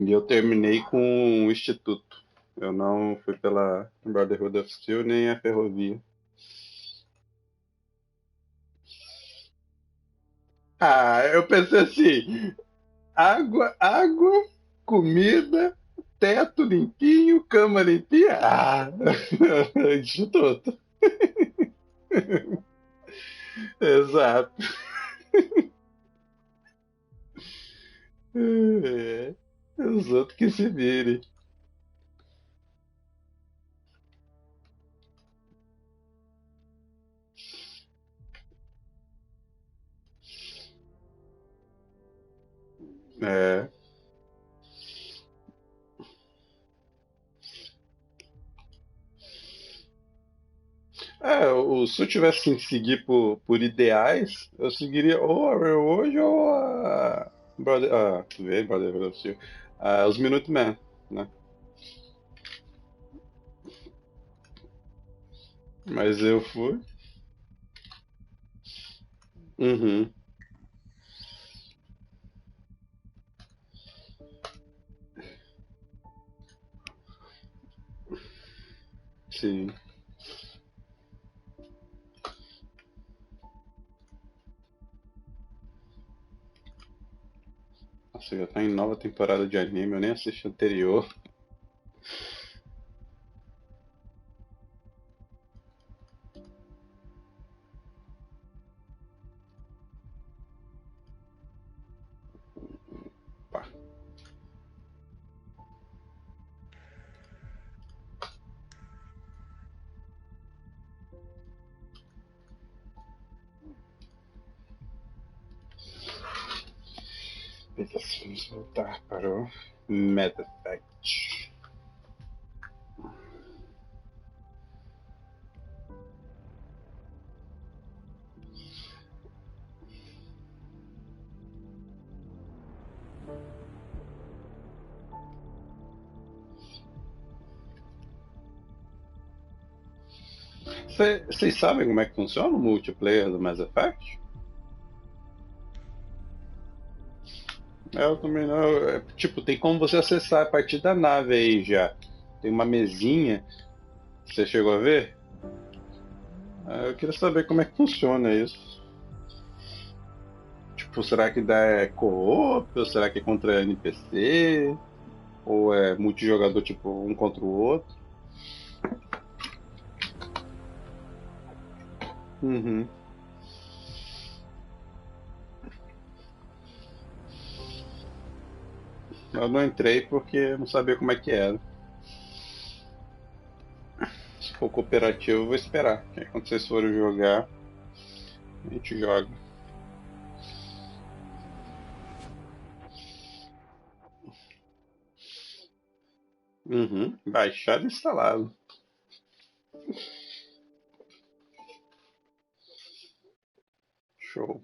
E eu terminei com o Instituto. Eu não fui pela Brotherhood of Steel nem a Ferrovia. Ah, eu pensei assim: água, comida, teto limpinho, cama limpinha. Ah, Instituto. Exato. É, os outros que se virem. É. Se eu tivesse que seguir por ideais, eu seguiria ou a Railroad ou a Brotherhood of Steel. Os Minutemen, né? Mas eu fui. Uhum, sim. Nossa, já tá em nova temporada de anime, eu nem assisti a anterior. Pá. Vamos voltar para o Mass Effect. Vocês sabem como é que funciona o multiplayer do Mass Effect? Eu também não. Tipo, tem como você acessar a partir da nave aí já. Tem uma mesinha. Você chegou a ver? Eu queria saber como é que funciona isso. Tipo, será que dá co-op? Ou será que é contra NPC? Ou é multijogador, tipo, um contra o outro? Uhum. Eu não entrei porque eu não sabia como é que era. Se for cooperativo, eu vou esperar. Que aí quando vocês forem jogar, a gente joga. Uhum. Baixado e instalado. Show.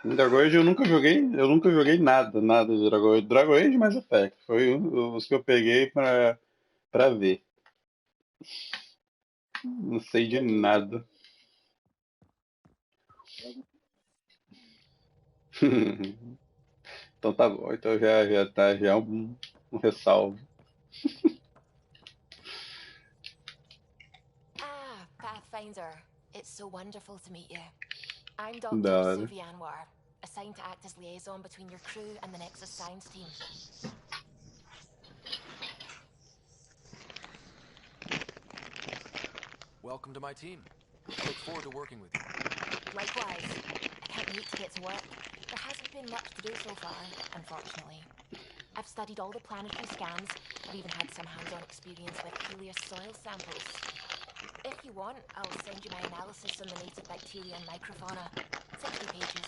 Dragon Age eu nunca joguei nada de Dragon Age. Dragon Age Mass Effect. Foi os que eu peguei pra ver. Não sei de nada. Então tá bom, então já tá, já é um ressalvo. Ah, Pathfinder. It's so wonderful to meet you. I'm Da Dr. hora. Suvi Anwar, assigned to act as liaison between your crew and the Nexus Science team. Welcome to my team. I look forward to working with you. Likewise, I can't wait to get to work. There hasn't been much to do so far, unfortunately. I've studied all the planetary scans. I've even had some hands-on experience with Helios soil samples. If you want, I'll send you my analysis on the native bacteria and microfauna. 60 pages.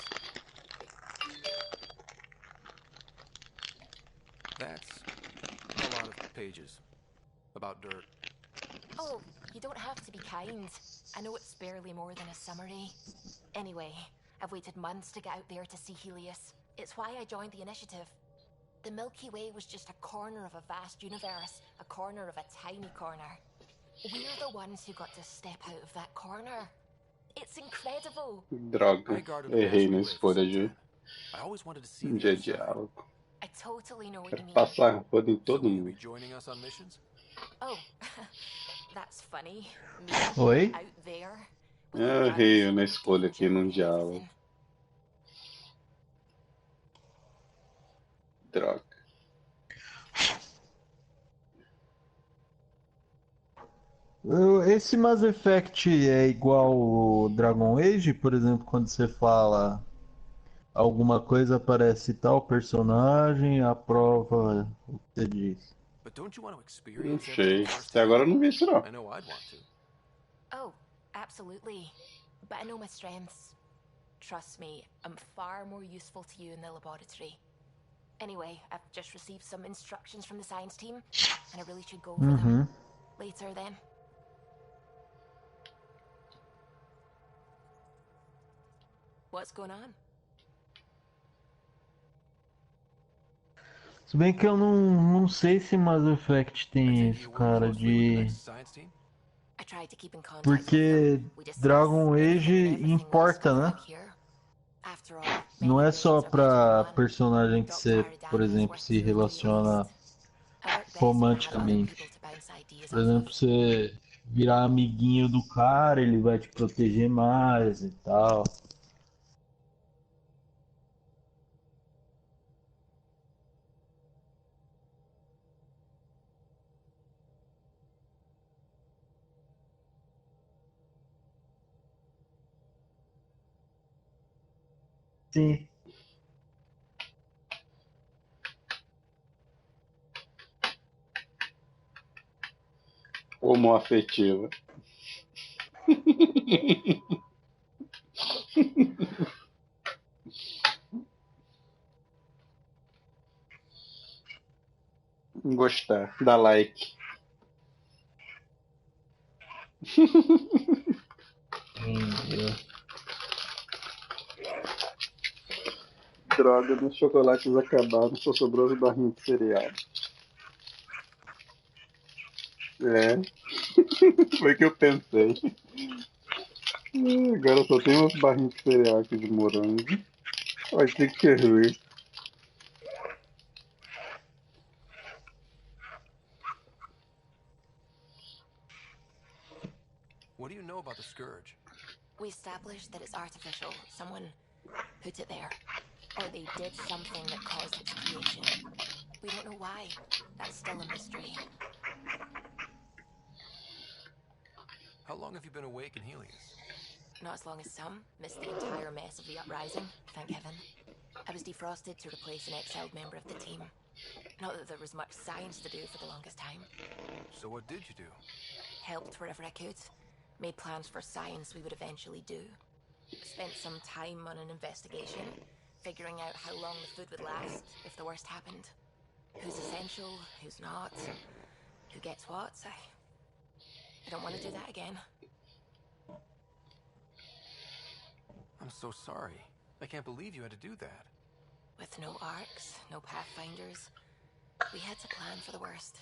That's a lot of pages about dirt. Oh, you don't have to be kind. I know it's barely more than a summary. Anyway, I've waited months to get out there to see Helios. It's why I joined the initiative. The Milky Way was just a corner of a vast universe, a corner of a tiny corner. We're the ones who got to step out of that corner. It's incredible. I Droga, guarded a errei mass na relay for escolha some de. time. I always wanted to see Um the dia other de side. diálogo. I totally know what Quero you mean. passar rodo em So todo will you be mundo. joining us on missions? Oh, that's funny. Me Oi? out there with the Eu gangs errei na escolha giving aqui num Jimmy diálogo. everything. Droga. Esse Mass Effect é igual o Dragon Age, por exemplo, quando você fala alguma coisa aparece tal personagem, aprova o que você diz. But don't you want to Não experience sei. everything Até agora eu firsthand? não vi isso não. I know I'd want to. Oh, absolutely. But I know my strengths. Trust me, I'm far more useful to you in the laboratory. Anyway, I've just received some instructions from the science team, and I really should go over them. Later then. What's going on? Se bem que eu não sei se Mass Effect I tem take it isso, you work cara, closely with the de. next science team? I tried to keep in contact with Porque them. We discuss Dragon anything and Age everything we importa, discover né? out here. After all, Não many é só brains are better than pra one. personagem que Dr. você, por Aridana is exemplo, worth se two or three at relaciona least. I work best when I have other people romanticamente. to bounce ideas Por off exemplo, of. você virar amiguinho do cara, ele vai te proteger mais e tal. Sim. Homoafetiva. Gostar. Dá like. Deus. Droga, meus chocolates acabaram, só sobrou as barrinhas de cereal. É, foi o que eu pensei. Agora só tem umas barrinhas de cereal aqui de morango. Vai ter que ser ruim. What do you know about the Scourge? We established that it's artificial. Someone put it there. Or they did something that caused its creation. We don't know why. That's still a mystery. How long have you been awake in Helios? Not as long as some. Missed the entire mess of the uprising, thank heaven. I was defrosted to replace an exiled member of the team. Not that there was much science to do for the longest time. So what did you do? Helped wherever I could. Made plans for science we would eventually do. Spent some time on an investigation, figuring out how long the food would last if the worst happened. Who's essential, who's not, who gets what. I don't want to do that again. I'm so sorry. I can't believe you had to do that. With no arcs, no pathfinders, we had to plan for the worst.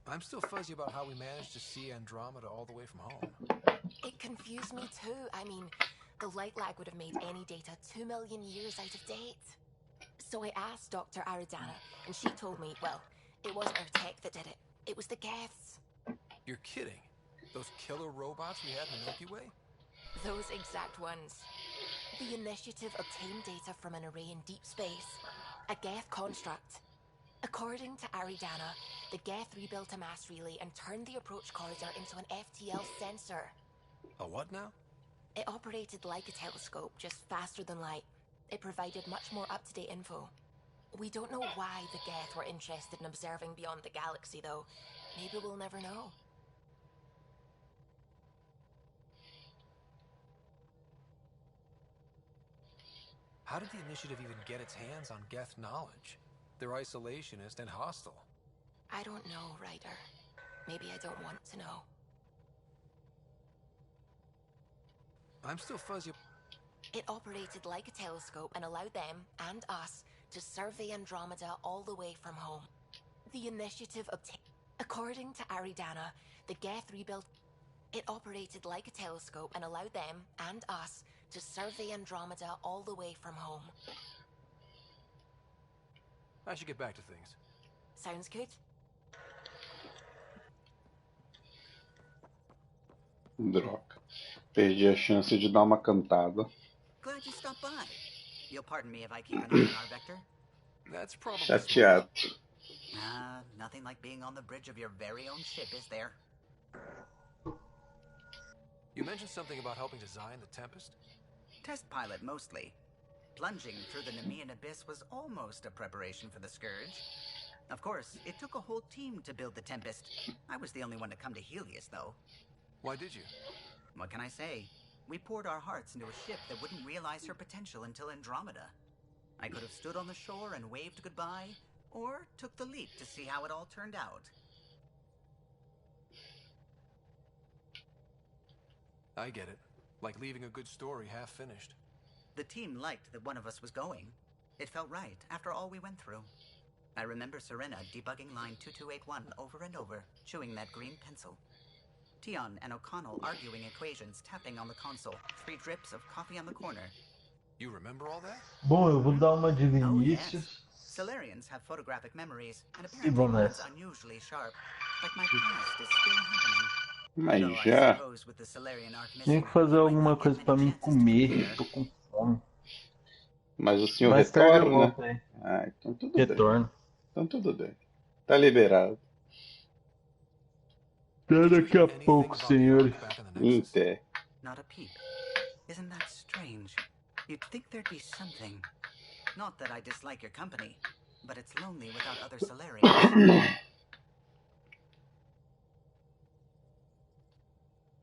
I'm still fuzzy about how we managed to see Andromeda all the way from home. It confused me too. I mean, the light lag would have made any data 2 million years out of date. So I asked Dr. Aridana, and she told me, well, it wasn't her tech that did it. It was the Geths. You're kidding. Those killer robots we had in the Milky Way? Those exact ones. The Initiative obtained data from an array in deep space, a Geth construct. According to Aridana, the Geth rebuilt a mass relay and turned the approach corridor into an FTL sensor. A what now? It operated like a telescope, just faster than light. It provided much more up-to-date info. We don't know why the Geth were interested in observing beyond the galaxy, though. Maybe we'll never know. How did the Initiative even get its hands on Geth knowledge? They're isolationist and hostile. I don't know, Ryder. Maybe I don't want to know. I'm still fuzzy. It operated like a telescope and allowed them, and us, to survey Andromeda all the way from home. The Initiative obtained... According to Aridana, the Geth rebuilt... It operated like a telescope and allowed them, and us, to survey Andromeda all the way from home. I should get back to things. Sounds good? Droga. Perdi a chance de dar uma cantada. Glad you stopped by. You'll pardon me if I keep an eye on our vector. That's probably Chateado. Nothing like being on the bridge of your very own ship, is there? You mentioned something about helping design the Tempest? Test pilot, mostly. Plunging through the Nemean abyss was almost a preparation for the Scourge. Of course, it took a whole team to build the Tempest. I was the only one to come to Helios, though. Why did you? What can I say? We poured our hearts into a ship that wouldn't realize her potential until Andromeda. I could have stood on the shore and waved goodbye, or took the leap to see how it all turned out. I get it. Like leaving a good story half-finished. The team liked that one of us was going. It felt right, after all we went through. I remember Serena debugging line 2281 over and over, chewing that green pencil. Tion and O'Connell arguing equations, tapping on the console, 3 drips of coffee on the corner. You remember all that? Bom, eu vou dar uma de Oh, yes. Vinícius. Solarians have photographic memories, and E apparently vamos one's nessa. unusually sharp. Like my past is still happening. Mas Though I já. suppose with the Solarian arc Tenho missing, que fazer we might alguma not get coisa many pra mim chances to be comer. there. Tô com fome. Mas o senhor Mais tarde eu retorna? volto aí. Ah, então tudo bem. Retorno. Então tudo bem. Tá liberado. Até Did you daqui hear a anything pouco, about the senhores. arc back in the Nexus? Inter. Not a peep. Isn't that strange? You'd think there'd be something. Not that I dislike your company, but it's lonely without other Solarians.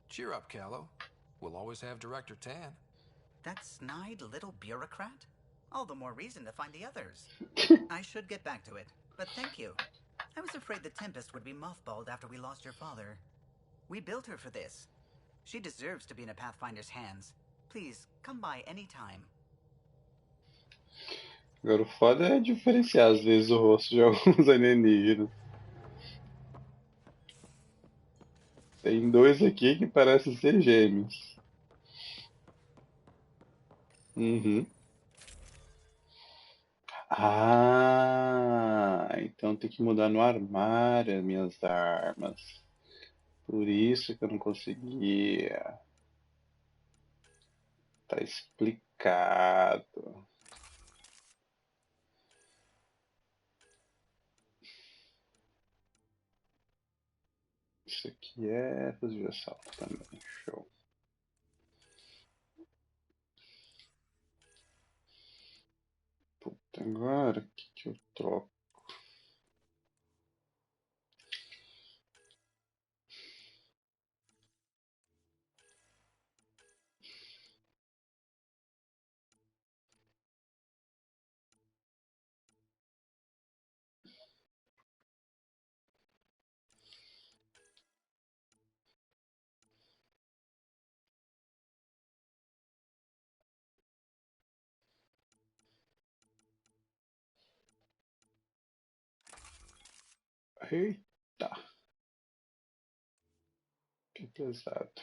Cheer up, Callow. We'll always have Director Tan. That snide little bureaucrat? All the more reason to find the others. I should get back to it, but thank you. I was afraid the Tempest would be mothballed after we lost your father. We built her for this. She deserves to be in a Pathfinder's hands. Please, come by any time. Agora o foda é diferenciar às vezes o rosto de alguns alienígenas. Tem 2 aqui que parecem ser gêmeos. Uhum. Ah, então tem que mudar no armário as minhas armas. Por isso que eu não conseguia. Tá explicado. Isso aqui é fuzil de assalto também. Show. Puta, agora o que eu troco? Eita! Que pesado.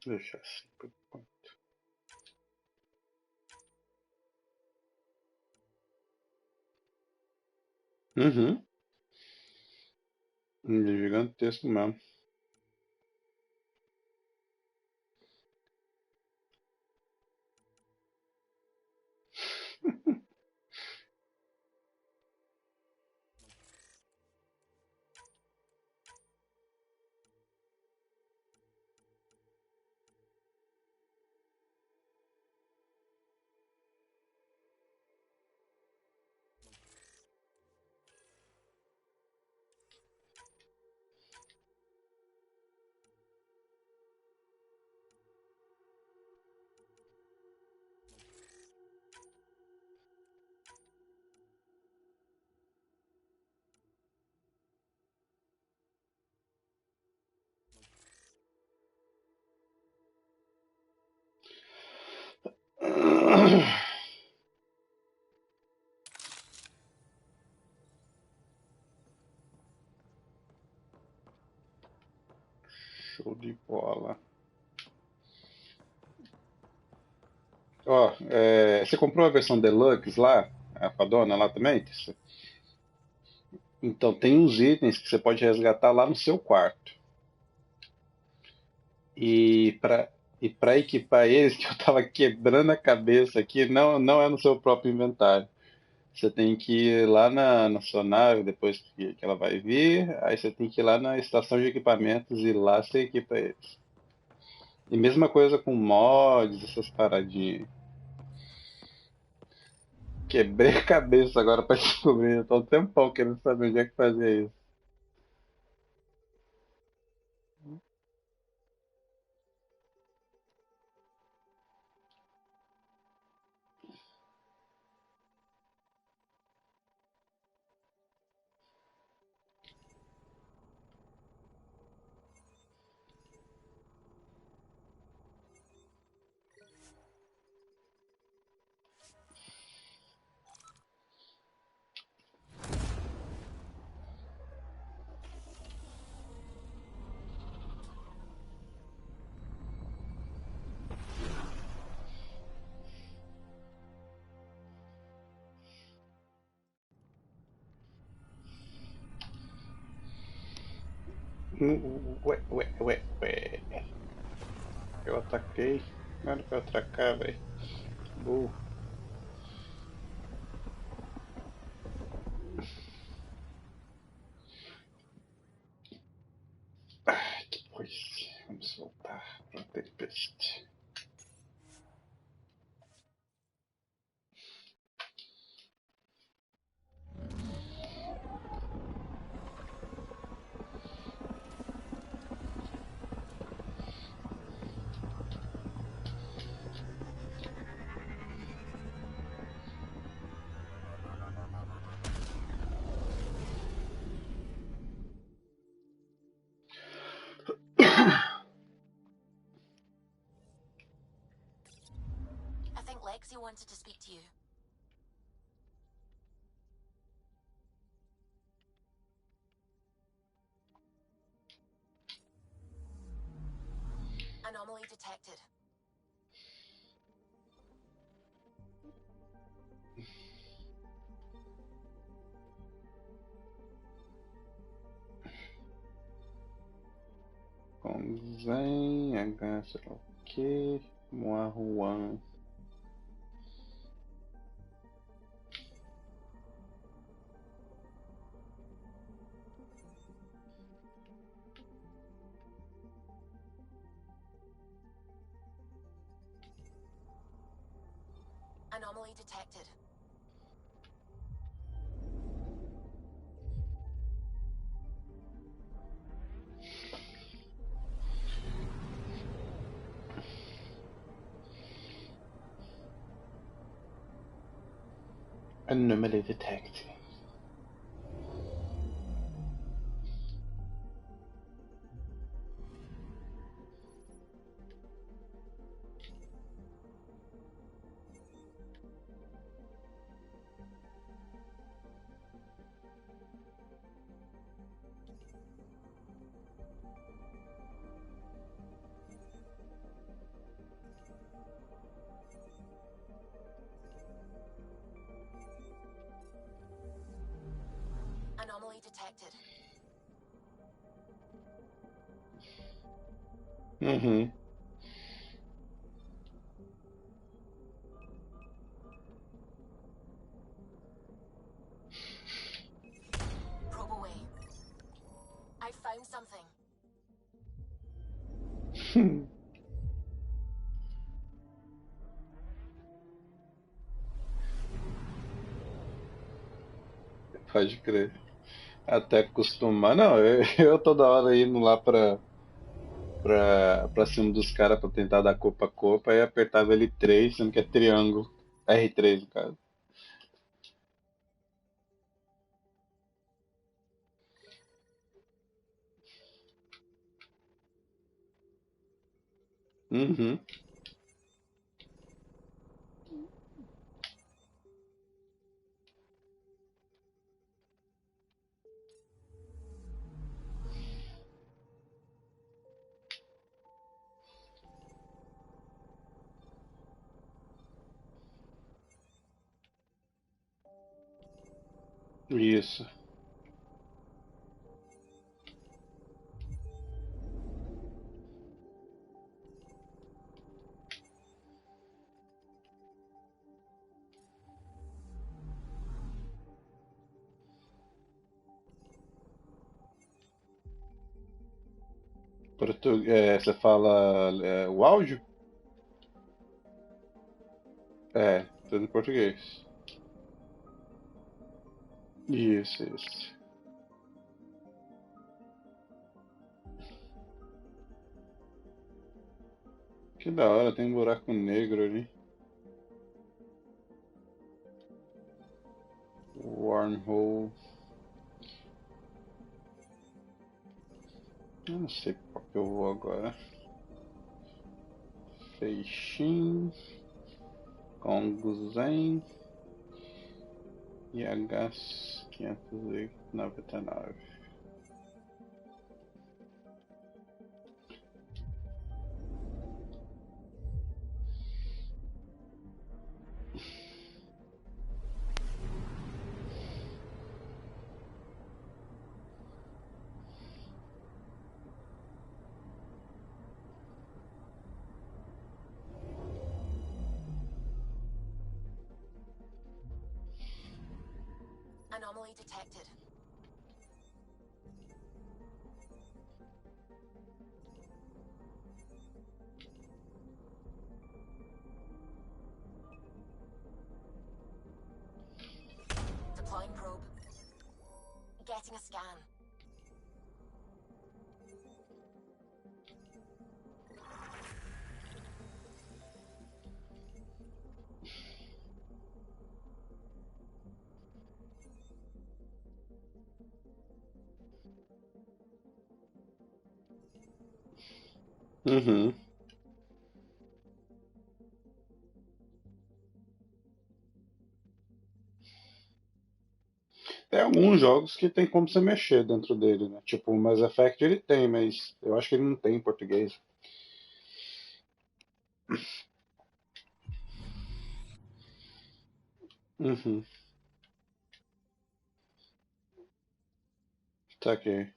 Deixa assim por enquanto. Uhum. Gigantesco mesmo. Show de bola. Ó, você comprou a versão Deluxe lá? A Padona lá também? Então, tem uns itens que você pode resgatar lá no seu quarto. E para equipar eles, que eu tava quebrando a cabeça aqui, não é no seu próprio inventário. Você tem que ir lá na sua nave, depois que ela vai vir, aí você tem que ir lá na estação de equipamentos e lá você equipa eles. E mesma coisa com mods, essas paradinhas. Quebrei a cabeça agora pra descobrir. Eu tô um tempão querendo saber onde é que fazia isso. Ué, ué, ué, ué. Eu ataquei. Não era pra eu atacar, velho. Burro. Ai, que coisa. Vamos voltar pra Tempest. I think Lexi wanted to speak to you. Anomaly detected. Zen, H, sei lá o que. Moahuan. Anomaly detected. Anomaly detected. Anomaly detected. Uhum. Probe away. I found something. Pode crer. Até acostumar. Não, eu toda hora indo lá pra cima dos caras pra tentar dar corpo a corpo, aí apertava L3, sendo que é triângulo. R3, no caso. Uhum. Isso. Você fala o áudio? É, tudo em português. Isso, isso. Que da hora, tem um buraco negro ali. Wormhole. Eu não sei qual que eu vou agora. Feixin. Conguzen. E H599. Anomaly detected. Deploying probe. Getting a scan. Uhum. Tem alguns jogos que tem como você mexer dentro dele, né? Tipo, o Mass Effect ele tem, mas eu acho que ele não tem em português. Uhum. Tá aqui.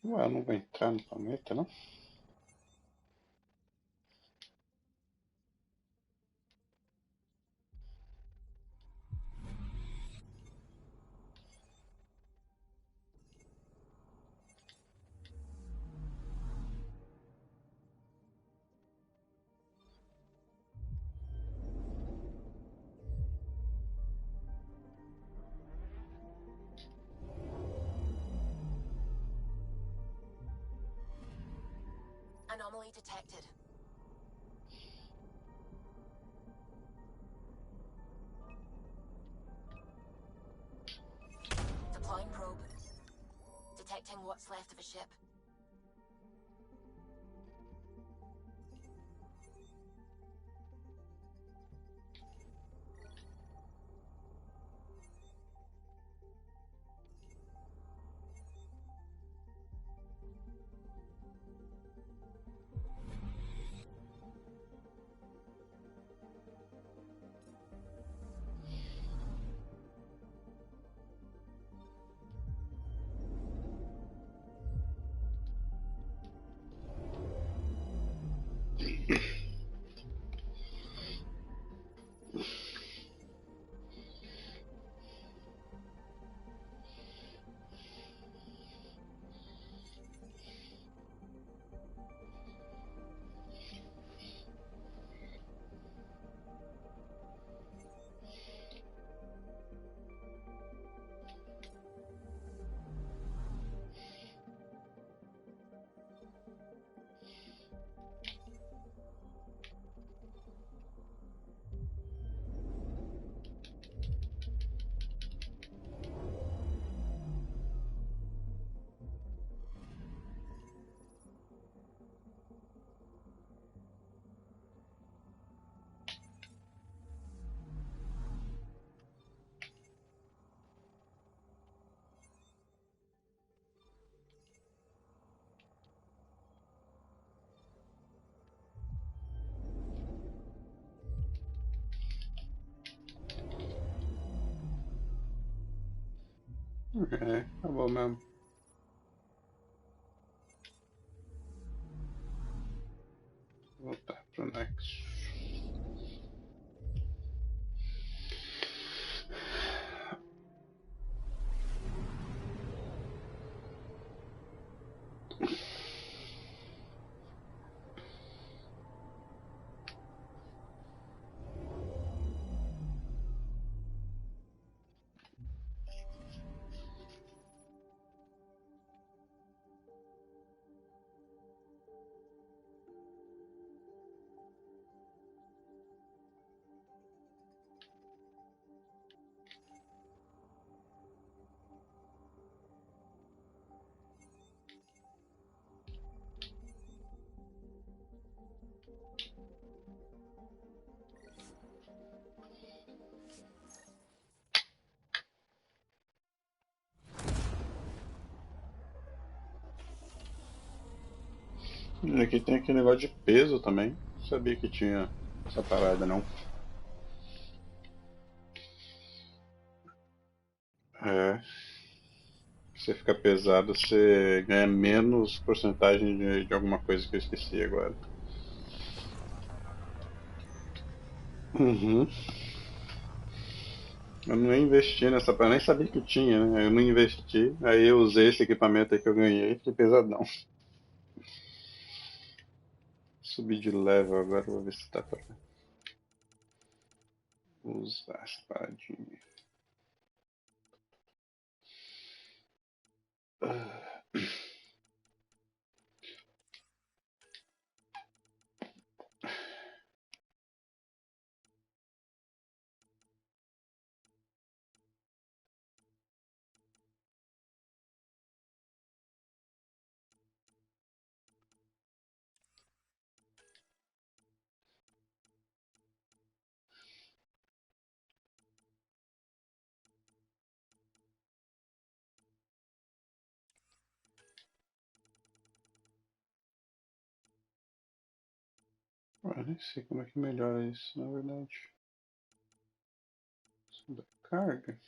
Ué, eu não vou entrar no planeta, não? Anomaly detected. Deploying probe. Detecting what's left of a ship. É, acabou mesmo. Vou voltar pro Next. E aqui tem aquele negócio de peso também. Não sabia que tinha essa parada não. É. Se você fica pesado, você ganha menos porcentagem de alguma coisa que eu esqueci agora. Uhum. Eu não investi nessa parada, nem sabia que tinha, né? Eu não investi, aí eu usei esse equipamento aí que eu ganhei e fiquei pesadão. Subir de level agora, vou ver se dá pra usar a espadinha. Eu nem sei como é que melhora isso, na verdade. Isso dá carga?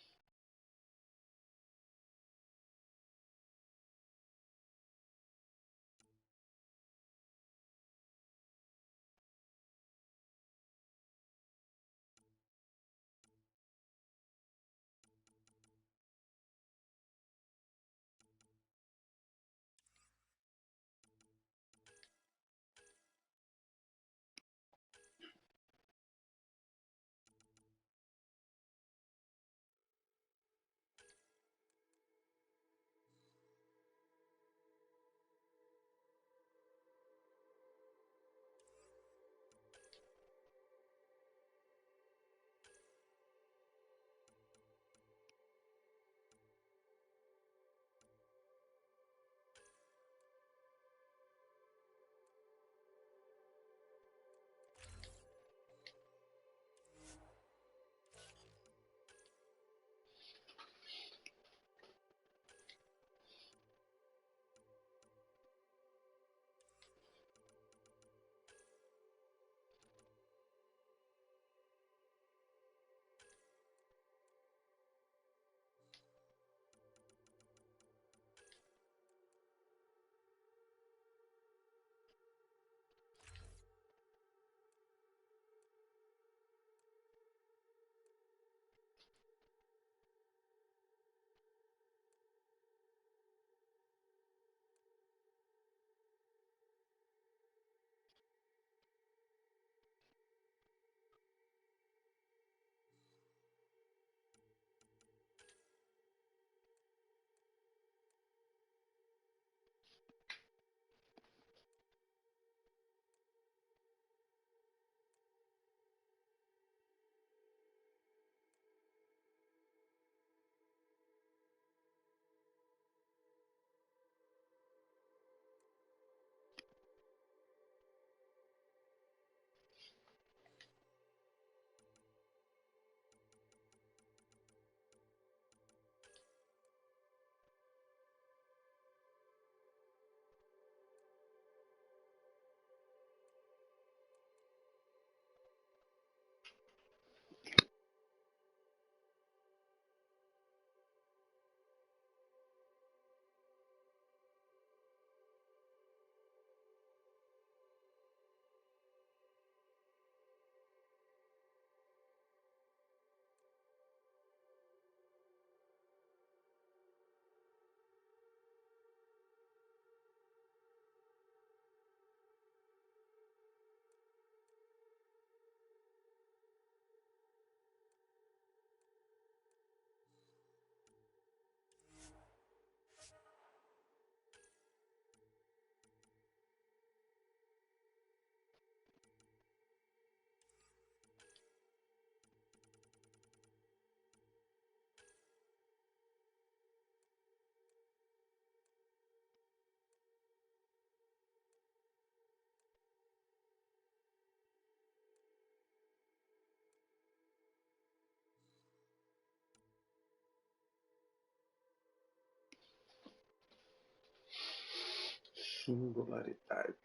Singularidade.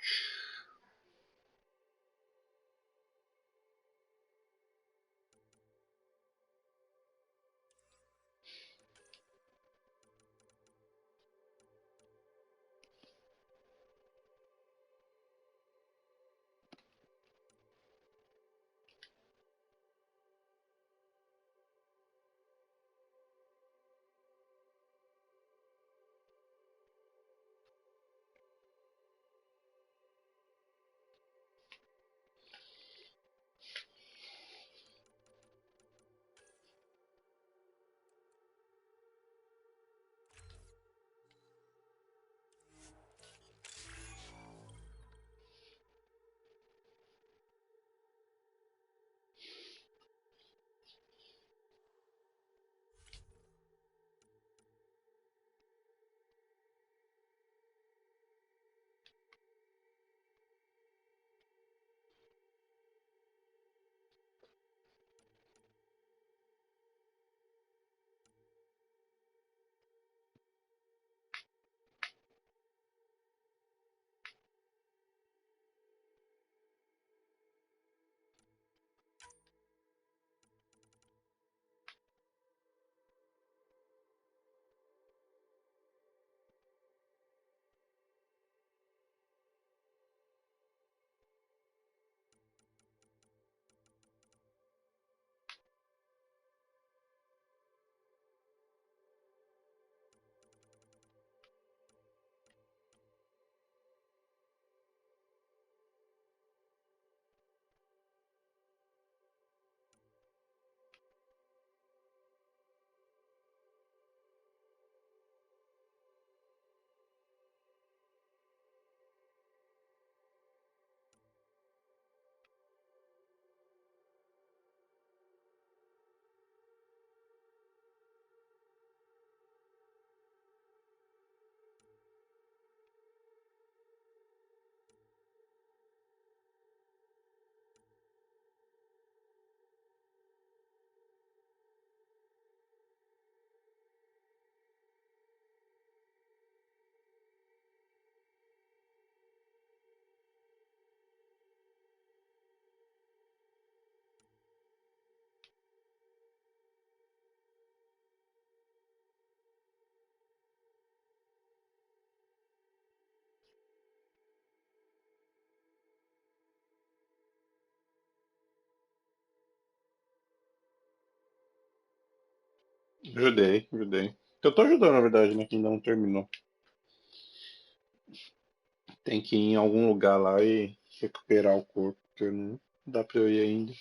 Ajudei. Eu tô ajudando, na verdade, né? Que ainda não terminou. Tem que ir em algum lugar lá e recuperar o corpo, porque não dá pra eu ir ainda.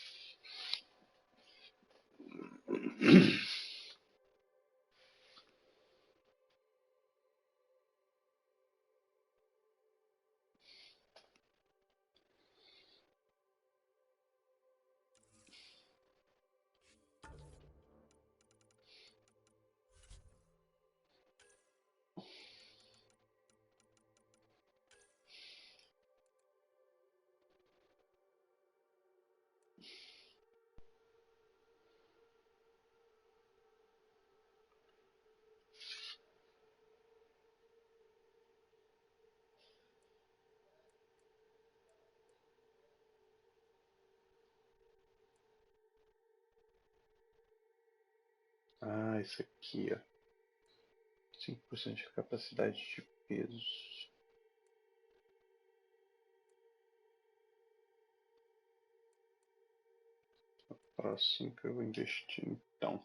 Ah, isso aqui, ó. 5% de capacidade de peso. Próximo que eu vou investir, então.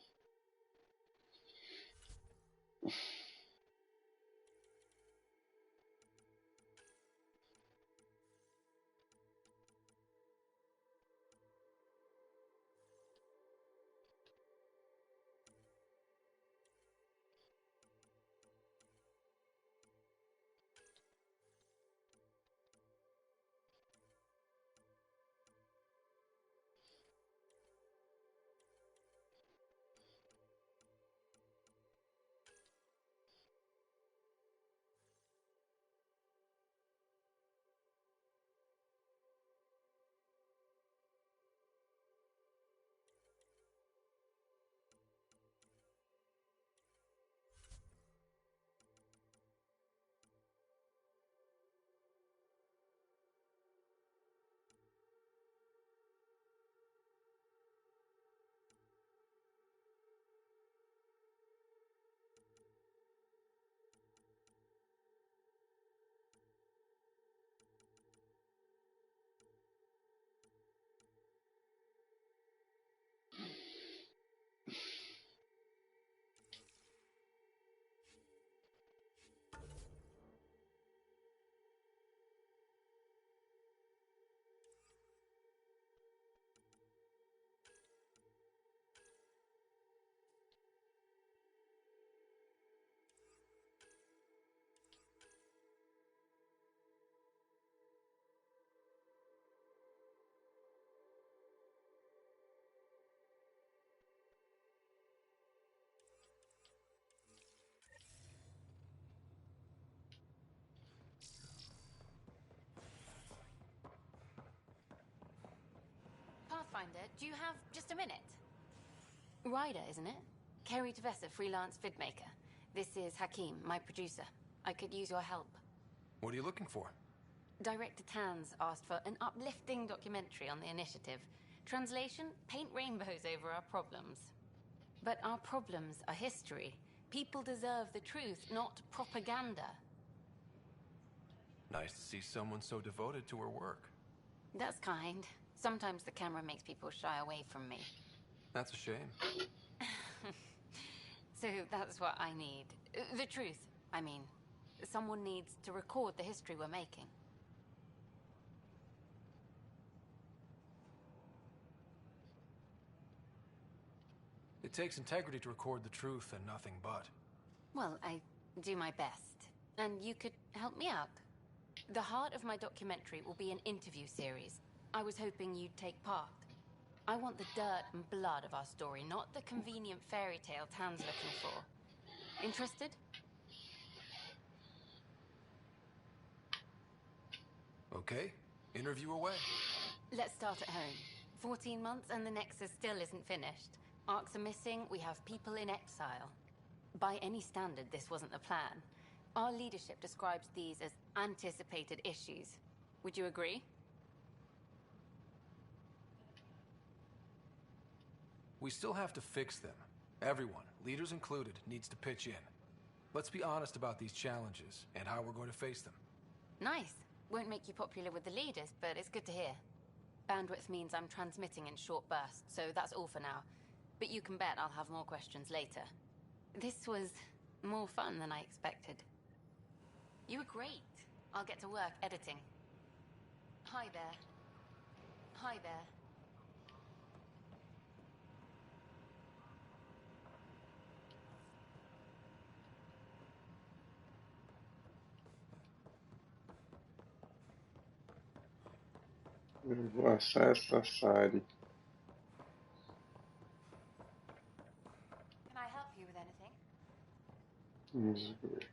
it. Do you have just a minute? Ryder, isn't it? Kerry Tavessa, freelance vidmaker. This is Hakeem, my producer. I could use your help. What are you looking for? Director Tans asked for an uplifting documentary on the initiative. Translation, paint rainbows over our problems. But our problems are history. People deserve the truth, not propaganda. Nice to see someone so devoted to her work. That's kind. Sometimes the camera makes people shy away from me. That's a shame. So that's what I need. The truth, I mean. Someone needs to record the history we're making. It takes integrity to record the truth and nothing but. Well, I do my best. And you could help me out. The heart of my documentary will be an interview series. I was hoping you'd take part. I want the dirt and blood of our story, not the convenient fairy tale Tan's looking for. Interested? Okay, interview away. Let's start at home. 14 months and the Nexus still isn't finished. Arcs are missing, we have people in exile. By any standard, this wasn't the plan. Our leadership describes these as anticipated issues. Would you agree? We still have to fix them. Everyone, leaders included, needs to pitch in. Let's be honest about these challenges and how we're going to face them. Nice. Won't make you popular with the leaders, but it's good to hear. Bandwidth means I'm transmitting in short bursts, so that's all for now. But you can bet I'll have more questions later. This was more fun than I expected. You were great. I'll get to work editing. Hi there. Hi there. Eu vou assar essa Sari. Can I help you with anything? Vamos ver.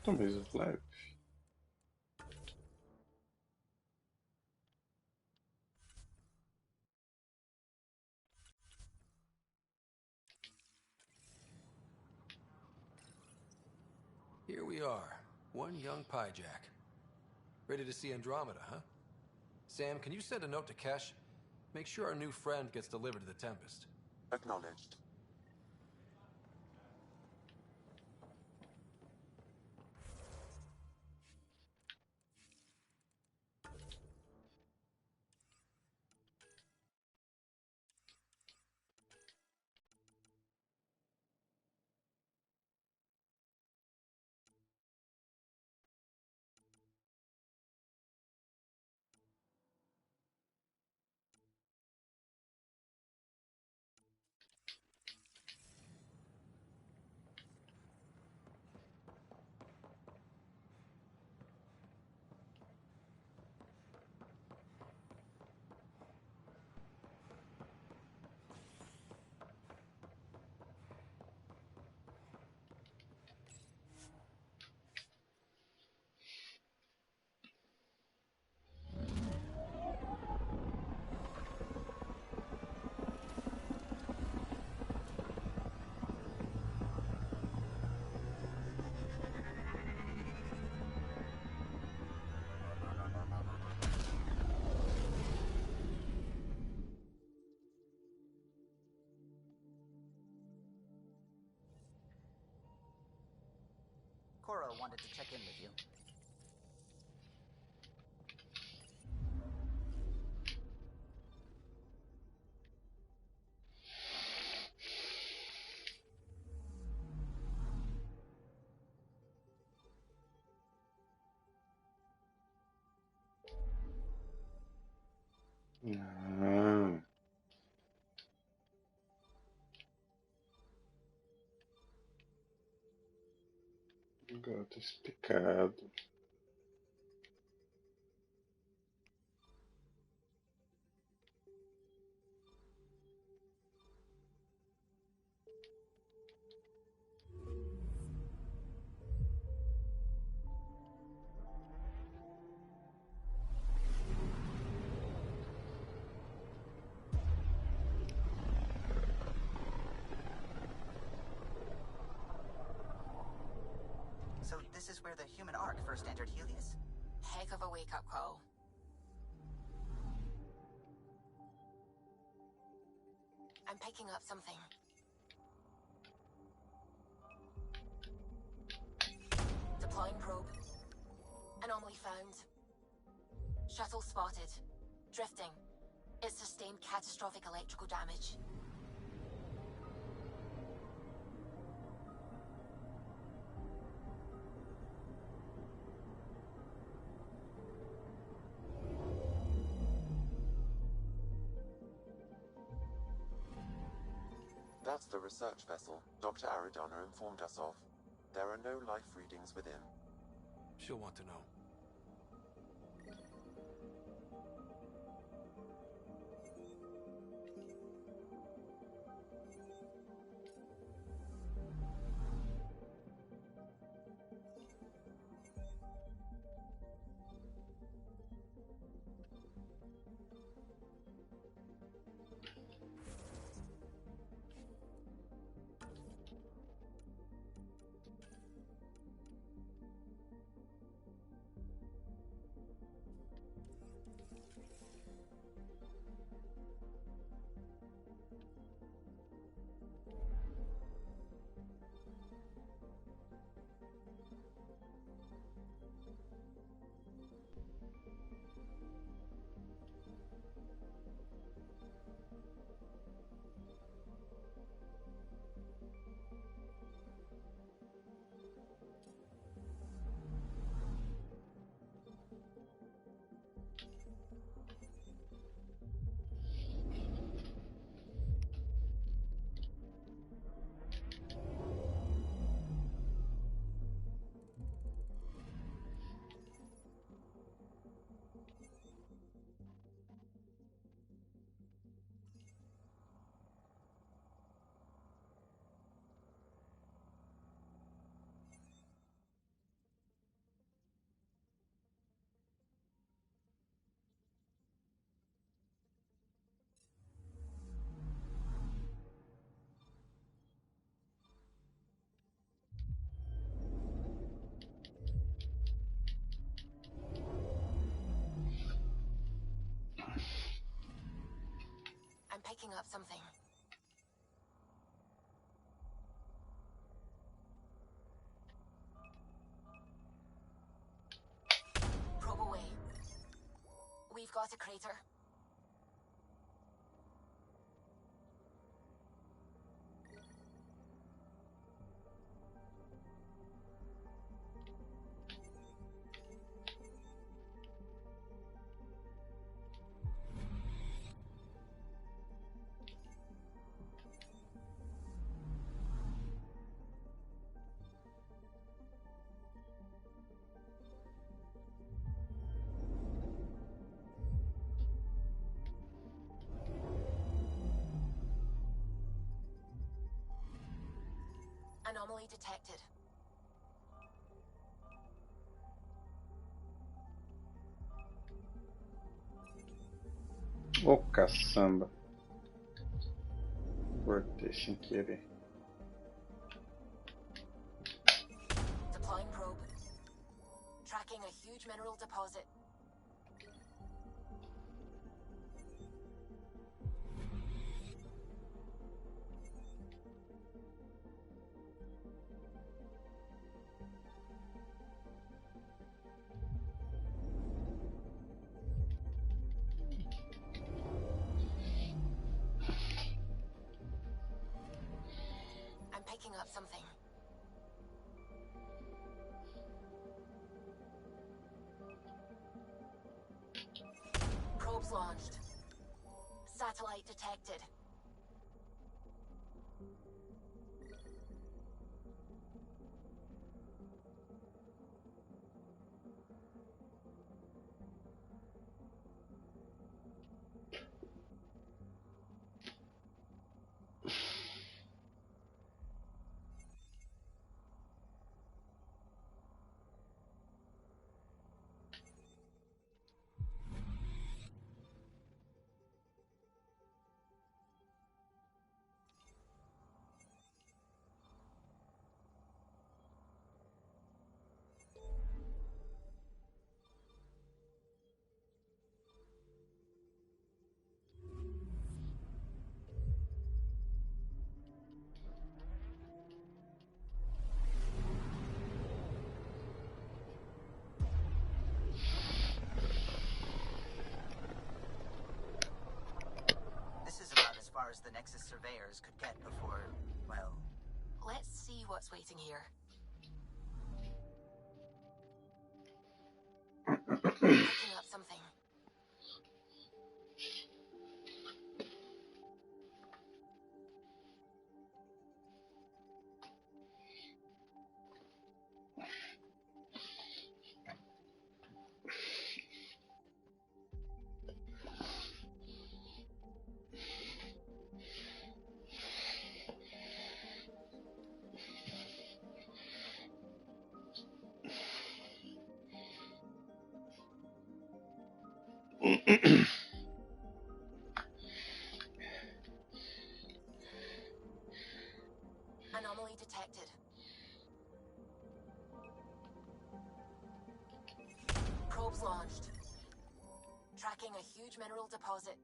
Talvez o Flávio. Here we are, one young Pyjack. Ready to see Andromeda, huh? Sam, can you send a note to Kesh? Make sure our new friend gets delivered to the Tempest. Acknowledged. Cora wanted to check in with you. Ah, agora tá explicado. So this is where the human ark first entered Helios? Heck of a wake-up call. I'm picking up something. Deploying probe. Anomaly found. Shuttle spotted. Drifting. It sustained catastrophic electrical damage. That's the research vessel Dr. Aridana informed us of. There are no life readings within. She'll want to know. I'm picking up something. Probe away. We've got a crater. Anomaly detected. Ô caçamba. Cortei sem querer. Deploying probe. Tracking a huge mineral deposit. I'm picking up something. Probes launched. Satellite detected. This is about as far as the Nexus surveyors could get before, well... Let's see what's waiting here. Picking up something. Anomaly detected. Probes launched. Tracking a huge mineral deposit.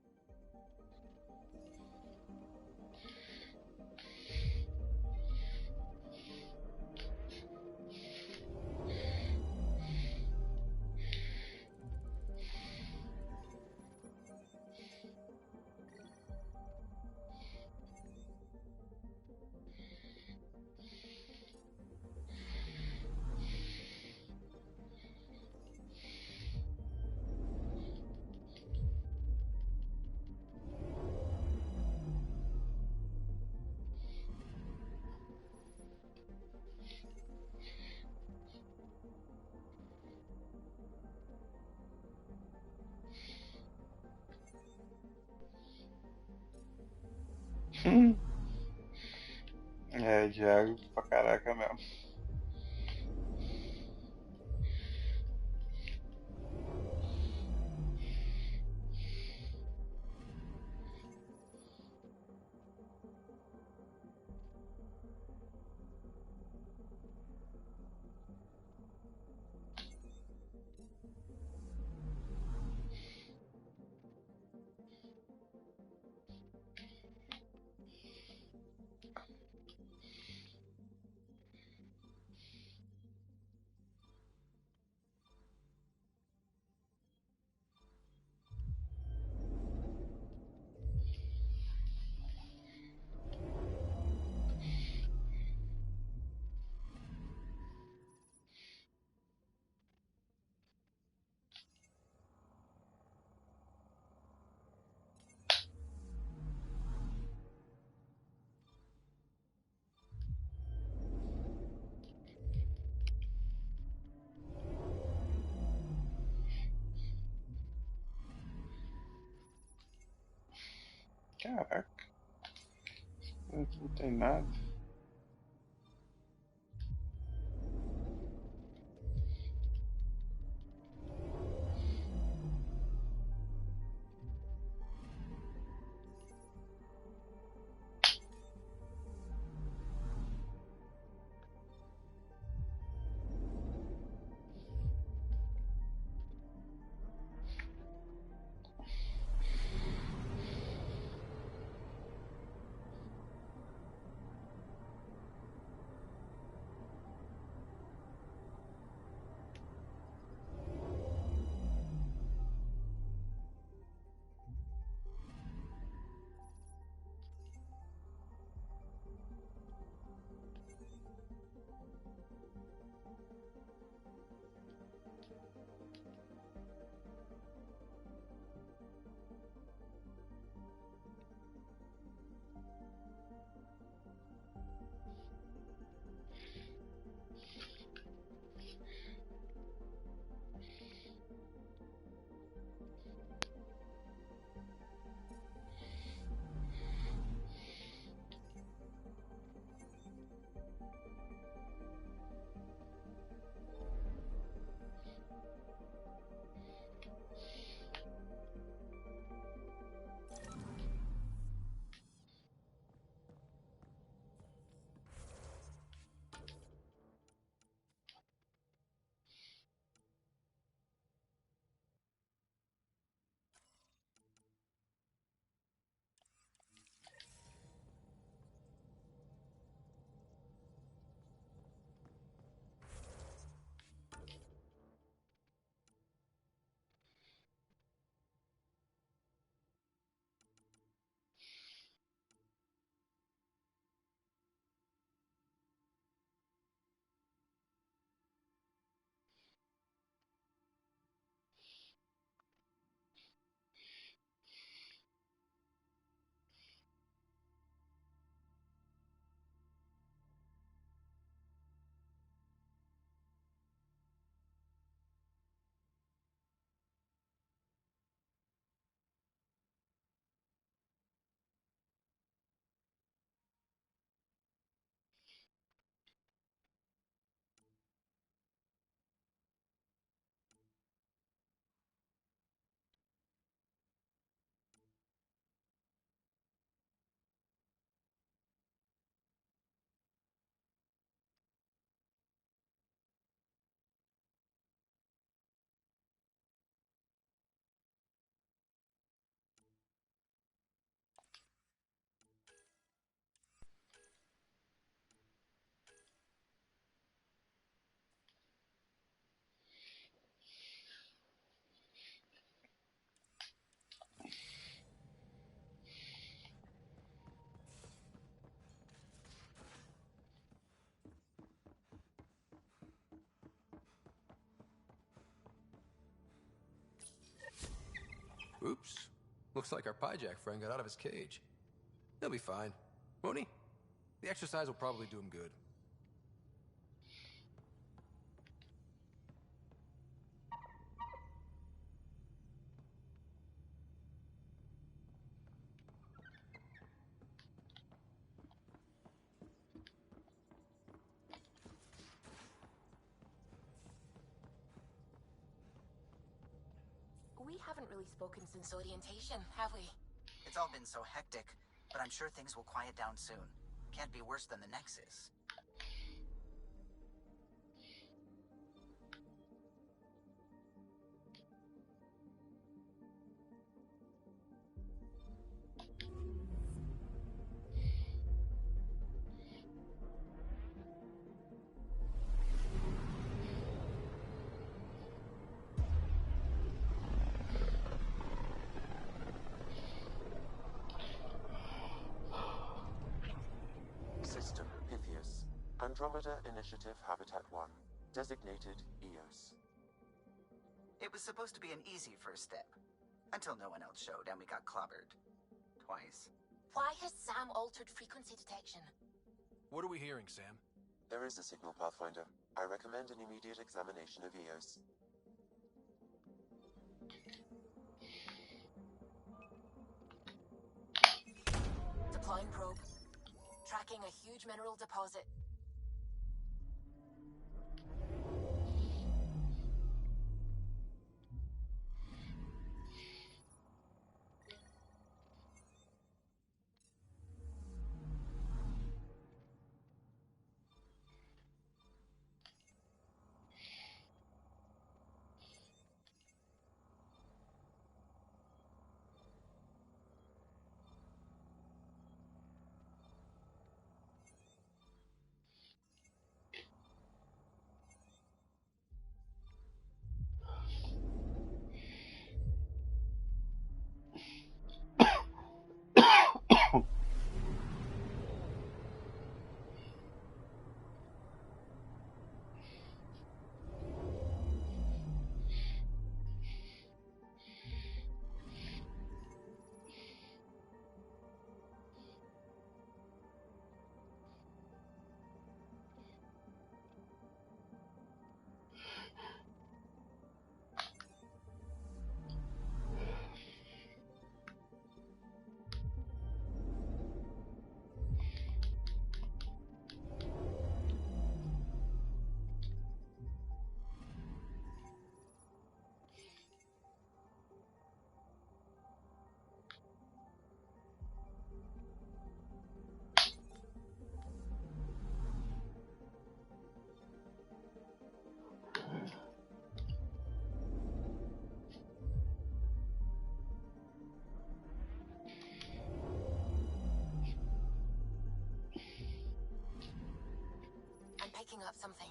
É, de água pra caraca mesmo. Caraca, não tem nada. Oops. Looks like our Pyjack friend got out of his cage. He'll be fine, won't he? The exercise will probably do him good. We haven't really spoken since orientation, have we? It's all been so hectic, but I'm sure things will quiet down soon. Can't be worse than the Nexus. System Pythias. Andromeda Initiative Habitat 1. Designated EOS. It was supposed to be an easy first step. Until no one else showed and we got clobbered. Twice. Why has Sam altered frequency detection? What are we hearing, Sam? There is a signal, Pathfinder. I recommend an immediate examination of EOS. Deploying probe. Tracking a huge mineral deposit. I'm picking up something.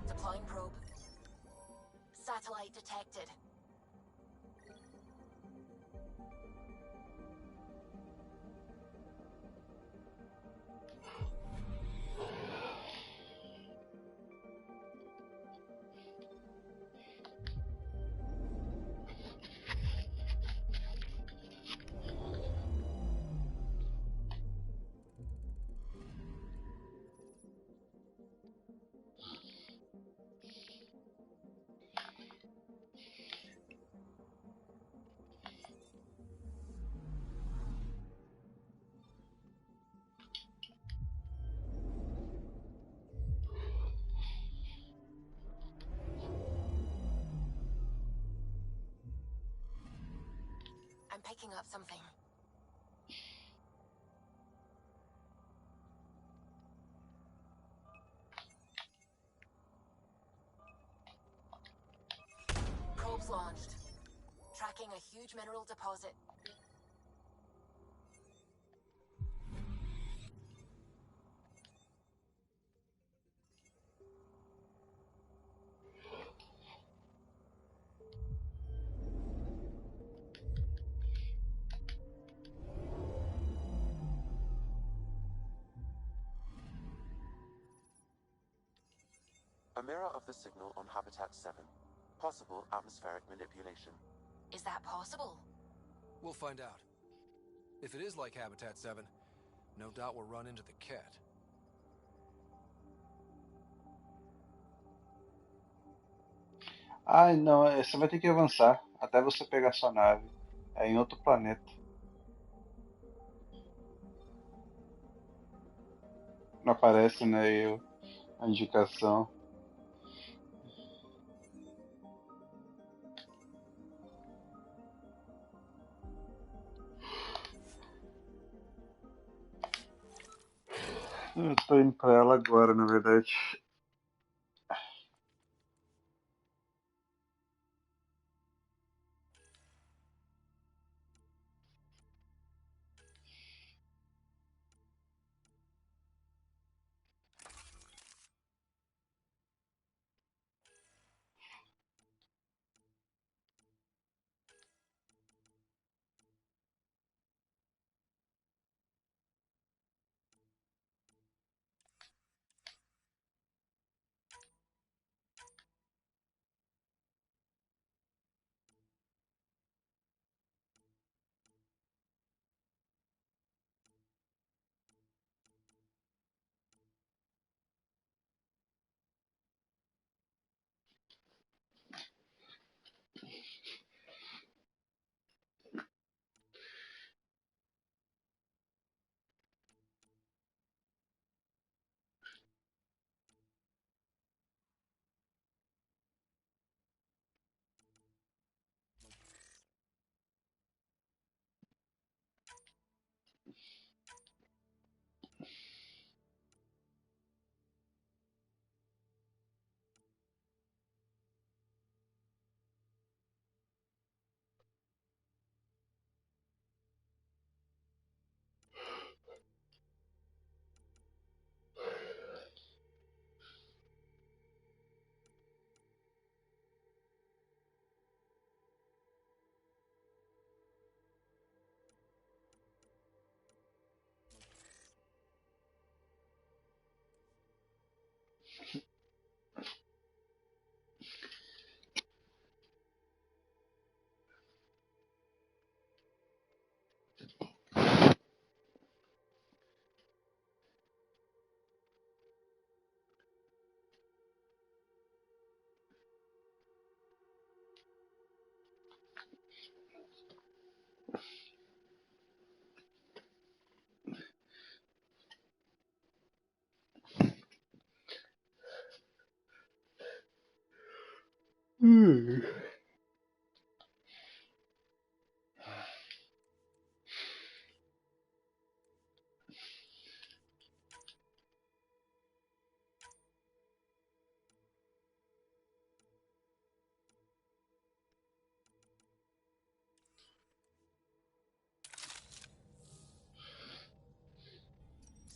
Deploying probe. Satellite detected. I'm picking up something. Probes launched. Tracking a huge mineral deposit. A mirror of the signal on Habitat 7. Possible atmospheric manipulation. Is that possible? We'll find out. If it is like Habitat 7, no doubt we'll run into the cat. Ai, não, você vai ter que avançar até você pegar sua nave. É em outro planeta. Não aparece, né, aí a indicação. Eu tô indo pra ela agora, na verdade.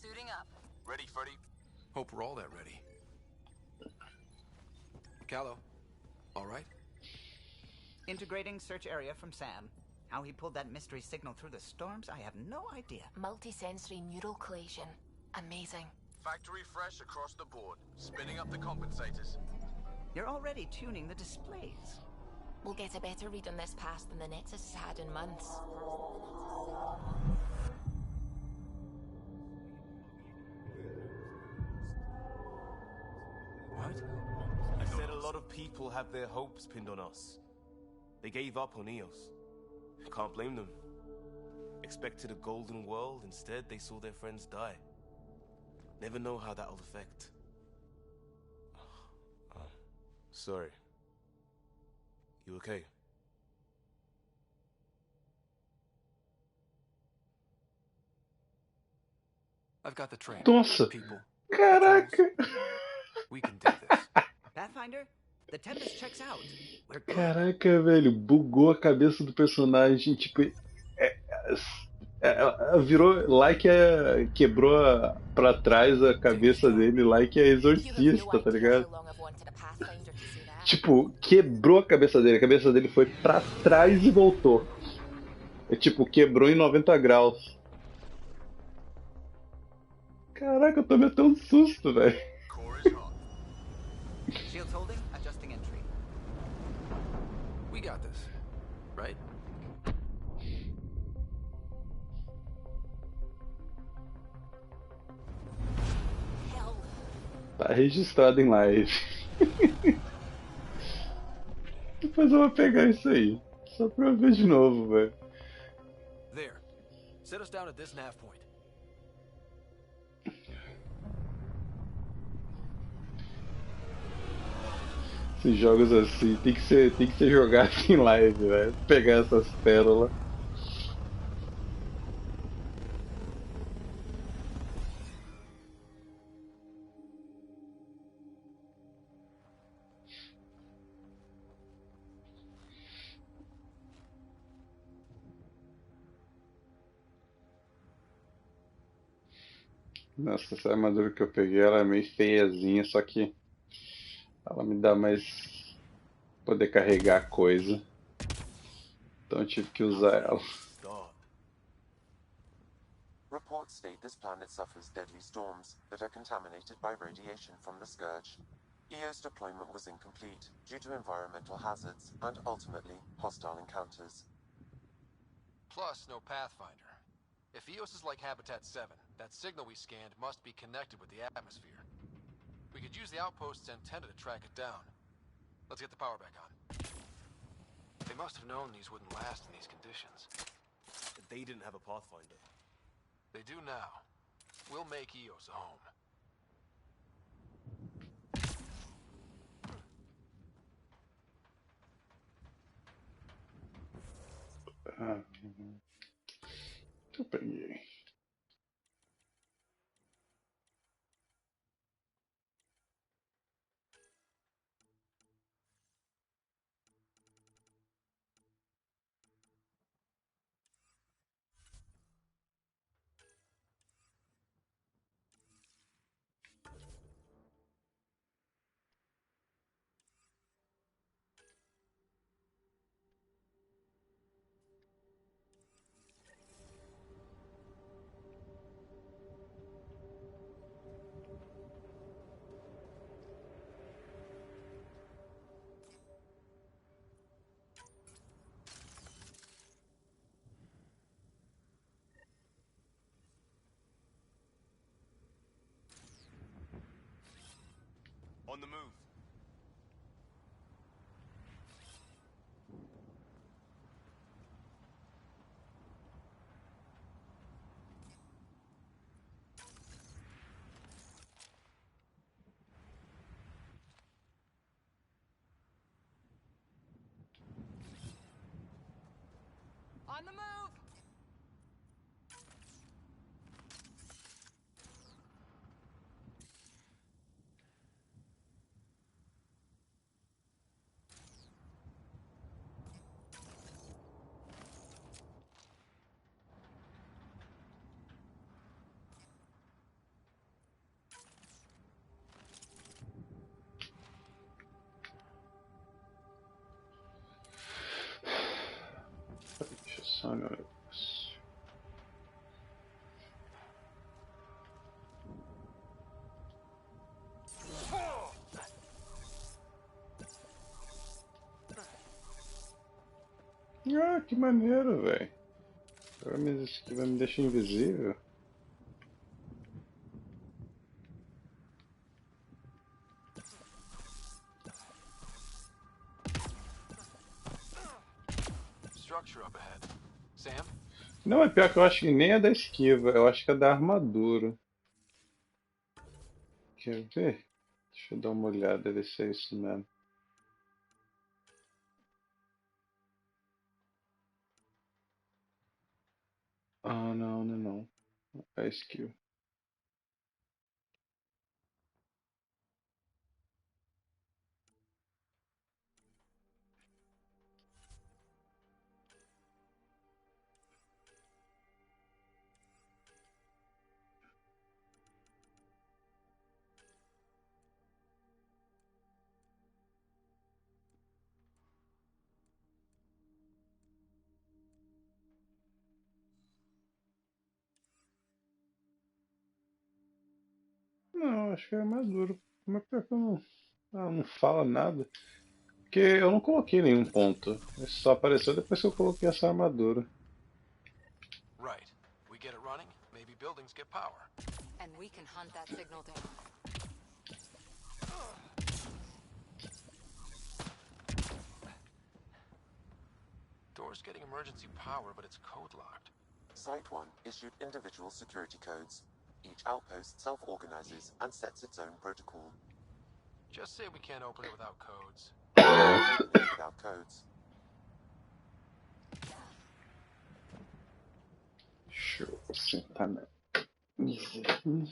Suiting up. Ready, Freddy? Hope we're all that ready. Callow, all right? Integrating search area from Sam. How he pulled that mystery signal through the storms, I have no idea. Multisensory neural collation. Amazing. Factory fresh across the board. Spinning up the compensators. You're already tuning the displays. We'll get a better read on this pass than the Nexus has had in months. What? I said a lot of people have their hopes pinned on us. They gave up on Eos. Can't blame them. Expected a golden world, instead they saw their friends die. Never know how that'll affect. Sorry. You okay? I've got the train. Nossa! People. Caraca! We can do this. Pathfinder, the Tempest checks out. We're good. Caraca, velho, bugou a cabeça do personagem, tipo, virou like quebrou pra trás a cabeça dele, like é You have no exorcista, tá idea ligado? how long I've wanted a Pathfinder to see that. Tipo, quebrou a cabeça dele foi pra trás e voltou. É tipo, quebrou em 90 graus. Caraca, eu tomei até um susto, velho. Core is hot. Shields holding, adjusting entry. We got this, right? Hell. Tá registrado em live. Depois eu vou pegar isso aí. Só pra eu ver de novo, velho. There. Set us down at this nav point. Esses jogos assim tem que ser jogado em live, velho. Pegar essas pérolas. Nossa, essa armadura que eu peguei, ela é meio feiazinha, só que ela me dá mais poder carregar coisa. Então eu tive que usar ela. Start. Reports state this planet suffers deadly storms that are contaminated by radiation from the Scourge. EO's deployment was incomplete due to environmental hazards and ultimately hostile encounters. Plus, no Pathfinder. If EOS is like Habitat 7, that signal we scanned must be connected with the atmosphere. We could use the outpost's antenna to track it down. Let's get the power back on. They must have known these wouldn't last in these conditions. They didn't have a Pathfinder. They do now. We'll make EOS a home. Ah, eu peguei. On the move. On the move! Deixa eu só olhar o negócio. Ah, que maneiro, velho. Vai me deixar invisível. Structure up ahead. Sam? Não, é pior que eu acho que nem é da esquiva, eu acho que é da armadura. Quer ver? Deixa eu dar uma olhada, ver se é isso mesmo. Ah, não, não, não. É skill. Não, acho que é armadura. Mas pior que eu não. Ah, não fala nada. Porque eu não coloquei nenhum ponto. Isso só apareceu depois que eu coloquei essa armadura. Right. We get it running, maybe buildings get power. And we can hunt that signal down. Door's getting emergency power, but it's code locked. Site 1 issued individual security codes. Each outpost self-organizes and sets its own protocol. Just say we can't open it without codes. Open it without codes. Deixa eu sentar na miséria.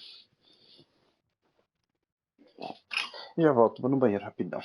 Já volto, vou no banheiro rapidão.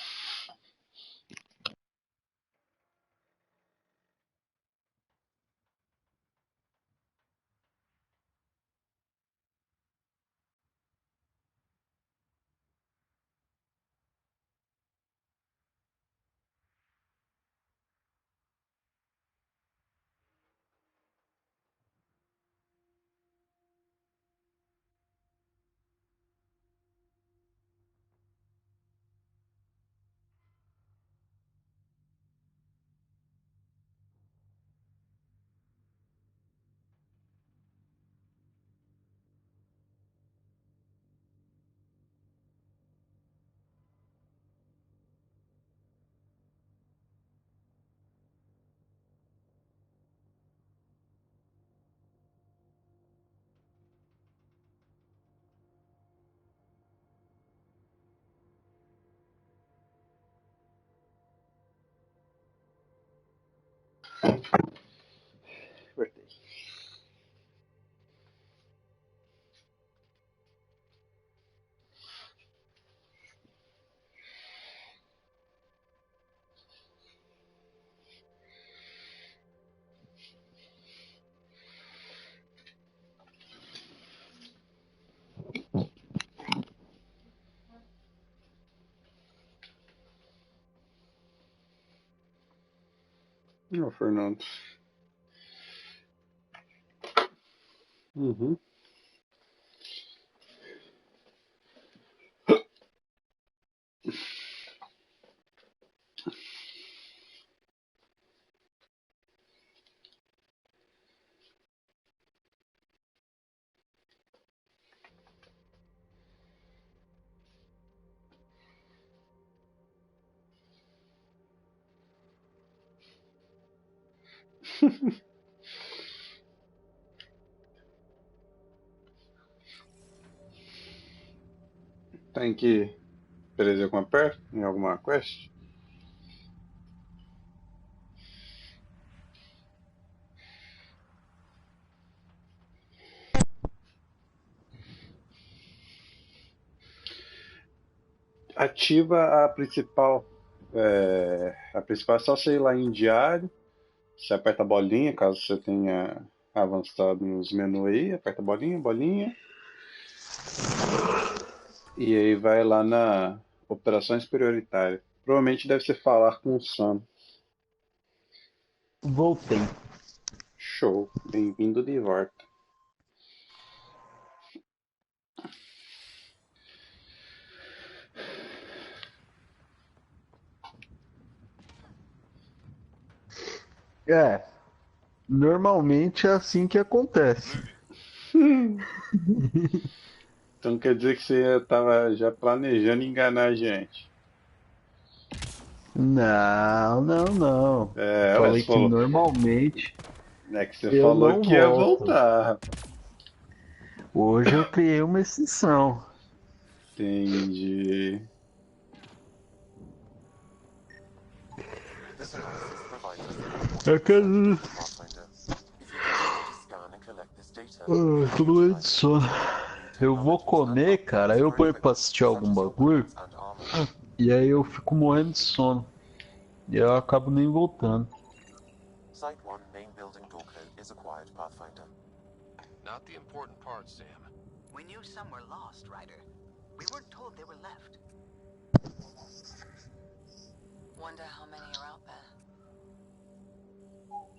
Apertei. Ô, Fernando. Uhum. Tem que preso alguma perto em alguma quest? Ativa a principal. A principal é só você ir lá em diário. Você aperta a bolinha, caso você tenha avançado nos menus aí. Aperta a bolinha, bolinha. E aí vai lá na operações prioritárias. Provavelmente deve ser falar com o Sam. Voltei. Show. Bem-vindo de volta. É, normalmente é assim que acontece. Então quer dizer que você estava já planejando enganar a gente. Não, não, não. Ué, Falei você que falou. normalmente É que você eu falou não que ia volto. voltar. Hoje eu criei uma exceção. Entendi. This analysis provides us important É que insight, Pathfinder. If you continue to scan and collect this data, you Tô can morrendo de utilize it to sono. develop new Eu vou technologies and comer, cara. upgrades Eu for ponho pra equipment, assistir such algum as your bagulho. weapons and armor. E aí eu fico morrendo de sono. E eu acabo nem voltando. Site 1 main building door code is acquired, Pathfinder. Not the important part, Sam. We knew some were lost, Ryder. We weren't told they were left. Wonder how many are out there.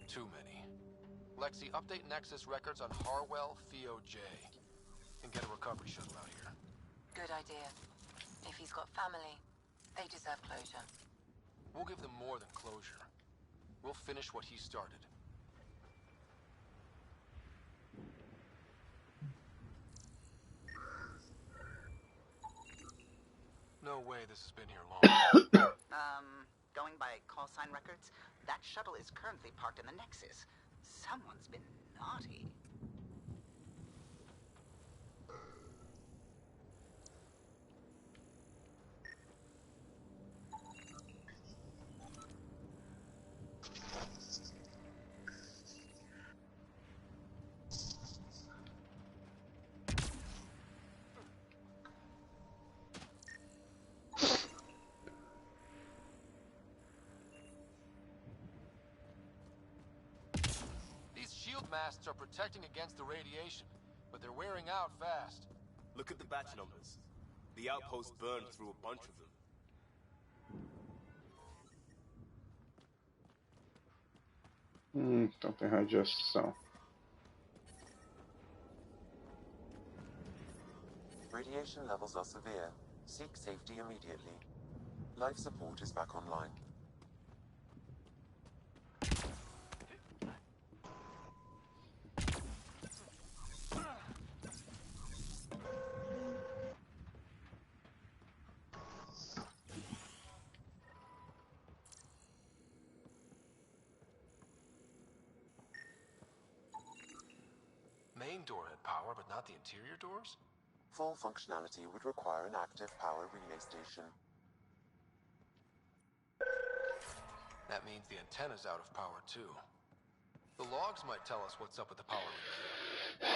Too many. Lexi, update Nexus records on Harwell Theo J. And get a recovery shuttle out here. Good idea. If he's got family, They deserve closure. We'll give them more than closure. We'll finish what he started. No way this has been here long. Going by call sign records, that shuttle is currently parked in the Nexus. Someone's been naughty. Masts are protecting against the radiation, but they're wearing out fast. Look at the batch numbers. The outpost burned through a bunch of them. Então tem radiação. Radiation levels are severe. Seek safety immediately. Life support is back online. Main door had power, but not the interior doors? Full functionality would require an active power relay station. That means the antenna's out of power, too. The logs might tell us what's up with the power relay.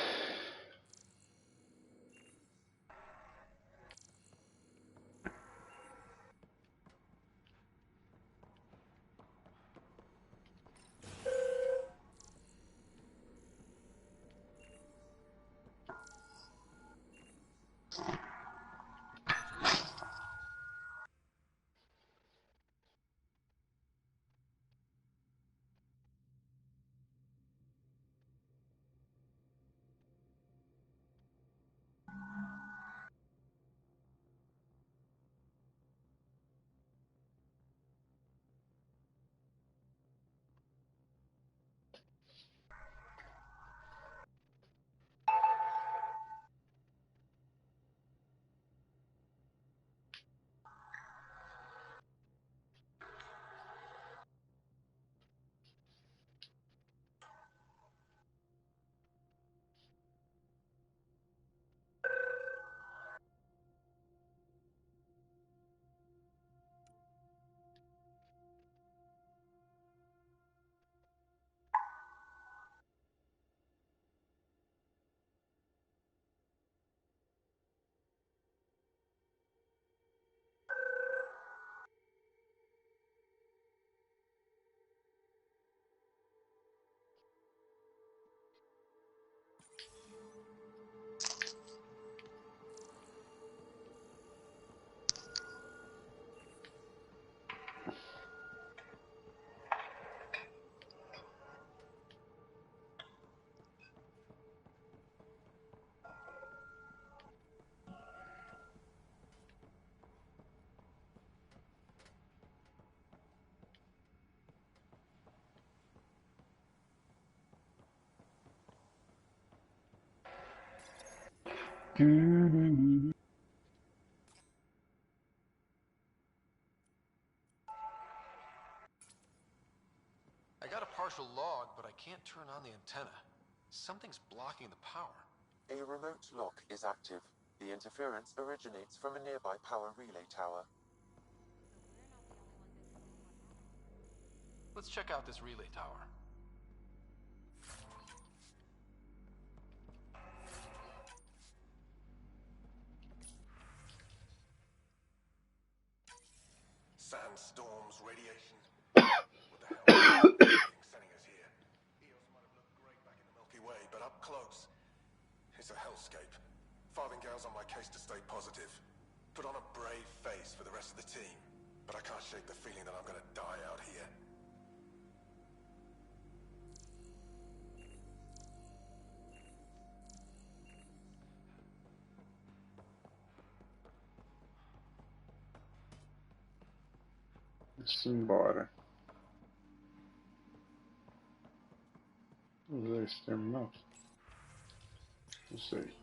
I got a partial log, but I can't turn on the antenna. Something's blocking the power. A remote lock is active. The interference originates from a nearby power relay tower. Let's check out this relay tower. Sandstorms, radiation. What the hell is sending us here? Eos might have looked great back in the Milky Way, but up close, it's a hellscape. Farthingale's on my case to stay positive. Put on a brave face for the rest of the team, but I can't shake the feeling that I'm gonna die out here. Simbora. Vamos usar esse terminal? Não sei.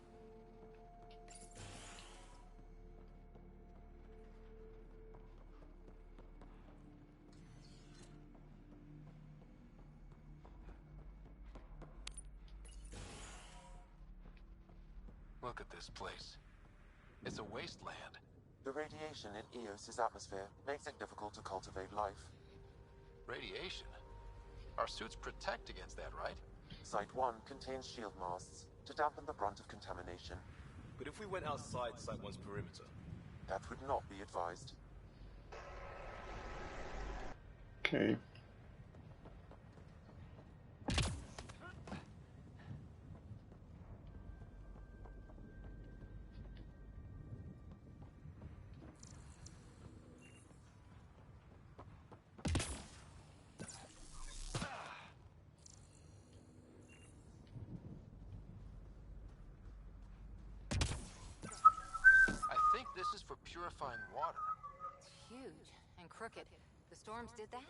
Look at this place. It's a wasteland. The radiation in Eos's atmosphere makes it difficult to cultivate life. Radiation? Our suits protect against that, right? Site 1 contains shield masts to dampen the brunt of contamination. But if we went outside Site 1's perimeter? That would not be advised. Okay. I think this is for purifying water. It's huge and crooked. The storms did that?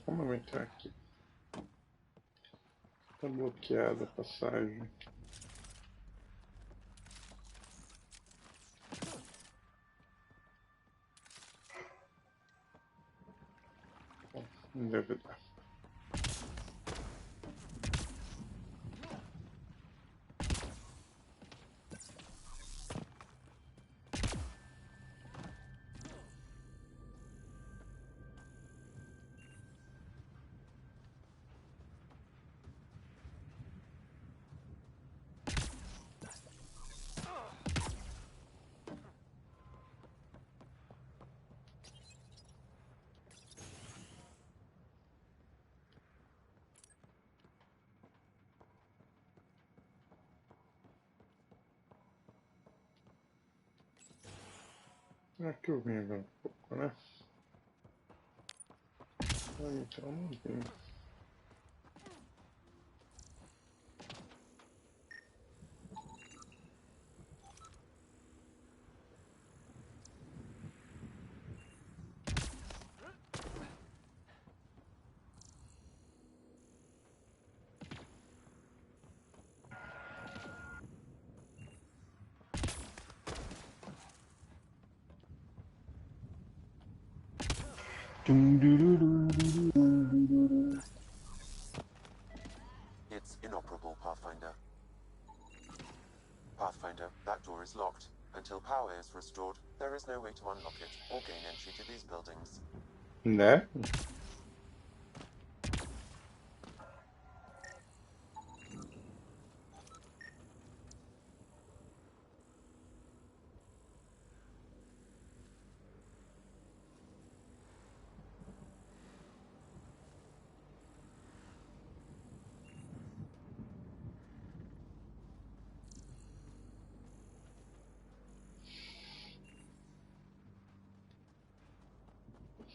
Como eu entrar aqui? Tá bloqueada a passagem. Bom, não deve dar. Aqui eu vim agora um pouco, né? Então não vim. It's inoperable, Pathfinder. Pathfinder, that door is locked. Until power is restored, there is no way to unlock it or gain entry to these buildings. Né?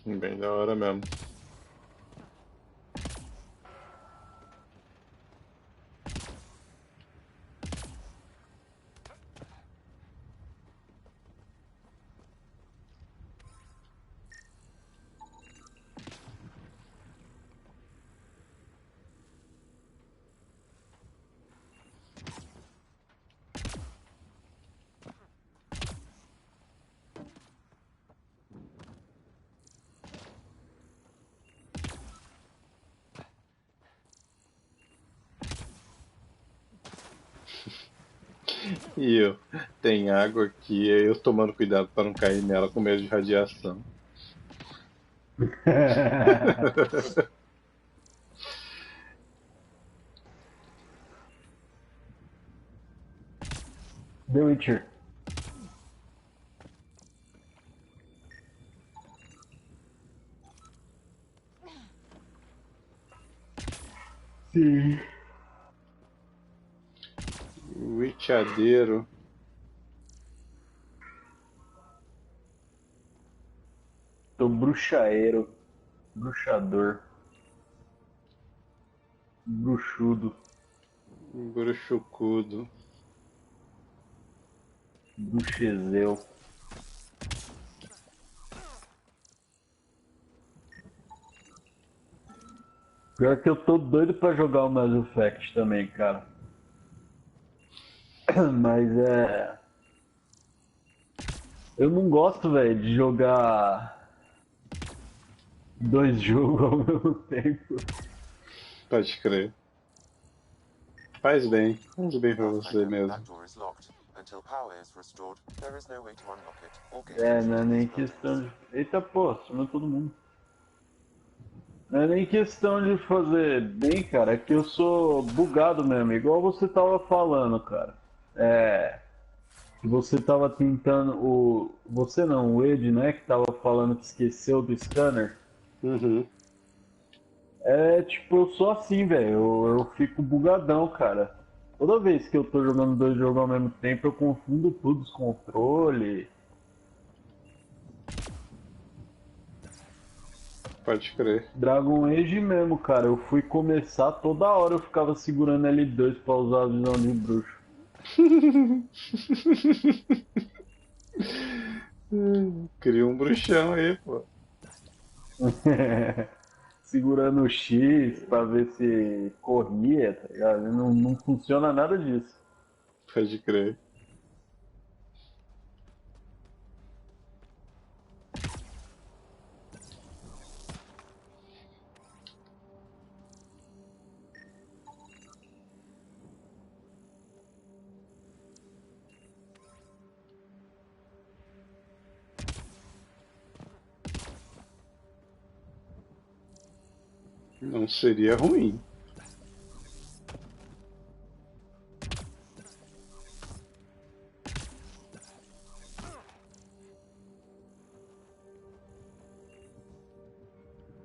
Bem da hora mesmo. E eu, tem água aqui, eu tomando cuidado para não cair nela com medo de radiação. The Witcher. Sim. Witchadeiro. Tô bruxaeiro. Bruxador. Bruxudo. Bruxucudo. Bruxezeu. Pior que eu tô doido pra jogar o Mass Effect também, cara. Mas é... Eu não gosto, velho, de jogar 2 jogos ao mesmo tempo. Pode crer. Faz bem pra você mesmo. É, não é nem questão de... Eita, pô, sumiu todo mundo. Não é nem questão de fazer bem, cara, é que eu sou bugado mesmo, igual você tava falando, cara. É... Você tava tentando... Você não, o Ed, né, que tava falando que esqueceu do scanner. Uhum. É, tipo, eu sou assim, velho, eu fico bugadão, cara. Toda vez que eu tô jogando 2 jogos ao mesmo tempo, eu confundo tudo, os controles. Pode crer. Dragon Age mesmo, cara, eu fui começar, toda hora eu ficava segurando L2 pra usar a visão de bruxo. Cria um bruxão aí, pô. Segurando o X pra ver se corria, tá ligado? Não funciona nada disso. Pode crer. Não seria ruim.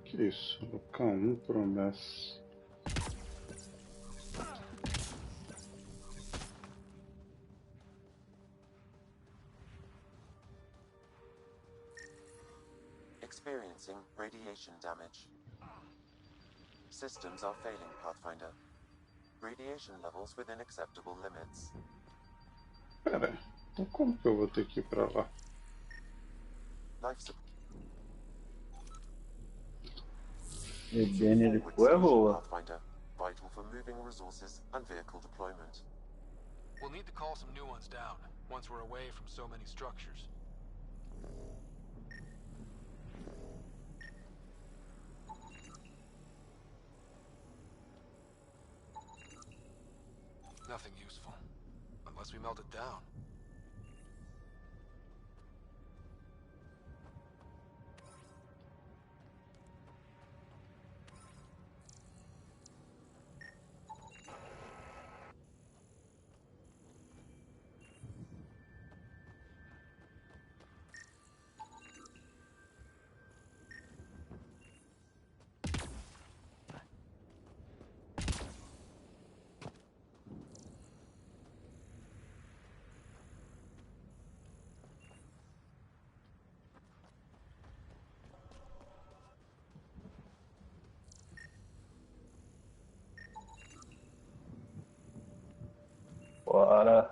Que isso? Local 1, promessa. Experiencing radiation damage. Systems are failing, Pathfinder. Radiation levels within acceptable limits. Pera, então como que eu vou ter que ir pra lá? Life support. Ebene, ele foi a rola. Pathfinder, vital for moving resources and vehicle deployment. We'll need to call some new ones down once we're away from so many structures. Nothing useful, unless we melt it down. Bora.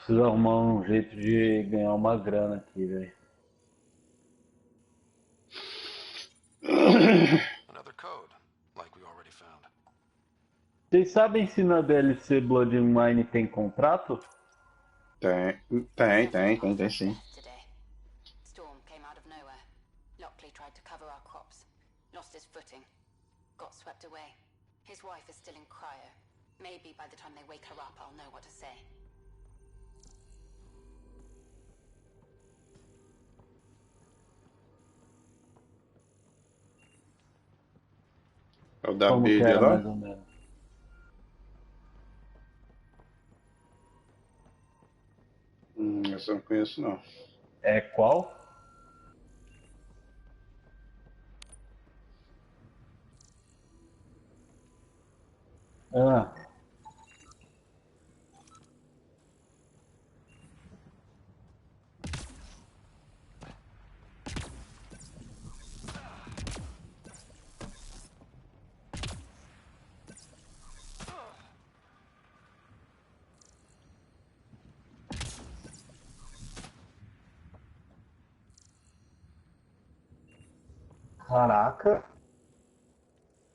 Preciso arrumar um jeito de ganhar uma grana aqui, velho. Another code, like we already found. Vocês sabem se na DLC Blood and Wine tem contrato? Tem sim. Today. Storm came out of nowhere. Lockley tried to cover our crops. Lost his footing. Got swept away. His wife is still in cryo. Maybe by the time they wake her up, I'll know what to say. É o da Como que abelha era lá? mais ou menos? Essa eu não conheço não. É qual? Ah. Caraca.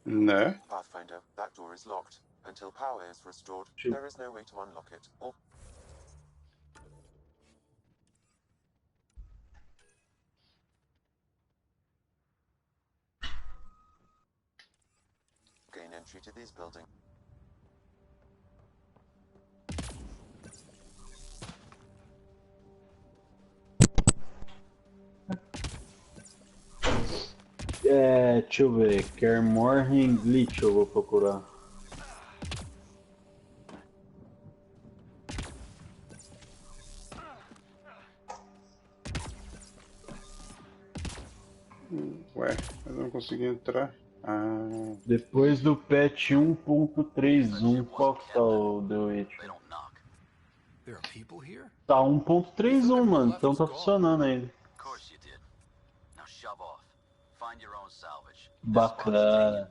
Né? Pathfinder, that door is locked. Until power is restored, there is no way to unlock it, or... gain entry to these buildings. Deixa eu ver. Kermorhen Glitch eu vou procurar. Ué, eu não consegui entrar. Ah, Depois do patch 1.31, qual que tá o The Witcher? There are people here? Tá 1.31, mano, então tá funcionando ainda. Bacana.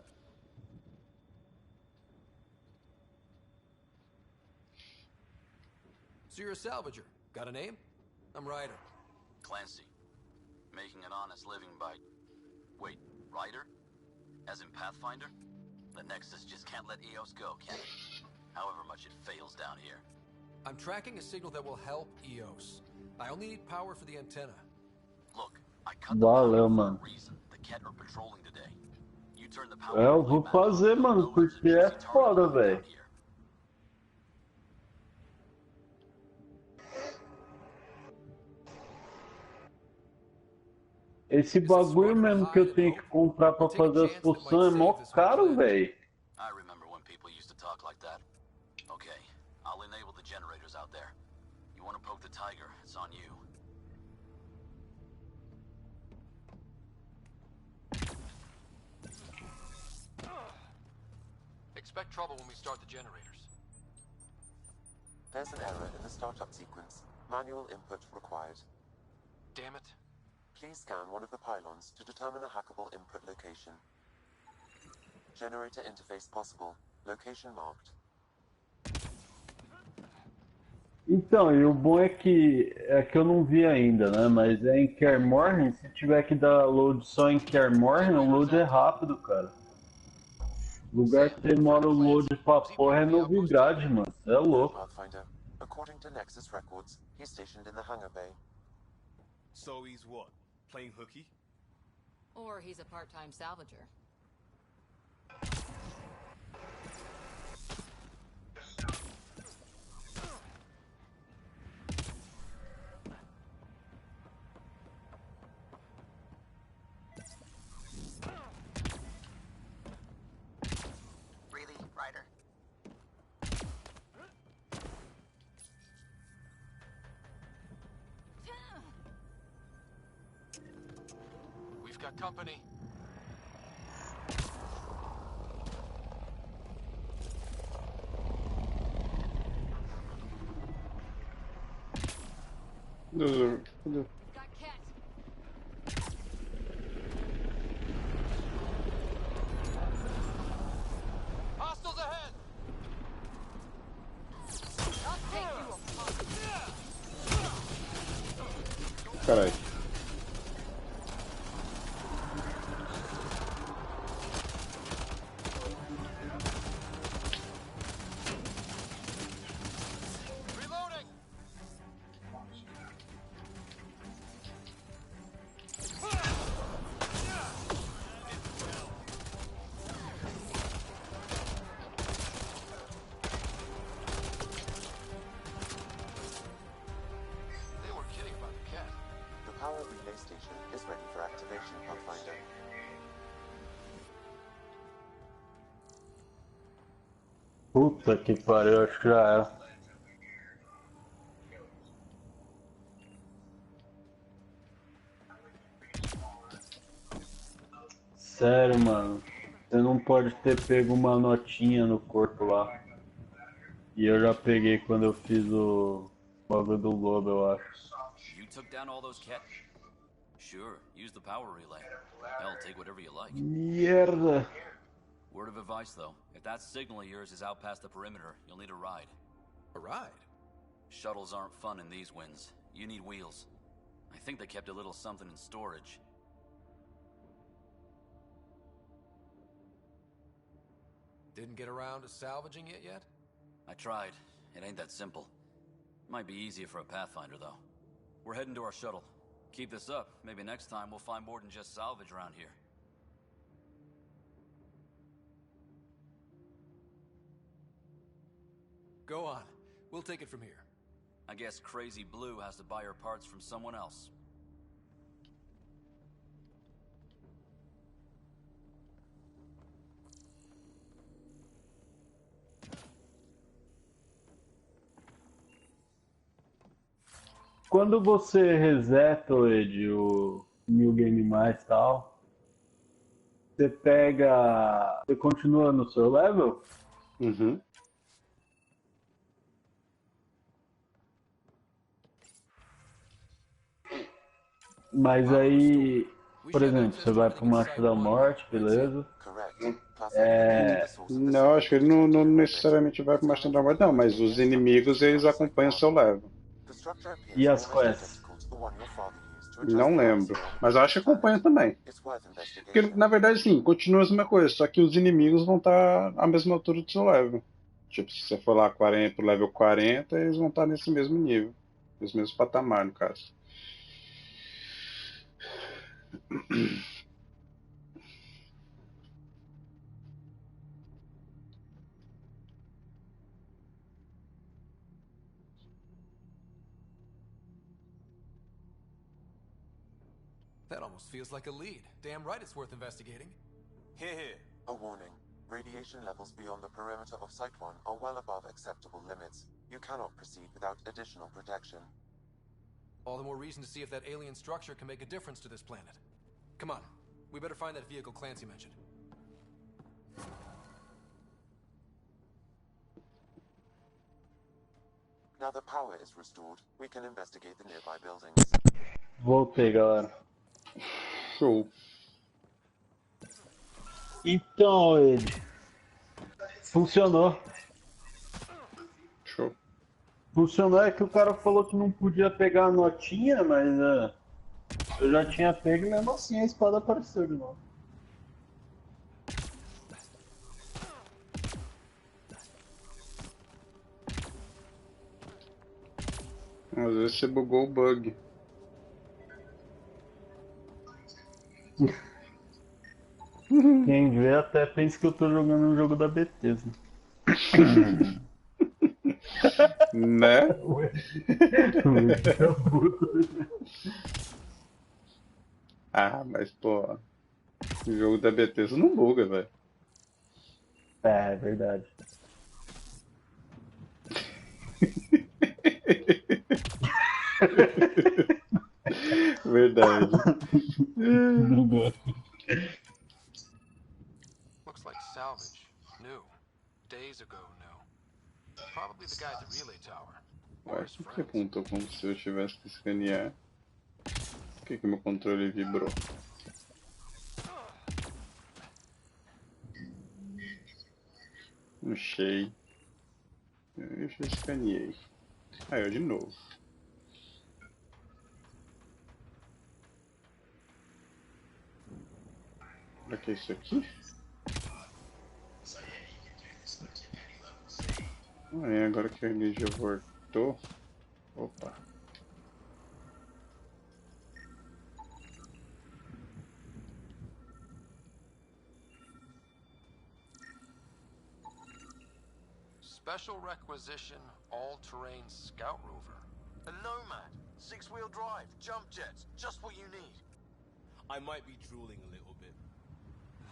So you're a salvager. Got a name? I'm Ryder. Clancy. Making an honest living by... Wait, Ryder? As in Pathfinder? The Nexus just can't let EOS go, can it? However much it fails down here. I'm tracking a signal that will help EOS. I only need power for the antenna. Look, I cut Valeu, mano. the Ket are patrolling today. You turn the power Eu vou fazer, mano, porque é foda, velho. Esse bagulho mesmo que eu tenho que comprar pra fazer as poções é mó caro, velho. I remember when people used to talk like that. Okay, I'll enable the generators out there. You want to poke the tiger, it's on you. Expect trouble when we start the generators. There's an error in the startup sequence. Manual input required. Damn it. Please scan one of the pylons to determine a hackable input location. Generator interface possible. Location marked. Então, e o bom é que eu não vi ainda, né? Mas é em Kermorhen, se tiver que dar load só em Kermorhen, o load é rápido, cara. O lugar que demora o load pra porra é Novigrad, mano. É louco. Pathfinder. According to Nexus records, he's stationed in the hangar bay. So he's what? Playing hooky? Or he's a part-time salvager. Really, Ryder? We've got company. Got Ket. Hostiles ahead! I'll take you apart. Caralho. The power relay station is ready for activation, Pathfinder. Puta que pariu, acho que já era. Sério, mano. Você não pode ter pego uma notinha no corpo lá. E eu já peguei quando eu fiz o bagulho do lobo, eu acho. You took down all those cat... Sure, use the power relay. Hell, take whatever you like. Merda! Word of advice, though. If that signal of yours is out past the perimeter, you'll need a ride. A ride? Shuttles aren't fun in these winds. You need wheels. I think they kept a little something in storage. Didn't get around to salvaging it yet? I tried. It ain't that simple. Might be easier for a Pathfinder, though. We're heading to our shuttle. Keep this up. Maybe next time we'll find more than just salvage around here. Go on. We'll take it from here. I guess Crazy Blue has to buy her parts from someone else. Quando você reseta, Ed, o New Game Mais e tal, você pega... Você continua no seu level? Uhum. Mas aí, por exemplo, você vai pro Macho da Morte, beleza? Não, acho que ele não necessariamente vai pro Macho da Morte, não, mas os inimigos eles acompanham o seu level. E as quests? Não lembro, mas eu acho que acompanha também. Porque, na verdade, sim, continua a mesma coisa, só que os inimigos vão estar à mesma altura do seu level. Tipo, se você for lá pro level 40, eles vão estar nesse mesmo nível. Nesse mesmo patamar, no caso. That almost feels like a lead. Damn right it's worth investigating. Here. A warning. Radiation levels beyond the perimeter of Site 1 are well above acceptable limits. You cannot proceed without additional protection. All the more reason to see if that alien structure can make a difference to this planet. Come on. We better find that vehicle Clancy mentioned. Now the power is restored, we can investigate the nearby buildings. Voltei, galera. Show. Então, Ed, funcionou. Show. Funcionou é que o cara falou que não podia pegar a notinha, mas eu já tinha pego e mesmo assim a espada apareceu de novo. Às vezes você bugou o bug. Quem vê até pensa que eu tô jogando um jogo da Bethesda. Né? Ah, mas pô, o jogo da Bethesda não buga, velho. É verdade. Verdade. Looks like salvage. New. Days ago, new. Probably the guy at the relay tower. Ué, por que apontou como se eu tivesse que escanear? Por que meu controle vibrou? Não sei. Eu já escaneei. Ah, eu de novo. Será que é isso aqui? Ah, agora que a energia voltou. Opa. Special requisition, all-terrain scout rover. A Nomad, 6-wheel drive, jump jets, just what you need. I might be drooling a little bit.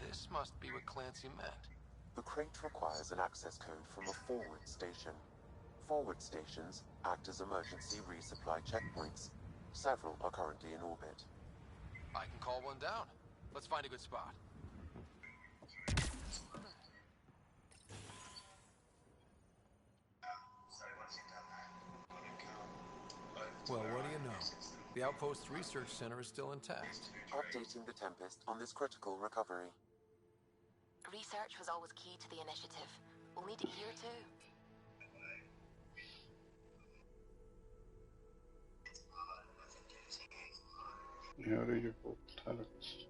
This must be what Clancy meant. The crate requires an access code from a forward station. Forward stations act as emergency resupply checkpoints. Several are currently in orbit. I can call one down. Let's find a good spot. Well, what do you know? The Outpost's research center is still intact. Updating the Tempest on this critical recovery. Research was always key to the initiative. We'll need it here too. É hora de voltar aqui.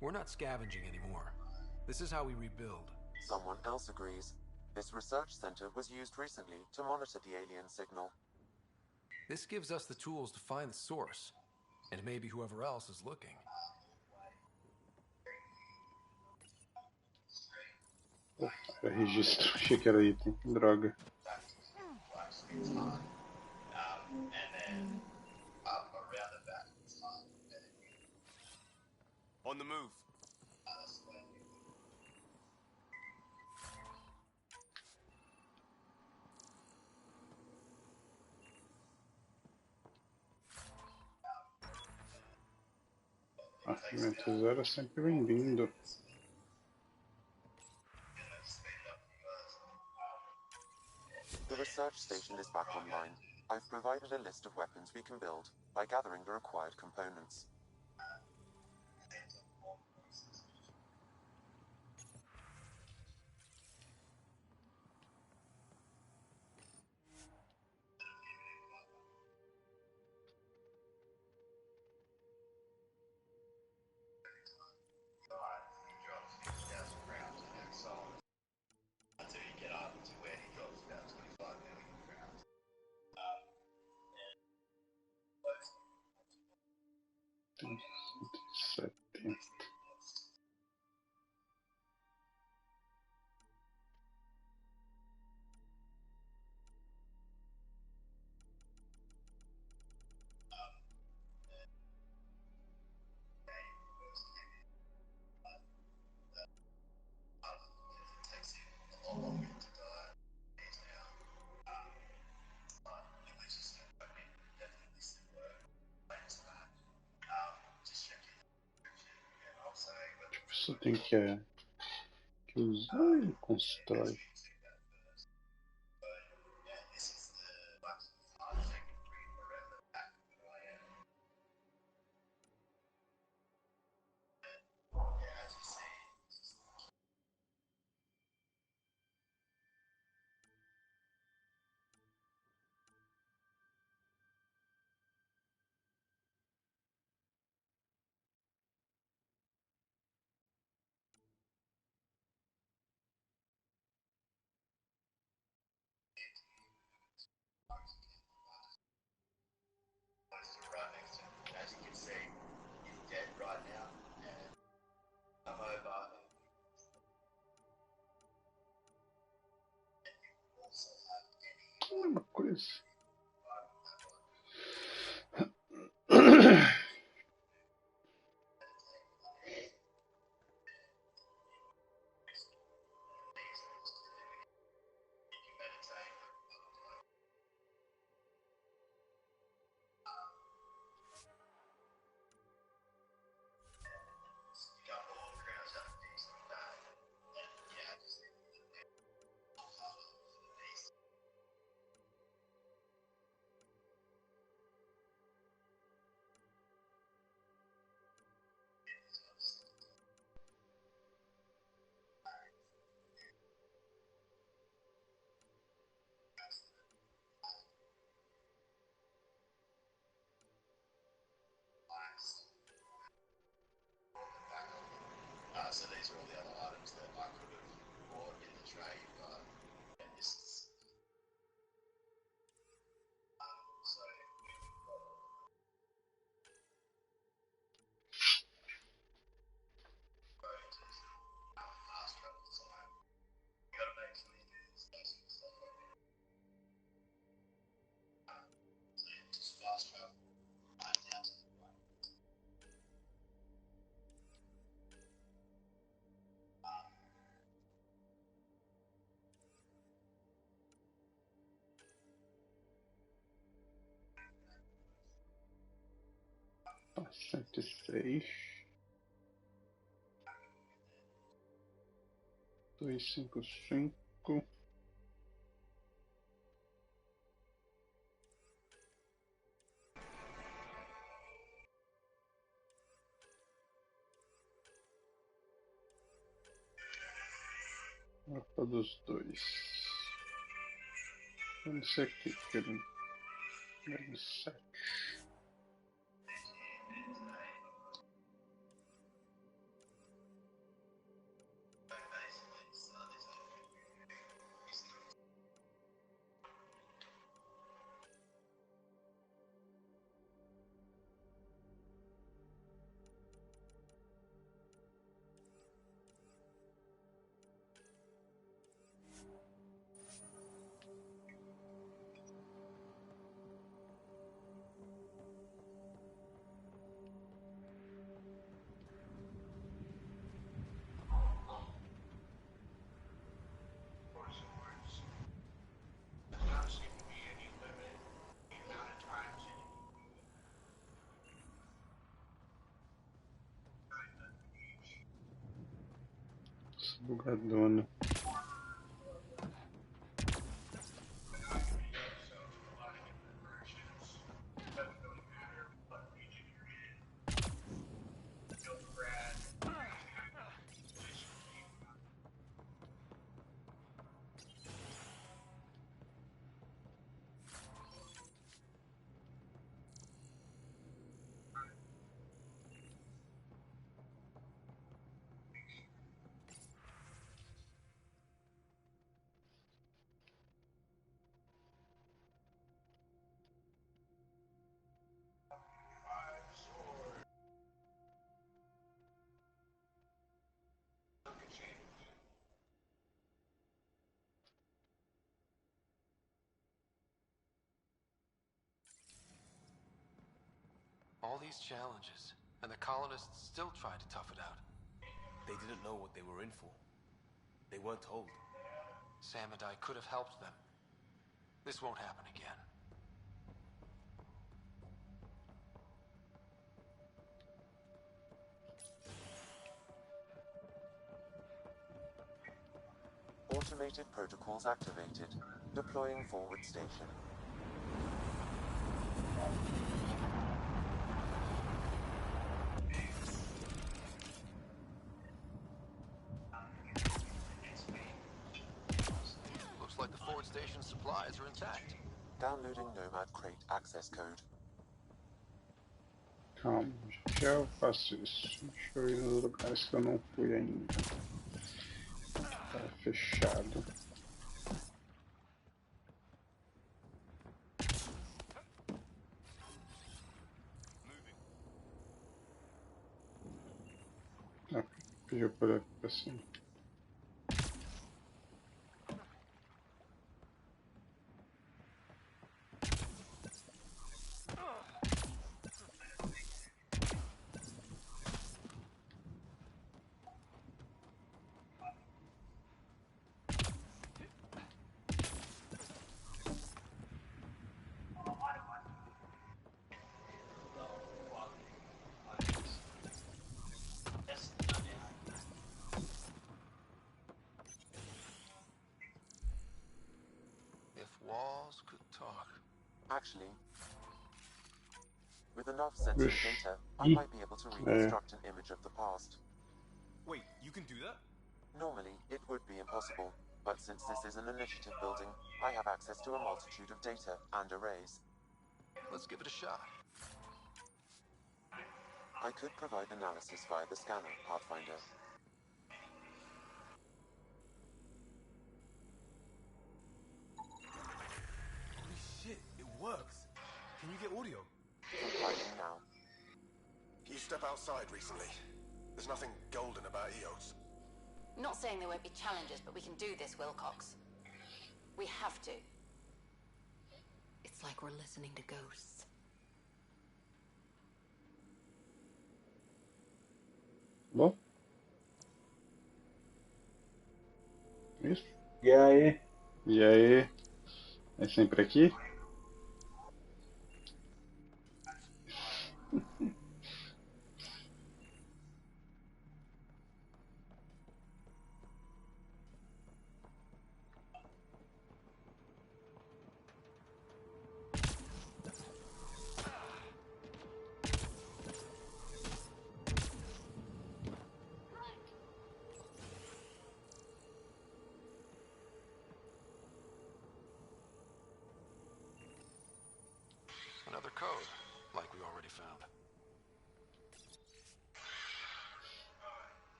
We're not scavenging anymore. This is how we rebuild. Someone else agrees. This research center was used recently to monitor the alien signal. This gives us the tools to find the source, and maybe whoever else is looking. Era registro, achei que era item. Droga. On the move. Ferramenta zero é sempre bem-vindo. The research station is back online. I've provided a list of weapons we can build by gathering the required components. Tem 170. Só tem que usar e constrói. Uma coisa. Opa, 106. 255. Mapa dos dois. Vamos ser aqui, querido. 7. Bugadona. All these challenges, and the colonists still tried to tough it out. They didn't know what they were in for. They weren't told. Sam and I could have helped them. This won't happen again. Automated protocols activated. Deploying forward station. Looks like the forward station supplies are intact. Downloading Nomad Crate access code. Calma, já eu faço isso. Deixa eu ir nos lugares que eu não fui ainda. Tá fechado. Ah, pediu por aqui pra cima. Walls could talk. Actually, with enough sensing data, I might be able to reconstruct an image of the past. Wait, you can do that? Normally, it would be impossible, but since this is an initiative building, I have access to a multitude of data and arrays. Let's give it a shot. I could provide analysis via the scanner, Pathfinder. Holy shit, it works. Can you get audio? Compiling now. You step outside recently. There's nothing golden about EOS. Not saying there won't be challenges, but we can do this, Wilcox. We have to. It's like we're listening to ghosts. Bom? Isso? E aí? E aí? É sempre aqui?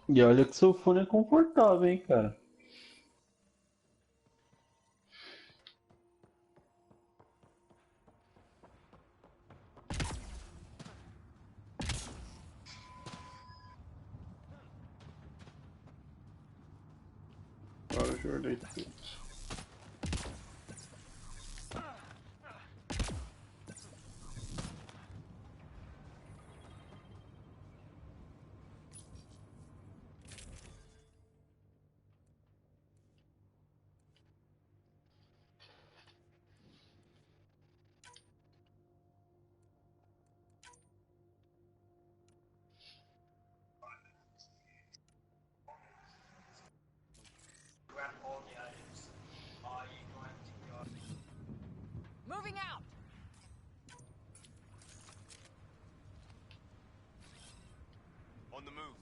E olha que seu fone é confortável, hein, cara. Agora eu já olhei tudo. Moving out! On the move.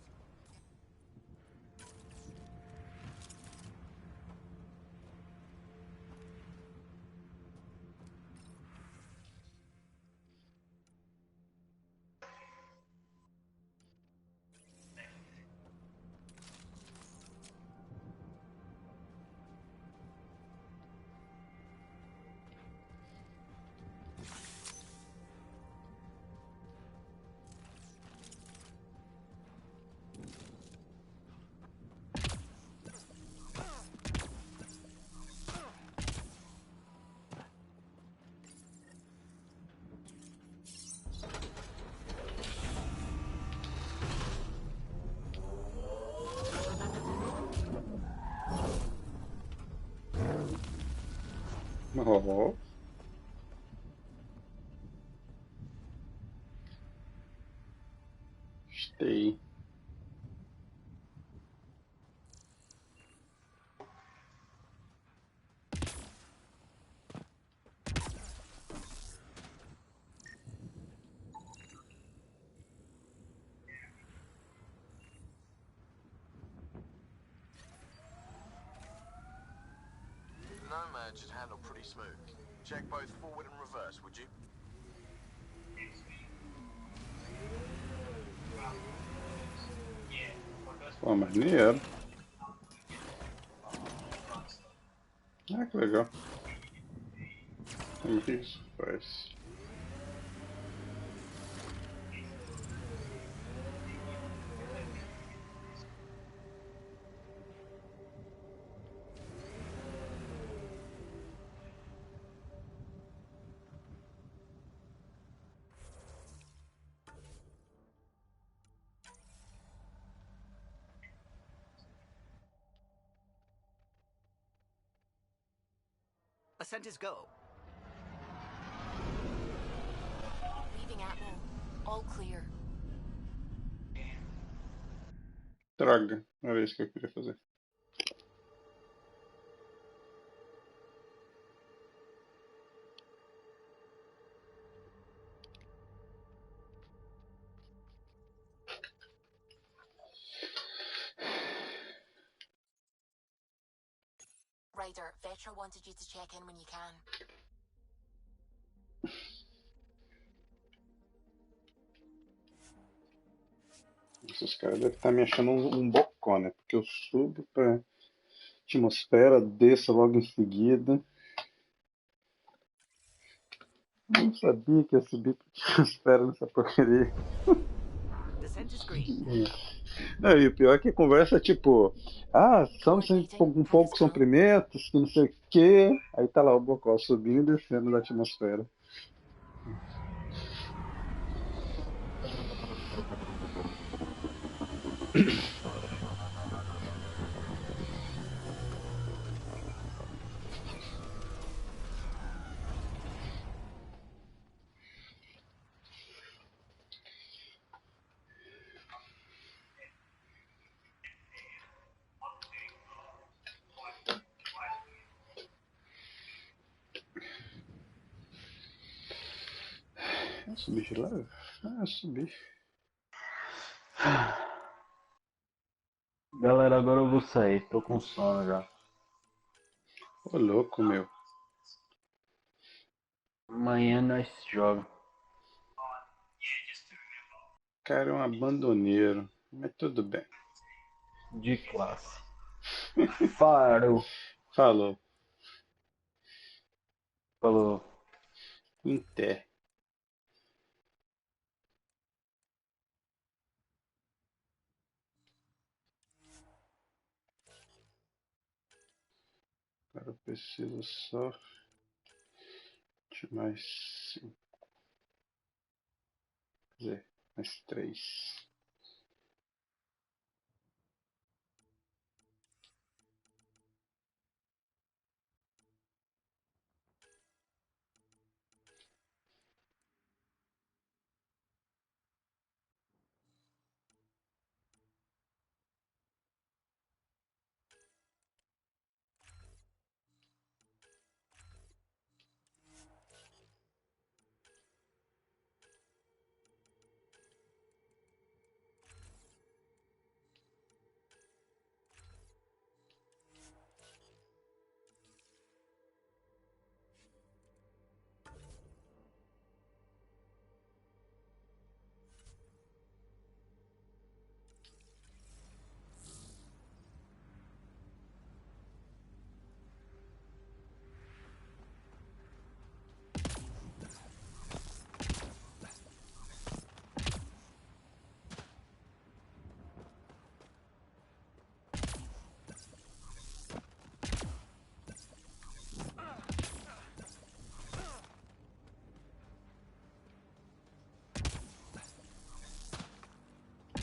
Oh. Stay. Nomad should handle pretty smooth. Check both forward and reverse, would you? Pô, maneiro. Ah, que legal. Como que isso faz? Ascent is go. Leaving Atmo. All clear. Droga, era isso que eu queria fazer. Ryder, Vetra wanted you to check in when you can. Esses caras devem estar me achando um bocó, né? Porque eu subo pra atmosfera, desço logo em seguida. Eu não sabia que ia subir pra atmosfera nessa porcaria. Descent is green. Não, e o pior é que a conversa é tipo, estamos com poucos comprimentos, que não sei o quê. Aí tá lá o bocó subindo e descendo da atmosfera. Subir de lá? Subi. Galera, agora eu vou sair. Tô com sono já. Ô, louco, meu. Amanhã nós joga. cara é um abandoneiro. Mas tudo bem. De classe. Faro. Falou. Falou. Inter. Agora eu preciso só de mais 5. Quer dizer, mais 3.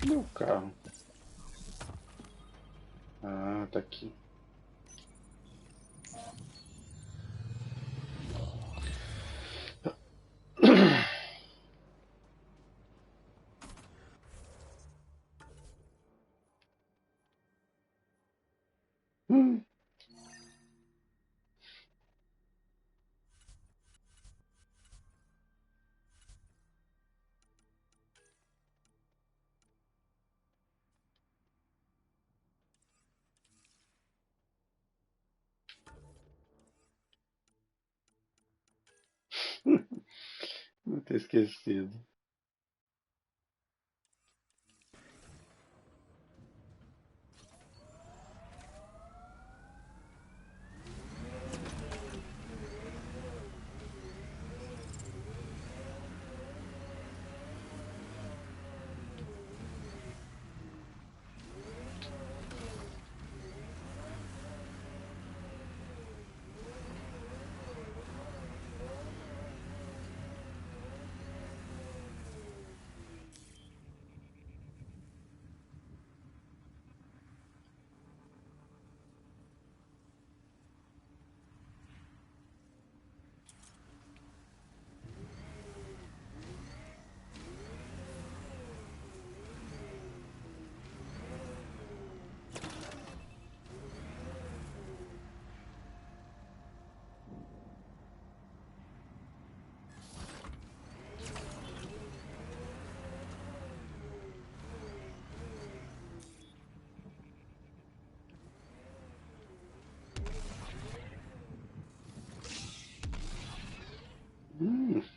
Cadê o carro? Ah, tá aqui. Não ter esquecido.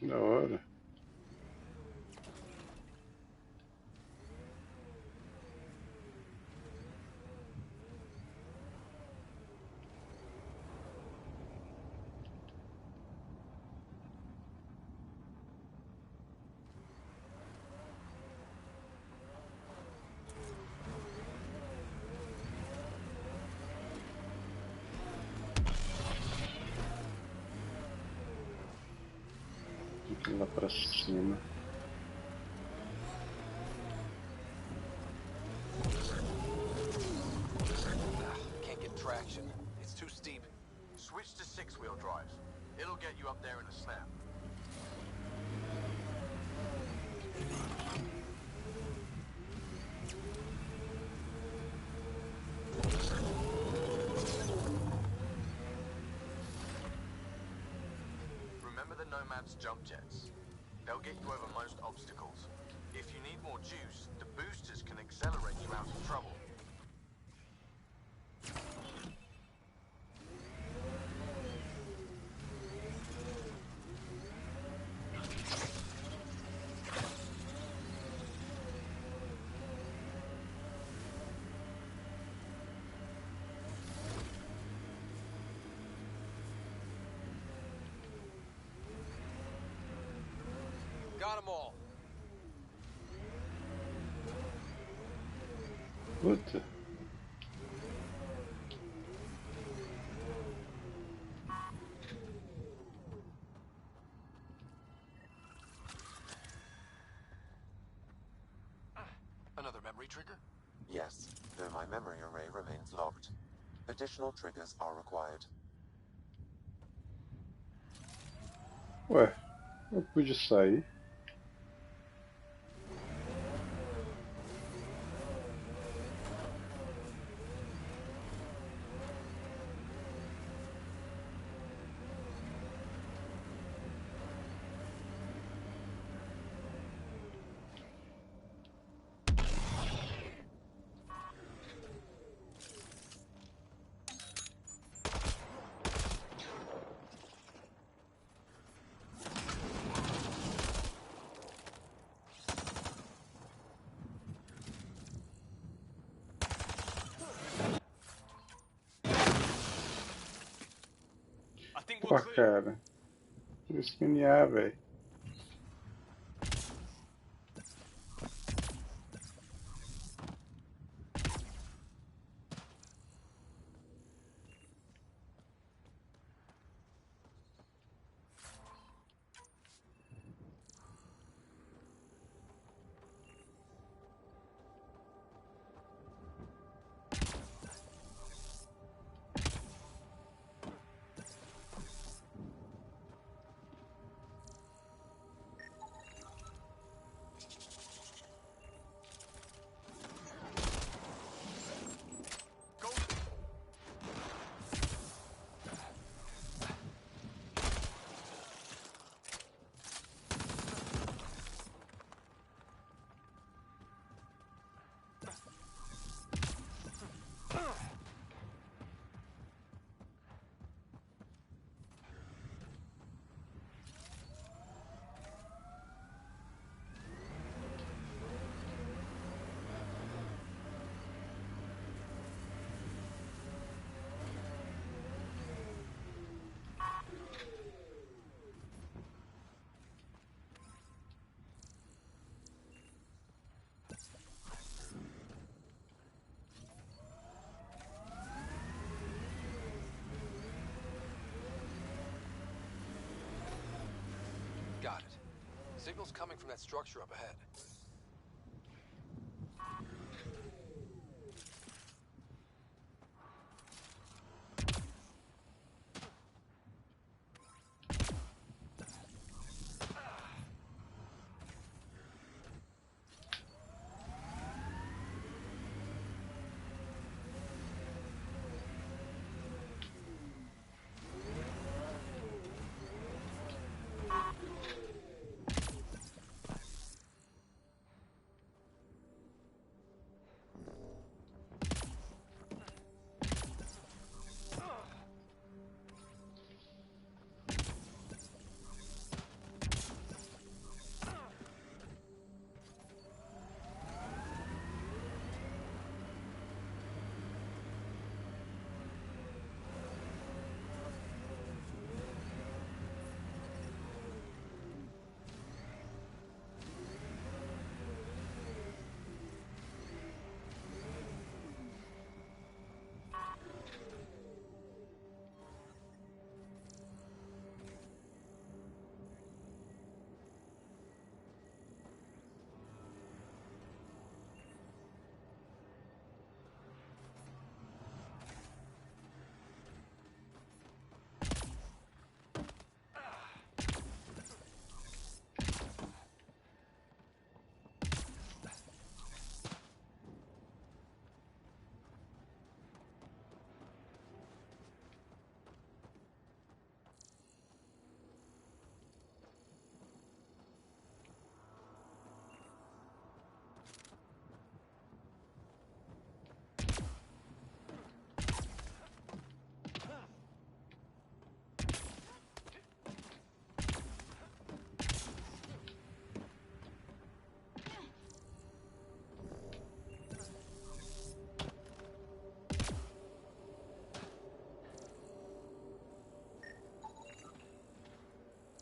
Da hora. Lá pra cima. Can't get traction. It's too steep. Switch to six-wheel drive. It'll get you up there in a snap. Remember the Nomad's jump jets? They'll get you over most obstacles. If you need more juice, the boosters can accelerate you out of trouble. Got them all. Puta. Another memory trigger? Yes, though my memory array remains locked. Additional triggers are required. Ué, eu pude sair. I think Pô, we're clear. cara. Vou escanear, velho. Got it. Signal's coming from that structure up ahead.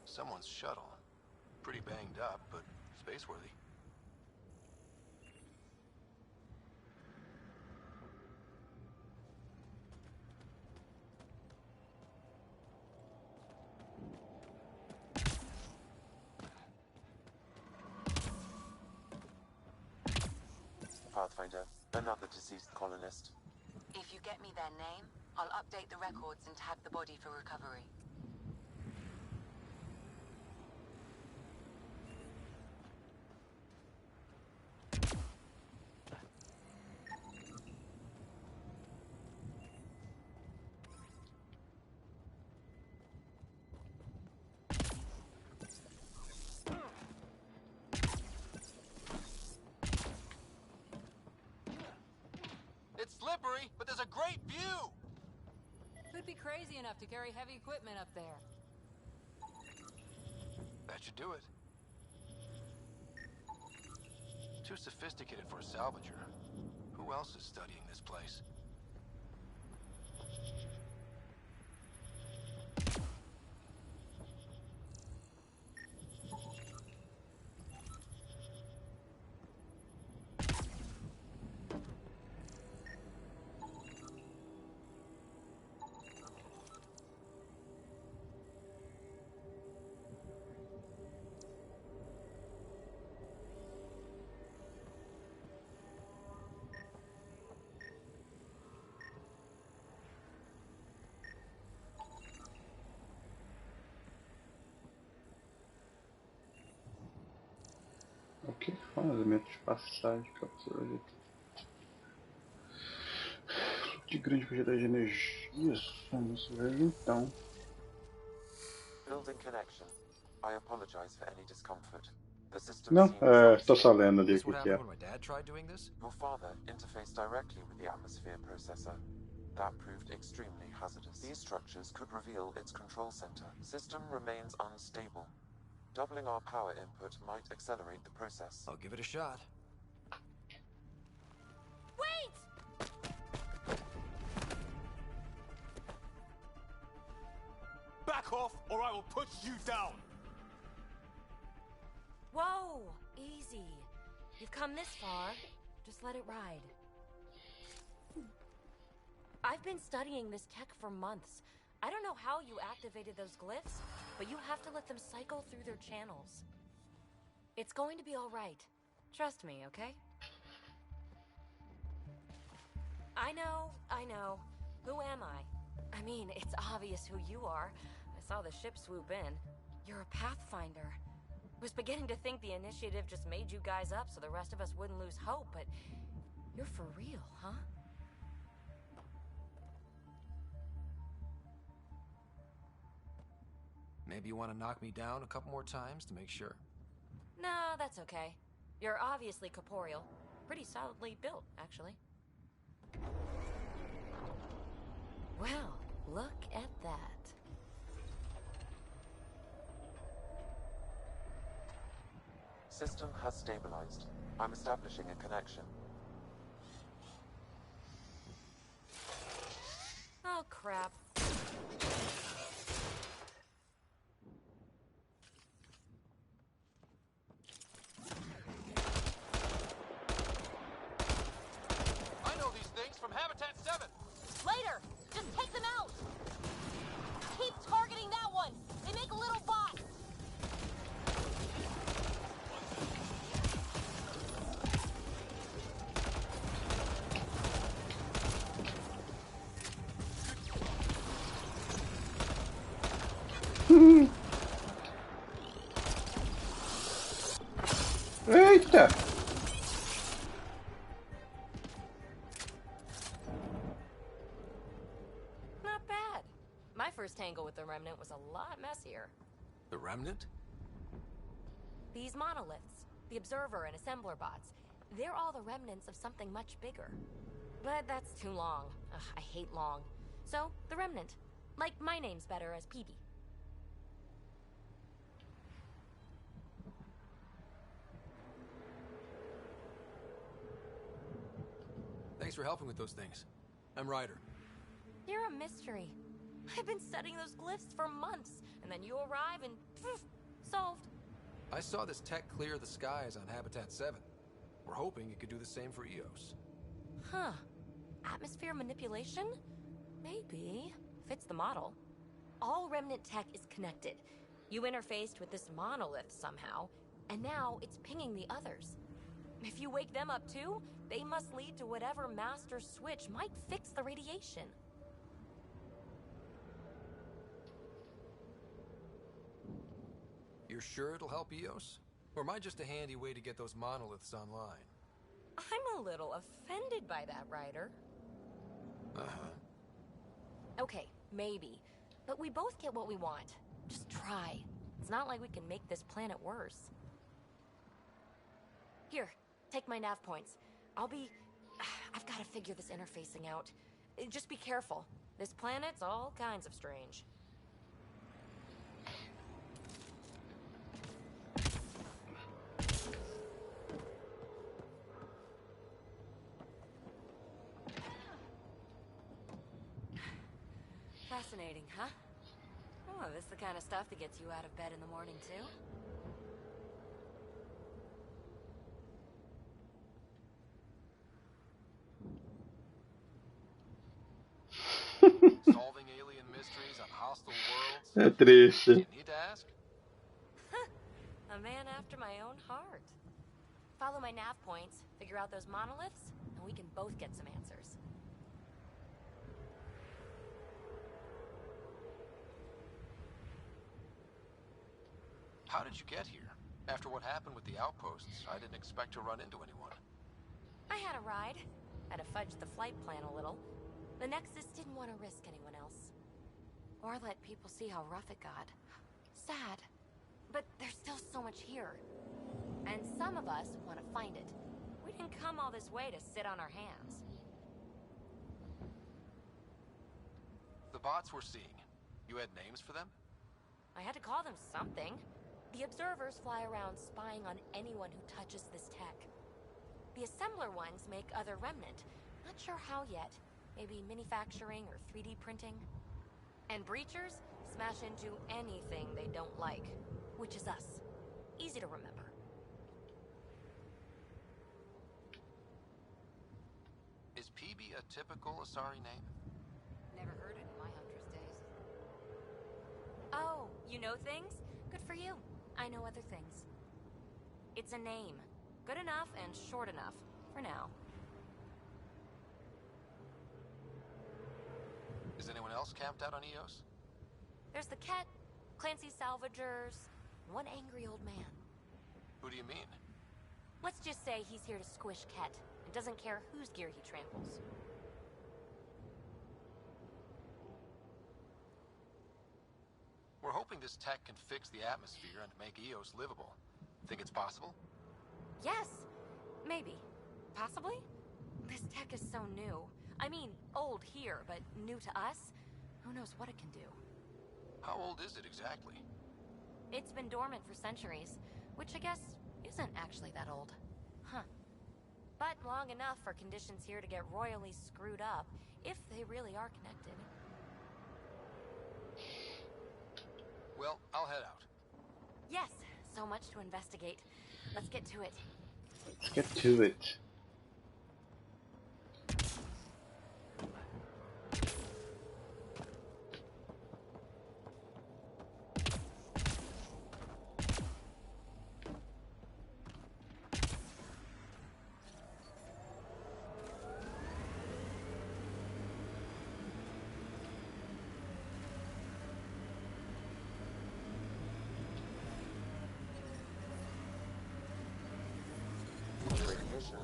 Someone's shuttle. Pretty banged up, but space-worthy. Pathfinder, another deceased colonist. If you get me their name, I'll update the records and tag the body for recovery. It's slippery, but there's a great view! Could be crazy enough to carry heavy equipment up there. That should do it. Too sophisticated for a salvager. Who else is studying this place? O que faz? Elemento de passagem, captura de grande quantidade de energia. Vamos ver então. Building connection. I apologize for any discomfort. The system Não, seems estou só lendo ali o Is que what que é. happened when my dad tried doing this? Your father interfaced directly with the atmosphere processor. That proved extremely hazardous. These structures could reveal its control center. System remains unstable. Doubling our power input might accelerate the process. I'll give it a shot. Wait! Back off, or I will put you down! Whoa! Easy. You've come this far. Just let it ride. I've been studying this tech for months. I don't know how you activated those glyphs, but you have to let them cycle through their channels. It's going to be all right. Trust me, okay? I know. Who am I? I mean, it's obvious who you are. I saw the ship swoop in. You're a Pathfinder. Was beginning to think the initiative just made you guys up so the rest of us wouldn't lose hope, but you're for real, huh? Maybe you want to knock me down a couple more times to make sure? No, that's okay. You're obviously corporeal. Pretty solidly built, actually. Well, look at that. System has stabilized. I'm establishing a connection. Oh, crap. I know these things from Habitat 7! Later! Just take them out! Keep targeting that one! They make a little bot! Eita! Not bad. My first tangle with the Remnant was a lot messier. The Remnant? These monoliths, the Observer and Assembler bots, they're all the remnants of something much bigger. But that's too long. Ugh, I hate long. So, the Remnant. Like my name's better as PB. Thanks for helping with those things. I'm Ryder. You're a mystery. I've been studying those glyphs for months, and then you arrive and poof, solved. I saw this tech clear the skies on Habitat 7. We're hoping it could do the same for Eos. Huh. Atmosphere manipulation? Maybe. Fits the model. All Remnant tech is connected. You interfaced with this monolith somehow, and now it's pinging the others. If you wake them up too, they must lead to whatever master switch might fix the radiation. You're sure it'll help Eos? Or am I just a handy way to get those monoliths online? I'm a little offended by that, Ryder. Uh-huh. Okay, maybe. But we both get what we want. Just try. It's not like we can make this planet worse. Here, take my nav points. I've got to figure this interfacing out. Just be careful. This planet's all kinds of strange. Fascinating, huh? Oh, this is the kind of stuff that gets you out of bed in the morning, too? Solving alien mysteries on hostile worlds? É triste. You need to ask? A man after my own heart. Follow my nav points, figure out those monoliths, and we can both get some answers. How did you get here? After what happened with the outposts, I didn't expect to run into anyone. I had a ride. Had to fudge the flight plan a little. The Nexus didn't want to risk anyone else. Or let people see how rough it got. Sad. But there's still so much here. And some of us want to find it. We didn't come all this way to sit on our hands. The bots we're seeing, you had names for them? I had to call them something. The observers fly around spying on anyone who touches this tech. The assembler ones make other Remnant. Not sure how yet. Maybe manufacturing or 3D printing. And breachers smash into anything they don't like, which is us. Easy to remember. Is PB a typical Asari name? Never heard it in my Huntress days. Oh, you know things? Good for you. I know other things. It's a name. Good enough and short enough. For now. Is anyone else camped out on Eos? There's the Ket, Clancy Salvagers, one angry old man. Who do you mean? Let's just say he's here to squish Ket, and doesn't care whose gear he tramples. We're hoping this tech can fix the atmosphere and make Eos livable. Think it's possible? Yes, maybe. Possibly? This tech is so new. I mean, old here, but new to us? Who knows what it can do? How old is it exactly? It's been dormant for centuries, which I guess isn't actually that old. Huh. But long enough for conditions here to get royally screwed up, if they really are connected. Well, I'll head out. Yes, so much to investigate. Let's get to it. Let's get to it.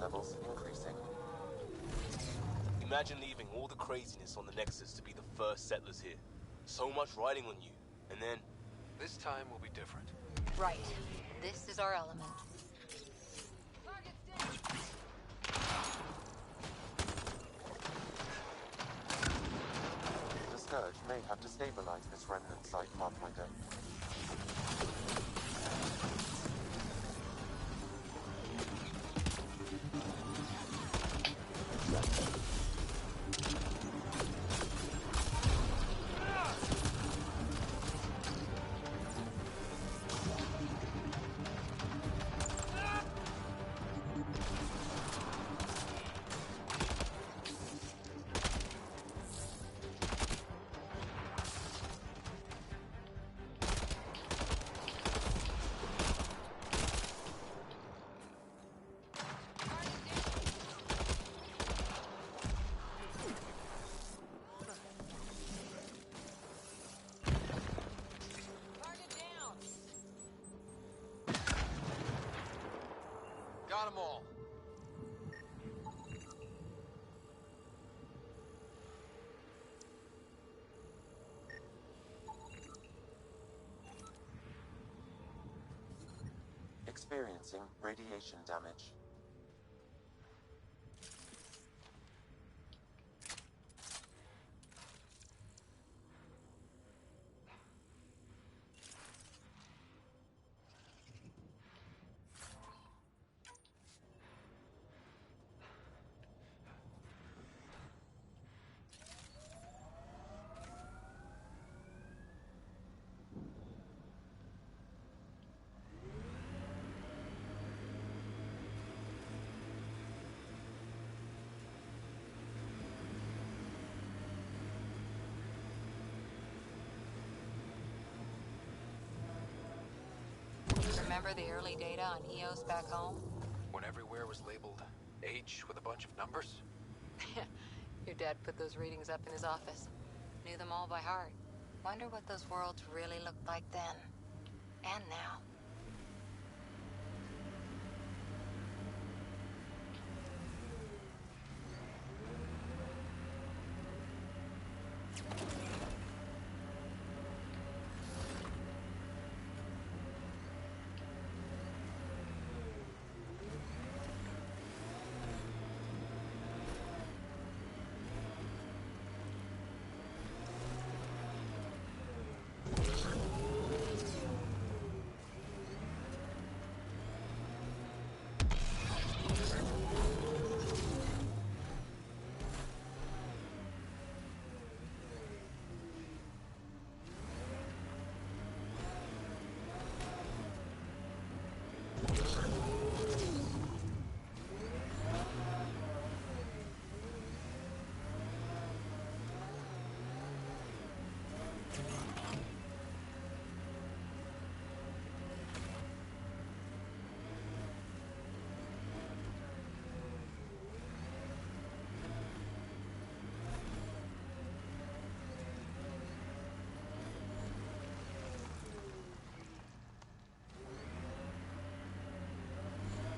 Levels increasing. Imagine leaving all the craziness on the Nexus to be the first settlers here. So much riding on you, and then... This time will be different. Right. This is our element. The Scourge may have to stabilize this remnant site, Pathfinder. experiencing radiation damage. Remember the early data on EOS back home? When everywhere was labeled H with a bunch of numbers? Your dad put those readings up in his office. Knew them all by heart. Wonder what those worlds really looked like then. And now.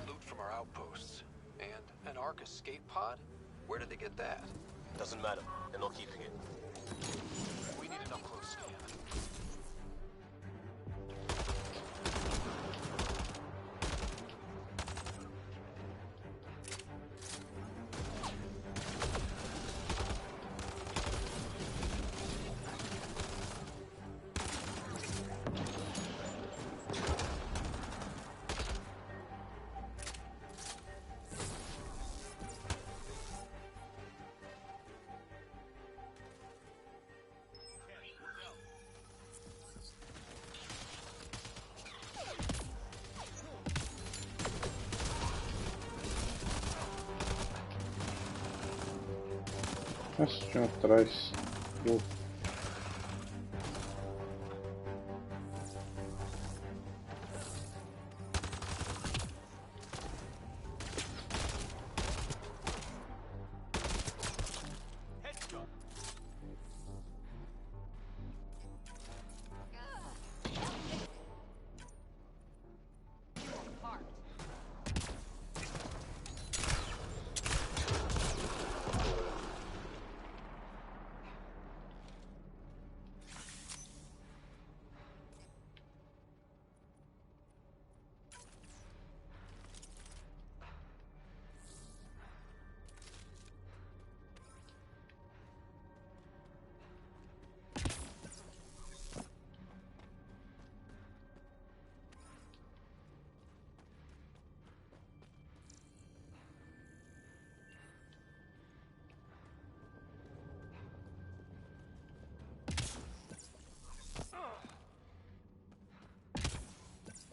Loot from our outposts. And an Ark escape pod? Where did they get that? Doesn't matter. They're not keeping it. We need an up-close scan. Nossa, tinha atrás.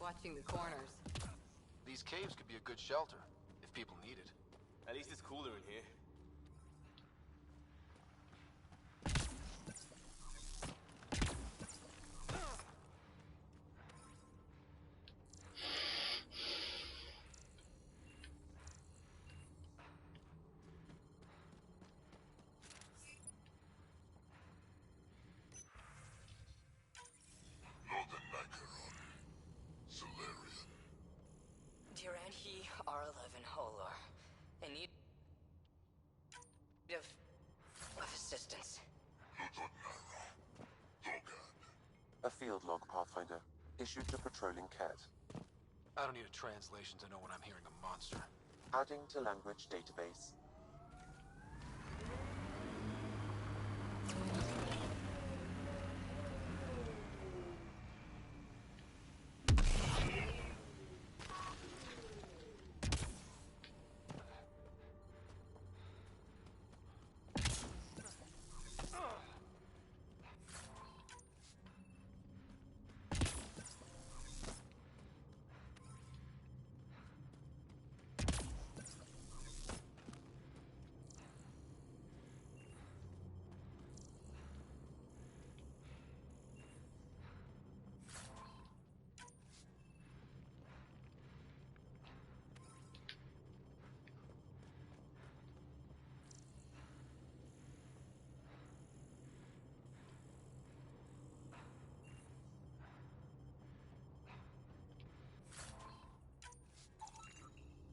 Watching the corners. These caves could be a good shelter, if people need it. At least it's cooler in here. Duranhi R11 Holor. In need of assistance. A field log, Pathfinder, issued to patrolling Ket. I don't need a translation to know when I'm hearing a monster. Adding to language database.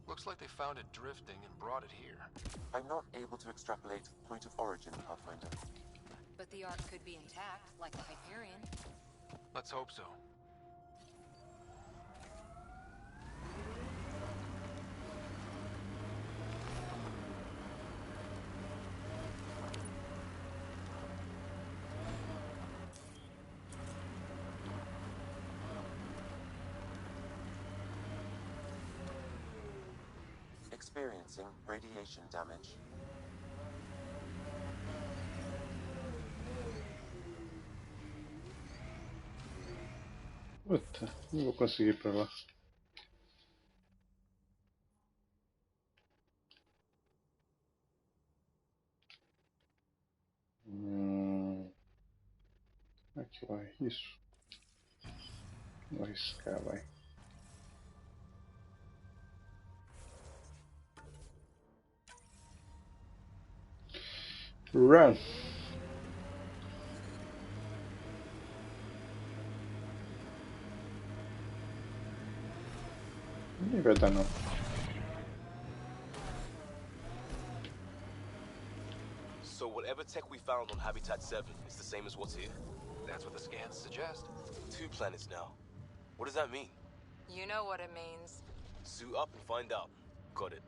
Looks like they found it drifting and brought it here. I'm not able to extrapolate point of origin, Pathfinder. But the Ark could be intact, like the Hyperion. Let's hope so. Experiencing radiation damage. Puta, não vou conseguir ir pra lá. Aqui vai, isso. Vou arriscar, vai. Run! Ninguém vai dar não. So whatever tech we found on Habitat 7 is the same as what's here? That's what the scans suggest. 2 planets now. What does that mean? You know what it means. Suit up and find out. Got it.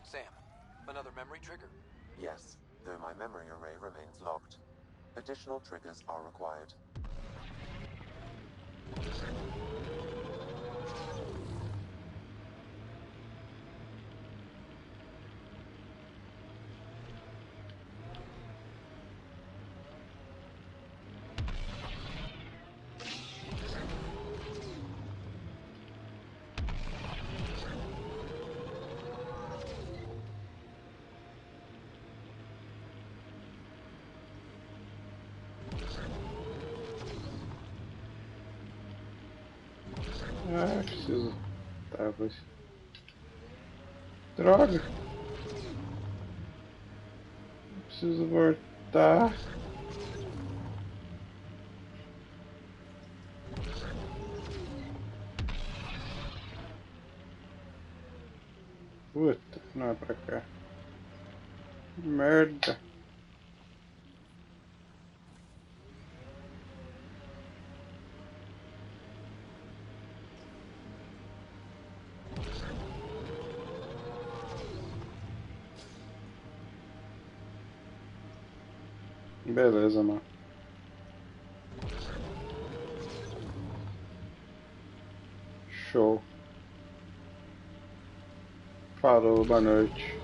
Sam, another memory trigger? Yes, though my memory array remains locked. Additional triggers are required. Ah, preciso. Tá, pois. Droga! Preciso voltar. Puta, não é pra cá. Merda. Beleza, mano. Show. Falou, boa noite.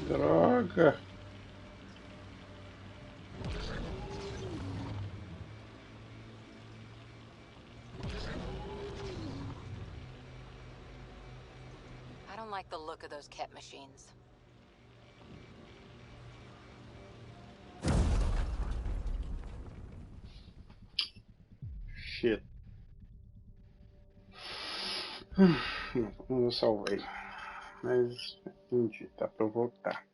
Droga. I don't like the look of those cat machines. Shit. Não, eu salvei. Mas entendi, dá pra eu voltar.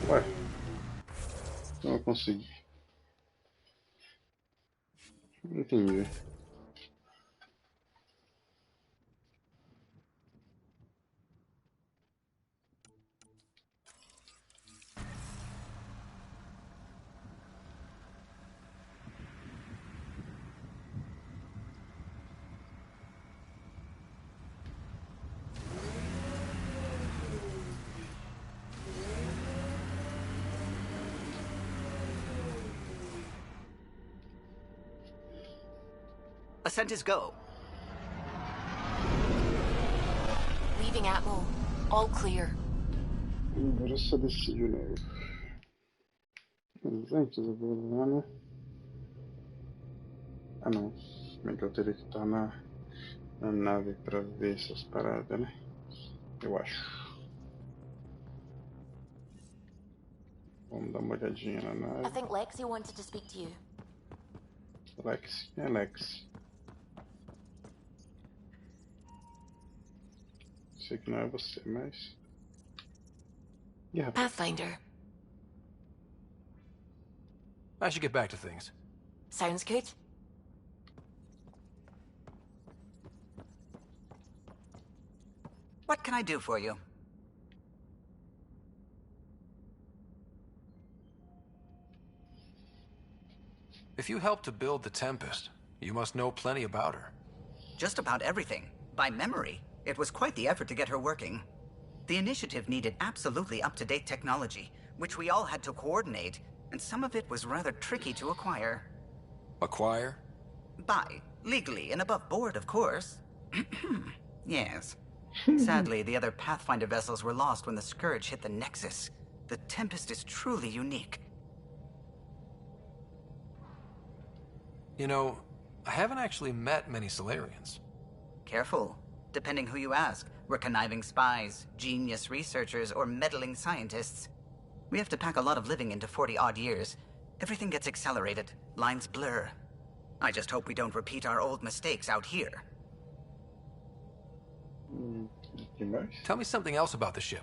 Ué, não consegui. Não entendi. Ascent is go. Leaving Atmo. All clear. Agora só descer de novo. Mas antes eu vou lá, né? Ah não. Como é que eu teria que estar na nave pra ver essas paradas, né? Eu acho. Vamos dar uma olhadinha na I nave. think Lexi wanted to speak to you. Lex, é Lex. Sei que não é você, mas... E rapaz? Pathfinder. I should get back to things. Sounds good. What can I do for you? If you helped to build the Tempest, you must know plenty about her. Just about everything. By memory. It was quite the effort to get her working. The initiative needed absolutely up-to-date technology, which we all had to coordinate, and some of it was rather tricky to acquire. Acquire? Buy. Legally and above board, of course. Yes. Sadly, the other Pathfinder vessels were lost when the Scourge hit the Nexus. The Tempest is truly unique. You know, I haven't actually met many Solarians. Careful. Depending who you ask, we're conniving spies, genius researchers, or meddling scientists. We have to pack a lot of living into 40-odd years. Everything gets accelerated, lines blur. I just hope we don't repeat our old mistakes out here. Tell me something else about the ship.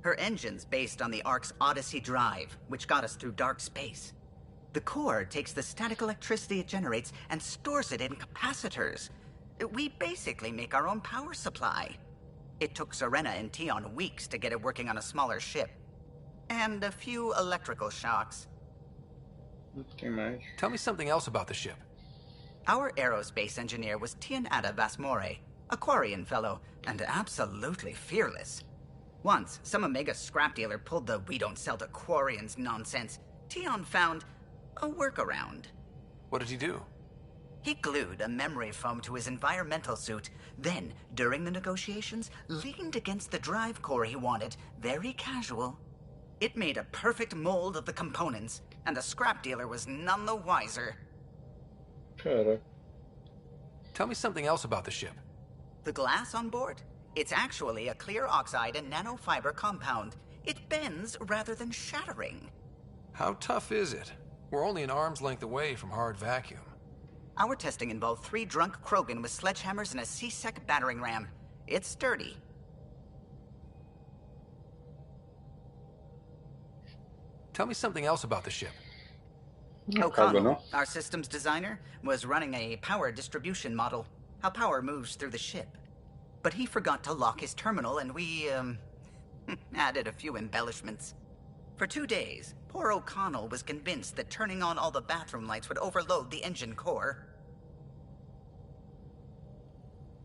Her engine's based on the Ark's Odyssey drive, which got us through dark space. The core takes the static electricity it generates and stores it in capacitors. We basically make our own power supply. It took Serena and Tion weeks to get it working on a smaller ship. And a few electrical shocks. Tell me something else about the ship. Our aerospace engineer was Tianada Vasmore, a Quarian fellow, and absolutely fearless. Once, some Omega scrap dealer pulled the "we don't sell to Quarians" nonsense. Tion found a workaround. What did he do? He glued a memory foam to his environmental suit, then, during the negotiations, leaned against the drive core he wanted, very casual. It made a perfect mold of the components, and the scrap dealer was none the wiser. Cara. Tell me something else about the ship. The glass on board? It's actually a clear oxide and nanofiber compound. It bends rather than shattering. How tough is it? We're only an arm's length away from hard vacuum. Our testing involved 3 drunk Krogan with sledgehammers and a C-Sec battering ram. It's sturdy. Tell me something else about the ship. O'Connell, our systems designer, was running a power distribution model. How power moves through the ship. But he forgot to lock his terminal and we, added a few embellishments. For 2 days, poor O'Connell was convinced that turning on all the bathroom lights would overload the engine core.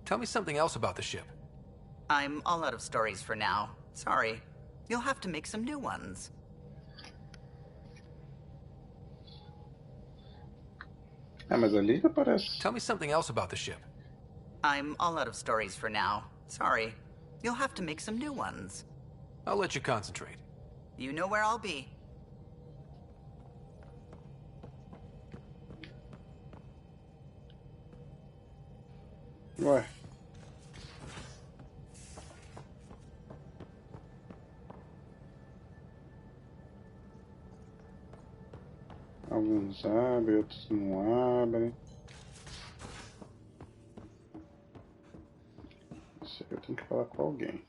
Tell me something else about the ship. I'm all out of stories for now. Sorry. You'll have to make some new ones. Mas ali aparece. Tell me something else about the ship. I'm all out of stories for now. Sorry. You'll have to make some new ones. I'll let you concentrate. You know where I'll be. Ué. Alguns abrem, outros não abrem. Isso aí eu tenho que falar com alguém.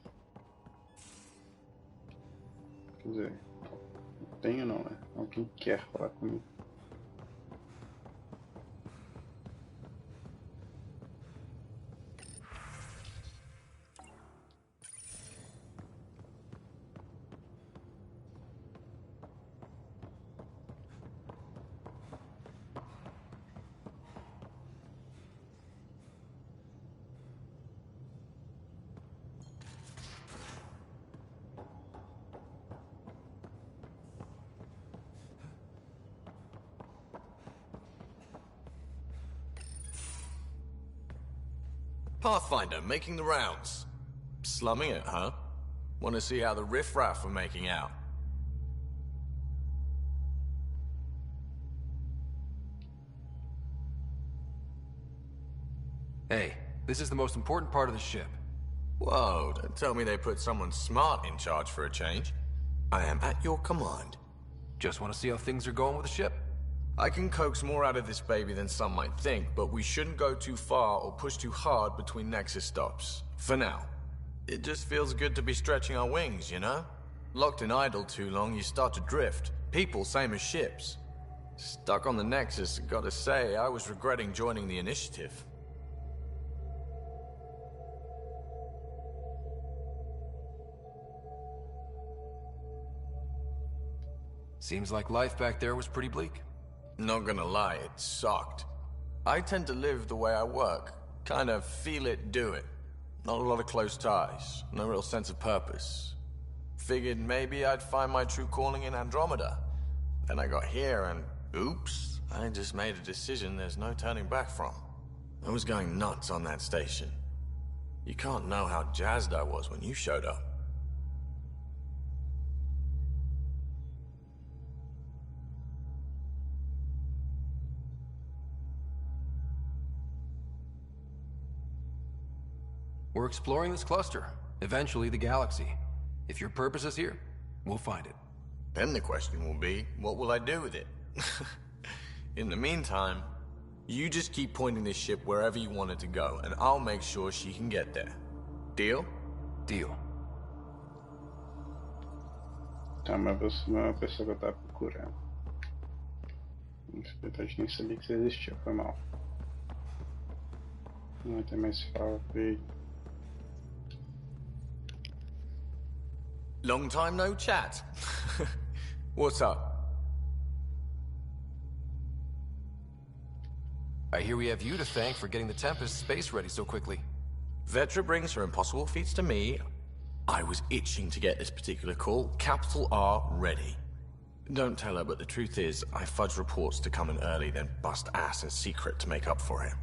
Quer dizer, não tenho não, né? Alguém quer falar comigo. Pathfinder, making the rounds. Slumming it, huh? Want to see how the riffraff are making out? Hey, this is the most important part of the ship. Whoa, don't tell me they put someone smart in charge for a change. I am at your command. Just want to see how things are going with the ship. I can coax more out of this baby than some might think, but we shouldn't go too far or push too hard between Nexus stops. For now. It just feels good to be stretching our wings, you know? Locked in idle too long, you start to drift. People, same as ships. Stuck on the Nexus, gotta say, I was regretting joining the Initiative. Seems like life back there was pretty bleak. Not gonna lie, it sucked. I tend to live the way I work. Kind of feel it, do it. Not a lot of close ties, no real sense of purpose. Figured maybe I'd find my true calling in Andromeda. Then I got here and, oops, I just made a decision there's no turning back from. I was going nuts on that station. You can't know how jazzed I was when you showed up. We're exploring this cluster, eventually the galaxy. If your purpose is here, we'll find it. Then the question will be, what will I do with it? In the meantime, you just keep pointing this ship wherever you want it to go, and I'll make sure she can get there. Deal? Deal. Tá, mas você não é a pessoa que eu tava procurando. Infelizmente nem sabia que você existia, foi mal. Não tem mais fala, veio. Long time no chat. What's up? I hear we have you to thank for getting the Tempest space ready so quickly. Vetra brings her impossible feats to me. I was itching to get this particular call, capital R, ready. Don't tell her, but the truth is, I fudge reports to come in early, then bust ass in secret to make up for it.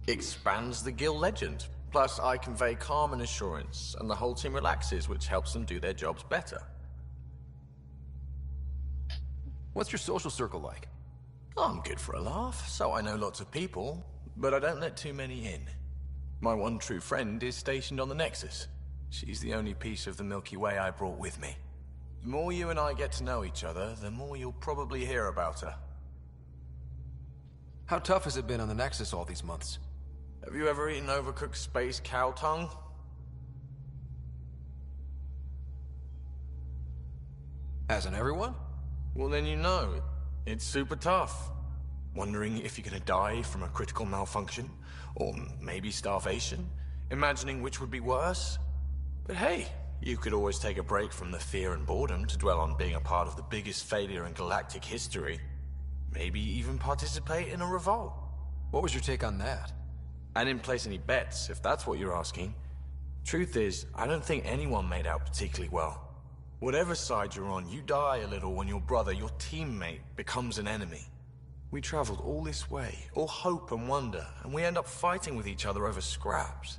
Expands the guild legend. Plus, I convey calm and assurance, and the whole team relaxes, which helps them do their jobs better. What's your social circle like? I'm good for a laugh, so I know lots of people, but I don't let too many in. My one true friend is stationed on the Nexus. She's the only piece of the Milky Way I brought with me. The more you and I get to know each other, the more you'll probably hear about her. How tough has it been on the Nexus all these months? Have you ever eaten overcooked space cow tongue? Hasn't everyone? Well, then you know. It's super tough. Wondering if you're gonna die from a critical malfunction? Or maybe starvation? Imagining which would be worse? But hey, you could always take a break from the fear and boredom to dwell on being a part of the biggest failure in galactic history. Maybe even participate in a revolt. What was your take on that? I didn't place any bets, if that's what you're asking. Truth is, I don't think anyone made out particularly well. Whatever side you're on, you die a little when your brother, your teammate, becomes an enemy. We traveled all this way, all hope and wonder, and we end up fighting with each other over scraps.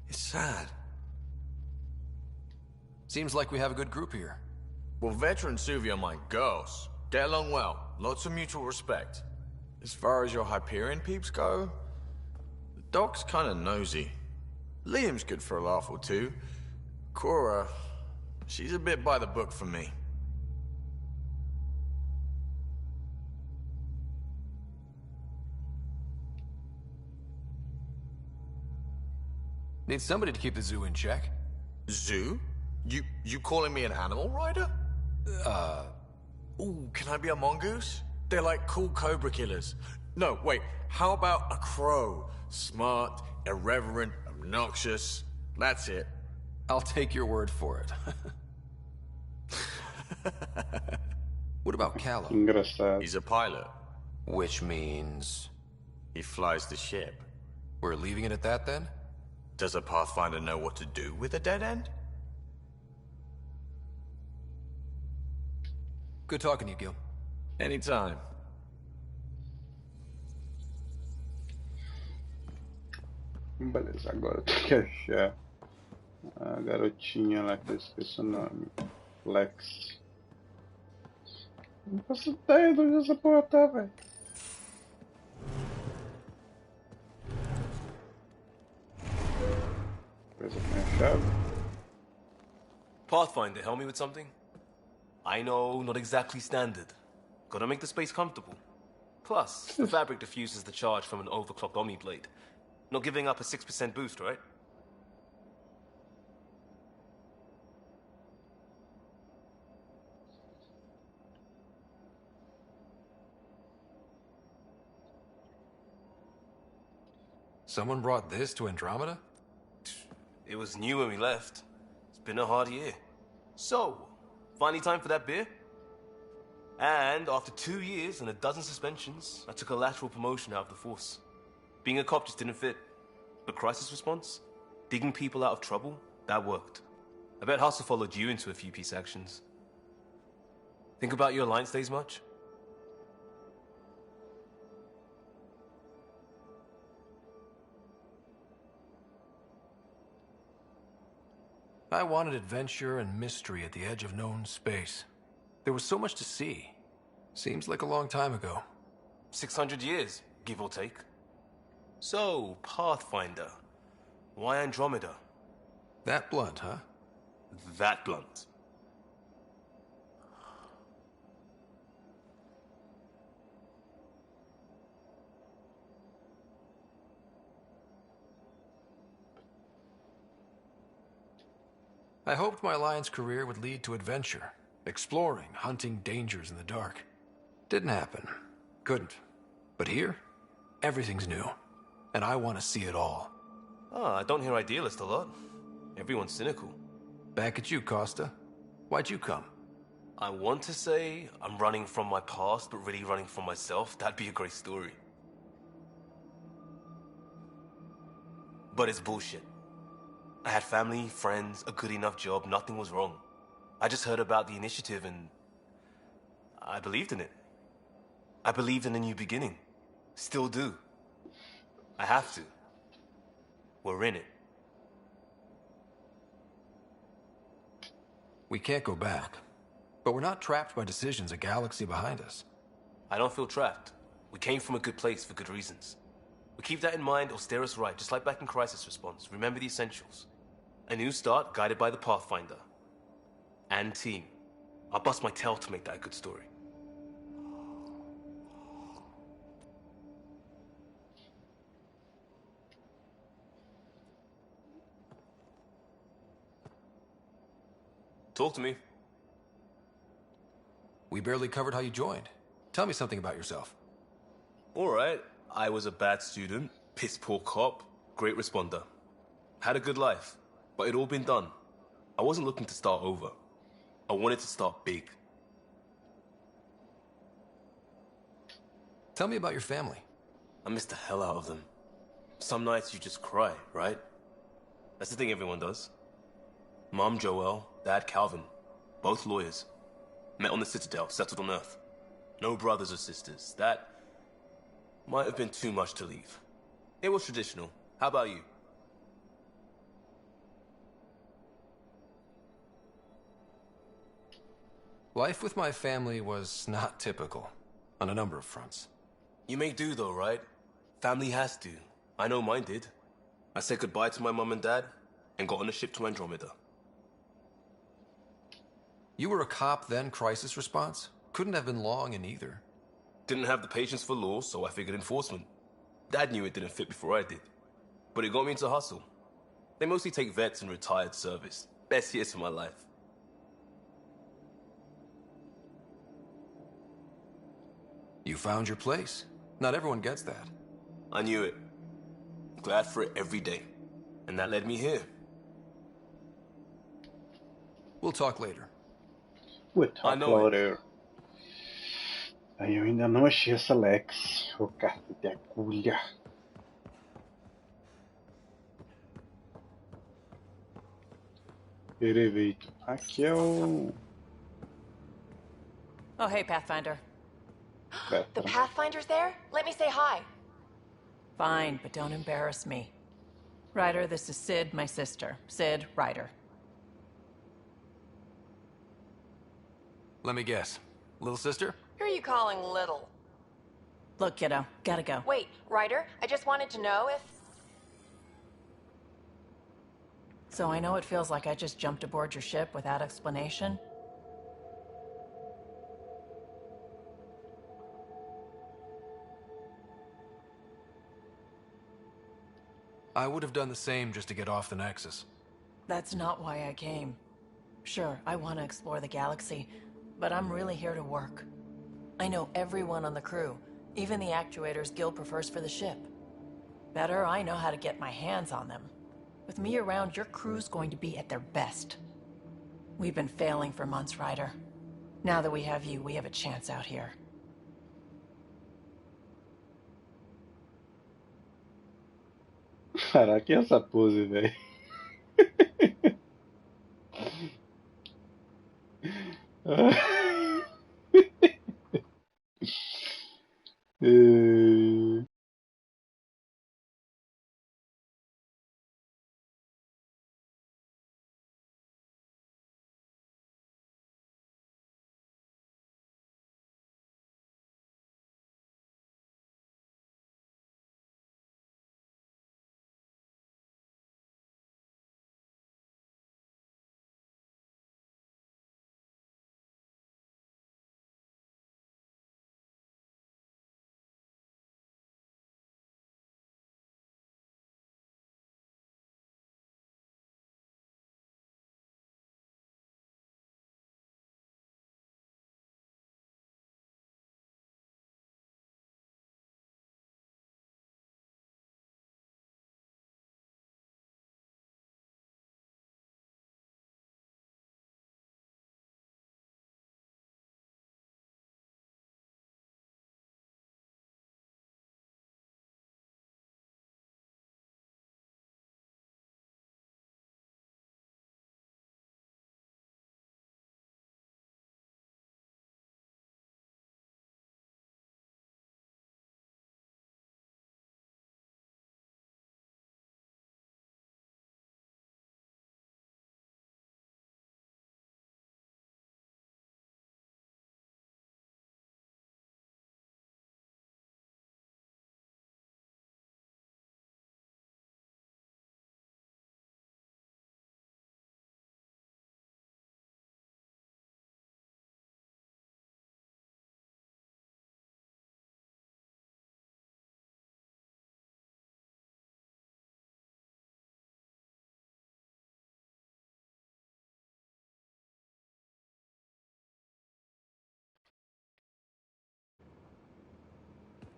It's sad. Seems like we have a good group here. Well, veteran Suvi are my girls. Get along well, lots of mutual respect. As far as your Hyperion peeps go, the doc's kinda nosy. Liam's good for a laugh or two. Cora, she's a bit by the book for me. Need somebody to keep the zoo in check. Zoo? You calling me an animal rider? Ooh, can I be a mongoose? They're like cool cobra killers. No, wait, how about a crow? Smart, irreverent, obnoxious. That's it. I'll take your word for it. What about Callum? Engraçado. He's a pilot. Which means... He flies the ship. We're leaving it at that then? Does a Pathfinder know what to do with a dead end? Good talking to you, Gil. Anytime. Beleza, agora eu tenho que achar a garotinha lá que eu esqueci o nome. Lex. Não faço ideia de onde essa porra tá, velho. Coisa com a chave. Pathfinder, help me with something? I know, not exactly standard. Gotta make the space comfortable. Plus, the fabric diffuses the charge from an overclocked Omni blade. Not giving up a 6% boost, right? Someone brought this to Andromeda? It was new when we left. It's been a hard year. So, finally time for that beer? And after 2 years and a dozen suspensions, I took a lateral promotion out of the force. Being a cop just didn't fit. But crisis response? Digging people out of trouble? That worked. I bet Hustle followed you into a few peace actions. Think about your Alliance days much? I wanted adventure and mystery at the edge of known space. There was so much to see. Seems like a long time ago. 600 years, give or take. So, Pathfinder. Why Andromeda? That blunt, huh? That blunt. I hoped my Alliance career would lead to adventure. Exploring, hunting dangers in the dark. Didn't happen. Couldn't. But here, everything's new. And I want to see it all. Ah, I don't hear idealist a lot. Everyone's cynical. Back at you, Costa. Why'd you come? I want to say I'm running from my past, but really running from myself. That'd be a great story. But it's bullshit. I had family, friends, a good enough job, nothing was wrong. I just heard about the initiative and... I believed in it. I believed in a new beginning. Still do. I have to. We're in it. We can't go back. But we're not trapped by decisions a galaxy behind us. I don't feel trapped. We came from a good place for good reasons. We keep that in mind or steer us right, just like back in Crisis Response. Remember the essentials. A new start guided by the Pathfinder. And team. I'll bust my tail to make that a good story. Talk to me. We barely covered how you joined. Tell me something about yourself. Alright, I was a bad student, piss poor cop, great responder. Had a good life, but it'd all been done. I wasn't looking to start over. I wanted to start big. Tell me about your family. I miss the hell out of them. Some nights you just cry, right? That's the thing everyone does. Mom Joelle, Dad Calvin, both lawyers. Met on the Citadel, settled on Earth. No brothers or sisters. That might have been too much to leave. It was traditional. How about you? Life with my family was not typical, on a number of fronts. You may do though, right? Family has to. I know mine did. I said goodbye to my mom and dad, and got on a ship to Andromeda. You were a cop then, Crisis Response? Couldn't have been long in either. Didn't have the patience for law, so I figured enforcement. Dad knew it didn't fit before I did. But it got me into hustle. They mostly take vets and retired service. Best years of my life. You found your place. Not everyone gets that. I knew it. Glad for it every day. And that led me here. We'll talk later. We'll talk later. Aí eu ainda não achei essa Lex, o carta de agulha. Perfeito. Aqui é o... Oh, hey, Pathfinder. The Pathfinder's there? Let me say hi. Fine, but don't embarrass me. Ryder, this is Sid, my sister. Sid, Ryder. Let me guess. Little sister? Who are you calling little? Look, kiddo, gotta go. Wait, Ryder, I just wanted to know if... So I know it feels like I just jumped aboard your ship without explanation. I would have done the same just to get off the Nexus. That's not why I came. Sure, I want to explore the galaxy, but I'm really here to work. I know everyone on the crew, even the actuators Gil prefers for the ship. Better, I know how to get my hands on them. With me around, your crew's going to be at their best. We've been failing for months, Ryder. Now that we have you, we have a chance out here. Caraca, e essa pose, velho?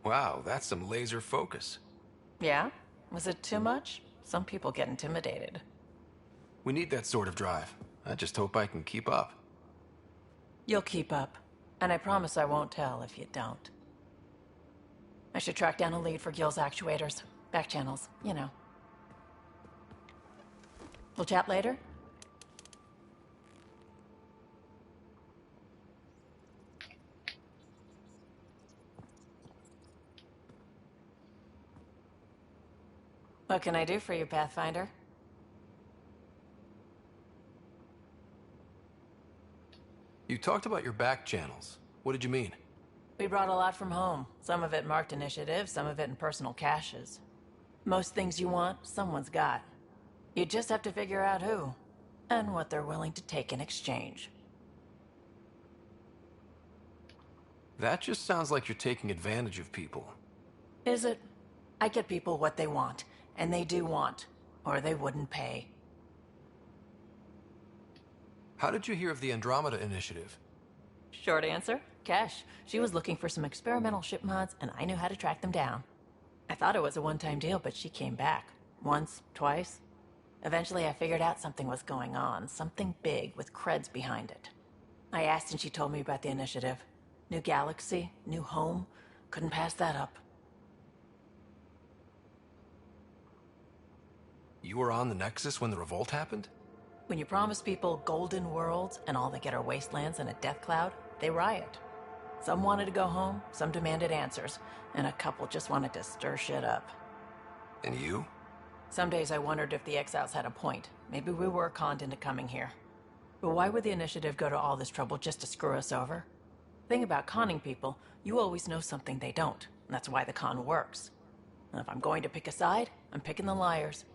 Wow, that's some laser focus. Yeah? Was it too much? Some people get intimidated. We need that sort of drive. I just hope I can keep up. You'll keep up. And I promise I won't tell if you don't. I should track down a lead for Gil's actuators. Back channels, you know. We'll chat later? What can I do for you, Pathfinder? You talked about your back channels. What did you mean? We brought a lot from home. Some of it marked initiative, some of it in personal caches. Most things you want, someone's got. You just have to figure out who, and what they're willing to take in exchange. That just sounds like you're taking advantage of people. Is it? I get people what they want, and they do want, or they wouldn't pay. How did you hear of the Andromeda initiative? Short answer, Kesh. She was looking for some experimental ship mods, and I knew how to track them down. I thought it was a one-time deal, but she came back. Once, twice. Eventually I figured out something was going on, something big with creds behind it. I asked and she told me about the initiative. New galaxy, new home. Couldn't pass that up. You were on the Nexus when the revolt happened? When you promise people golden worlds and all they get are wastelands and a death cloud, they riot. Some wanted to go home, some demanded answers, and a couple just wanted to stir shit up. And you? Some days I wondered if the exiles had a point. Maybe we were conned into coming here. But why would the initiative go to all this trouble just to screw us over? Thing about conning people, you always know something they don't. And that's why the con works. And if I'm going to pick a side, I'm picking the liars.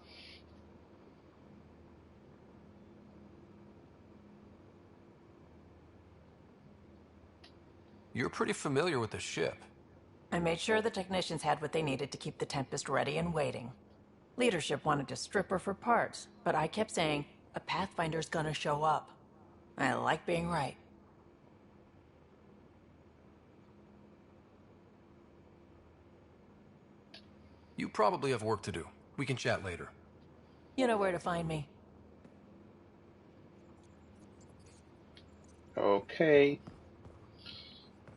You're pretty familiar with the ship. I made sure the technicians had what they needed to keep the Tempest ready and waiting. Leadership wanted to strip her for parts, but I kept saying, a Pathfinder's gonna show up. I like being right. You probably have work to do. We can chat later. You know where to find me. Ok.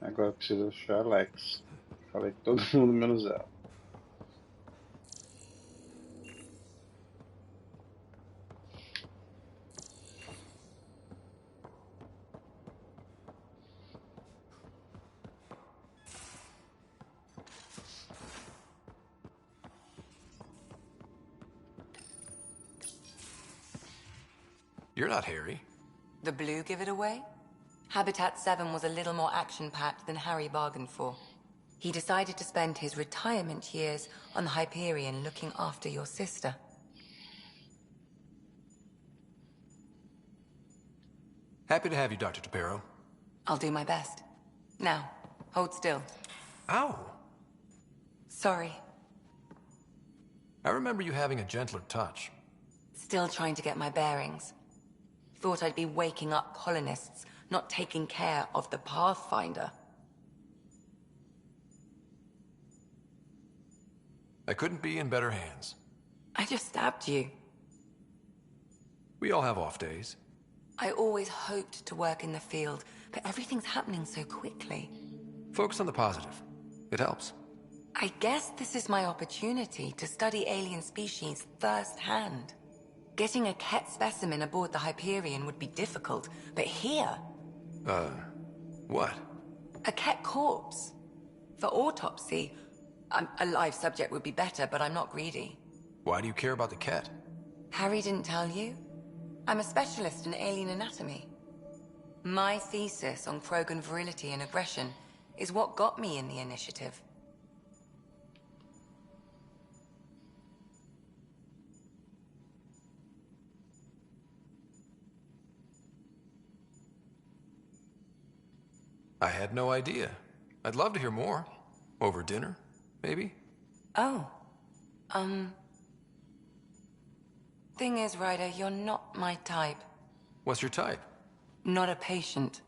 Agora eu preciso achar Alex. Falei que todo mundo menos ela. You're not Harry. The blue give it away? Habitat 7 was a little more action-packed than Harry bargained for. He decided to spend his retirement years on the Hyperion looking after your sister. Happy to have you, Dr. Tapero. I'll do my best. Now, hold still. Ow! Sorry. I remember you having a gentler touch. Still trying to get my bearings. Thought I'd be waking up colonists, not taking care of the Pathfinder. I couldn't be in better hands. I just stabbed you. We all have off days. I always hoped to work in the field, but everything's happening so quickly. Focus on the positive. It helps. I guess this is my opportunity to study alien species firsthand. Getting a Ket specimen aboard the Hyperion would be difficult, but here... what? A Ket corpse. For autopsy, a live subject would be better, but I'm not greedy. Why do you care about the Ket? Harry didn't tell you? I'm a specialist in alien anatomy. My thesis on Krogan virility and aggression is what got me in the initiative. I had no idea. I'd love to hear more. Over dinner, maybe? Oh. Thing is, Ryder, you're not my type. What's your type? Not a patient.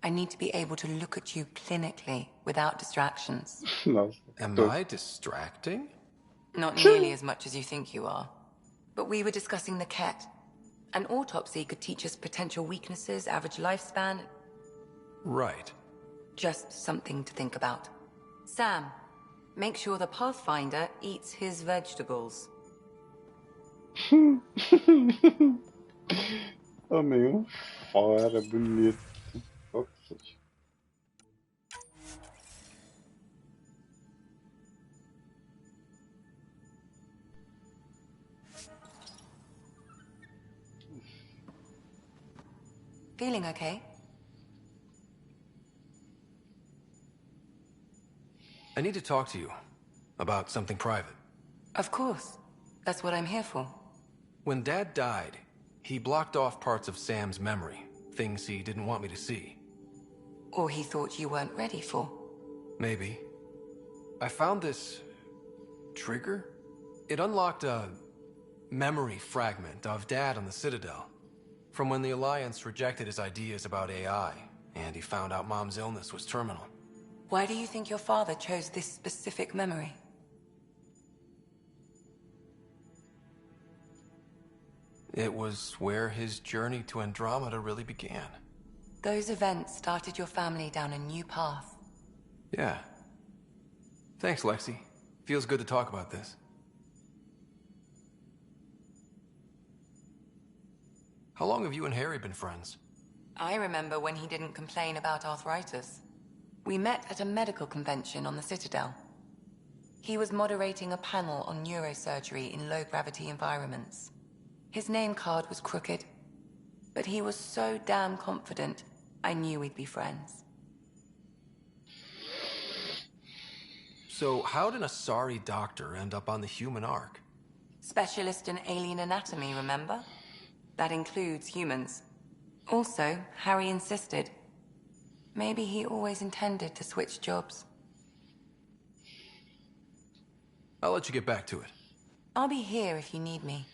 I need to be able to look at you clinically without distractions. Nossa. Am I distracting? Not nearly as much as you think you are. But we were discussing the Ket. An autopsy could teach us potential weaknesses, average lifespan. Right. Just something to think about. Sam, make sure the Pathfinder eats his vegetables. Amei fora, bonito. Ops. Feeling okay? I need to talk to you about something private. Of course. That's what I'm here for. When Dad died, he blocked off parts of Sam's memory, things he didn't want me to see. Or he thought you weren't ready for. Maybe. I found this trigger. It unlocked a memory fragment of Dad on the Citadel, from when the Alliance rejected his ideas about AI, and he found out Mom's illness was terminal. Why do you think your father chose this specific memory? It was where his journey to Andromeda really began. Those events started your family down a new path. Yeah. Thanks, Lexi. Feels good to talk about this. How long have you and Harry been friends? I remember when he didn't complain about arthritis. We met at a medical convention on the Citadel. He was moderating a panel on neurosurgery in low-gravity environments. His name card was crooked, but he was so damn confident, I knew we'd be friends. So how did a sorry doctor end up on the human Ark? Specialist in alien anatomy, remember? That includes humans. Also, Harry insisted. Maybe he always intended to switch jobs. I'll let you get back to it. I'll be here if you need me.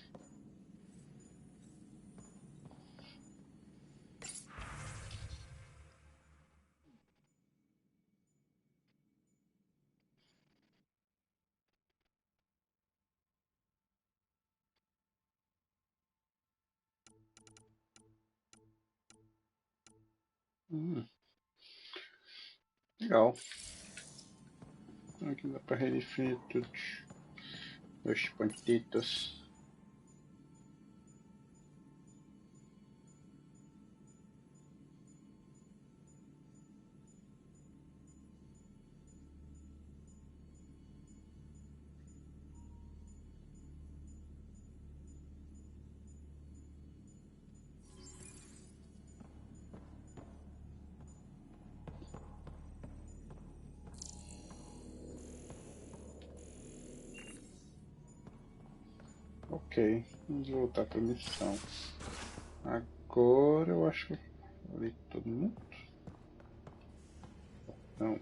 Legal. Aqui dá para redefinir tudo. Os pontitos. Ok, vamos voltar para a missão. Agora eu acho que eu falei todo mundo. Não.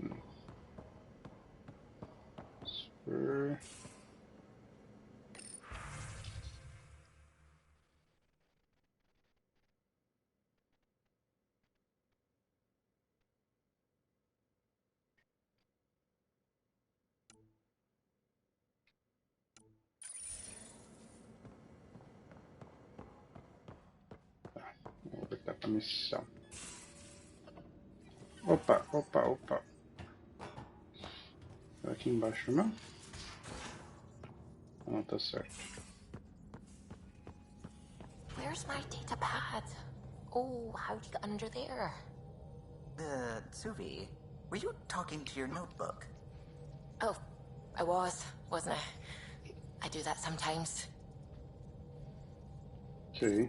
Super. Vou voltar para a missão. Opa. Aqui embaixo não? Não, tá certo. Where's my data pad? Oh, how'd you get under there? Suvi, were you talking to your notebook? Oh, I wasn't I? I do that sometimes. Ok.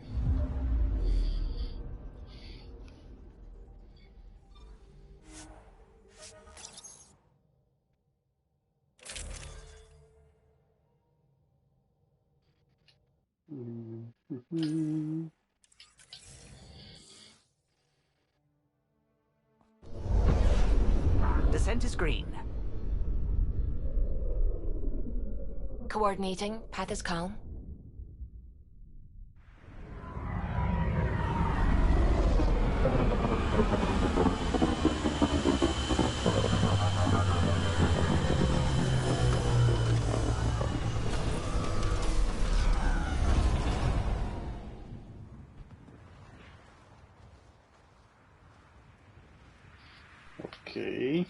Descent is green. Coordinating. Path is calm. Ok.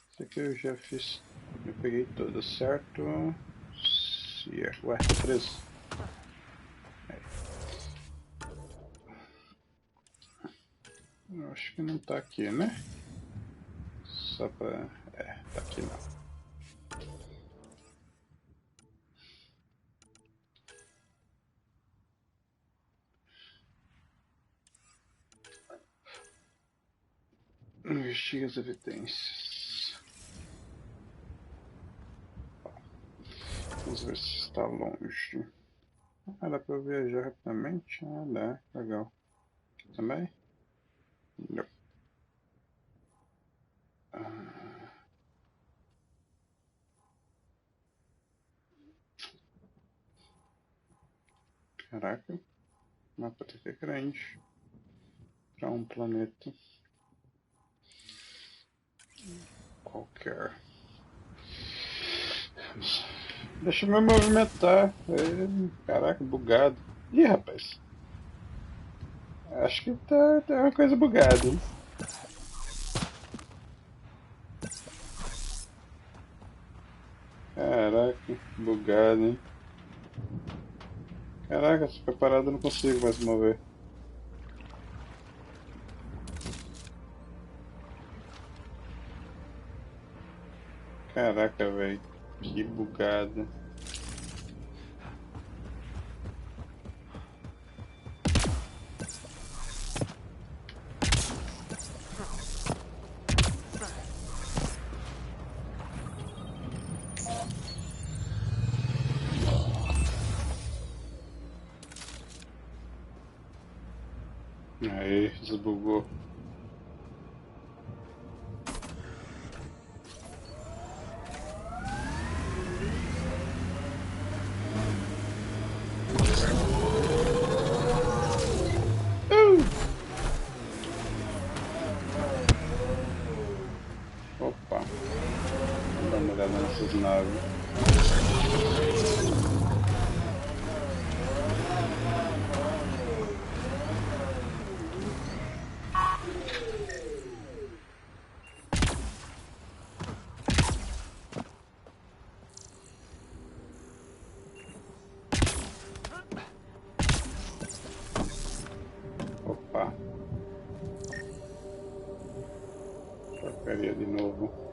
Isso aqui eu já fiz. Eu peguei tudo, certo? Ué, tô preso. Eu acho que não tá aqui, né? Só pra... tá aqui não. Investiga as evidências. Vamos ver se está longe. Ah, dá pra eu viajar rapidamente? Ah, dá. Legal. Aqui também? Não. Caraca. O mapa até que é grande. Para um planeta qualquer. Deixa eu me movimentar. Caraca, bugado. Ih, rapaz. Acho que tá uma coisa bugada, hein? Caraca, bugado, hein? Caraca, se ficar parado eu não consigo mais mover. Caraca, velho. Que bugada. Aí, desbugou. Opa. Vamos dar uma olhada nessas naves. Opa. Porcaria de novo.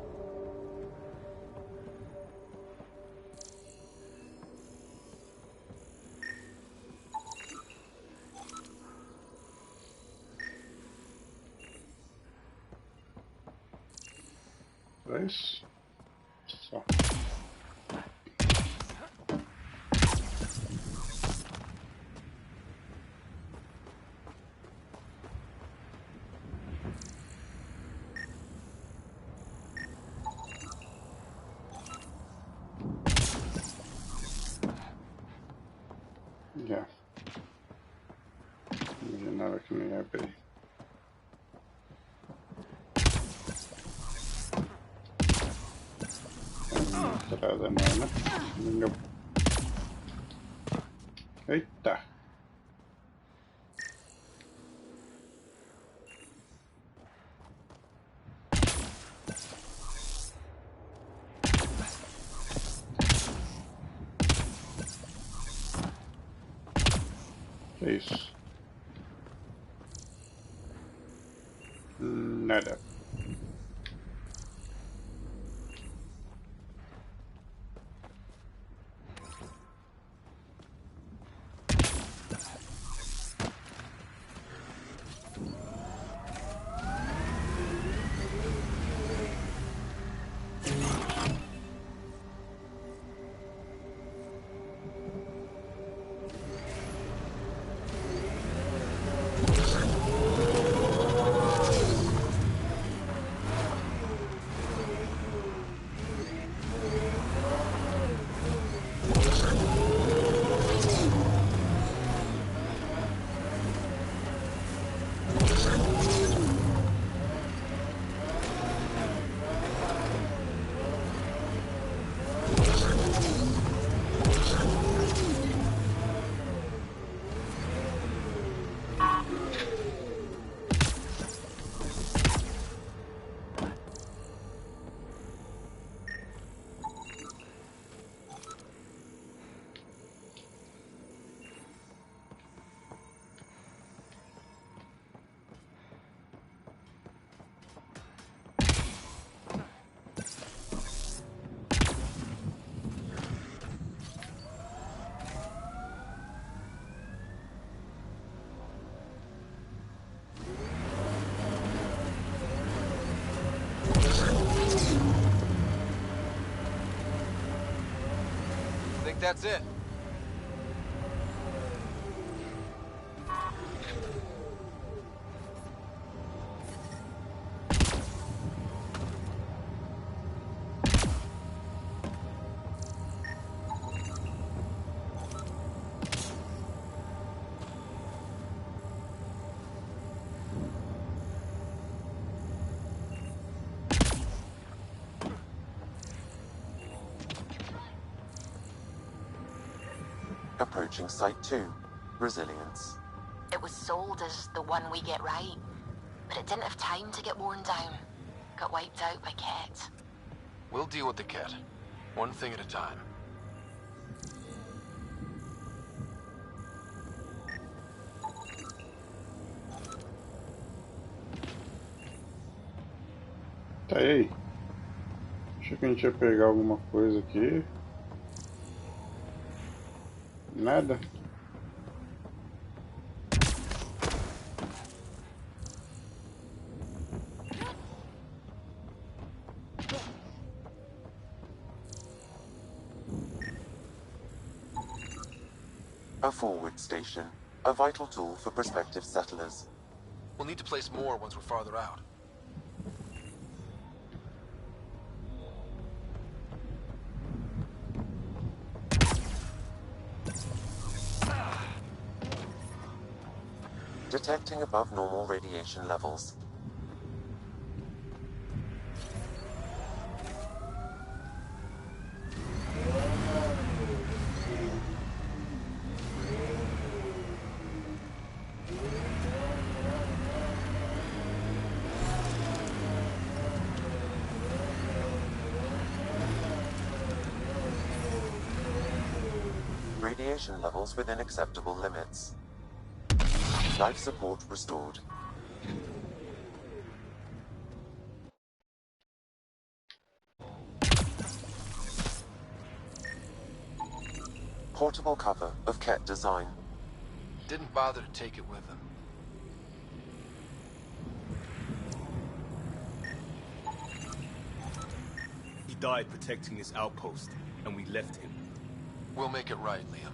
É isso? Só. Já. Imaginava que não ia abrir. Entrada não, né? Não. Eita! Que isso? Nada. think that's it. Approaching Site 2. Resilience. It was sold as the one we get right, but it didn't have time to get worn down. Got wiped out by Ket. We'll deal with the Ket. One thing at a time. Tá aí. Achei que a gente ia pegar alguma coisa aqui. Nada. A forward station. A vital tool for prospective settlers. We'll need to place more once we're farther out. Detecting above normal radiation levels. Radiation levels within acceptable limits. Life support restored. Portable cover of Ket design. Didn't bother to take it with them. He died protecting this outpost, and we left him. We'll make it right, Liam.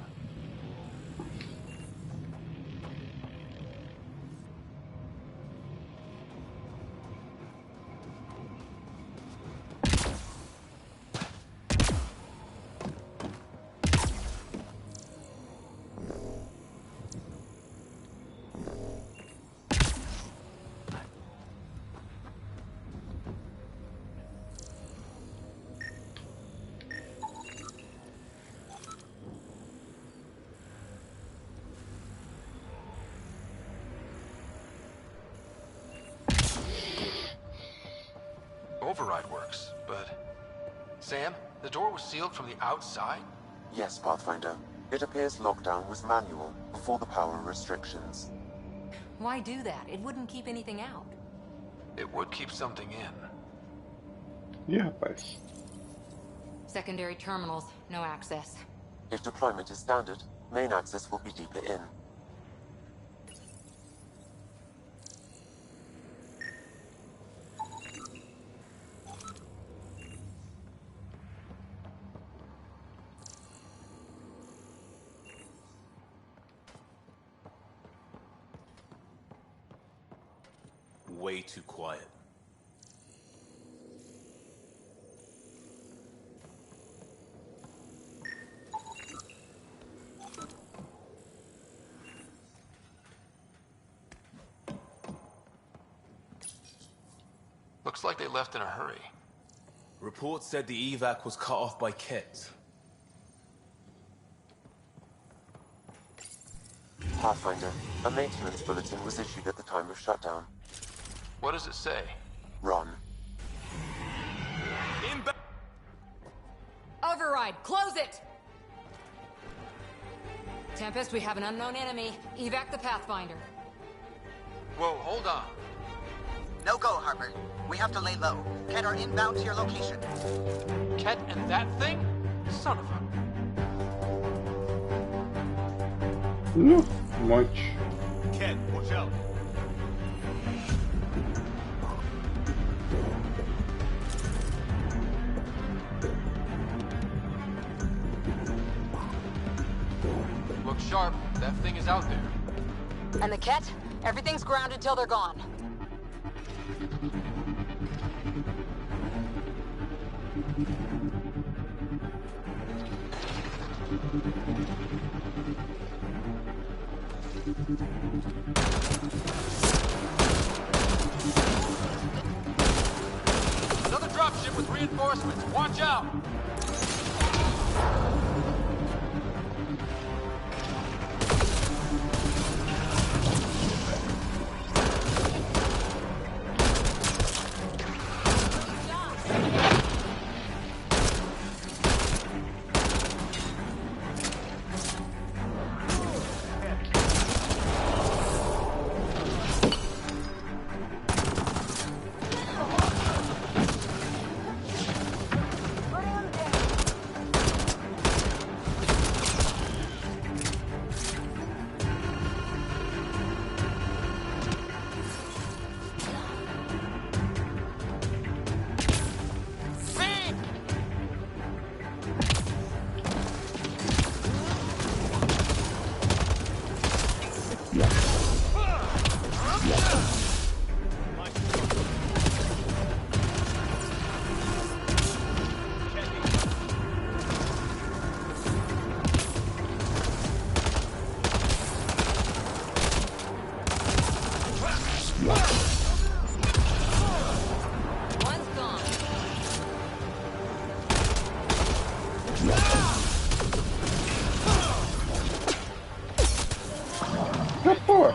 Override works, but... Sam, the door was sealed from the outside? Yes, Pathfinder. It appears lockdown was manual before the power restrictions. Why do that? It wouldn't keep anything out. It would keep something in. Ih, rapaz. Secondary terminals, no access. If deployment is standard, main access will be deeper in. Way too quiet. Looks like they left in a hurry. Reports said the evac was cut off by Ket. Pathfinder, a maintenance bulletin was issued at the time of shutdown. What does it say? Run. Override, close it! Tempest, we have an unknown enemy. Evac the Pathfinder. Whoa, hold on. No go, Harper. We have to lay low. Ket are inbound to your location. Ket and that thing? Son of a... Much. Ket, watch out. look sharp, that thing is out there. And the Ket? Everything's grounded till they're gone. Another dropship with reinforcements. Watch out! What for?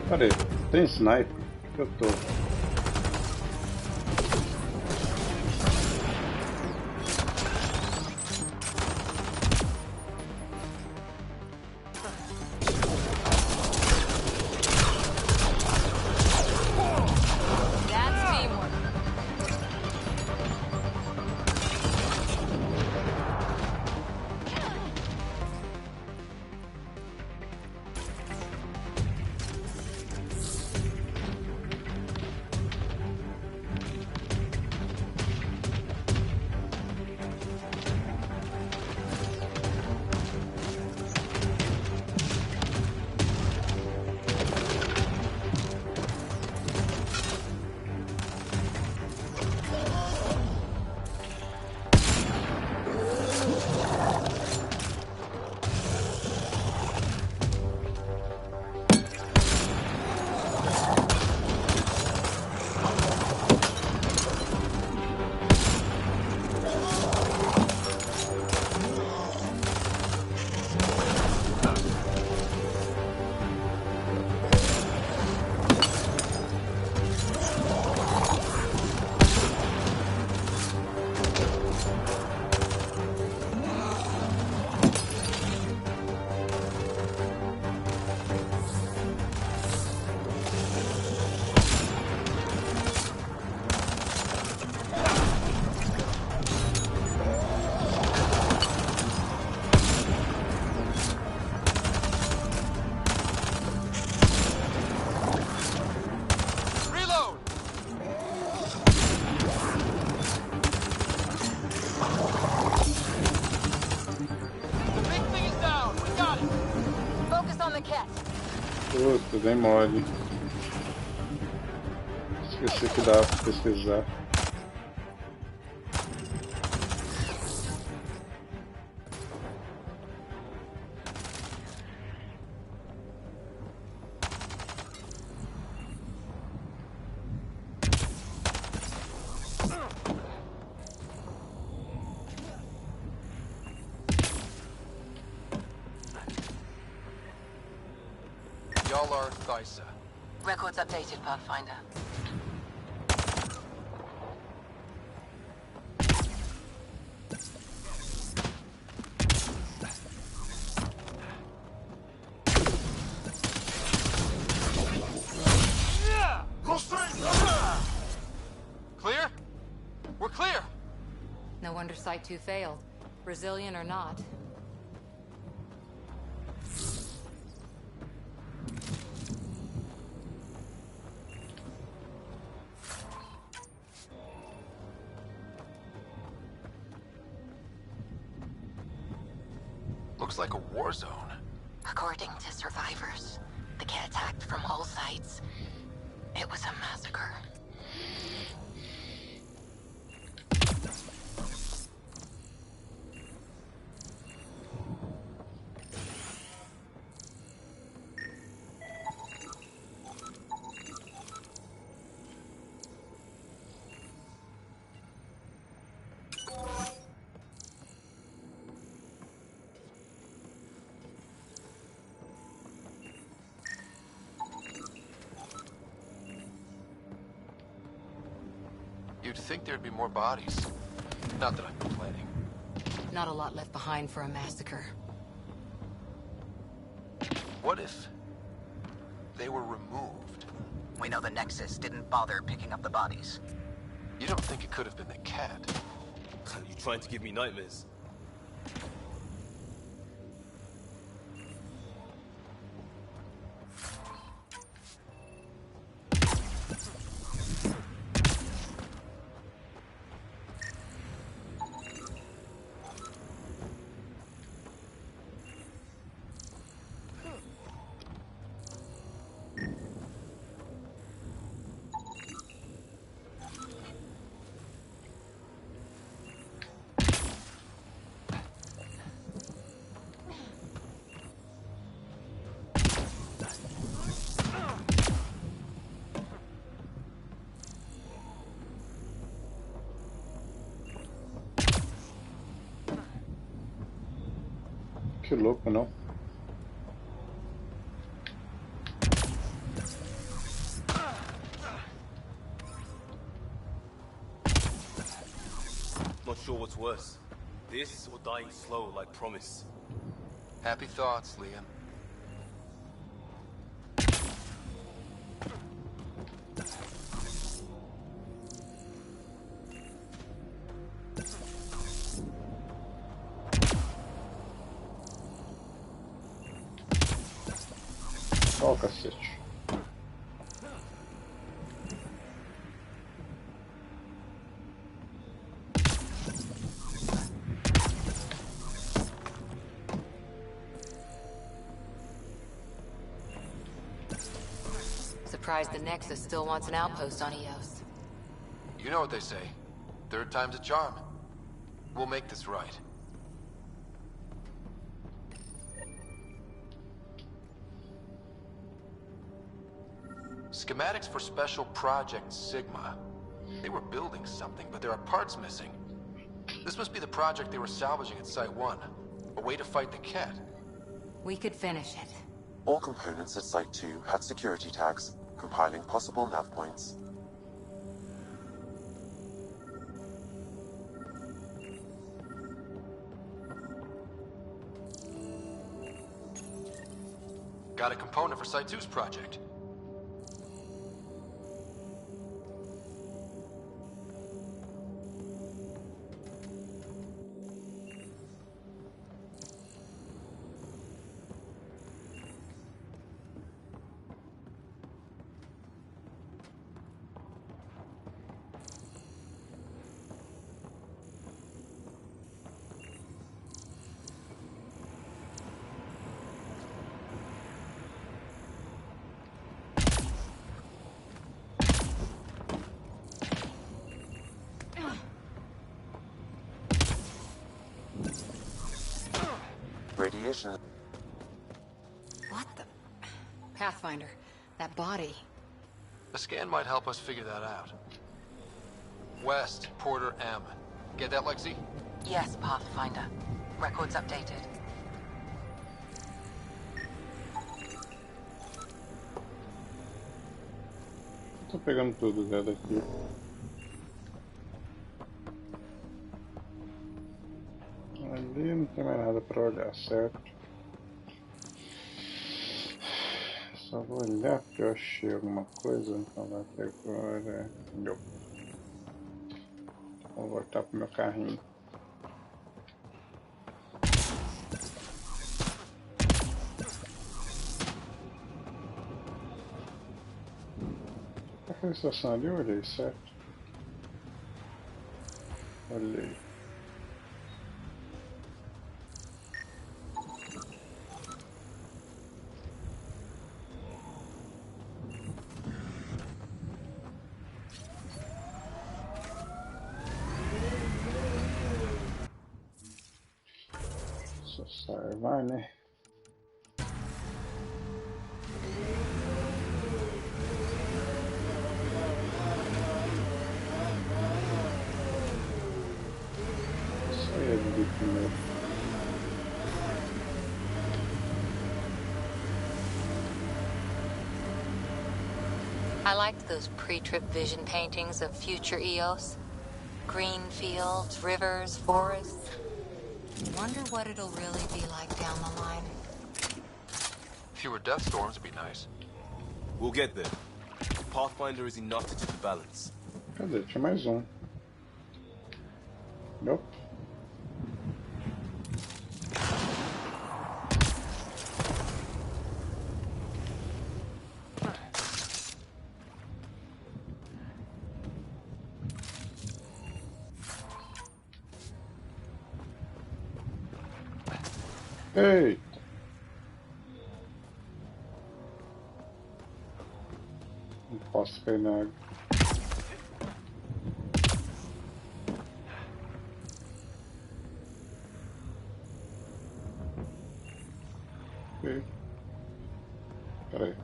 Cadê? Tem sniper? Que eu tô? Puta, bem mole. Esqueci que dava pra pesquisar. Galar Thysa. Records updated, Pathfinder. Clear? We're clear! No wonder Site 2 failed. Brazilian or not. Looks like a war zone. According to survivors, the kit attacked from all sides. It was a massacre. You'd think there'd be more bodies. Not that I'm complaining. Not a lot left behind for a massacre. What if they were removed? We know the Nexus didn't bother picking up the bodies. You don't think it could have been the cat? Are you trying to give me nightmares? Que louco, não? Not sure what's worse. This or dying slow like promise. Happy thoughts, Liam. Ó, cacete. Surprised the Nexus still wants an outpost on Eos. You know what they say. Third time's a charm. We'll make this right. Schematics for Special Project Sigma. They were building something, but there are parts missing. This must be the project they were salvaging at Site 1. A way to fight the cat. We could finish it. All components at Site 2 had security tags, compiling possible nav points. Got a component for Site 2's project. Radiation. What the? Pathfinder, that body. A scan might help us figure that out. West, Porter M. Get that, Lexi? Yes, Pathfinder. Records updated. Tô pegando tudo dela aqui. Ali não tem mais nada pra olhar, certo? Só vou olhar porque eu achei alguma coisa. Então até agora. Não. Vou voltar pro meu carrinho. Aquela estação ali eu olhei, certo? Olhei. Só sai, vai, né? I liked those pre-trip vision paintings of future Eos. Green fields, rivers, forests. Wonder what it'll really be like down the line. Fewer death storms would be nice. We'll get there. Pathfinder is enough to tip the balance. Cadê? Tinha mais um. Nope. Ei! Não posso cair na água. Ok. Peraí.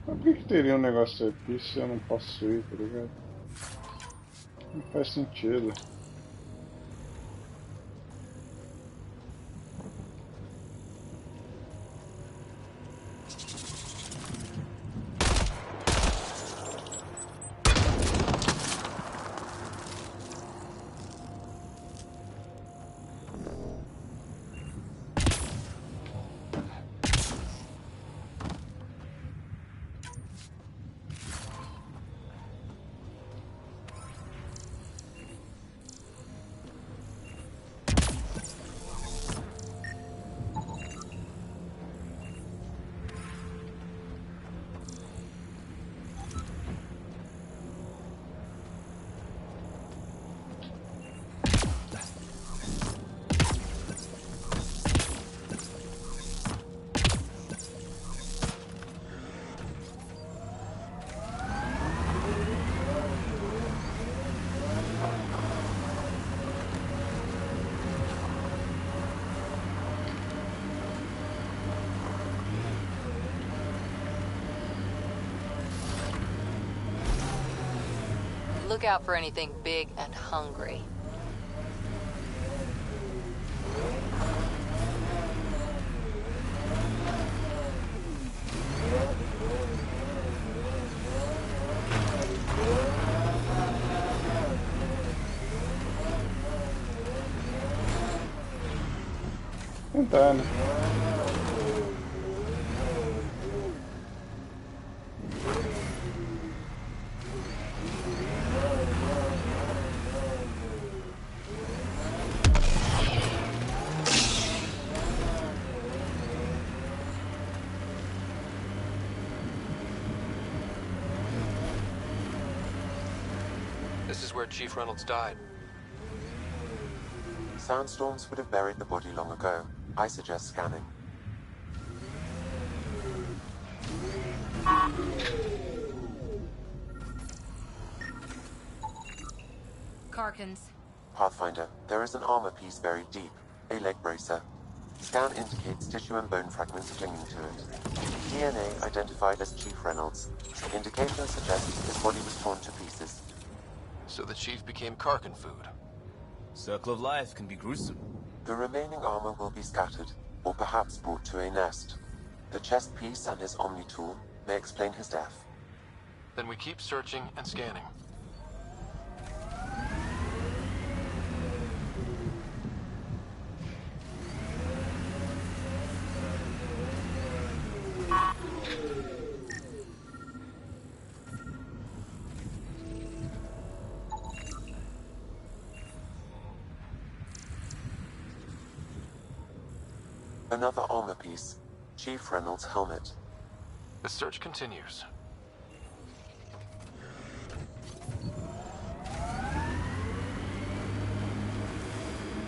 Mas por que teria um negócio aqui se eu não posso ir, tá ligado? Não faz sentido. Look out for anything big and hungry. Tentar, né? This is where Chief Reynolds died. Sandstorms would have buried the body long ago. I suggest scanning. Karkins. Pathfinder, there is an armor piece buried deep. A leg bracer. Scan indicates tissue and bone fragments clinging to it. DNA identified as Chief Reynolds. Indications suggest his body was torn to pieces. So the Chief became Karkin food. Circle of life can be gruesome. The remaining armor will be scattered, or perhaps brought to a nest. The chest piece and his Omni tool may explain his death. Then we keep searching and scanning. Another armor piece. Chief Reynolds' helmet. The search continues.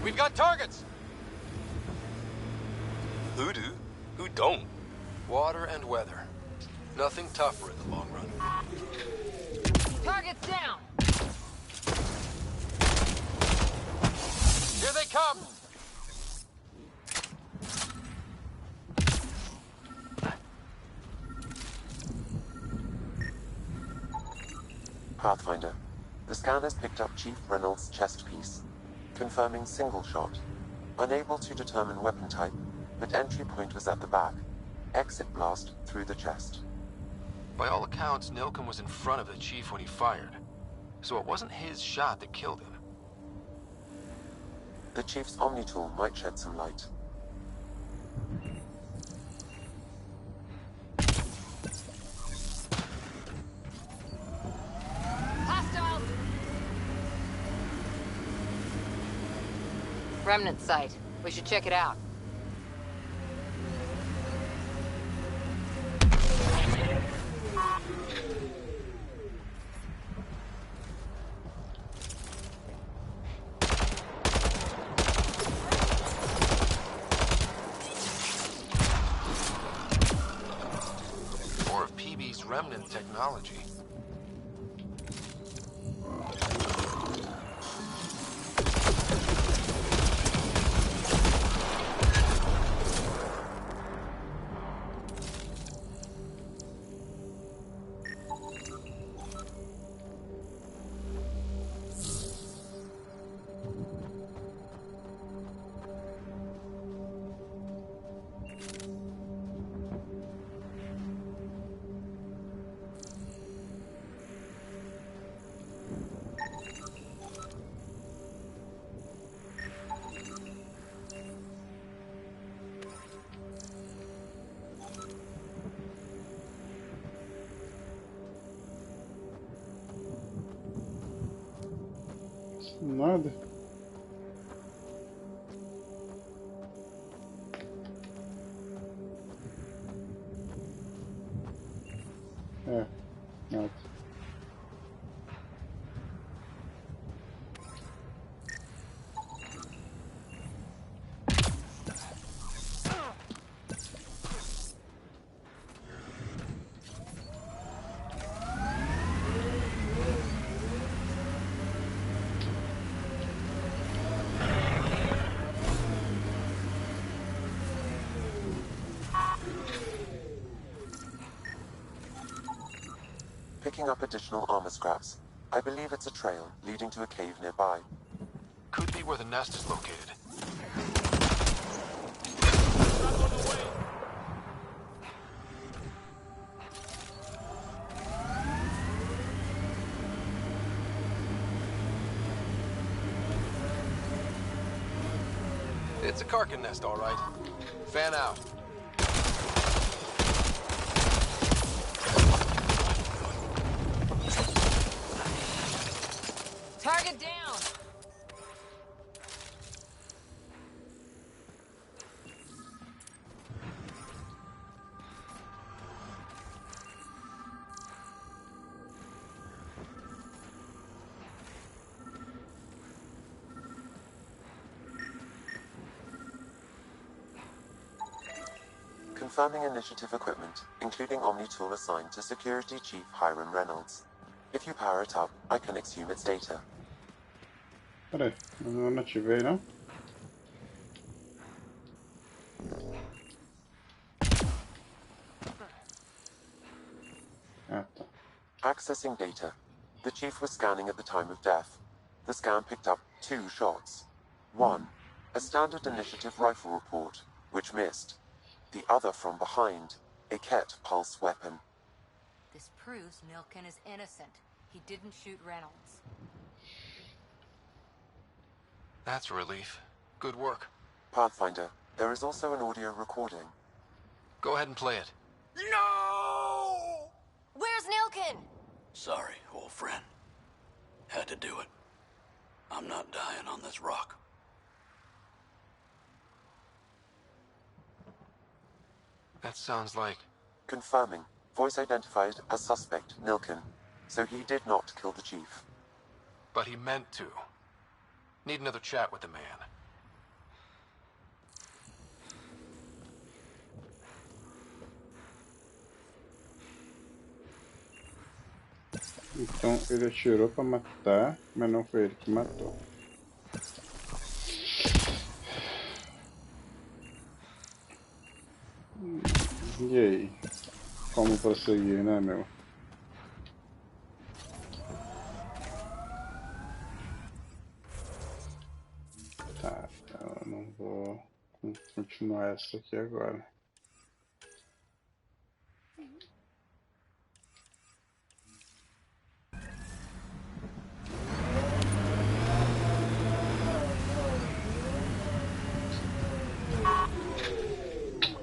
We've got targets! Who do? Who don't? Water and weather. Nothing tougher in the long run. Target's down! Here they come! Pathfinder. The scanners picked up Chief Reynolds' chest piece, confirming single shot. Unable to determine weapon type, but entry point was at the back. Exit blast through the chest. By all accounts, Nilkum was in front of the chief when he fired. So it wasn't his shot that killed him. The chief's Omni-tool might shed some light. Hostile! Remnant site. We should check it out. More of PB's remnant technology. Nada. É, nada. Picking up additional armor scraps. I believe it's a trail leading to a cave nearby. Could be where the nest is located. It's a Karkin nest, all right. Fan out. Target down! Confirming initiative equipment, including Omni-tool assigned to Security Chief Hiram Reynolds. If you power it up, I can exhume its data. Peraí, eu não ativei, não? Ah, tá. Accessing data. The chief was scanning at the time of death. The scan picked up 2 shots. One, a standard initiative rifle report, which missed. The other from behind, a Ket pulse weapon. This proves Nilkin is innocent. He didn't shoot Reynolds. That's a relief. Good work. Pathfinder, there is also an audio recording. Go ahead and play it. No! Where's Nilkin? Sorry, old friend. Had to do it. I'm not dying on this rock. That sounds like... Confirming. Voice identified as suspect Nilkin. So he did not kill the chief. But he meant to. Need another chat with the man. Então ele atirou pra matar, mas não foi ele que matou. E aí? Como prosseguir, né, meu? Tá, eu não vou continuar essa aqui agora.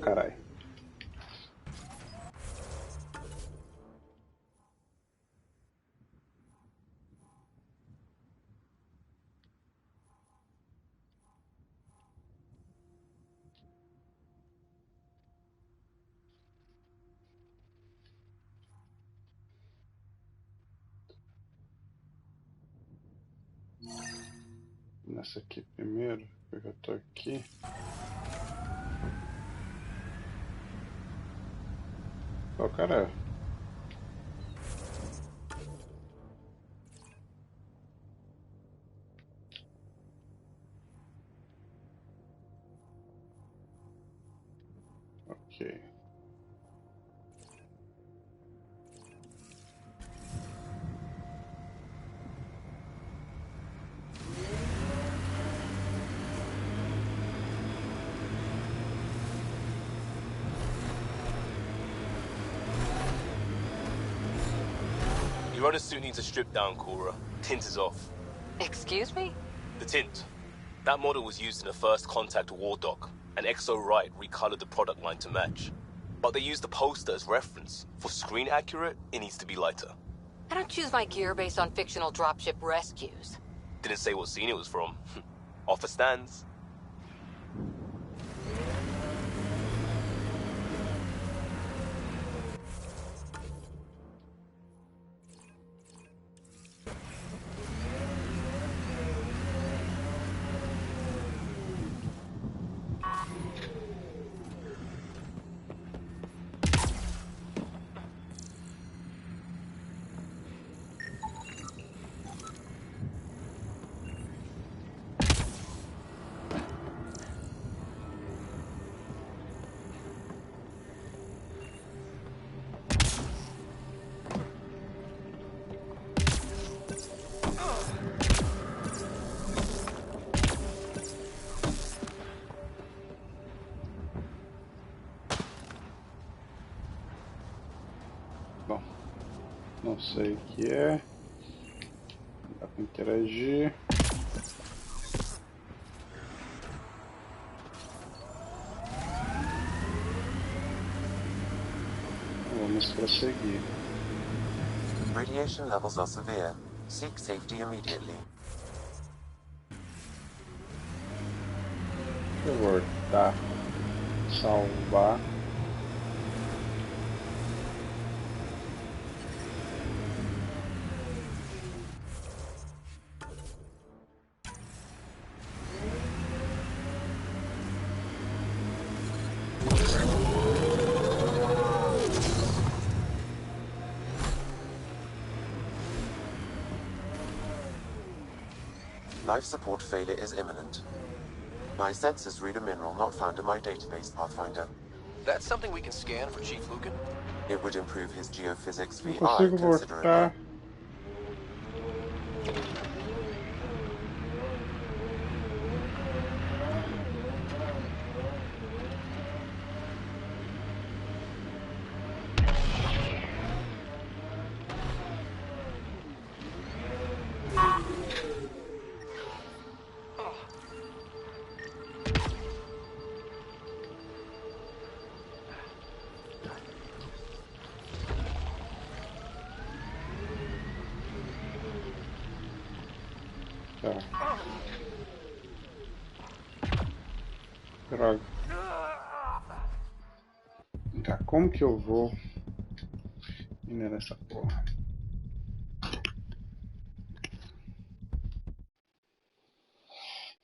Caralho. Nessa aqui primeiro, porque eu tô aqui. Ó, cara. Ok. Your other suit needs a strip down, Cora. Tint is off. Excuse me? The tint. That model was used in the first Contact War doc, and Exo Wright recolored the product line to match. But they used the poster as reference. For screen accurate, it needs to be lighter. I don't choose my gear based on fictional dropship rescues. Didn't say what scene it was from. Offer stands. Bom, não sei o que é. Dá pra interagir. Vamos prosseguir. Radiation levels are severe. Seek safety immediately. Eu vou voltar, salvar. Life support failure is imminent. My sensors read a mineral not found in my database, Pathfinder. That's something we can scan for Chief Lucan? It would improve his geophysics Não VI consigo considerably. voltar. Droga. Tá, como que eu vou minerar essa porra?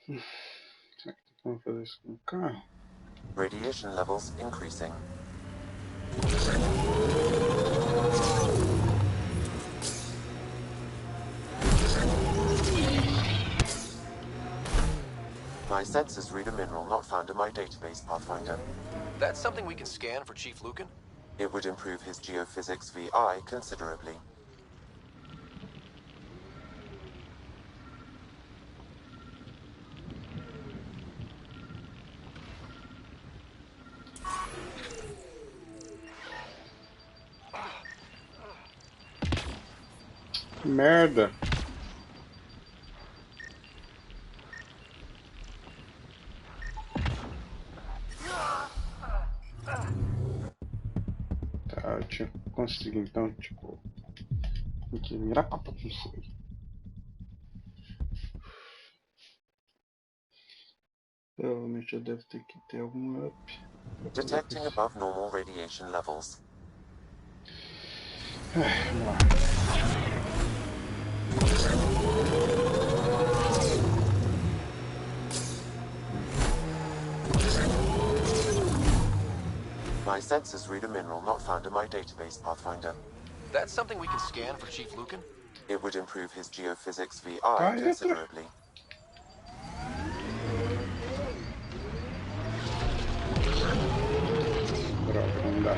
Será que tem como fazer isso com o carro? Radiation levels increasing. My sensors read a mineral not found in my database, Pathfinder. That's something we can scan for Chief Lucan? It would improve his geophysics VI considerably. Merda! Tá, eu tinha conseguido então, tipo, tem que mirar pra não foi. Provavelmente eu devo ter que ter algum up. Detecting above normal radiation levels. Vamos lá. My sensors read a mineral not found in my database, Pathfinder. That's something we can scan for Chief Lucan? It would improve his geophysics VI considerably. Droga, não dá.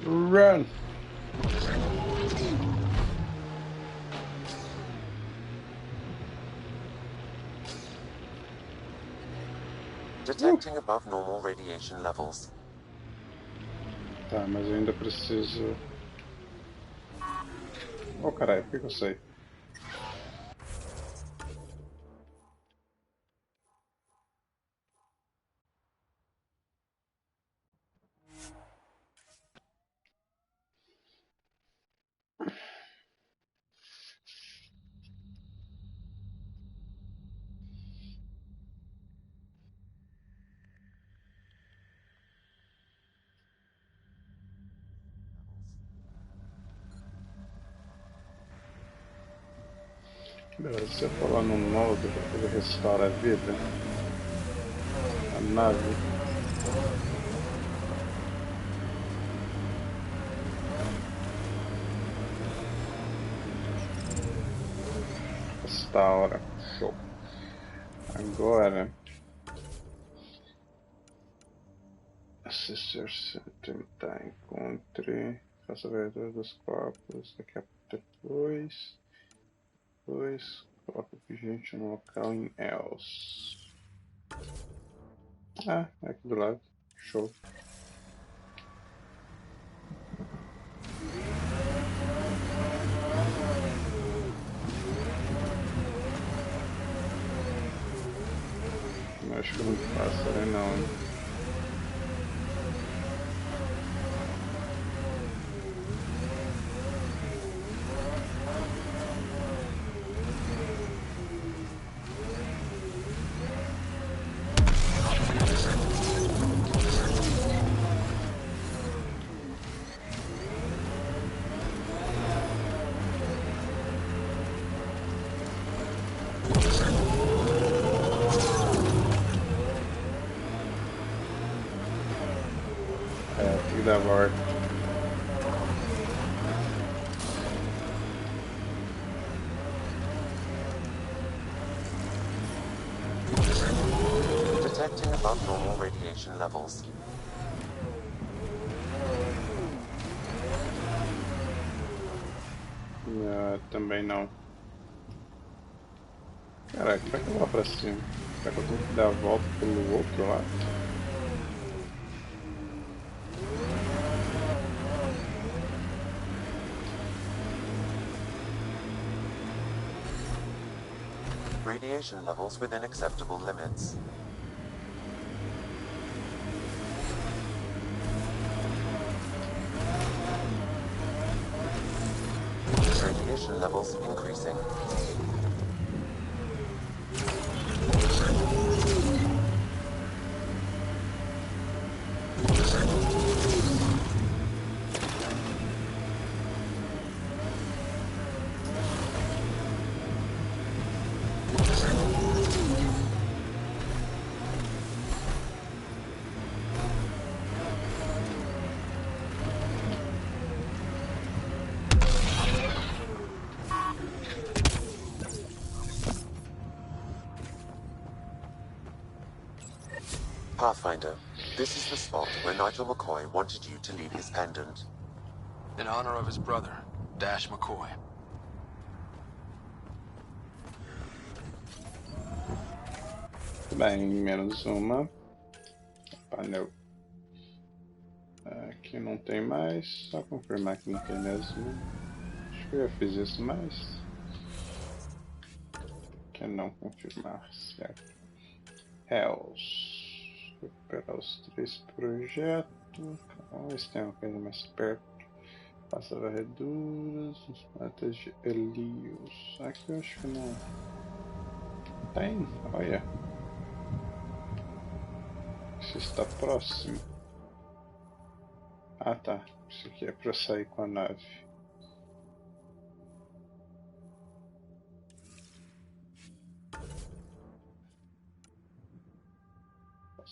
Run! Detecting above normal radiation levels. Tá, mas eu ainda preciso... Oh, caralho, por que eu sei? Beleza, se eu for lá no nodo para poder restaurar a vida, a nave. Restaura, show. Agora, Assessor Center, tá, encontre, faça a verdade dos corpos, daqui a depois. Coloca o gente no local em else. Ah, é aqui do lado. Show. Acho que eu não faço, né? Não. Hein? Da volta. Detecting above normal radiation levels. Também não. Caraca, como é que eu vou lá pra cima? Será que eu tenho que dar a volta pelo outro lado? Radiation levels within acceptable limits. radiation levels increasing. Pathfinder, this is the spot where Nigel McCoy wanted you to leave his pendant. In honor of his brother, Dash McCoy. Bem, menos uma. Painel. Aqui não tem mais. Só confirmar que não tem mesmo. Acho que eu já fiz isso mais. Que não confirmar, certo? Hells. Recuperar os 3 projetos. Vamos ver se tem uma coisa mais perto. Passa varreduras. Os matas de Elios. Aqui eu acho que não. Tem, olha. Isso está próximo. Ah tá. Isso aqui é para sair com a nave.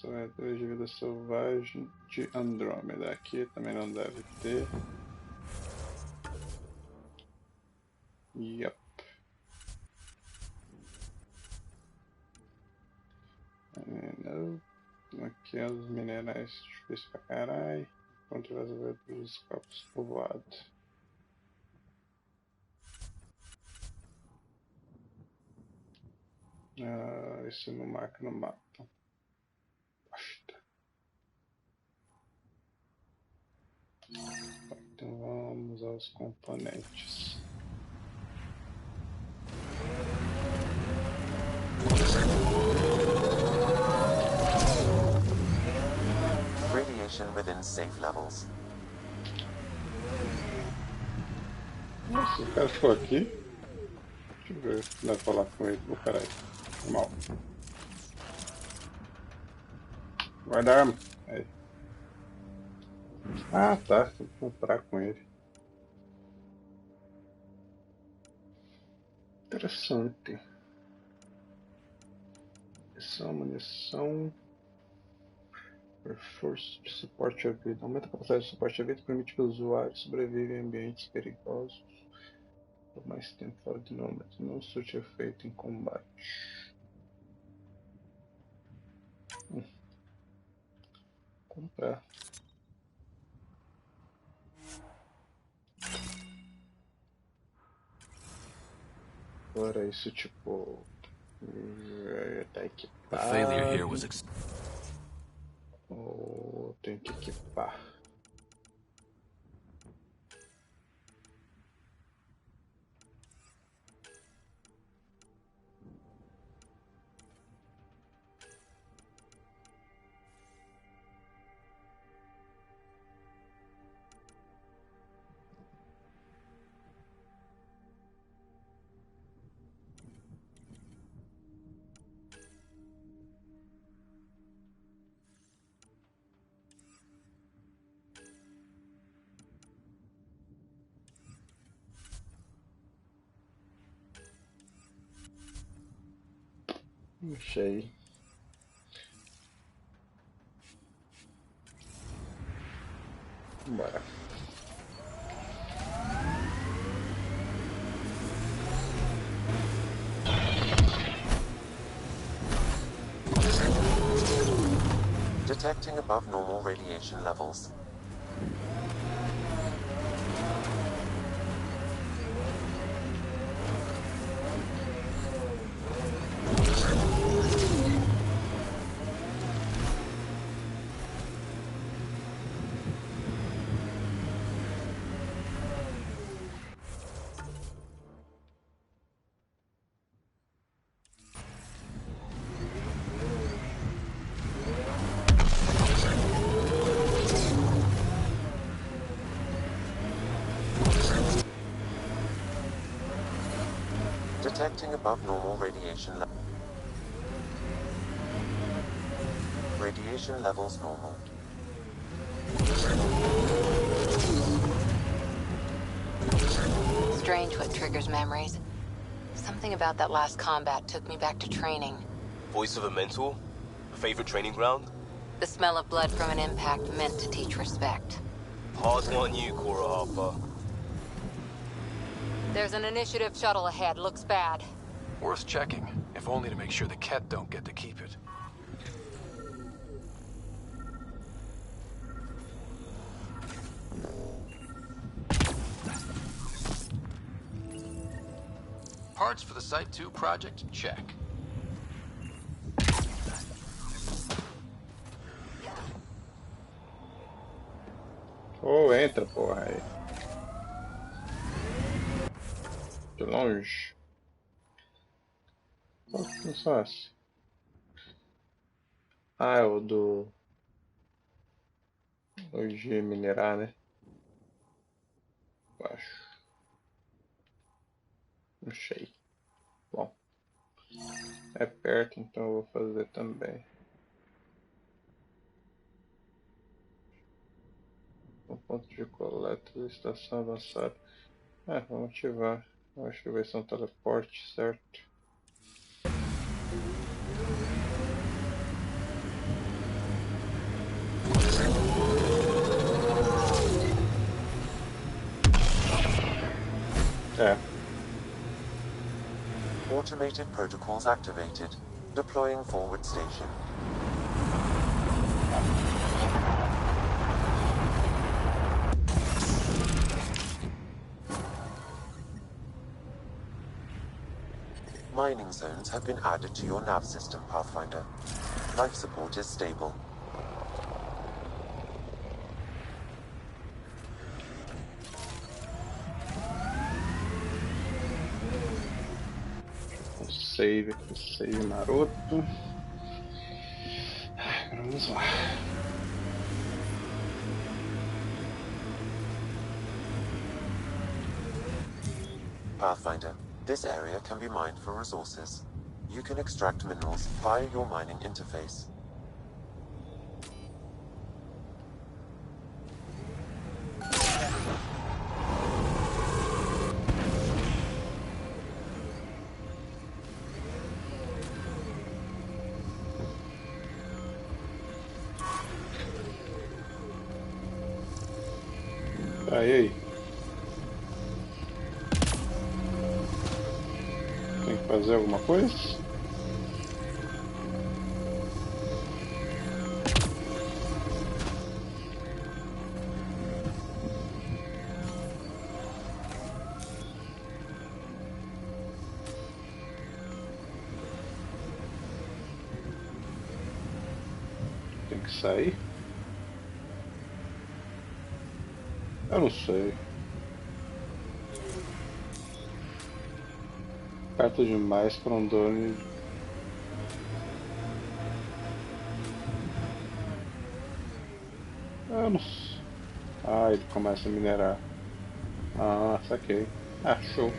Varreduras de vida selvagem de Andromeda. Aqui também não deve ter. Yep. Aqui é os minerais difíceis pra caralho. Contra as verduras dos campos povoados. Isso não marca no mapa. Então vamos aos componentes. Radiation within safe levels. Nossa, o cara ficou aqui. Deixa eu ver se dá pra falar com ele. Oh, caralho. Mal. Guarda a arma. Aí. Ah, tá. Tem que comprar com ele. Interessante. Munição. Reforço de suporte à vida. Aumenta a capacidade de suporte à vida e permite que o usuário sobreviva em ambientes perigosos por mais tempo fora de Andromeda. Não surte efeito em combate. Comprar. Agora isso tipo tá equipado. Ou tem que equipar. Achei. Bora. Detecting above normal radiation levels. Detecting above normal radiation levels. Radiation levels normal. Strange what triggers memories. Something about that last combat took me back to training. Voice of a mentor? A favorite training ground? The smell of blood from an impact meant to teach respect. Hard one on you, Cora Harper. There's an initiative shuttle ahead. Looks bad. Worth checking, if only to make sure the Ket don't get to keep it. Parts for the Site 2 project? Check. Oh, entra, porra, aí. De longe. Qual que é o fácil? Ah, é o do... O de minerar, né? Acho. Não sei. Bom. É perto, então eu vou fazer também. Um ponto de coleta da estação avançada. Vamos ativar. Acho que vai ser um teleporte, certo? Automated protocols activated. Deploying forward station. Mining zones have been added to your nav system, Pathfinder. Life support is stable. Save maroto. Vamos lá. Pathfinder, this area can be mined for resources. You can extract minerals via your mining interface. Aí. Tem que fazer alguma coisa? Tem que sair? Eu não sei. Perto demais para um drone. Eu não sei. Ah, ele começa a minerar. Ah, saquei. Ah, show.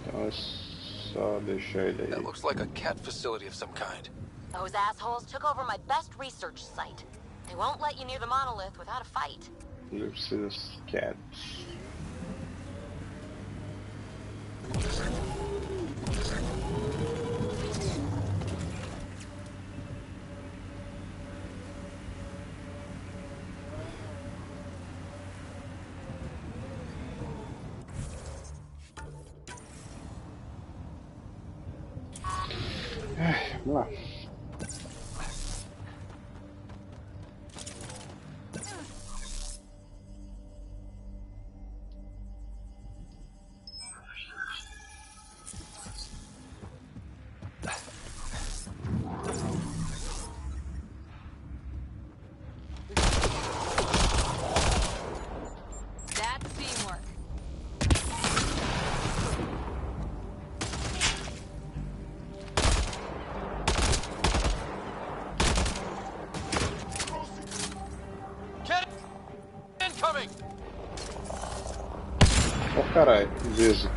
Então é só deixar ele aí. That looks like a Ket facility of some kind. Those assholes took over my best research site. They won't let you near the monolith without a fight. Lucius Cat. Vamos lá. Oh, caralho, vejo.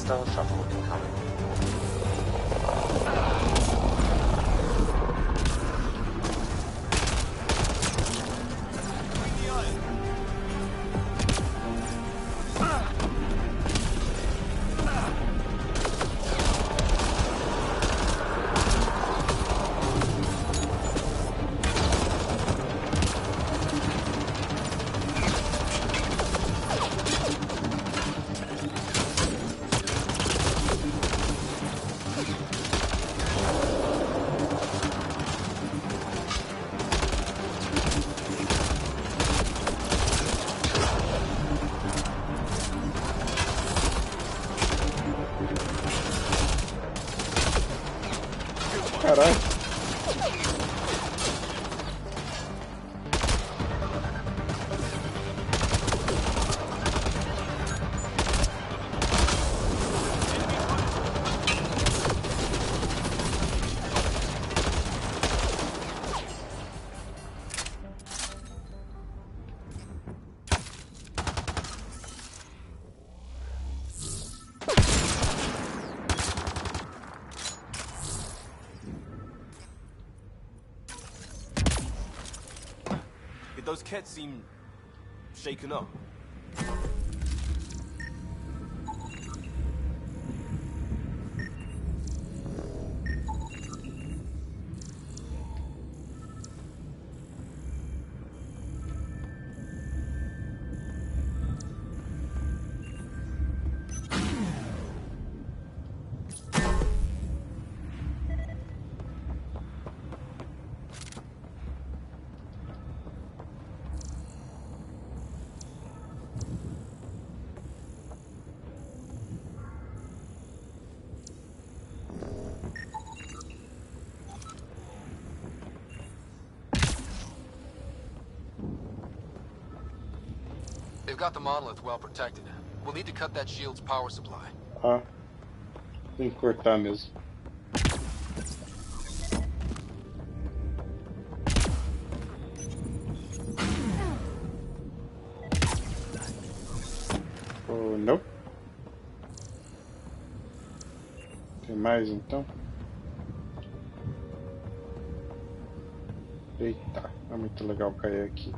Hostile shuttle incoming. Caralho. Those Kets seem shaken up. They've got the monolith well protected. We'll need to cut that shield's power supply. Ah, tem que cortar mesmo. Oh, não. Tem mais então? Eita, é muito legal cair aqui.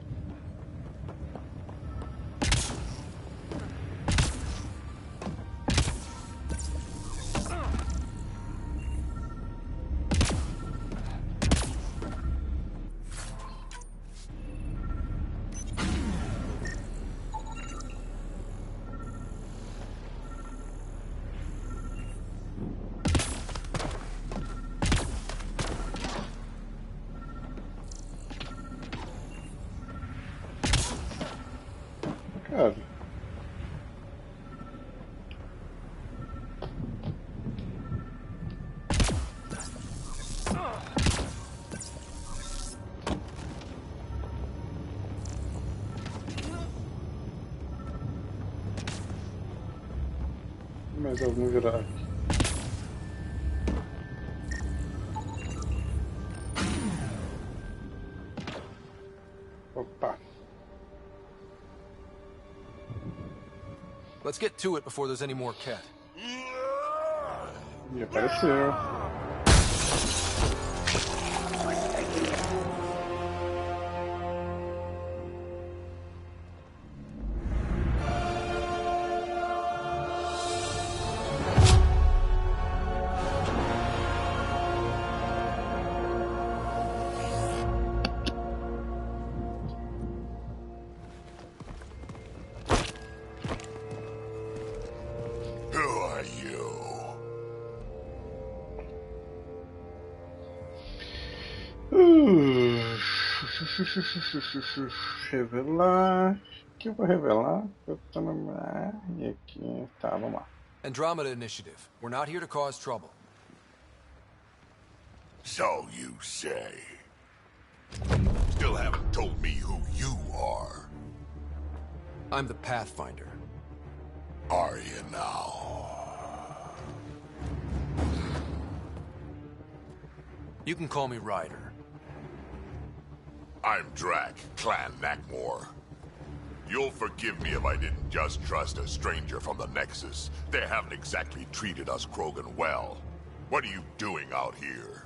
Cara. Mais algum virar aqui. Opa. Let's get to it before there's any more Ket. E apareceu. Revelar. O que eu vou revelar? Eu tô no... E aqui. Tá, vamos lá. Andromeda Initiative. We're not here to cause trouble. So you say. Still haven't told me who you are. I'm the Pathfinder. Are you now? You can call me Ryder. I'm Drac, Clan Nakmor. You'll forgive me if I didn't just trust a stranger from the Nexus. They haven't exactly treated us Krogan well. What are you doing out here?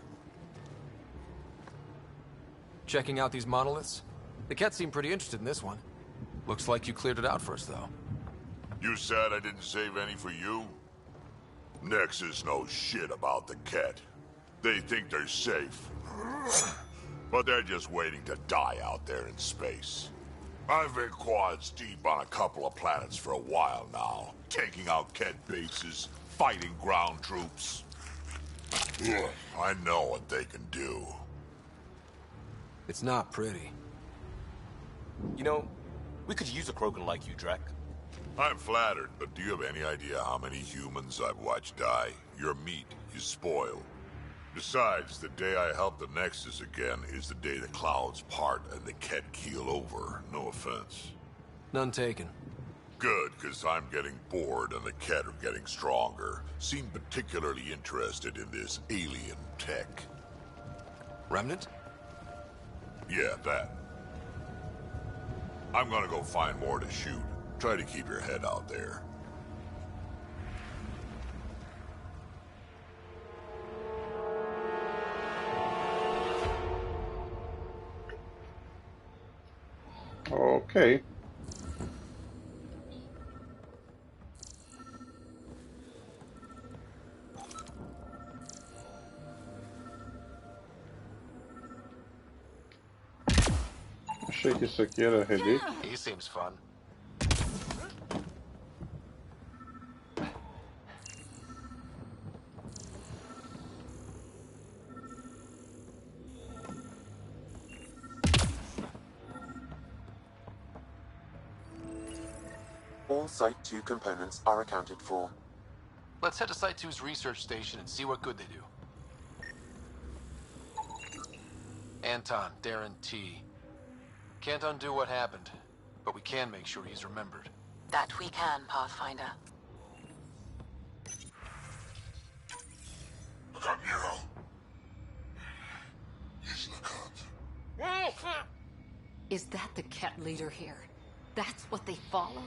Checking out these monoliths? The Ket seemed pretty interested in this one. Looks like you cleared it out for us, though. You said I didn't save any for you? Nexus knows shit about the Ket. They think they're safe. But they're just waiting to die out there in space. I've been quads deep on a couple of planets for a while now, taking out Ket bases, fighting ground troops. Ugh, I know what they can do. It's not pretty. You know, we could use a Krogan like you, Drac. I'm flattered, but do you have any idea how many humans I've watched die? Your meat is spoiled. Besides, the day I help the Nexus again is the day the clouds part and the Ket keel over. No offense. None taken. Good, because I'm getting bored and the Ket are getting stronger. Seem particularly interested in this alien tech. Remnant? Yeah, that. I'm gonna go find more to shoot. Try to keep your head out there. Okay. Achei que isso aqui era relíquia. He seems fun. All Site 2 components are accounted for. Let's head to Site 2's research station and see what good they do. Anton, Darren T. Can't undo what happened, but we can make sure he's remembered. That we can, Pathfinder. Look up, Nero. He's the cut. Is that the Ket leader here? That's what they follow?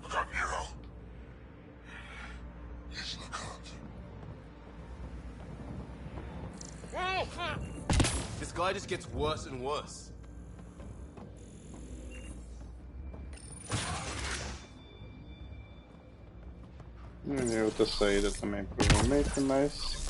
Look up, Nero. He's the cut. This guy just gets worse and worse. E outra saída também, provavelmente, mas...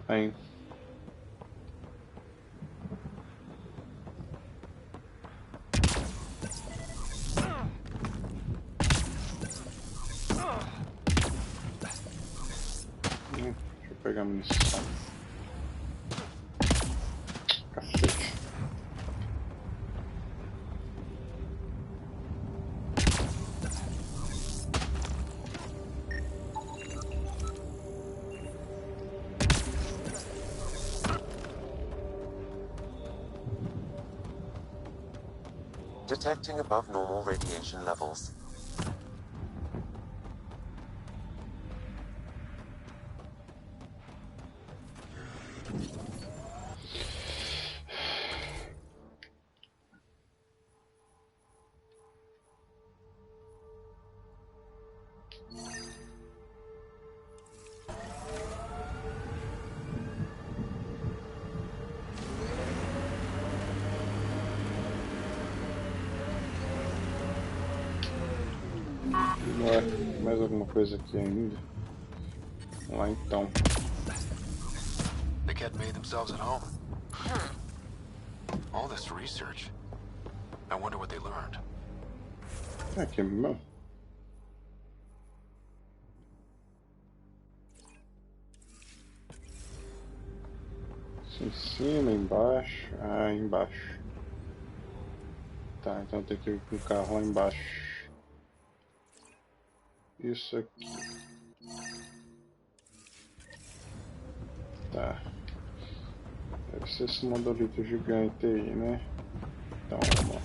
Bem. Deixa eu pegar a munição. Cacete. Detecting above normal radiation levels. Mais alguma coisa aqui ainda? Vamos lá então. The Ket made themselves at home. All this research. I wonder what they learned. Aqui, meu. Em cima, embaixo. Ah, embaixo. Tá, então tem que ir com o carro lá embaixo. Isso aqui. Tá. Deve ser esse monolito gigante aí, né? Então, vamos lá.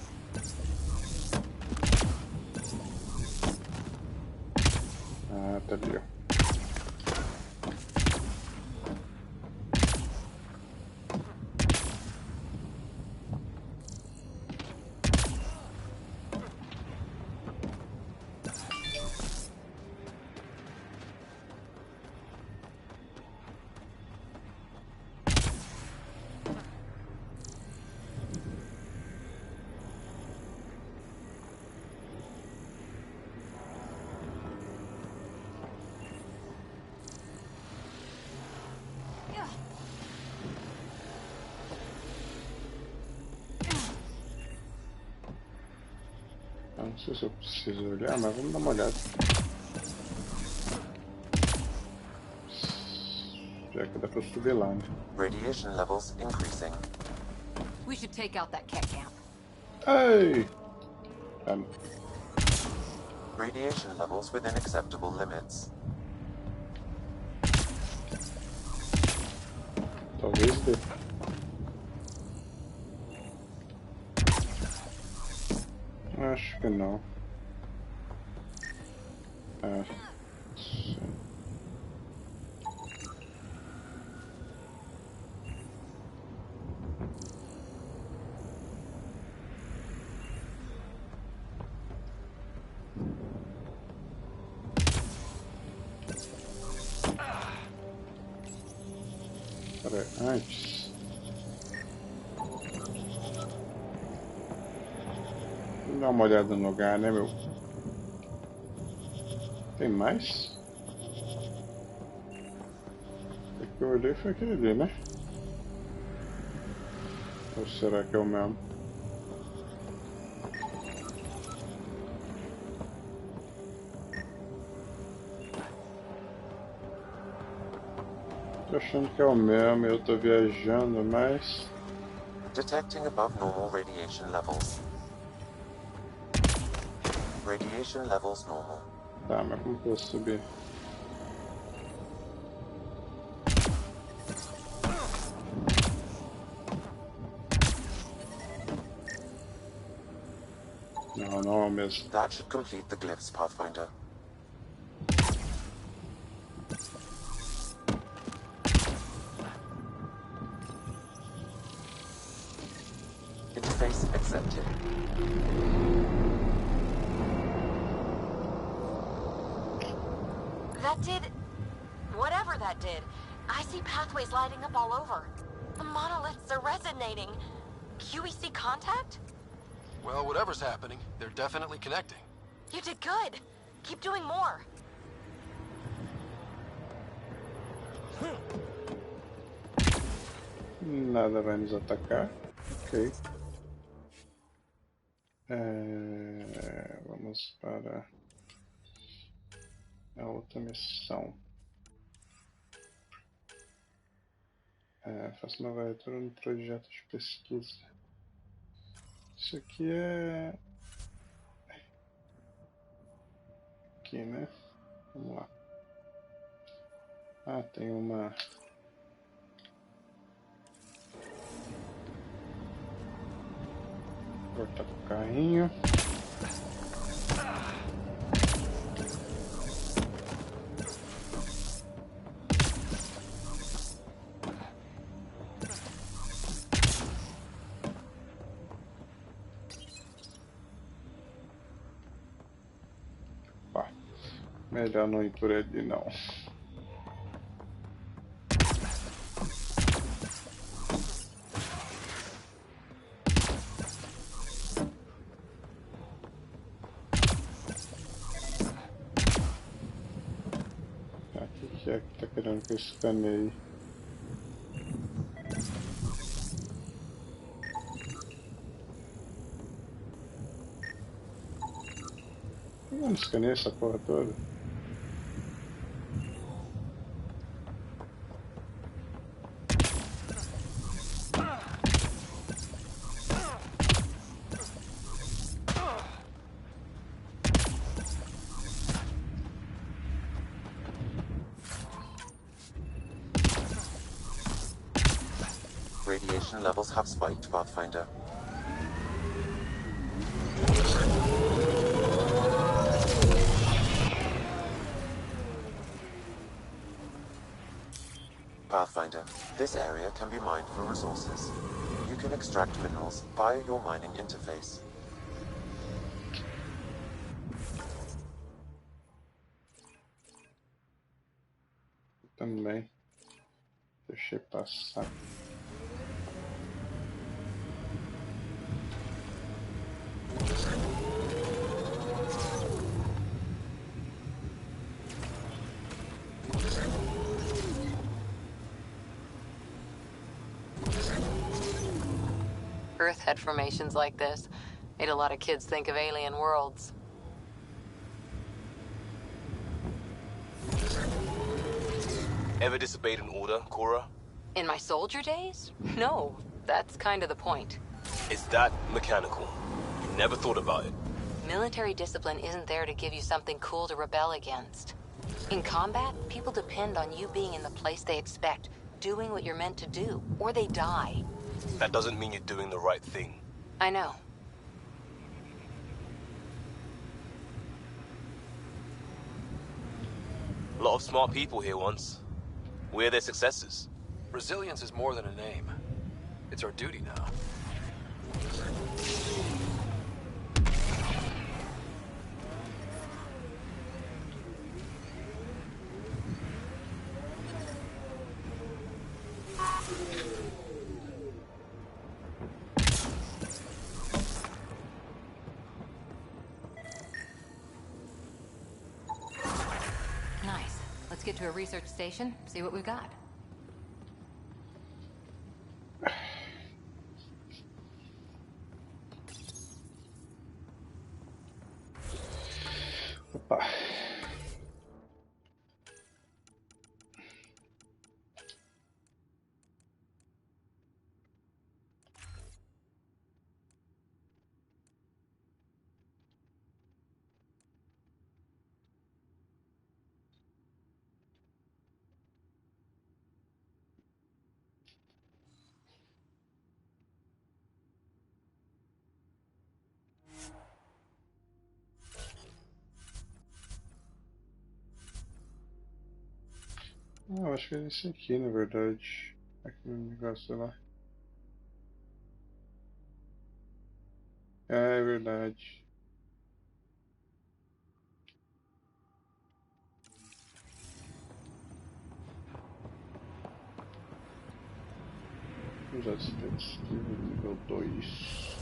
Ah, tá ali, ó. Não sei se eu preciso olhar, mas vamos dar uma olhada. Já que dá pra subir lá, né? Radiation levels increasing. We should take out that cat camp. Ei! Radiation levels within acceptable limits. Talvez dê. Acho que não. Sim. Peraí, antes. Vamos dar uma olhada no lugar, né, meu? Tem mais? O que eu olhei foi aquele ali, né? Ou será que é o mesmo? Tô achando que é o mesmo, eu tô viajando, mas... Detecting above normal radiation levels. Radiation levels normal. Tá, mas como que eu vou subir? Não, não é o mesmo. That should complete the glyphs, Pathfinder. Interface accepted. That did... whatever that did. I see pathways lighting up all over. The monoliths are resonating. QEC contact? Well, whatever's happening, they're definitely connecting. You did good. Keep doing more. Nada vai nos atacar. Ok. Vamos para a outra missão. Faça uma varredura no projeto de pesquisa. Isso aqui é... aqui, né? Vamos lá. Ah, tem uma... cortar com o carrinho. Pá, melhor não ir por ali não. O que é que tá querendo que eu escaneie? Eu não escaneei essa porra toda. radiation levels have spiked, Pathfinder. Pathfinder, this area can be mined for resources. You can extract minerals via your mining interface. Também. Deixei passar. Earth had formations like this. Made a lot of kids think of alien worlds. Ever disobeyed an order, Cora? In my soldier days? No, that's kind of the point. It's that mechanical. You never thought about it. Military discipline isn't there to give you something cool to rebel against. In combat, people depend on you being in the place they expect, doing what you're meant to do, or they die. That doesn't mean you're doing the right thing. I know. A lot of smart people here once. We're their successors. Resilience is more than a name. It's our duty now. Nice. Let's get to a research station, see what we've got. Opa. Eu acho que é esse aqui, na verdade. Aqui no negócio lá. É verdade. Já se nível 2.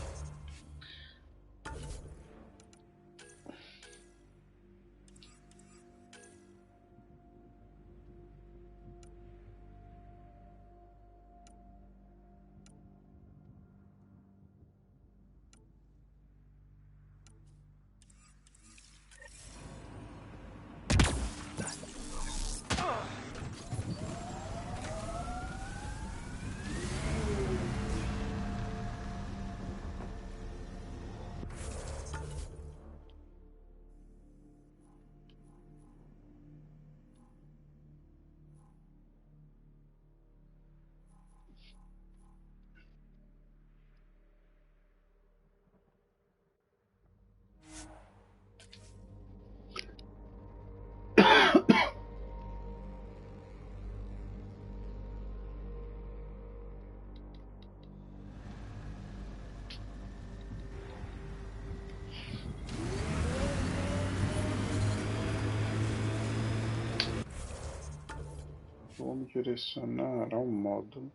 Vou me direcionar ao módulo.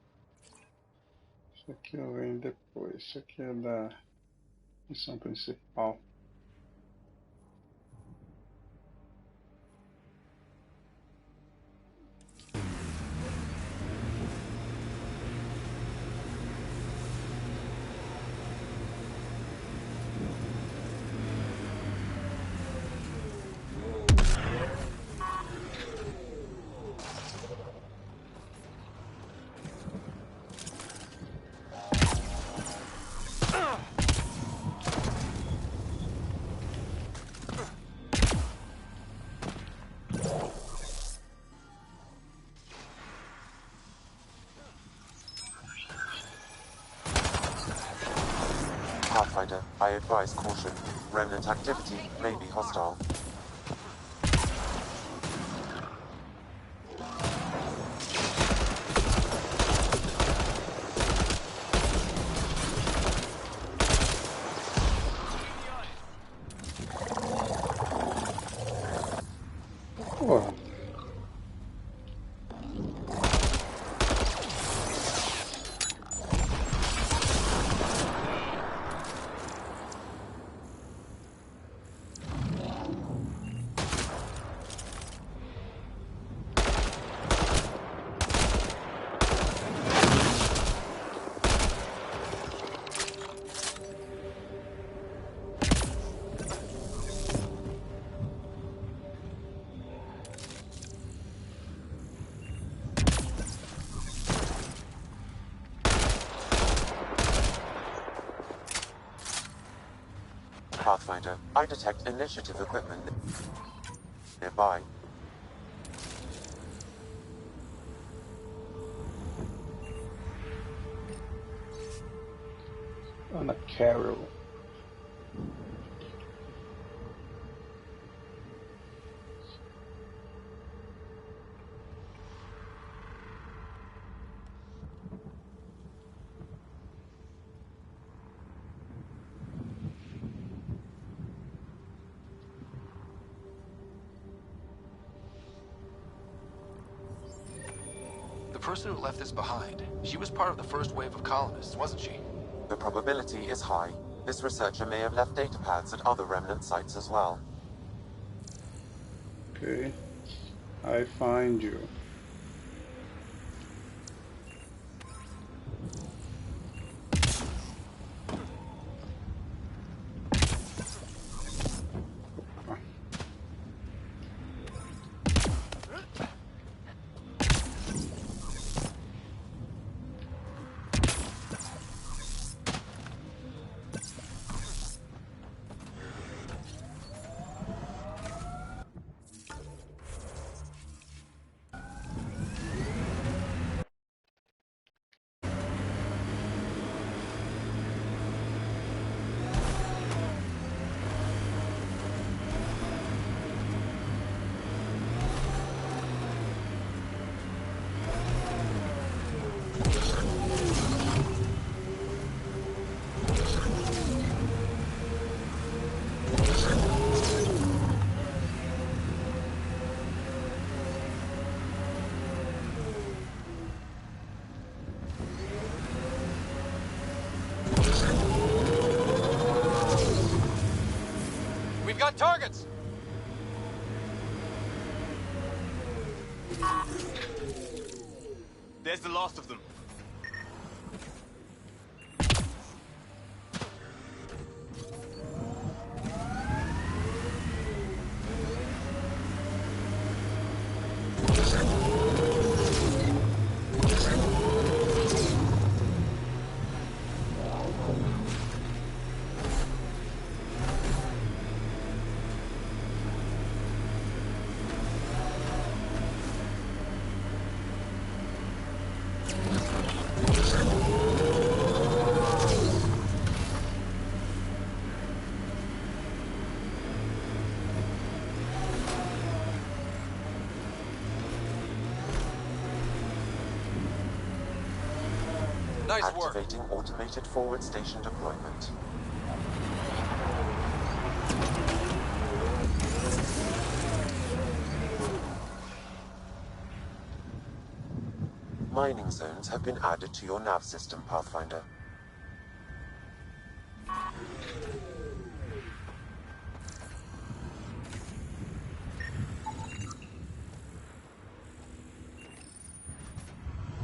Isso aqui eu venho depois. Isso aqui é da missão principal. Pathfinder, I advise caution. Remnant activity may be hostile. Porra. Pathfinder, I detect initiative equipment nearby. On a carol. The person who left this behind, she was part of the first wave of colonists, wasn't she? The probability is high. This researcher may have left data pads at other remnant sites as well. Okay. I find you. We've got targets! There's the last of them. Nice work. Activating automated forward station deployment. Mining zones have been added to your nav system, Pathfinder.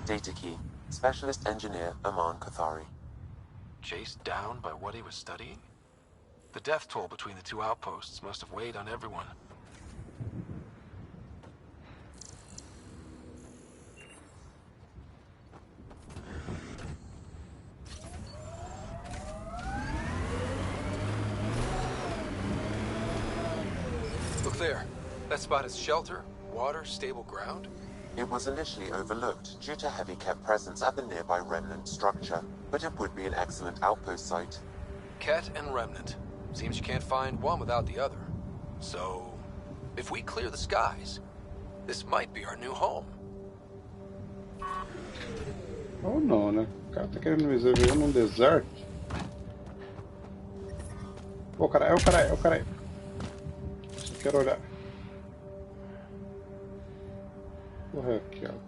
Data key. Specialist Engineer Aman Kathari. Chased down by what he was studying? The death toll between the two outposts must have weighed on everyone. Look there. That spot is shelter, water, stable ground. It was initially overlooked due to heavy kept presence at the nearby remnant structure, but it would be an excellent outpost site. Ket and Remnant. Seems you can't find one without the other. So, if we clear the skies, this might be our new home. Ou não, né? O cara tá querendo me viver num deserto. Ô, caralho, ô, caralho, ô, caralho. Só quero olhar. Porra, é aqui, ó.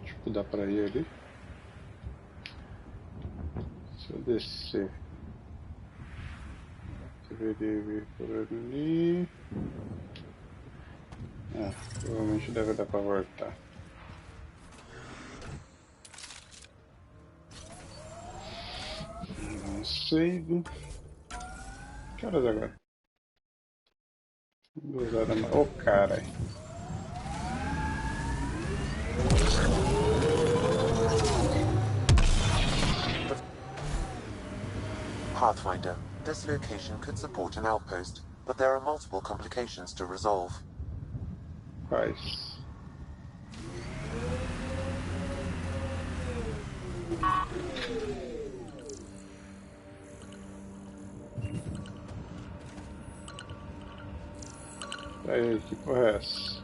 Tipo, dá pra ir ali? Se eu descer, deveria vir por ali. Ah, provavelmente deve dar pra voltar. Não sei. Que horas agora? 2 horas da manhã. Ô, caralho. Pathfinder, this location could support an outpost, but there are multiple complications to resolve. Quais? Aí, que porra é essa?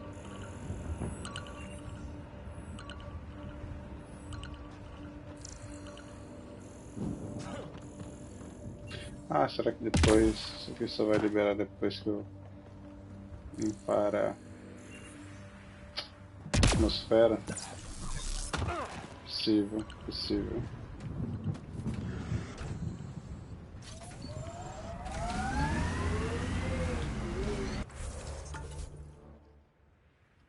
Ah, será que depois... Isso aqui só vai liberar depois que eu limpar a atmosfera? Possível, possível.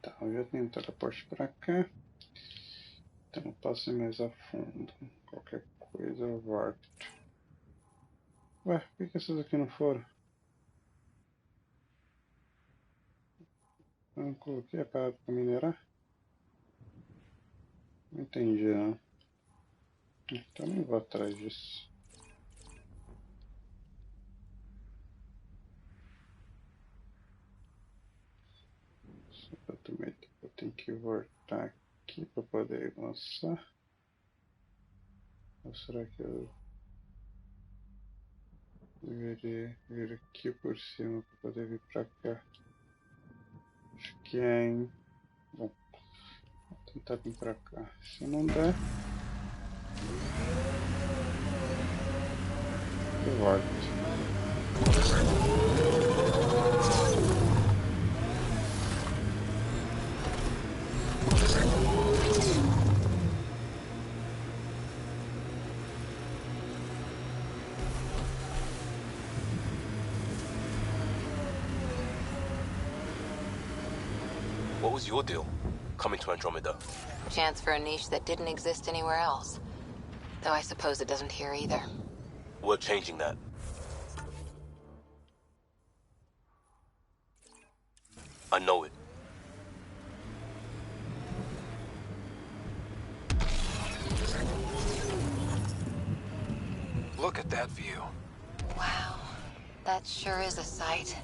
Tá, eu já tenho um teleporte pra cá. Então não posso ir mais a fundo. Qualquer coisa eu volto. Ué, por que essas aqui não foram? Eu não coloquei a parada pra minerar? Não entendi, não. Então nem vou atrás disso. Eu tenho que voltar aqui para poder lançar. Ou será que eu deveria vir aqui por cima para poder vir para cá? Acho que é, hein? Bom, vou tentar vir para cá. Se não der, eu volto. What was your deal, coming to Andromeda? Chance for a niche that didn't exist anywhere else. Though I suppose it doesn't here either. We're changing that. I know it. Look at that view. Wow, that sure is a sight.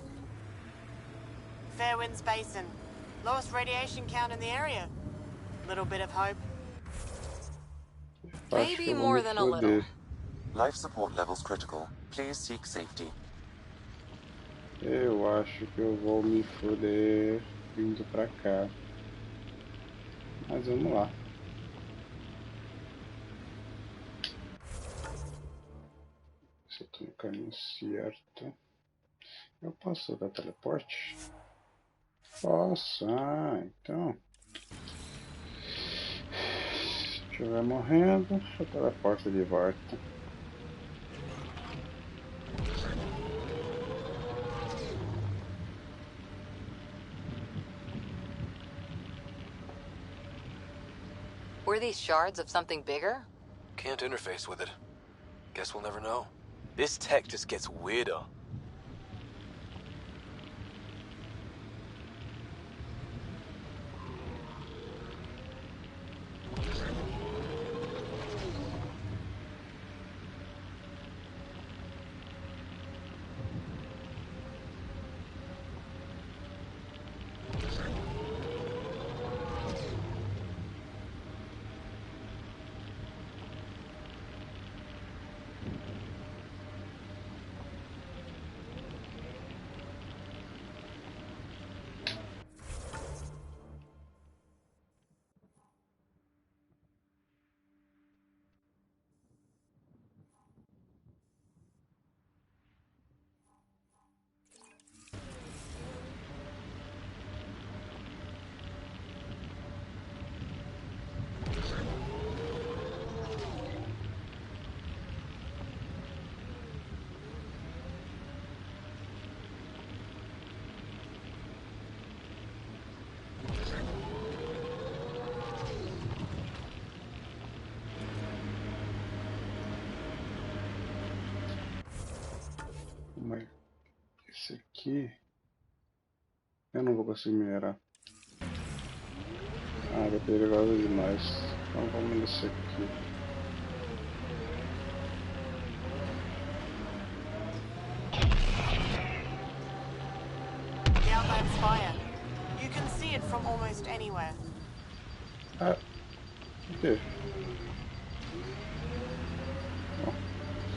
Fairwinds Basin. Lowest radiation count in the area. Little bit of hope. Maybe more than a little. Life support levels critical. Please seek safety. Eu acho que eu vou me foder vindo pra cá. Mas vamos lá. Se eu tô no caminho certo. Eu posso dar teleporte? Posso, então. Se estiver morrendo, eu teleporto de volta. Were these shards of something bigger? Can't interface with it. Guess we'll never know. This tech just gets weirder. aqui, eu não vou conseguir minerar. A área é perigosa demais. Então vamos nesse aqui. The outlet's fire. You can see it from almost anywhere. Ah, o quê? Bom,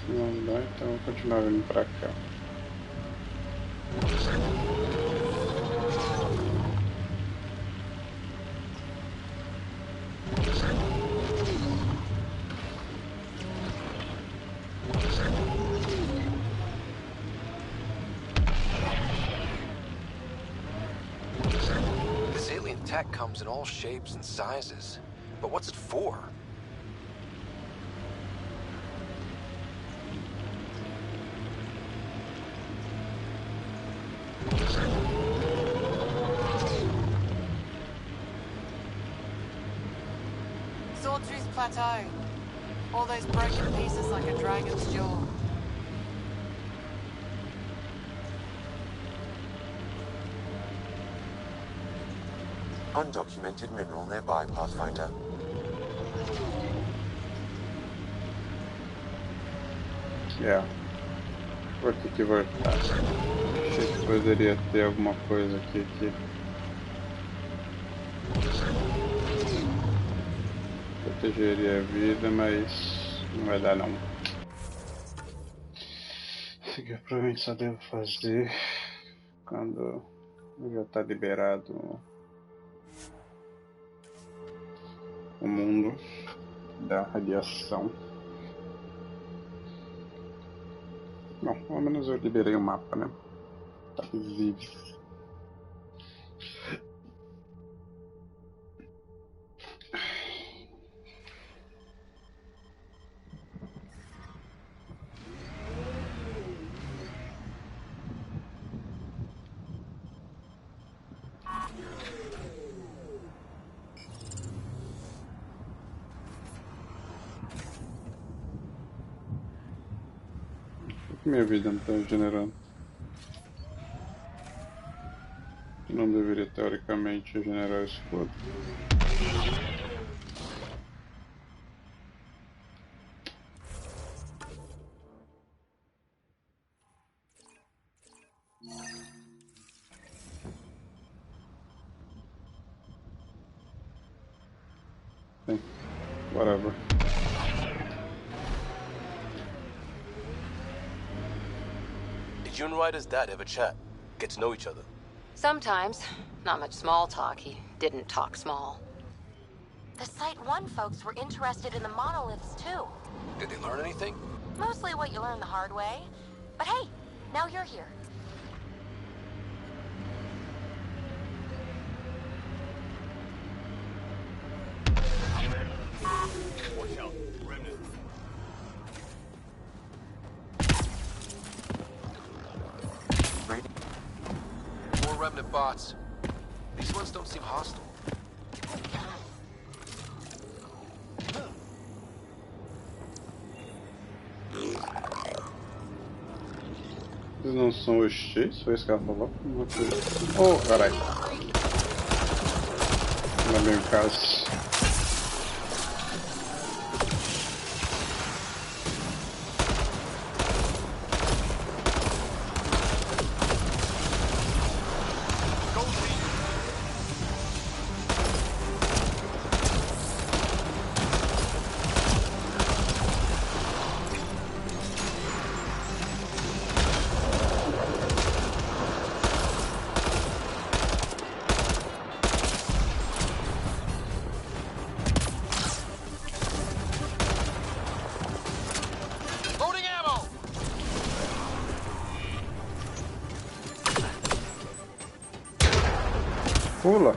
se não dá, então eu vou continuar vindo pra cá. This alien tech comes in all shapes and sizes. But what's it for? Sawtooth Plateau. All those broken pieces like a dragon's jaw. Undocumented mineral nearby, Pathfinder. Vou ter que voltar. Achei que poderia ter alguma coisa aqui que protegeria a vida, mas não vai dar não. Isso aqui eu provavelmente só devo fazer quando já está liberado o mundo da radiação. Bom, pelo menos eu liberei o mapa, né? Tá visível. Minha vida não está regenerando. Não deveria teoricamente regenerar o escudo. Bem, whatever. Did you and Ryder's dad ever chat? Get to know each other? Sometimes. Not much small talk. He didn't talk small. The Site 1 folks were interested in the monoliths, too. Did they learn anything? Mostly what you learn the hard way. But hey, now you're here. Watch out, Remnant. More Remnant bots. These ones don't seem hostile. Eles não são hostis? Foi isso que ela falou? Oh, caralho. Não é bem o caso. Pula.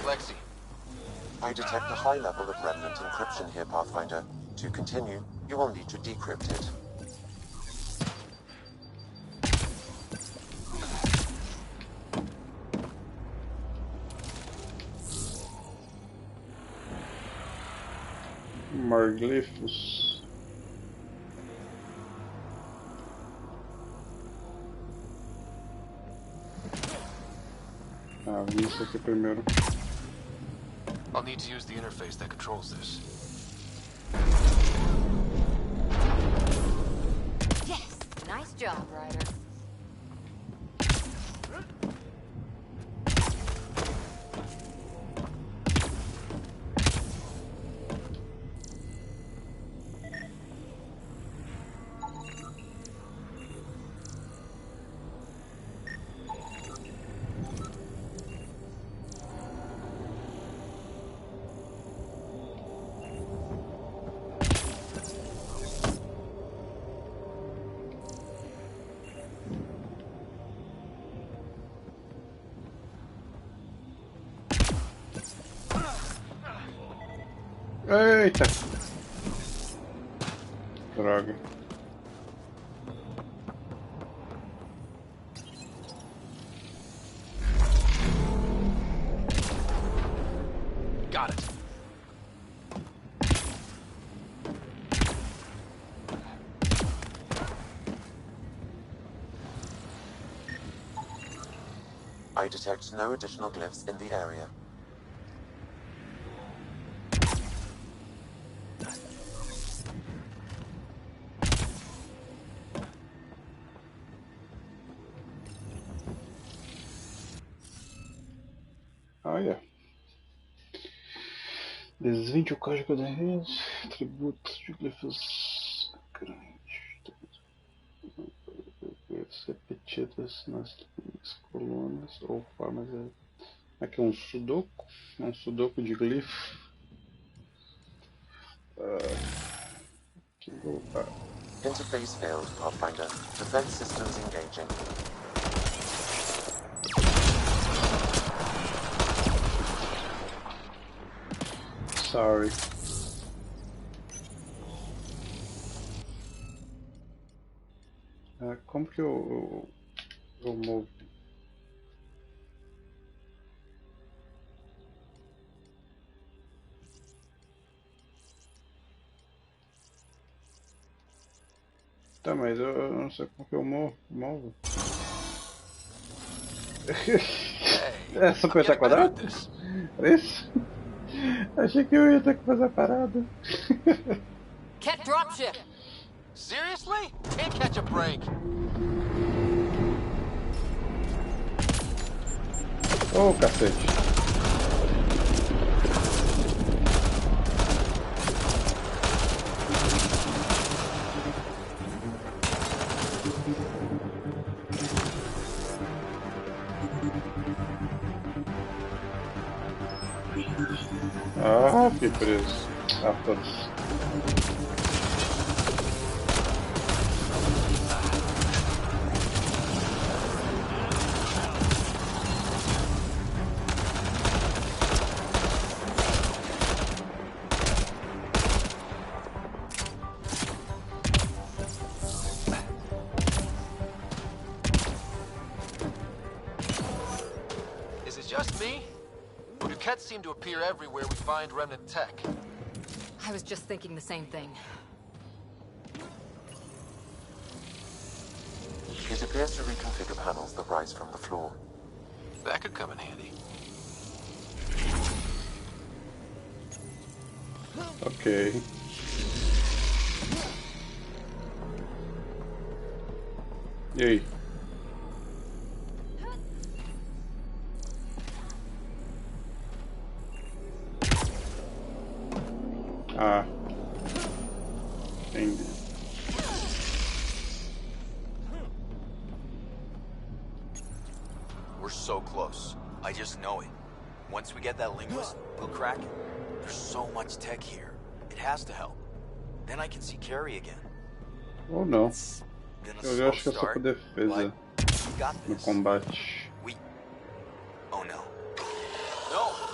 Lexi. I detect a high level of remnant encryption here, Pathfinder. To continue, you will need to decrypt it. Formar glifos. Ah, vamos isso aqui primeiro. I'll need to use the interface that controls this. Yes! Nice job, Ryder. Eita! Droga. Got it. I detect no additional glyphs in the area. Olha. Desvende o código da rede. Atributos de glifos grandes. Glifos repetidos nas colunas ou formas. Aqui é um sudoku. Um sudoku de glifo. Aqui vou voltar. Interface failed, Pathfinder. Defense systems engaging. Sorry. Como que eu movo? Tá, mas eu não sei como que eu movo. É só apertar quadrado? É isso? Achei que eu ia ter que fazer a parada. Can't dropship! Seriously? Can't catch a break. Ô, cacete. Ah, fiquei preso. Ah, todos. Is it just me? Or do cats seem to appear everywhere we find remnant tech? I was just thinking the same thing. It appears to reconfigure panels that rise from the floor. That could come in handy. Ok. E aí? Ah. Entendi. We're so close. I just know it. Once we get that linguist, we'll crack it. There's so much tech here. It has to help. Then I can see Carrie again. Ou não. Eu acho que é só por defesa no combate. Oh no. No!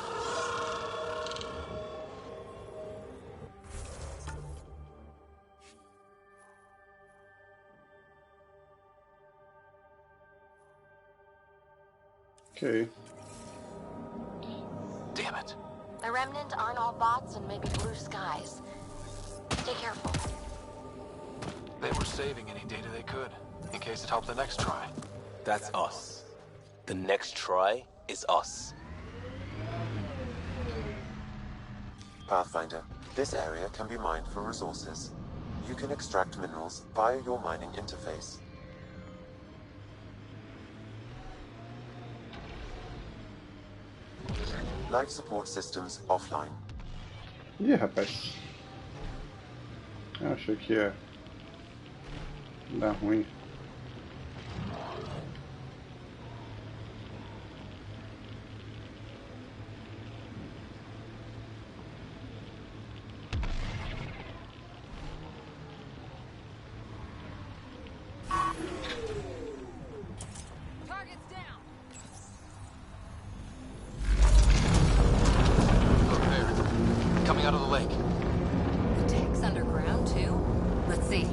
Ok. Damn it. The remnant aren't all bots and maybe blue skies. Stay careful. They were saving any data they could, in case it helped the next try. That's us. The next try is us. Pathfinder, this area can be mined for resources. You can extract minerals via your mining interface. Life support systems offline. Ih, rapaz. Acho que ia dar ruim. Target's down. Look there. Coming out of the lake. The tech's underground, too? Let's see.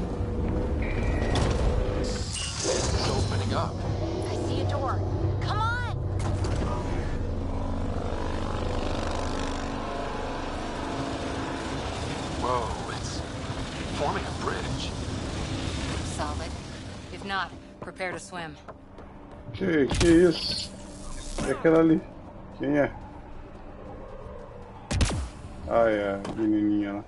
It's opening up. I see a door. Come on! Whoa, it's forming a bridge. Solid. If not, prepare to swim. Que isso? É aquela ali. Quem é? Ah, é a menininha lá.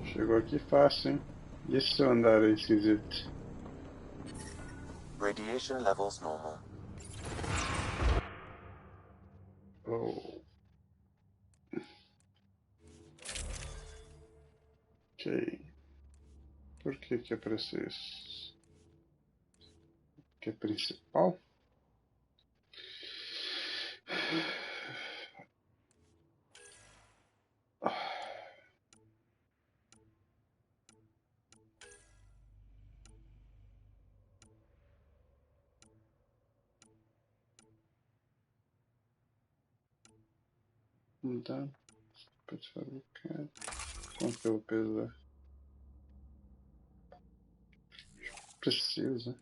Chegou aqui fácil, hein? E esse andar aí esquisito? Radiation levels normal. Oh. Ok. Por que apareceu isso? Que é principal? Então, pode fabricar. Quanto que eu vou pesar? Precisa.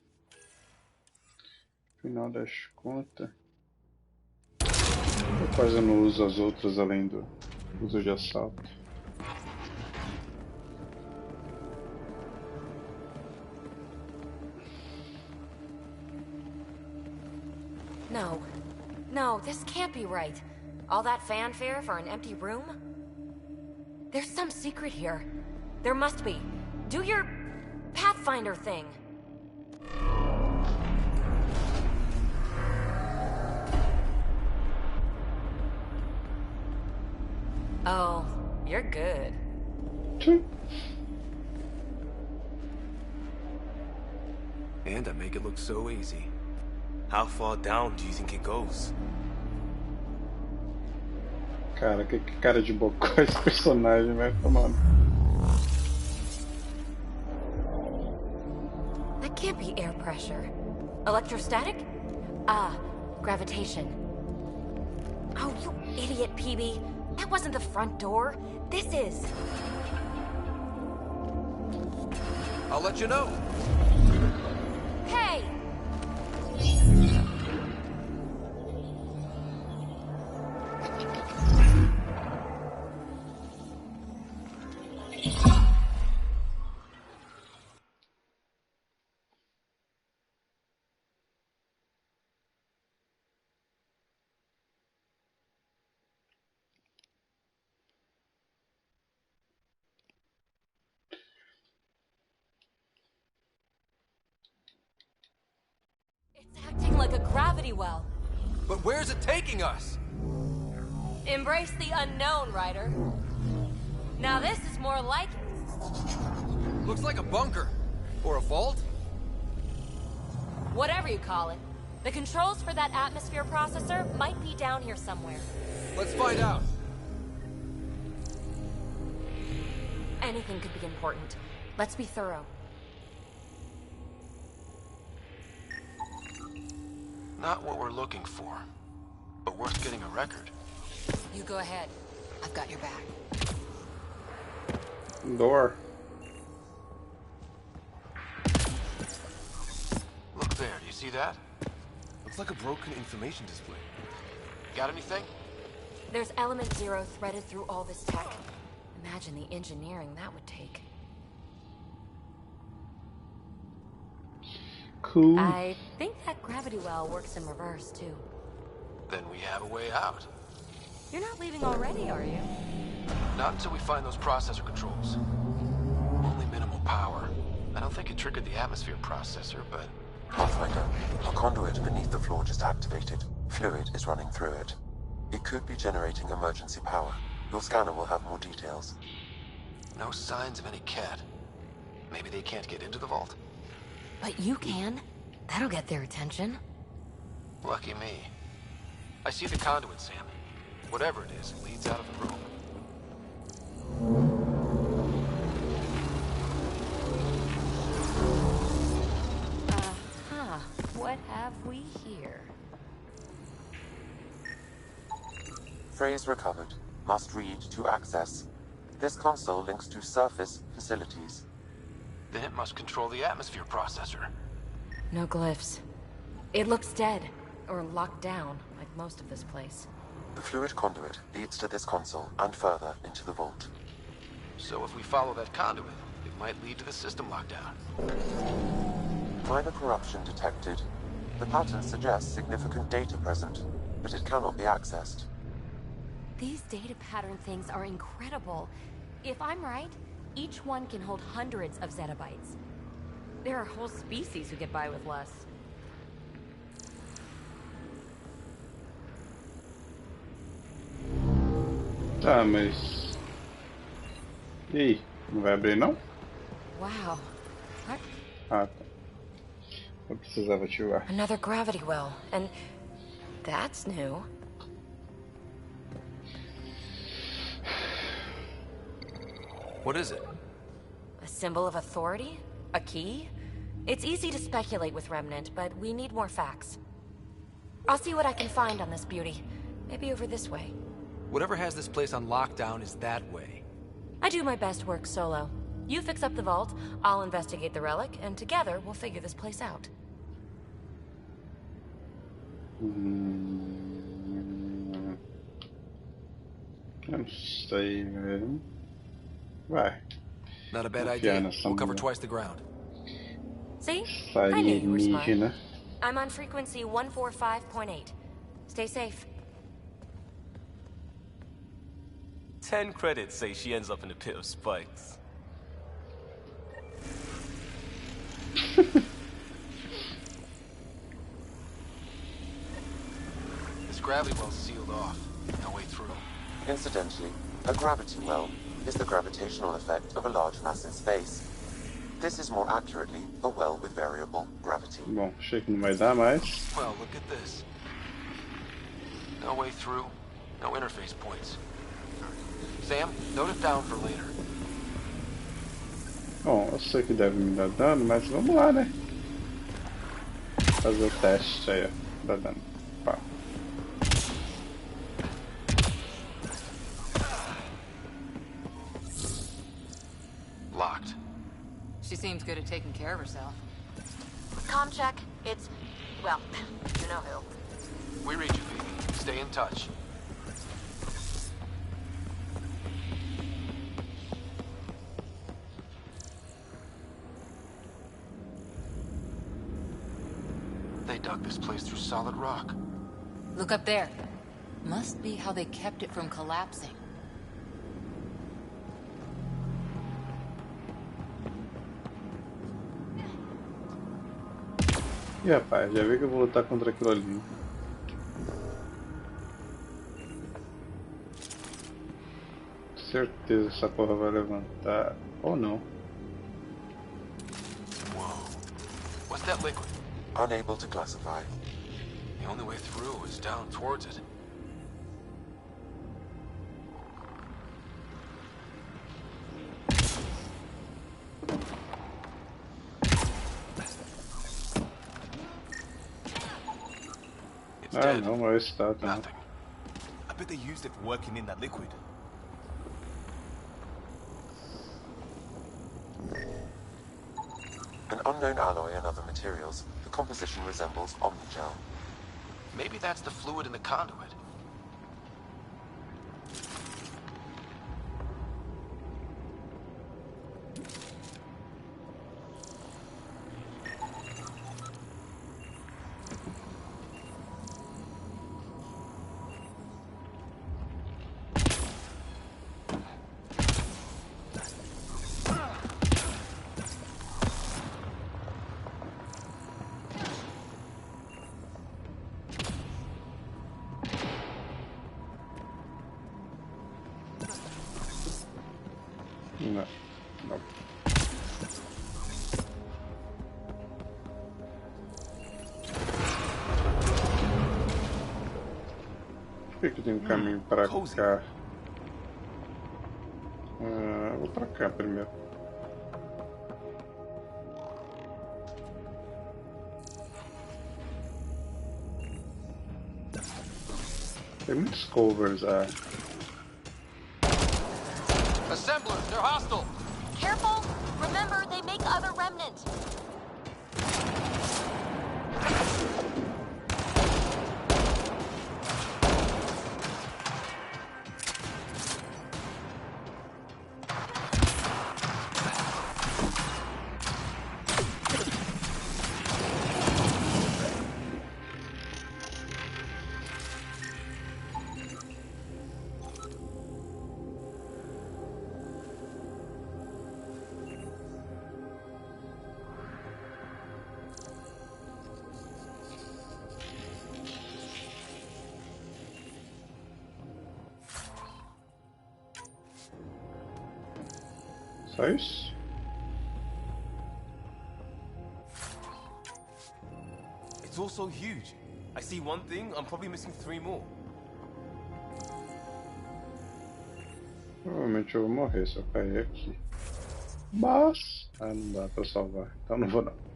Final das contas. Eu quase não uso as outras além do uso de assalto. No. No, this can't be right. All that fanfare for an empty room? There's some secret here. There must be. Do your Pathfinder thing. Oh, you're good. And I make it look so easy. How far down do you think it goes? Cara, que cara de bocó esse personagem, vai tomando. That can't be air pressure. Electrostatic? Ah, gravitation. Oh, you idiot, PB. That wasn't the front door. This is. I'll let you know. Hey! Acting like a gravity well. But where's it taking us? Embrace the unknown, Ryder. Now this is more like it. Looks like a bunker. Or a vault? Whatever you call it. The controls for that atmosphere processor might be down here somewhere. Let's find out. Anything could be important. Let's be thorough. Not what we're looking for, but worth getting a record. You go ahead. I've got your back. Door. Look there, do you see that? Looks like a broken information display. Got anything? There's Element Zero threaded through all this tech. Imagine the engineering that would take. Cool. I think that gravity well works in reverse, too. Then we have a way out. You're not leaving already, are you? Not until we find those processor controls. Only minimal power. I don't think it triggered the atmosphere processor, but... Pathfinder, a conduit beneath the floor just activated. Fluid is running through it. It could be generating emergency power. Your scanner will have more details. No signs of any cat. Maybe they can't get into the vault? But you can. That'll get their attention. Lucky me. I see the conduit, Sam. Whatever it is, it leads out of the room. What have we here? Phrase recovered. Must read to access. This console links to surface facilities. Then it must control the atmosphere processor. No glyphs. It looks dead, or locked down, like most of this place. The fluid conduit leads to this console and further into the vault. So if we follow that conduit, it might lead to the system lockdown. Minor corruption detected. The pattern suggests significant data present, but it cannot be accessed. These data pattern things are incredible. If I'm right, each one can hold hundreds of zettabytes. There are whole species who get by with less. Tá, mas... E aí? Não vai abrir, não? Wow. What? Ah, tá. Eu precisava ativar. Another gravity well, and that's new. What is it? A symbol of authority? A key? It's easy to speculate with Remnant, but we need more facts. I'll see what I can find on this beauty. Maybe over this way. Whatever has this place on lockdown is that way. I do my best work solo. You fix up the vault, I'll investigate the relic, and together we'll figure this place out. Não sei, velho. Vai. Not a bad idea. We'll cover twice the ground. See? I knew you were smart. Alienígena. I'm on frequency 145.8. Stay safe. 10 credits say she ends up in a pit of spikes. This gravity well's sealed off. No way through. Incidentally, a gravity well is the gravitational effect of a large mass in space. This is more accurately a well with variable gravity. Bom, achei que não vai dar mais. Well, look at this. No way through. No interface points. Sam, note it down for later. Bom, eu sei que deve me dar dano, mas vamos lá, né? Fazer o teste aí, ó. Dá dano. Pá. Locked. She seems good at taking care of herself. Comm check. It's... well, you know who. We read you, baby. Stay in touch. They dug this place through solid rock. Look up there. Must be how they kept it from collapsing. Ih, rapaz, já vi que eu vou lutar contra aquilo ali. Certeza essa porra vai levantar. Ou não. Whoa. What's that liquid? Unable to classify. The only way through is down towards it. Ah, não, mas está, tá. Nothing. I bet they used it for working in that liquid. An unknown alloy and other materials. The composition resembles omnigel. Maybe that's the fluid in the conduit. Não. Não. Por que tem um caminho pra cá? Vou pra cá primeiro. Tem muitos covers, Assemblers, they're hostile! Careful! Remember, they make other remnant. Só isso? It's all so huge. I see one thing, I'm probably missing 3 more. Provavelmente eu vou morrer se eu cair aqui. Mas... Ah, não dá pra salvar. Então não vou não.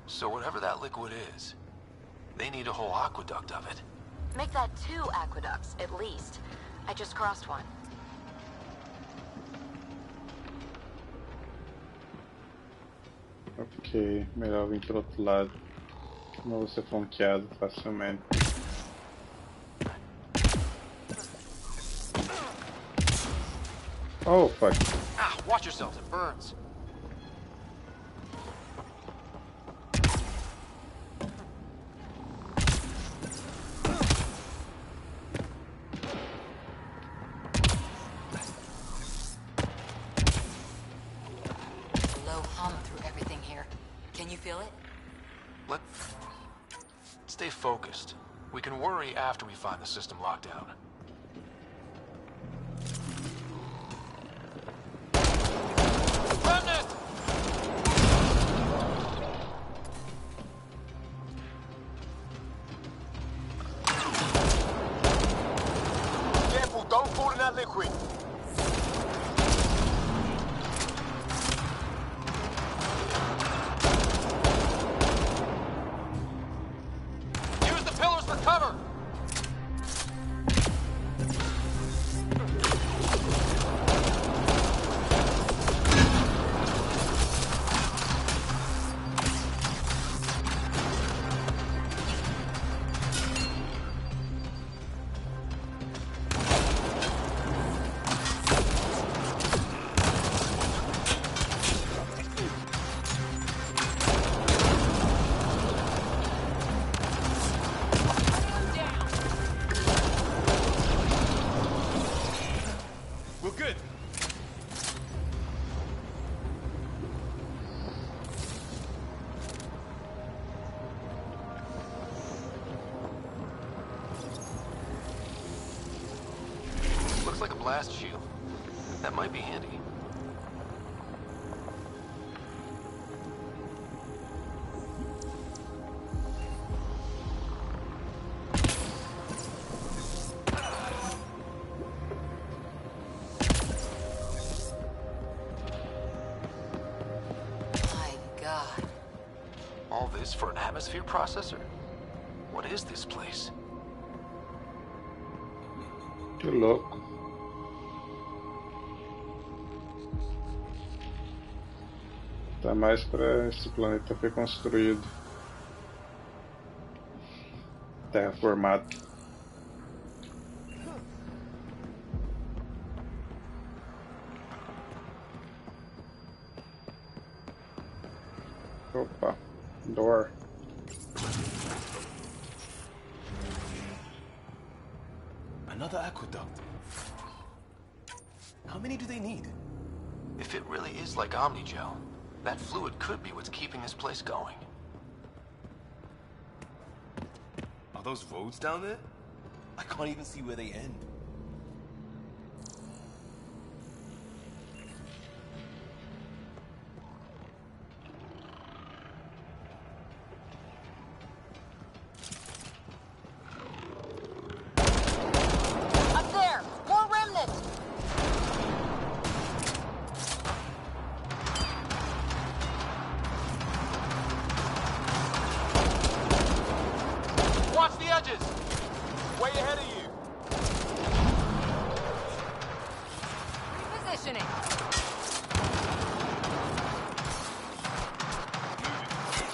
So whatever that liquid is, they need a whole aqueduct of it. Make that 2 aqueducts, at least. I just crossed one. Ok, melhor vir pro outro lado. Não vou ser flanqueado facilmente. Oh, fuck. Ah, watch yourselves, it burns. Low hum through everything here. Can you feel it? Let's stay focused. We can worry after we find the system lockdown. Remnant! Careful, don't fall in that liquid. Use the pillars for cover! We're good. Looks like a blast shield. That might be handy. My God. All this for an atmosphere processor? What is this place? Que louco. Tá mais pra esse planeta foi construído. Terraformado. Opa, door. Another aqueduct. How many do they need? If it really is like Omnigel, that fluid could be what's keeping this place going. Are those roads down there? I can't even see where they end. Up there! More remnants! Watch the edges! Way ahead of you! Repositioning.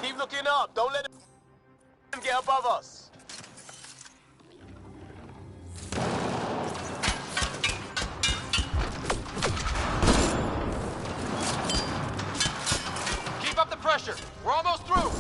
Keep looking up. Don't let them get above us. Keep up the pressure! We're almost through!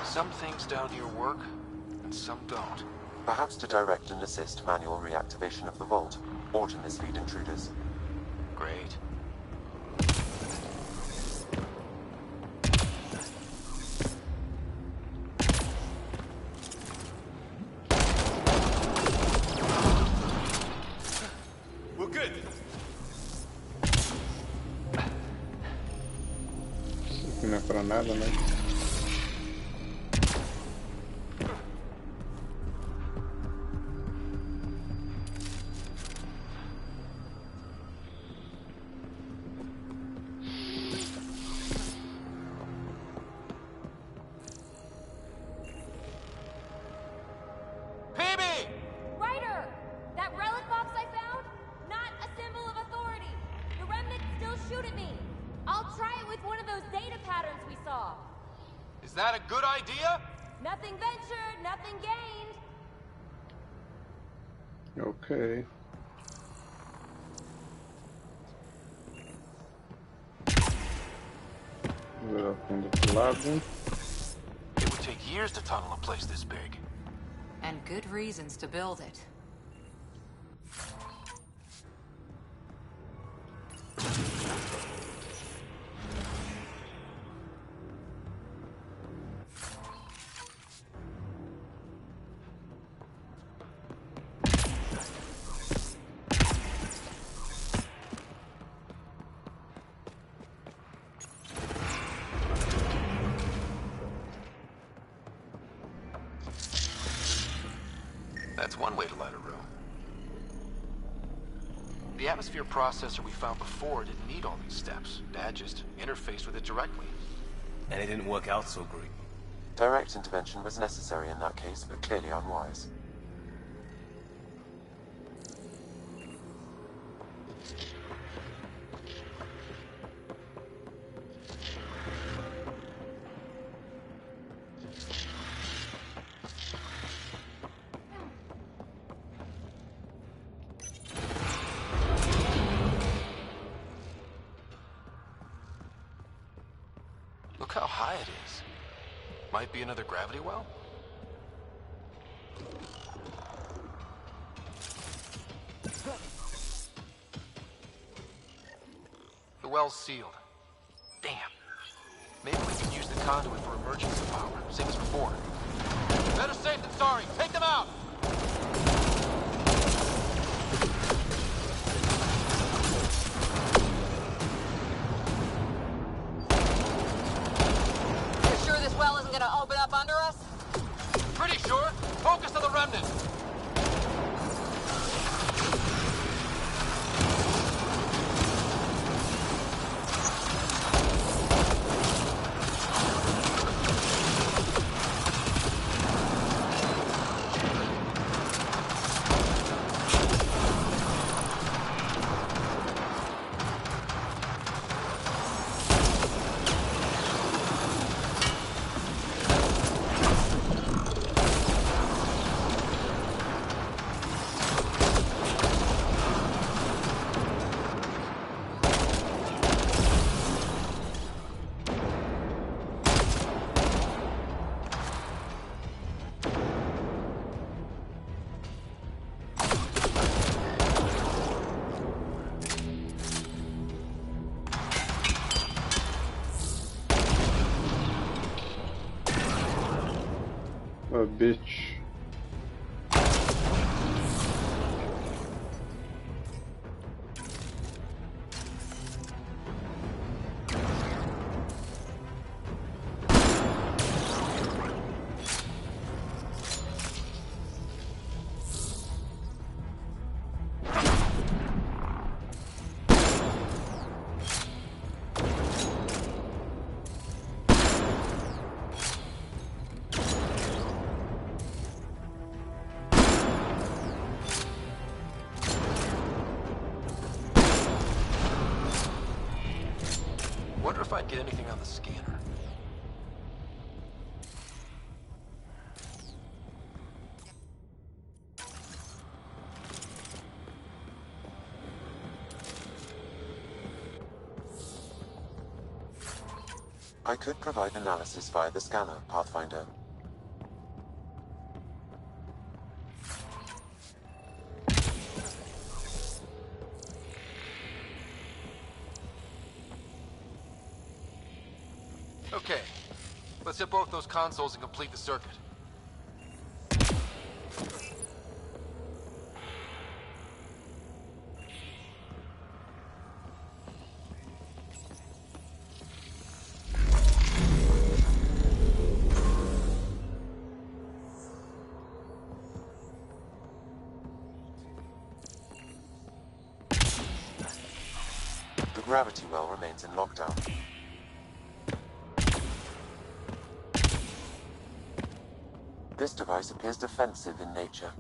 Some things down here work, and some don't. Perhaps to direct and assist manual reactivation of the vault, or to mislead intruders. Great. We're good. Aqui não é pra nada, né? Ryder! That relic box I found? Not a symbol of authority. The remnants still shoot at me. I'll try it with one of those data patterns we saw. Is that a good idea? Nothing ventured, nothing gained. Ok. Vou virar o fundo pro lado. It would take years to tunnel a place this big. And good reasons to build it. That's one way to light a room. The atmosphere processor we found before didn't need all these steps. Dad just interfaced with it directly. And it didn't work out so great. Direct intervention was necessary in that case, but clearly unwise. Look how high it is. Might be another gravity well? The well's sealed. Damn. Maybe we can use the conduit for emergency power, same as before. Better safe than sorry. Take them out! You sure this well isn't gonna open up under us? Pretty sure. Focus on the remnant. A bitch. Wonder if I'd get anything on the scanner. I could provide analysis via the scanner, Pathfinder. Okay, let's hit both those consoles and complete the circuit. The gravity well remains in lockdown. This device appears defensive in nature.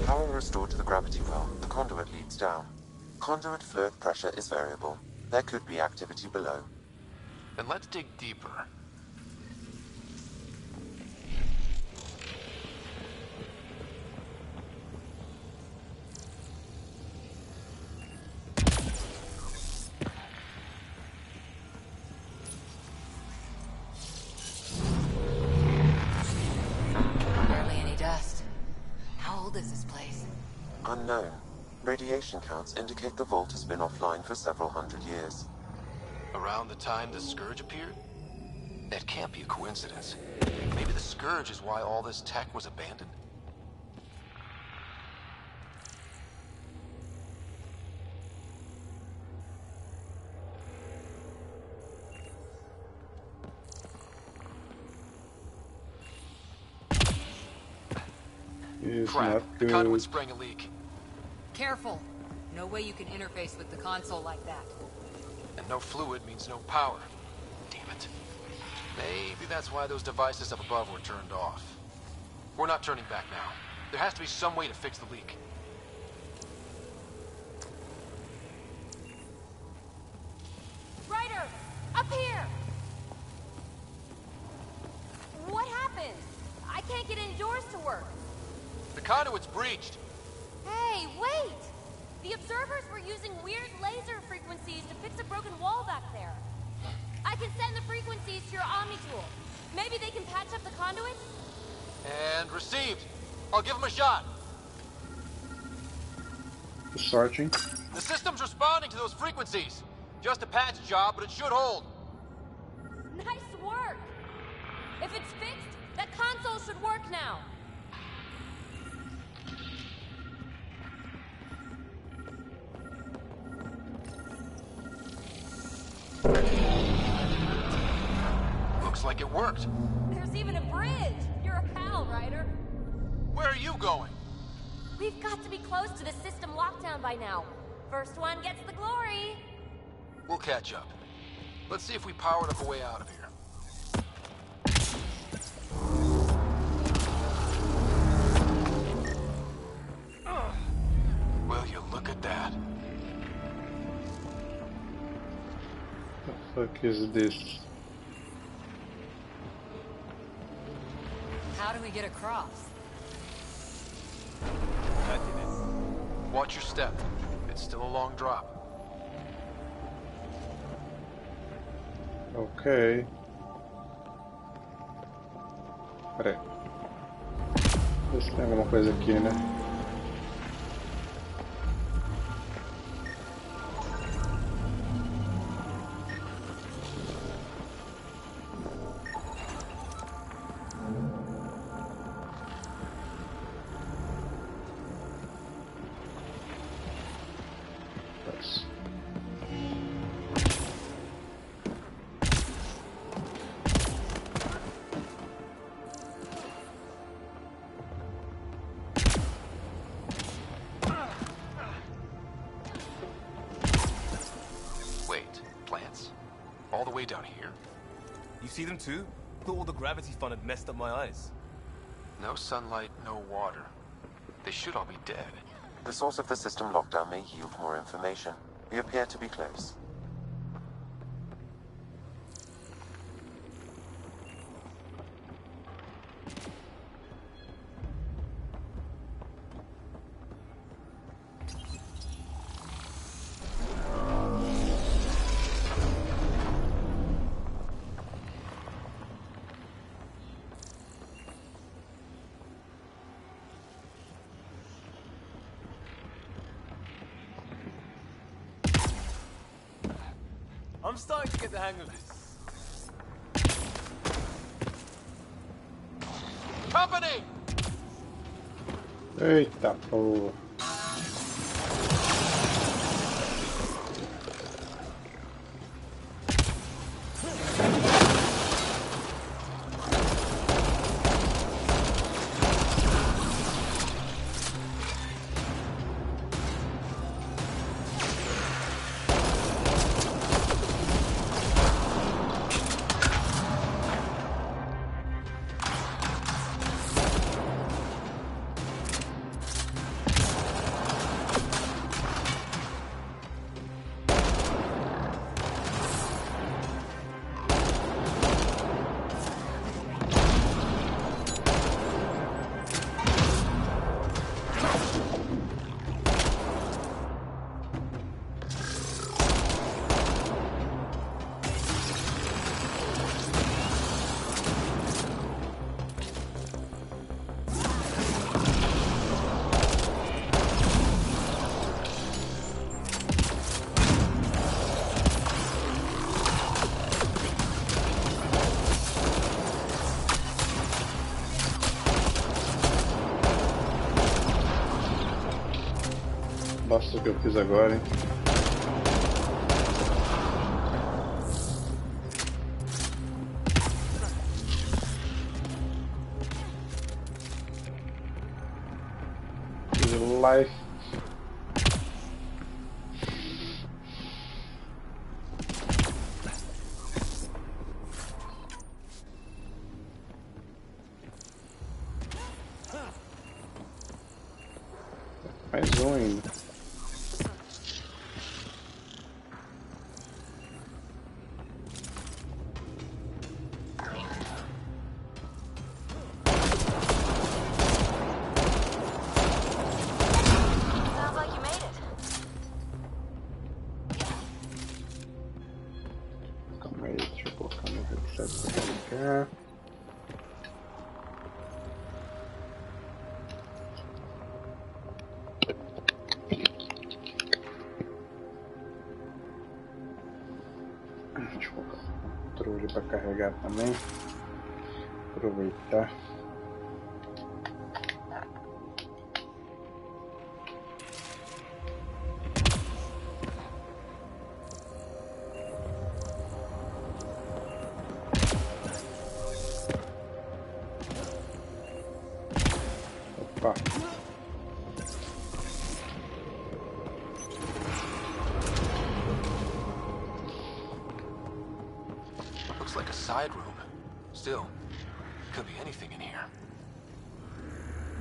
Power restored to the gravity well. The conduit leads down. Conduit fluid pressure is variable. There could be activity below. Then let's dig deeper. Unknown. Radiation counts indicate the vault has been offline for several hundred years. Around the time the Scourge appeared? That can't be a coincidence. Maybe the Scourge is why all this tech was abandoned? Crap, the conduit sprang a leak. Careful. No way you can interface with the console like that. And no fluid means no power. Damn it. Maybe that's why those devices up above were turned off. We're not turning back now. There has to be some way to fix the leak. Ryder! Up here! What happened? I can't get any doors to work. The conduit's breached. Hey, wait! The observers were using weird laser frequencies to fix a broken wall back there. I can send the frequencies to your Omni tool. Maybe they can patch up the conduit? And received. I'll give them a shot. Searching. The system's responding to those frequencies. Just a patch job, but it should hold. Nice work! If it's fixed, that console should work now. Looks like it worked. There's even a bridge. You're a pal, Ryder. Where are you going? We've got to be close to the system lockdown by now. First one gets the glory. We'll catch up. Let's see if we powered up a way out of here. Will you look at that? The fuck is this? How do we get across? Watch your step. It's still a long drop. Ok. Pera aí. Ver se tem alguma coisa aqui, né? see them too? Thought all the gravity fun had messed up my eyes. No sunlight, no water. They should all be dead. The source of the system lockdown may yield more information. We appear to be close. I'm starting to get the hang of this. Company! Eita porra. Nossa, o que eu fiz agora, hein? Life. Mais um ainda. Deixa eu colocar o controle para carregar também. Aproveitar. Opa. Looks like a side room. Still, could be anything in here.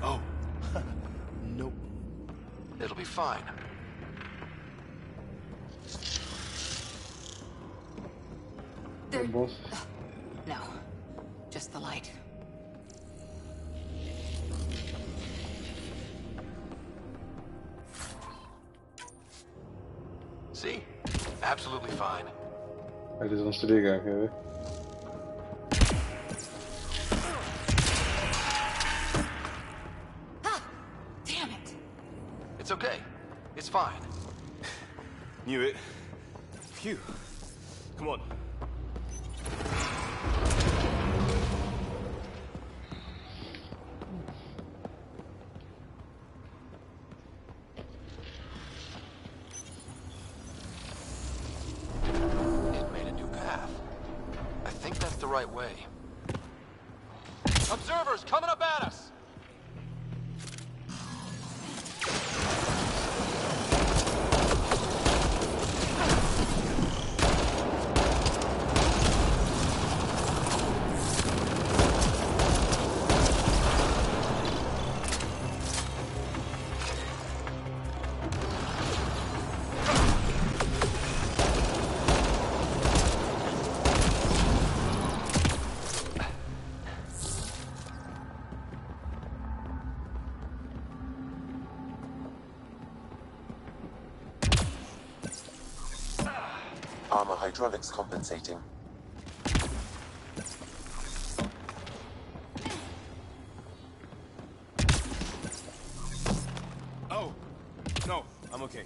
Oh. Nope. It'll be fine. No, just the light. See? Absolutely fine. Eles vão se ligar, quer ver? Damn it! It's okay. It's fine. Knew it. Phew. Come on. It made a new path. I think that's the right way. Observers coming up at us! Armor hydraulics compensating. Oh! No, I'm okay.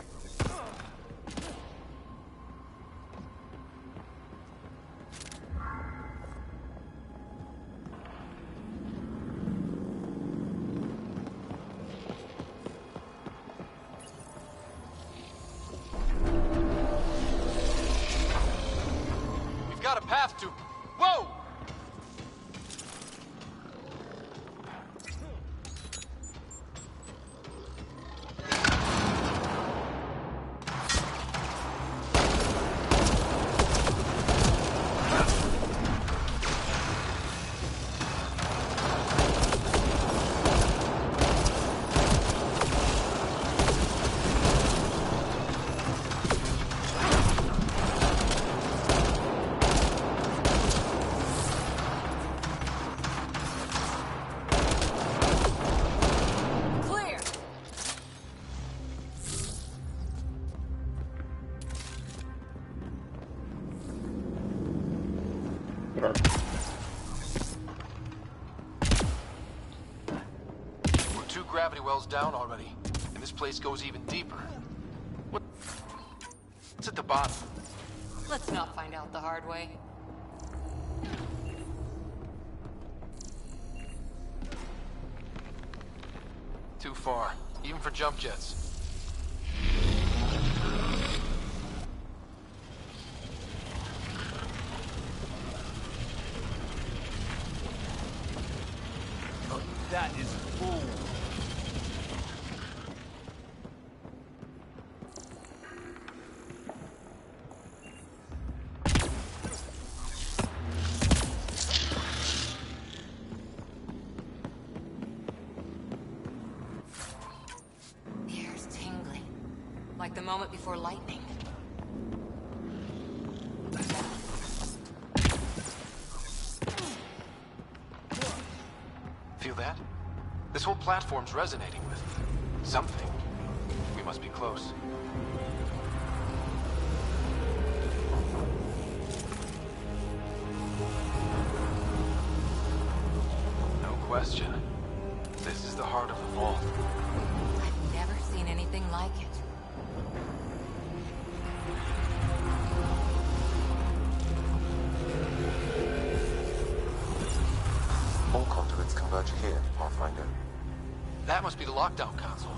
We've got a path to... Whoa! We're 2 gravity wells down already, and this place goes even deeper. What's at the bottom? Let's not find out the hard way. Too far, even for jump jets. That is full. The air's tingling, like the moment before lightning. Feel that? This whole platform's resonating with something. We must be close. No question. This is the heart of the vault. I've never seen anything like it. All conduits converge here, Pathfinder. That must be the lockdown console.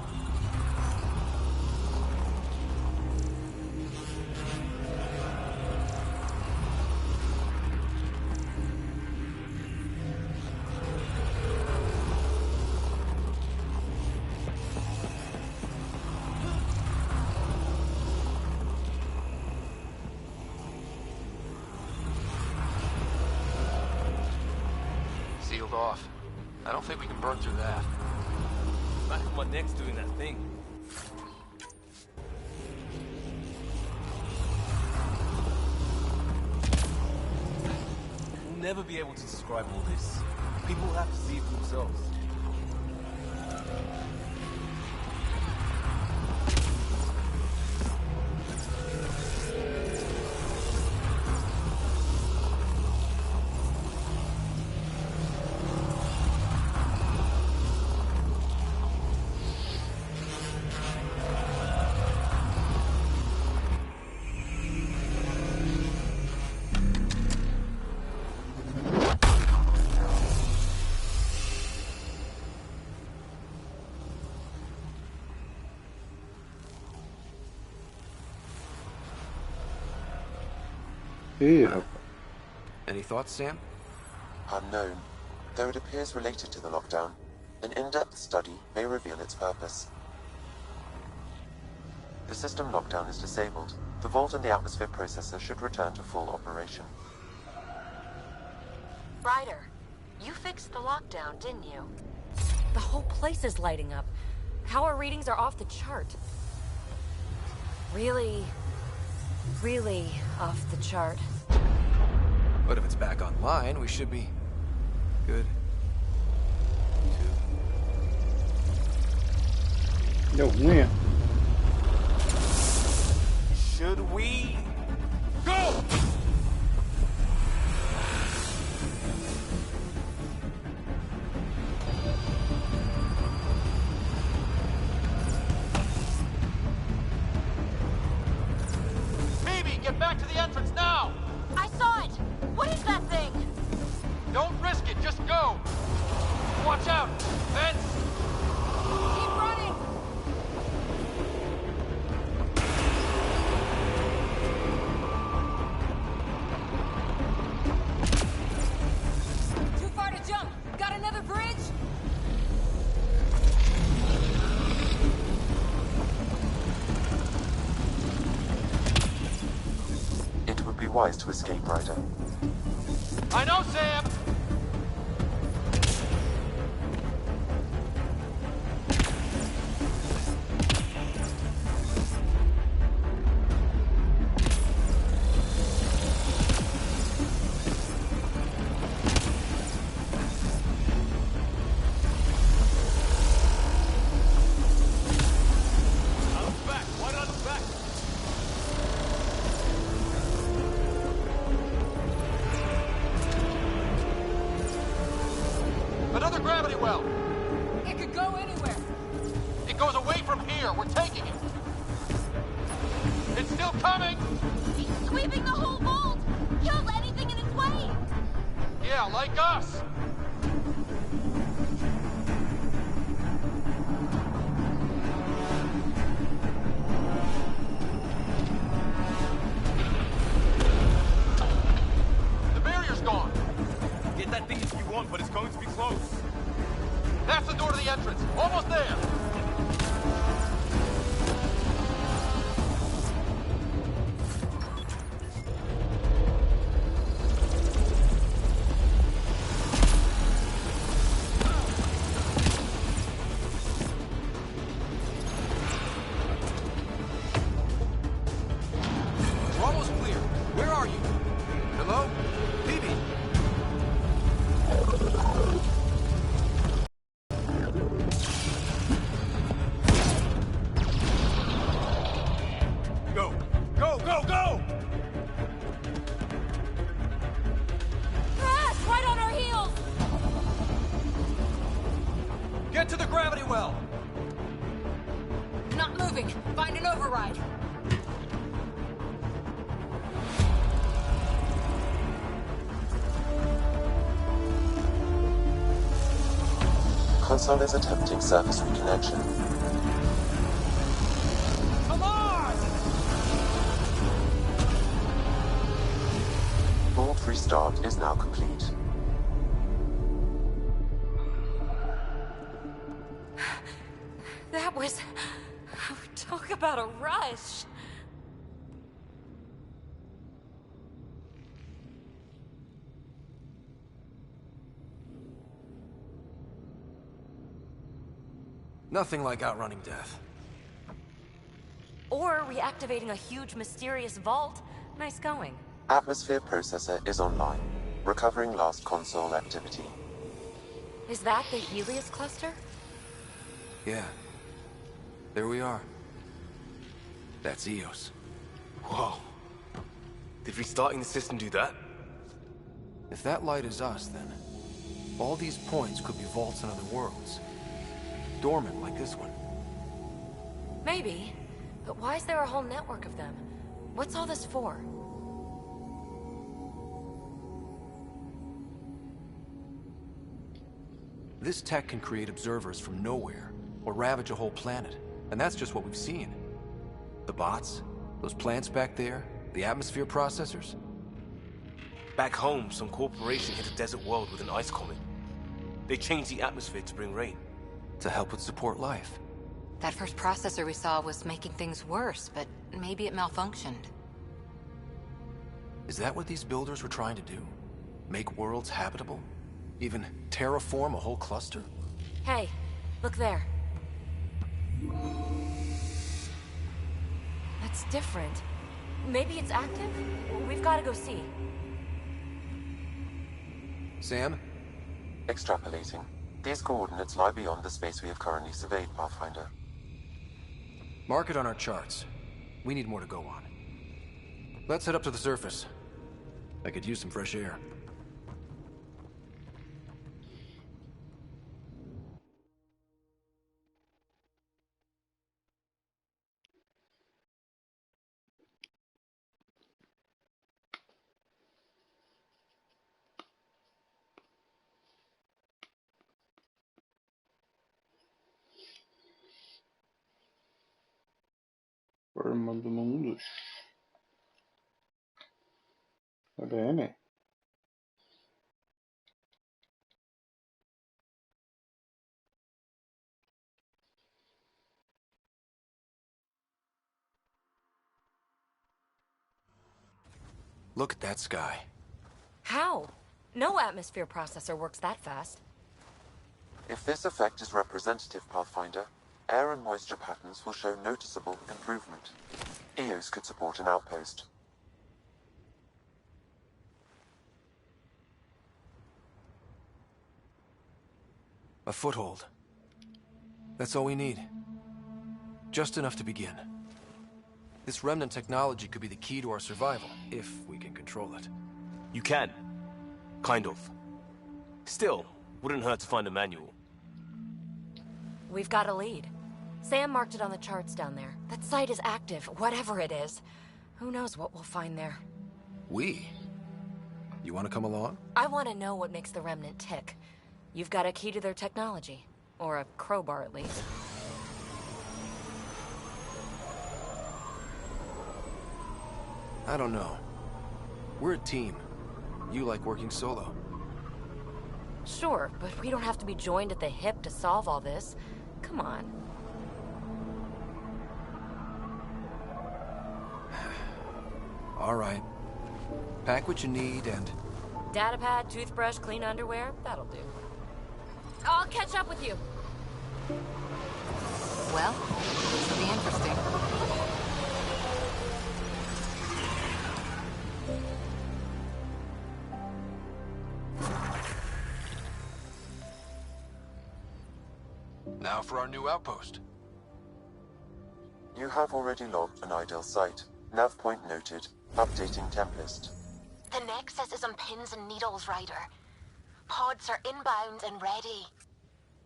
Sealed off. I don't think we can burn through that. Back of my neck's doing that thing. We'll never be able to describe all this. People will have to see it for themselves. Yeah. Any thoughts, Sam? Unknown. Though it appears related to the lockdown, an in-depth study may reveal its purpose. The system lockdown is disabled. The vault and the atmosphere processor should return to full operation. Ryder, you fixed the lockdown, didn't you? The whole place is lighting up. Power readings are off the chart. Really off the chart. But if it's back online, we should be good. Yo, man. Should we? Go! Phoebe, get back to the entrance now! I saw it! What is that thing? Don't risk it, just go! Watch out! Vents! Keep running! Too far to jump! Got another bridge? It would be wise to escape, Ryder. I know, Sam! Another gravity well! It could go anywhere. It goes away from here. We're taking it. It's still coming! He's sweeping the whole vault! Kills anything in its way! Yeah, like us! The barrier's gone! Get that thing if you want, but it's going to be close. That's the door to the entrance. Almost there! We're almost clear. Where are you? Hello? Phoebe? Go! Go, go, go! Crash! Right on our heels! Get to the gravity well! Not moving. Find an override. Console is attempting surface reconnection. Come on! Vault restart is now complete. That was... Talk about a rush. Nothing like outrunning death. Or reactivating a huge mysterious vault. Nice going. Atmosphere processor is online. Recovering last console activity. Is that the Helios cluster? Yeah. There we are. That's Eos. Whoa. Did restarting the system do that? If that light is us, then all these points could be vaults in other worlds. Dormant like this one. Maybe. But why is there a whole network of them? What's all this for? This tech can create observers from nowhere, or ravage a whole planet. And that's just what we've seen. The bots, those plants back there, the atmosphere processors. Back home, some corporation hit a desert world with an ice comet. They changed the atmosphere to bring rain. To help with support life. That first processor we saw was making things worse, but maybe it malfunctioned. Is that what these builders were trying to do? Make worlds habitable? Even terraform a whole cluster? Hey, look there. That's different. Maybe it's active? We've got to go see. Sam? Extrapolating. These coordinates lie beyond the space we have currently surveyed, Pathfinder. Mark it on our charts. We need more to go on. Let's head up to the surface. I could use some fresh air. Forma do mundo. Va bene. Look at that sky. How? No atmosphere processor works that fast. If this effect is representative, Pathfinder, air and moisture patterns will show noticeable improvement. Eos could support an outpost. A foothold. That's all we need. Just enough to begin. This remnant technology could be the key to our survival, if we can control it. You can. Kind of. Still, wouldn't hurt to find a manual. We've got a lead. Sam marked it on the charts down there. That site is active, whatever it is. Who knows what we'll find there. We? You want to come along? I want to know what makes the Remnant tick. You've got a key to their technology. Or a crowbar, at least. I don't know. We're a team. You like working solo. Sure, but we don't have to be joined at the hip to solve all this. Come on. All right. Pack what you need and... Datapad, toothbrush, clean underwear, that'll do. I'll catch up with you. Well, this will be interesting. Now for our new outpost. You have already logged an ideal site. Nav point noted. Updating Tempest. The Nexus is on pins and needles, Ryder. Pods are inbound and ready.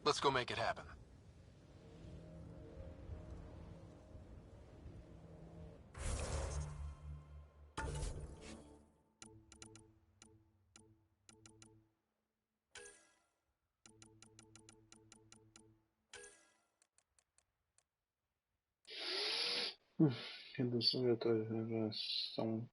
Let's go make it happen. Redução de atualização.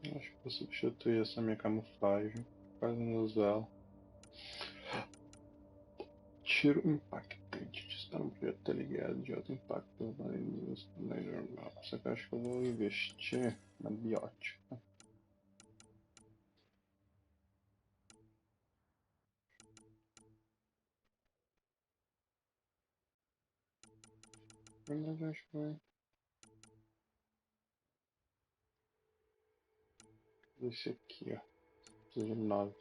Acho que vou substituir essa minha camuflagem. Quase não uso ela. Tiro impactante. Está no projeto tá ligado de alto impacto. Só que eu acho que eu vou investir na biótica. Na verdade, acho que vai. Esse aqui, ó. Preciso de 9.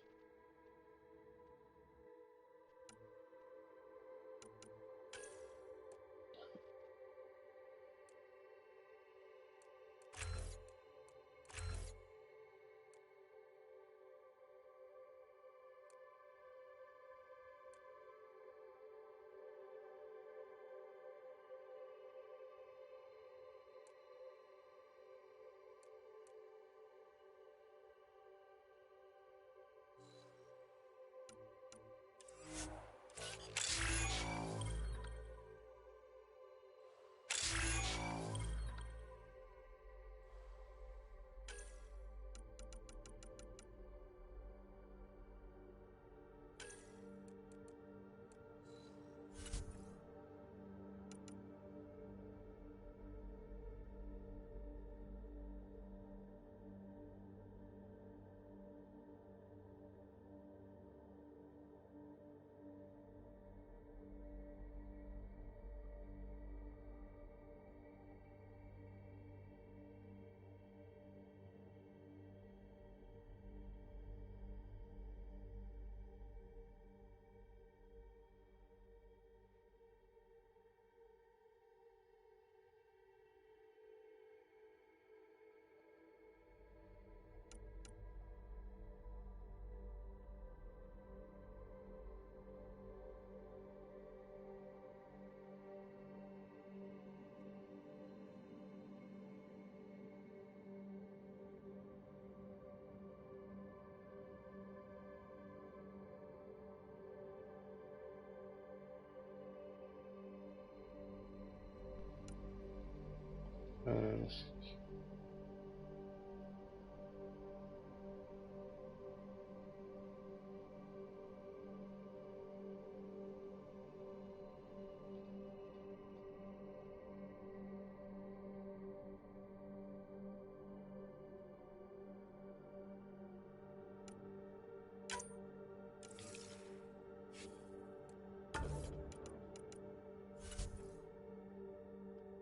essa aqui.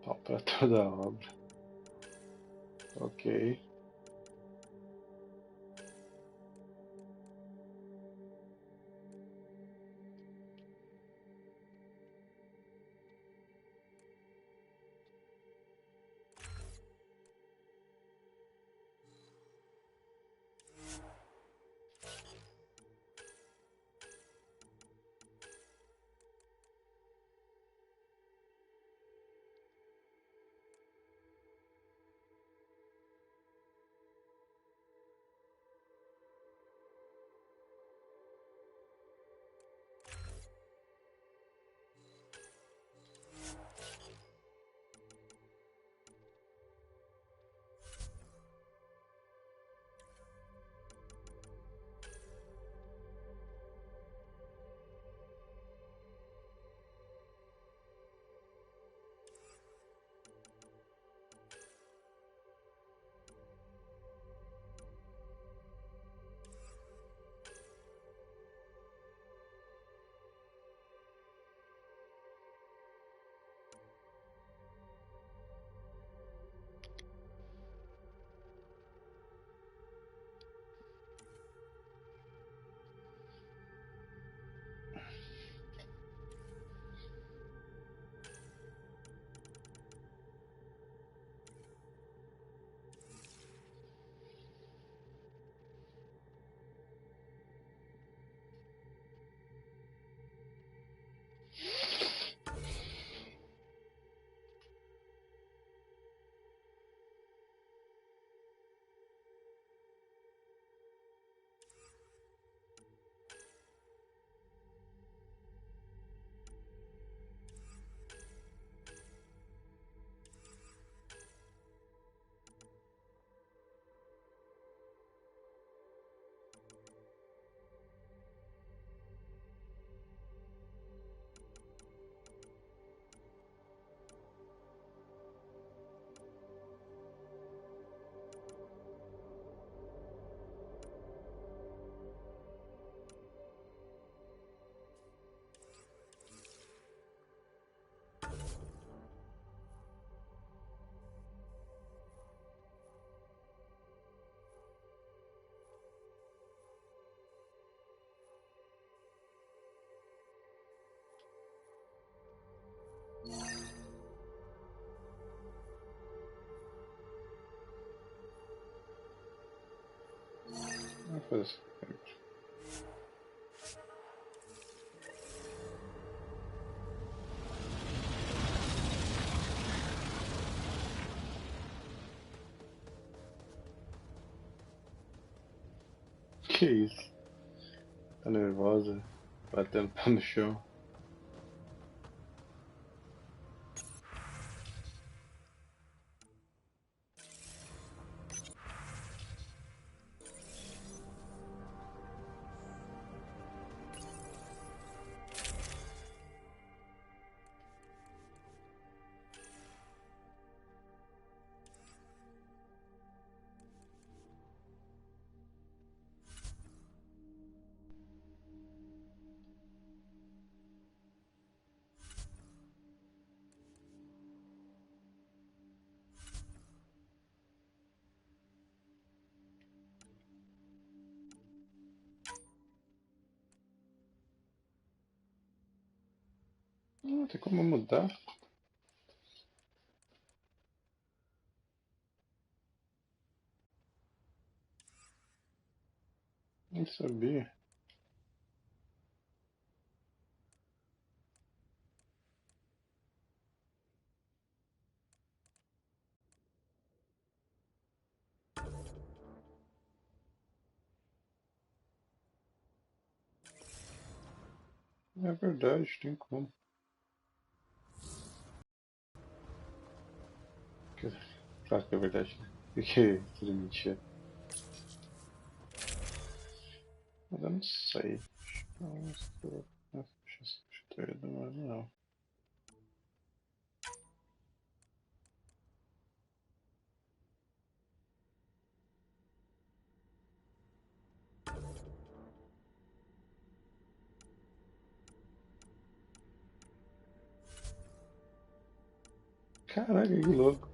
Pau para toda a obra. Ok. Vamos fazer isso. Que isso? Tá nervosa? Batendo pé no chão. Não tem como mudar. Nem sabia. É verdade, tem como. Claro que é verdade. Que tudo mentira. Mas eu não sei. Não. Caraca, que louco.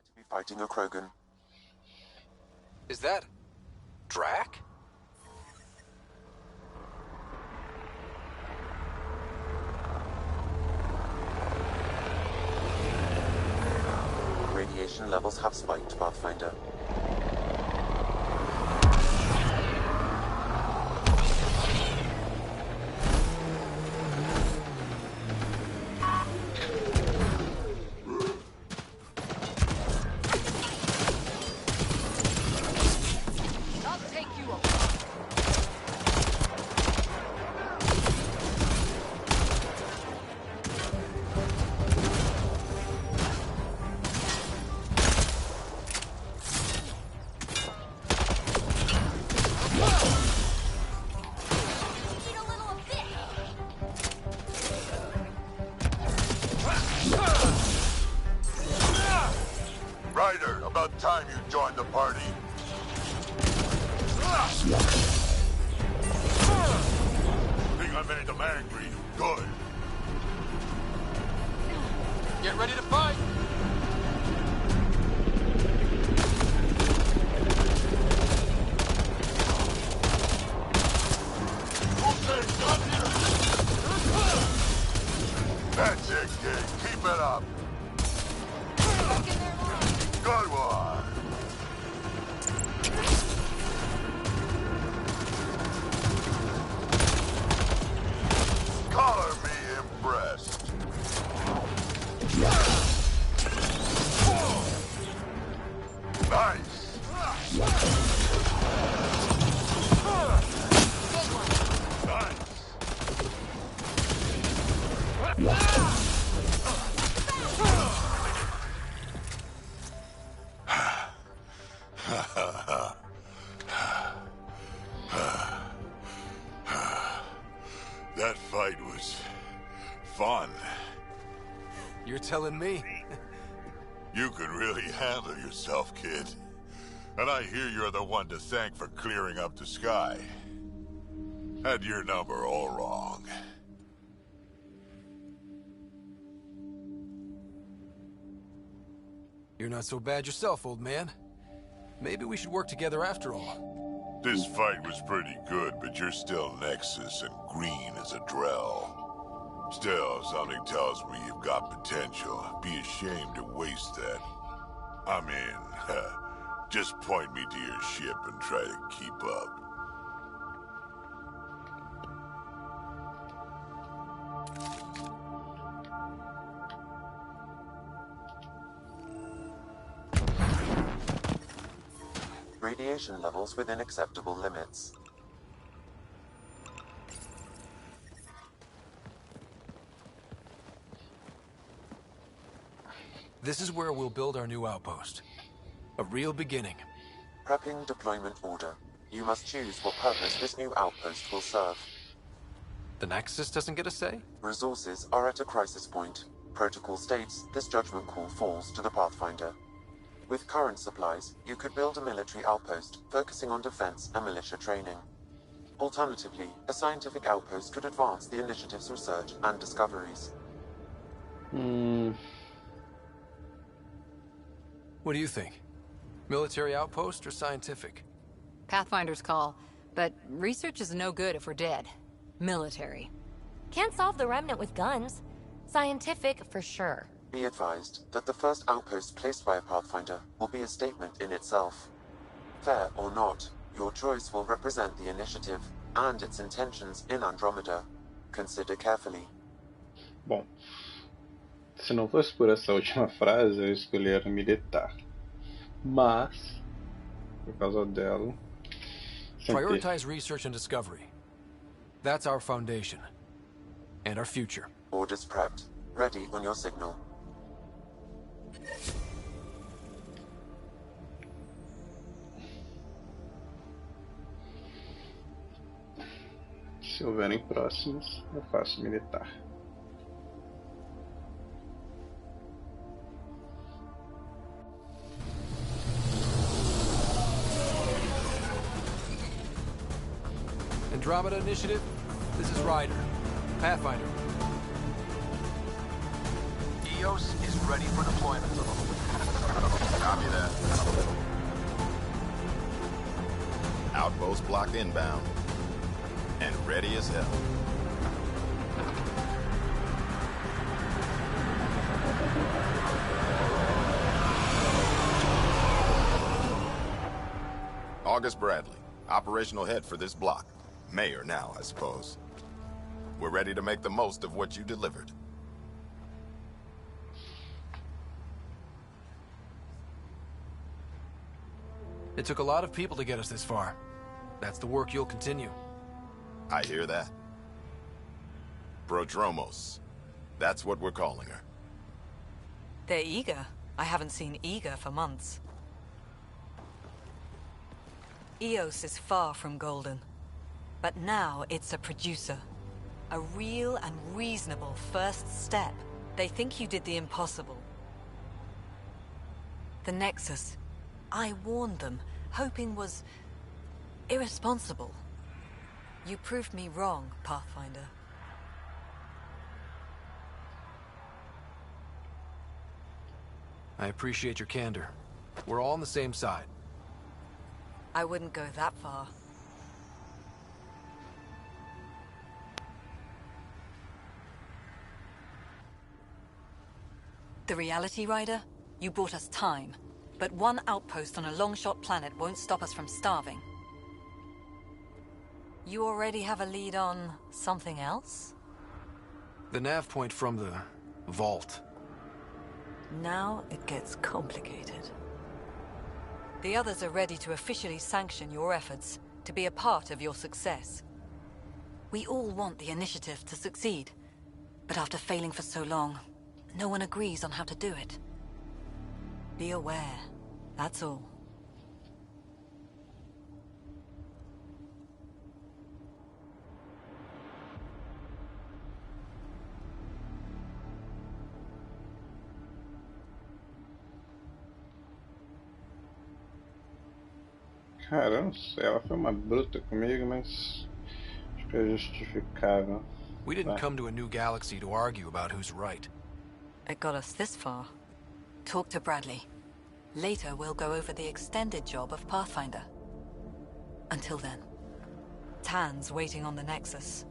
To be fighting a Krogan. Is that Drac? Radiation levels have spiked, Pathfinder. Ryder, about time you joined the party. Think I made them angry? Good. Get ready to fight! That's it, kid. Keep it up. Good one. Color me impressed. Nice. That fight was fun. You're telling me? You can really handle yourself, kid. And I hear you're the one to thank for clearing up the sky. Had your number all wrong. You're not so bad yourself, old man. Maybe we should work together after all. This fight was pretty good, but you're still Nexus and green as a Drell. Still, something tells me you've got potential. Be ashamed to waste that. I mean, just point me to your ship and try to keep up. Radiation levels within acceptable limits. This is where we'll build our new outpost. A real beginning. Prepping deployment order. You must choose what purpose this new outpost will serve. The Nexus doesn't get a say? Resources are at a crisis point. protocol states, this judgment call falls to the Pathfinder. With current supplies, you could build a military outpost, focusing on defense and militia training. Alternatively, a scientific outpost could advance the initiative's research and discoveries. What do you think? Military outpost or scientific? Pathfinder's call, but research is no good if we're dead. Military. Can't solve the remnant with guns. Scientific for sure. Be advised that the first outpost placed by a Pathfinder will be a statement in itself. Fair or not, your choice will represent the initiative and its intentions in Andromeda. Consider carefully. Bom, se não fosse por essa última frase, eu escolheria militar. Mas, por causa dela... Prioritize research and discovery. That's our foundation. And our future. Orders prepped. Ready on your signal. Se houverem próximos, eu faço militar. Andromeda Initiative, this is Ryder. Pathfinder. EOS is ready for deployment. Copy that. Outpost blocked inbound. And ready as hell. August Bradley, operational head for this block. Mayor now, I suppose. We're ready to make the most of what you delivered. It took a lot of people to get us this far. That's the work you'll continue. I hear that. Prodromos. That's what we're calling her. They're eager. I haven't seen eager for months. EOS is far from golden. But now it's a producer. A real and reasonable first step. They think you did the impossible. The Nexus. I warned them, hoping was irresponsible. You proved me wrong, Pathfinder. I appreciate your candor. We're all on the same side. I wouldn't go that far. The Reality Rider? You bought us time. But one outpost on a long-shot planet won't stop us from starving. You already have a lead on something else? The nav point from the vault. Now it gets complicated. The others are ready to officially sanction your efforts, to be a part of your success. We all want the initiative to succeed, but after failing for so long, no one agrees on how to do it. Be aware, that's all. Cara, eu não sei, ela foi uma bruta comigo, mas acho que é justificável. We didn't come to a new galaxy to argue about who's right. It got us this far. Talk to Bradley. Later, we'll go over the extended job of Pathfinder. Until then, Tan's waiting on the Nexus.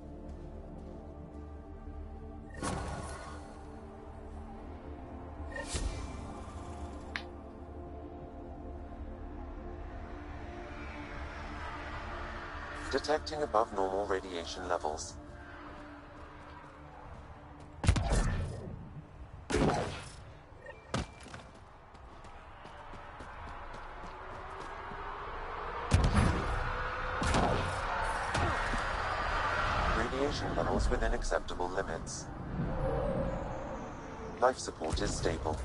Detecting above normal radiation levels. Radiation levels within acceptable limits. Life support is stable.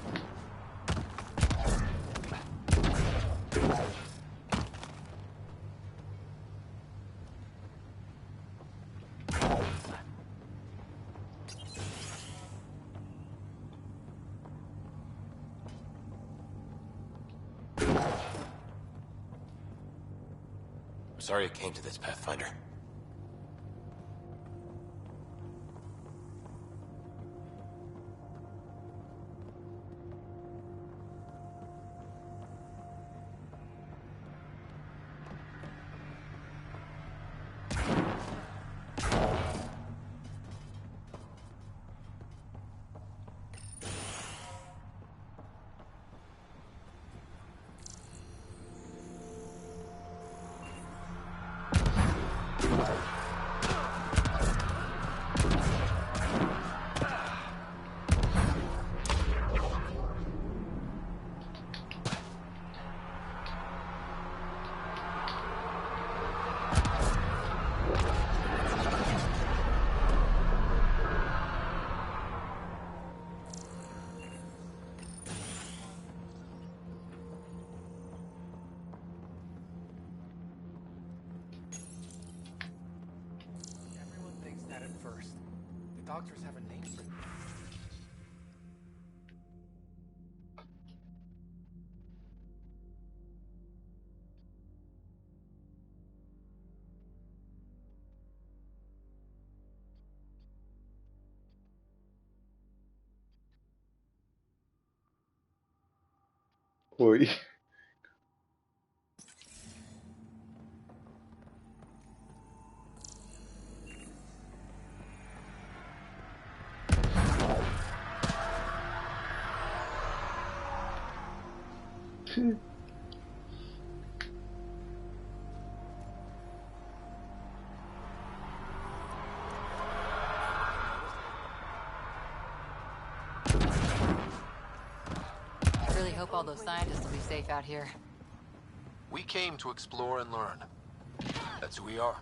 I'm sorry it came to this, Pathfinder. First, the doctors have a name for it. Oi. I really hope all those scientists will be safe out here. We came to explore and learn. That's who we are.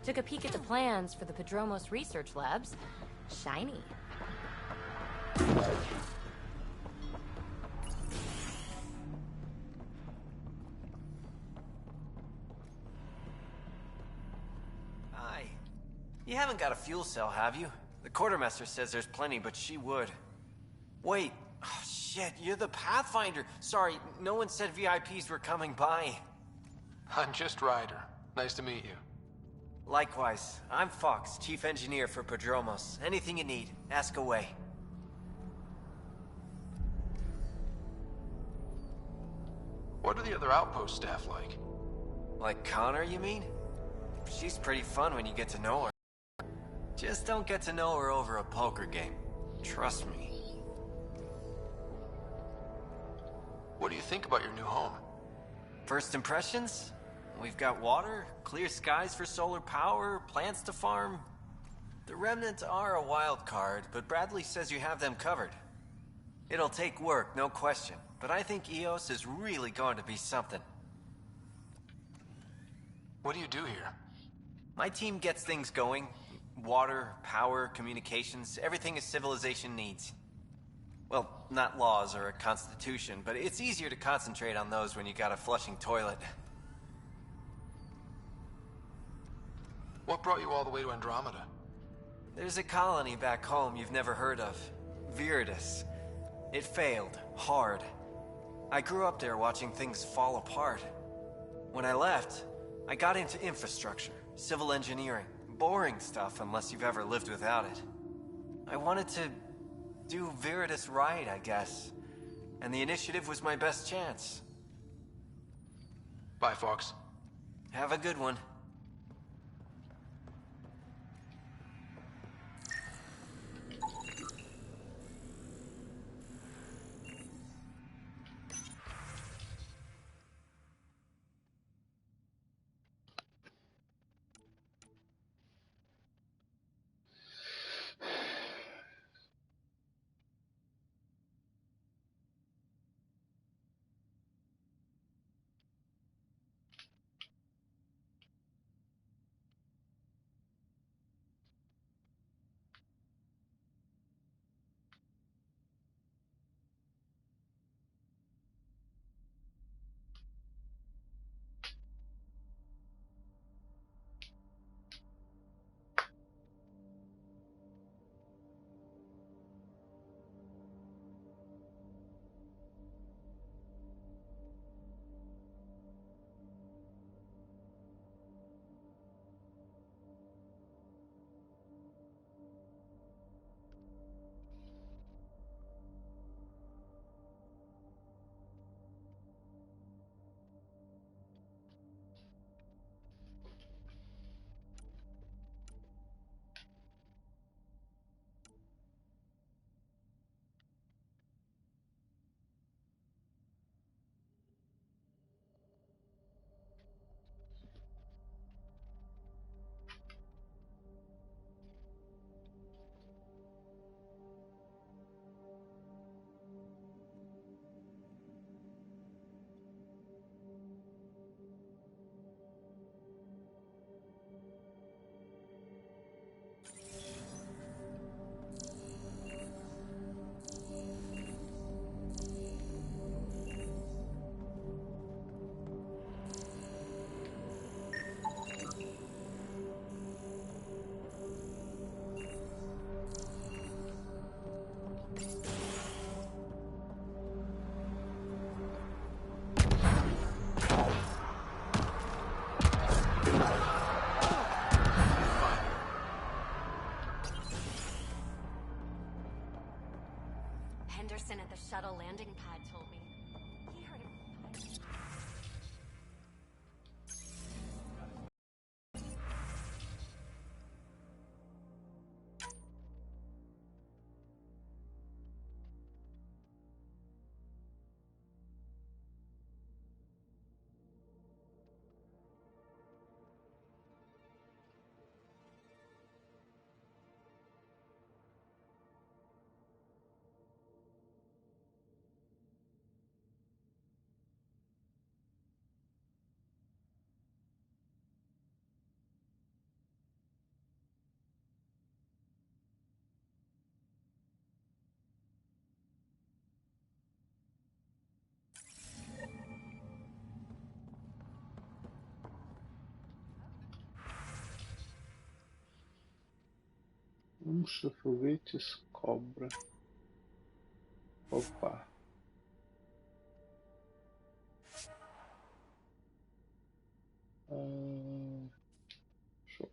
Took a peek at the plans for the Padromos research labs. Shiny. Hi. You haven't got a fuel cell, have you? The quartermaster says there's plenty, but she would. Wait. Oh, shit, you're the Pathfinder. Sorry, no one said VIPs were coming by. I'm just Ryder. Nice to meet you. Likewise. I'm Fox, chief engineer for Padromos. Anything you need, ask away. What are the other outpost staff like? Like Connor, you mean? She's pretty fun when you get to know her. Just don't get to know her over a poker game. Trust me. What do you think about your new home? First impressions? We've got water, clear skies for solar power, plants to farm. The Remnants are a wild card, but Bradley says you have them covered. It'll take work, no question, but I think EOS is really going to be something. What do you do here? My team gets things going. Water, power, communications, everything a civilization needs. Well, not laws or a constitution, but it's easier to concentrate on those when you got a flushing toilet. What brought you all the way to Andromeda? There's a colony back home you've never heard of. Viridis. It failed. Hard. I grew up there watching things fall apart. When I left, I got into infrastructure, civil engineering. Boring stuff unless you've ever lived without it. I wanted to do Viridis right, I guess. And the initiative was my best chance. Bye, Fox. Have a good one. Lança, foguetes, cobra. Opa. Show.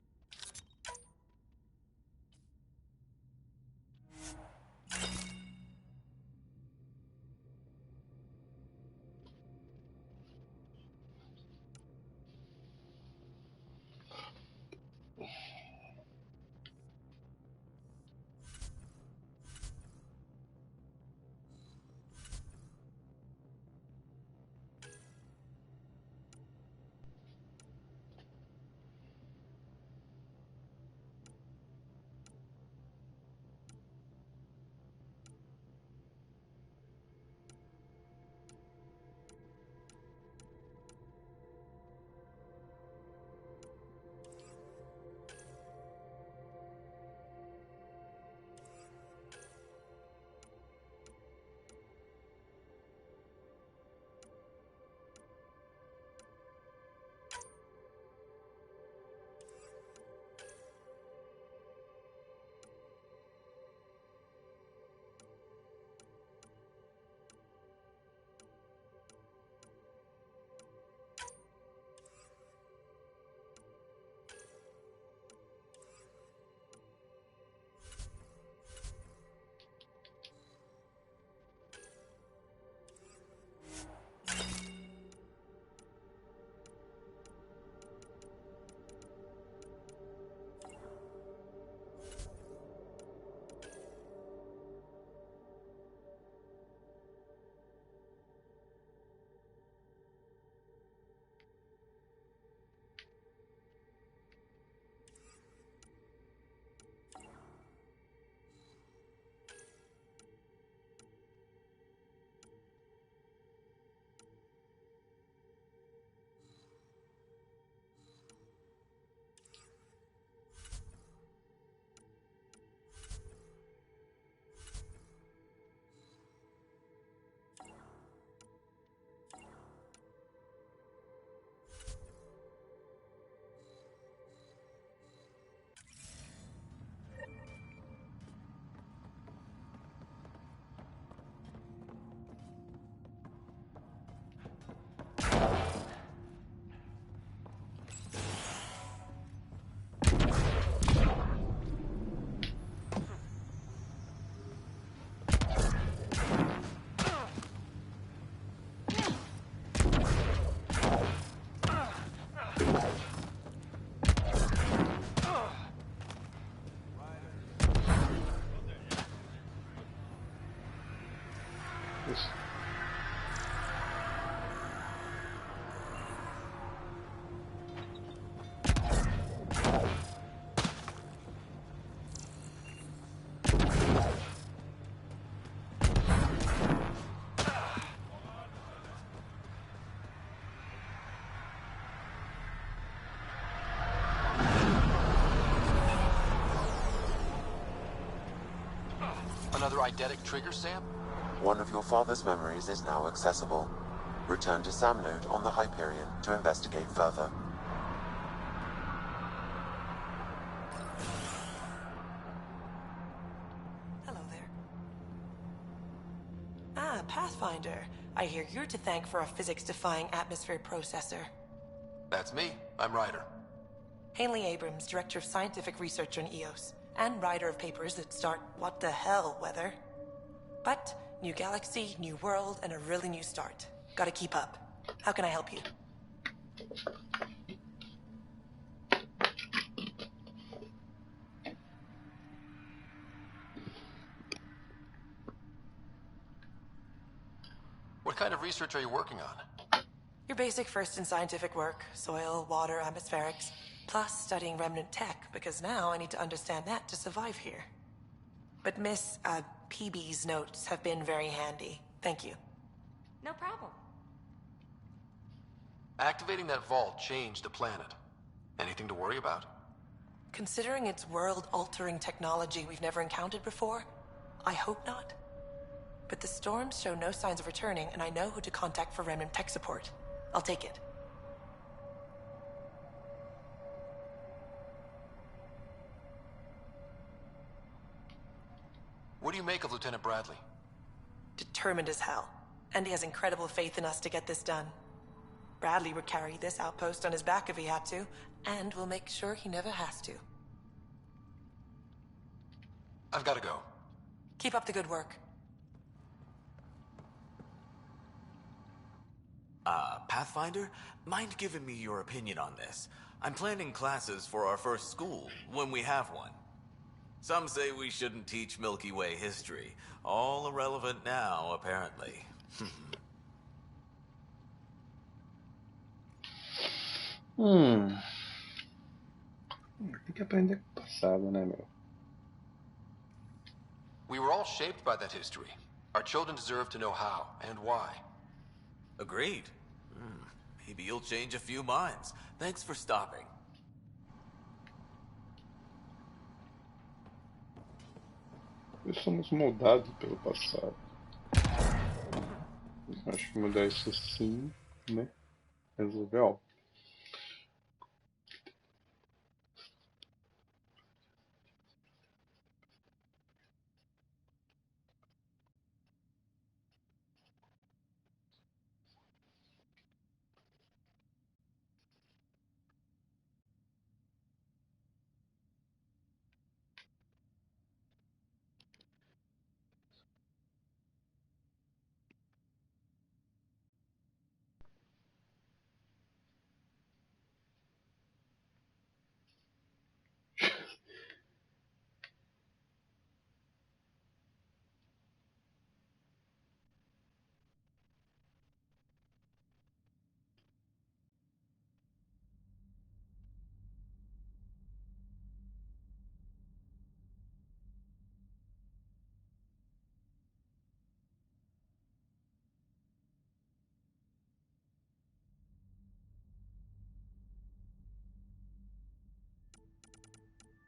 Another eidetic trigger, Sam? One of your father's memories is now accessible. Return to Sam Node on the Hyperion to investigate further. Hello there. Ah, Pathfinder. I hear you're to thank for a physics-defying atmosphere processor. That's me. I'm Ryder. Haley Abrams, Director of Scientific Research on EOS, and writer of papers that start what the hell weather. But new galaxy, new world, and a really new start. Gotta keep up. How can I help you? What kind of research are you working on? Your basic first in scientific work, soil, water, atmospherics, plus studying remnant tech, because now I need to understand that to survive here. But Miss, PB's notes have been very handy. Thank you. No problem. Activating that vault changed the planet. Anything to worry about? Considering it's world-altering technology we've never encountered before, I hope not. But the storms show no signs of returning, and I know who to contact for remnant tech support. I'll take it. do you make of Lieutenant Bradley? Determined as hell. And he has incredible faith in us to get this done. Bradley would carry this outpost on his back if he had to, and we'll make sure he never has to. I've got to go. Keep up the good work. Pathfinder? Mind giving me your opinion on this? I'm planning classes for our first school, when we have one. Some say we shouldn't teach Milky Way history. All irrelevant now, apparently. Tem que aprender com o passado, né, meu? We were all shaped by that history. Our children deserve to know how and why. Agreed. Maybe you'll change a few minds. Thanks for stopping. Nós somos moldados pelo passado. Acho que mudar isso sim, né? Resolver, ó.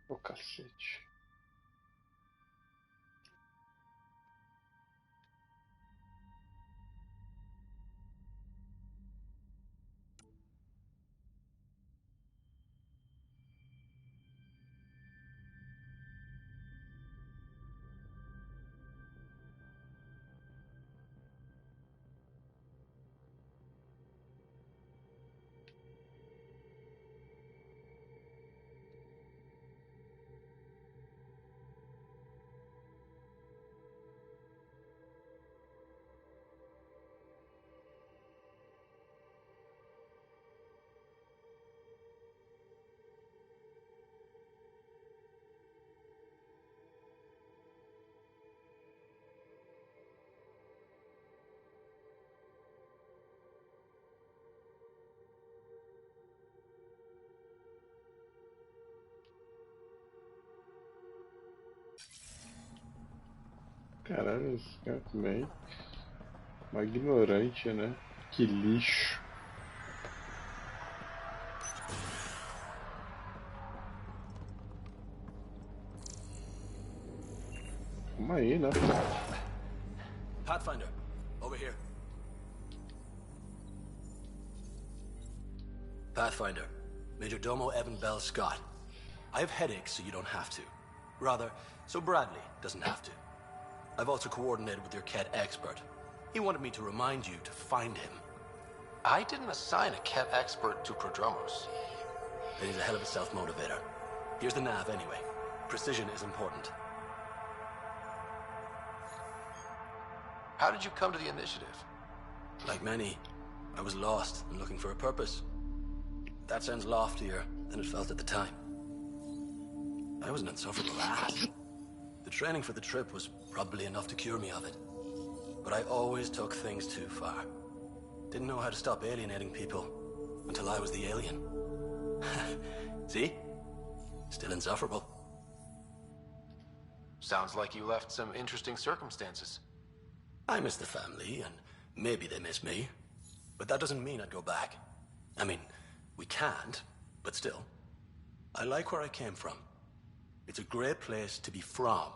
Ô cacete. Caralho, esse cara também. Uma ignorante, né? Que lixo. Calma aí, né? Pathfinder, over here. Pathfinder, Major Domo Evan Bell Scott. I have headaches, so you don't have to. Rather, so Bradley doesn't have to. I've also coordinated with your Ket expert. He wanted me to remind you to find him. I didn't assign a Ket expert to Prodromos. Then he's a hell of a self-motivator. Here's the nav anyway. Precision is important. How did you come to the initiative? Like many, I was lost and looking for a purpose. That sounds loftier than it felt at the time. I was an insufferable ass. The training for the trip was probably enough to cure me of it. But I always took things too far. Didn't know how to stop alienating people until I was the alien. See? Still insufferable. Sounds like you left some interesting circumstances. I miss the family, and maybe they miss me. But that doesn't mean I'd go back. I mean, we can't, but still. I like where I came from. It's a great place to be from.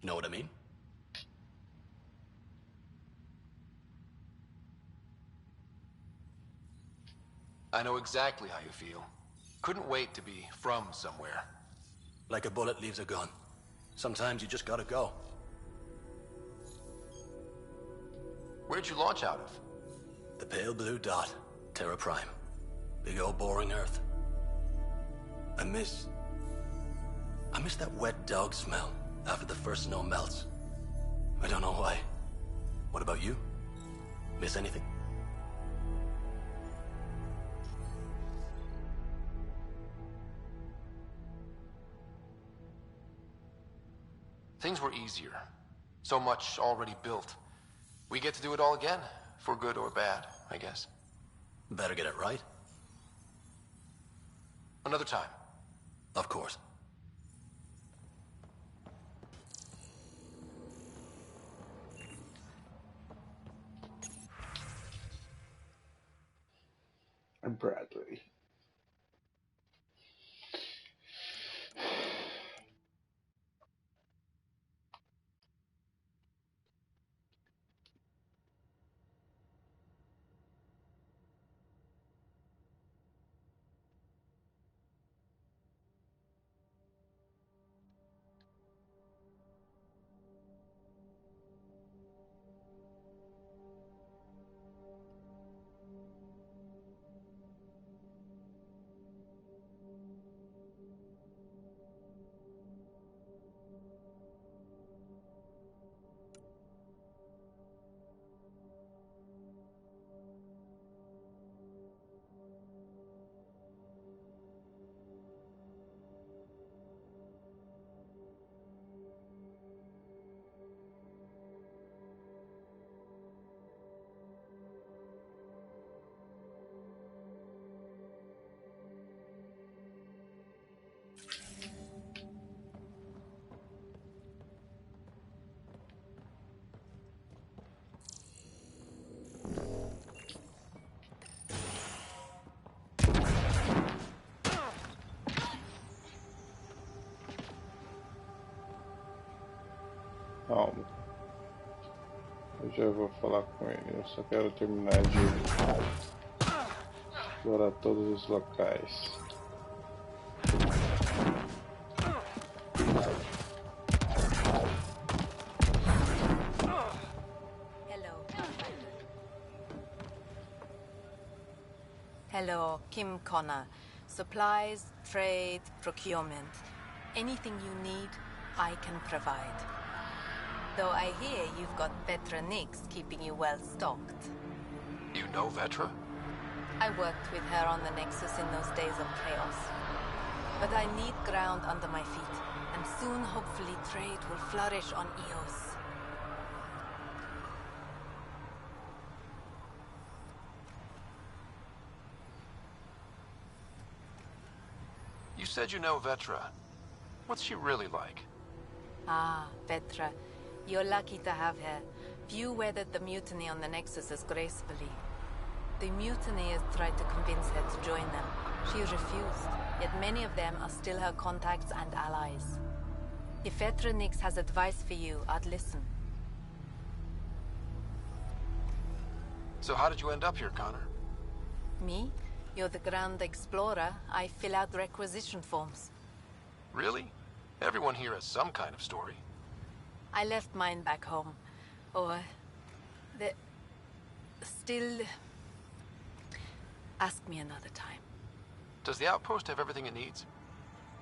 You know what I mean? I know exactly how you feel. Couldn't wait to be from somewhere. Like a bullet leaves a gun. Sometimes you just gotta go. Where'd you launch out of? The pale blue dot, Terra Prime. Big old boring Earth. I miss that wet dog smell after the first snow melts. I don't know why. What about you? Miss anything? Things were easier. So much already built. We get to do it all again, for good or bad, I guess. Better get it right. Another time. Of course. Bradley. Calma. Eu já vou falar com ele. Eu só quero terminar de explorar todos os locais. Hello, Kim Connor. Supplies, trade, procurement. Anything you need, I can provide. Though I hear you've got Vetra Nix keeping you well stocked. You know Vetra? I worked with her on the Nexus in those days of chaos. But I need ground under my feet, and soon hopefully trade will flourish on Eos. You said you know Vetra. What's she really like? Ah, Vetra. You're lucky to have her. Few weathered the mutiny on the Nexus as gracefully. The mutineers tried to convince her to join them. She refused, yet many of them are still her contacts and allies. If Vetra Nix has advice for you, I'd listen. So how did you end up here, Connor? Me? You're the Grand Explorer. I fill out requisition forms. Really? Everyone here has some kind of story. I left mine back home. Or... still... Ask me another time. Does the outpost have everything it needs?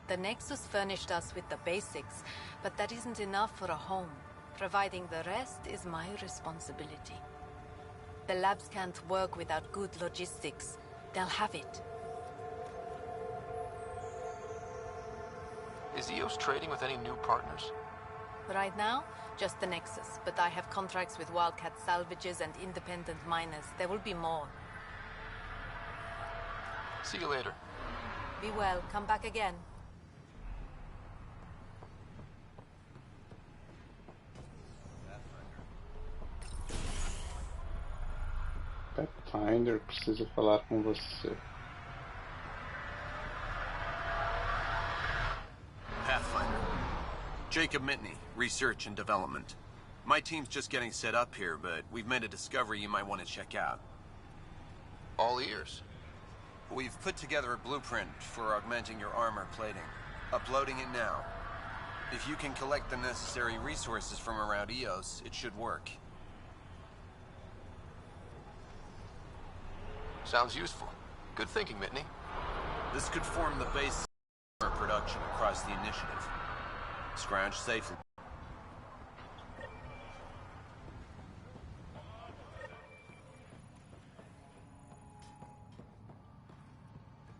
The Nexus furnished us with the basics, but that isn't enough for a home. Providing the rest is my responsibility. The labs can't work without good logistics. They'll have it. Is EOS trading with any new partners? Right now, just the Nexus, but I have contracts with Wildcat salvages and independent miners. There will be more. See you later. Be well. Come back again. Pathfinder, preciso falar com você. Pathfinder. Jacob Mitney, Research and Development. My team's just getting set up here, but we've made a discovery you might want to check out. All ears. We've put together a blueprint for augmenting your armor plating. Uploading it now. If you can collect the necessary resources from around Eos, it should work. Sounds useful. Good thinking, Mitney. This could form the base for production across the initiative. Scrounge safely.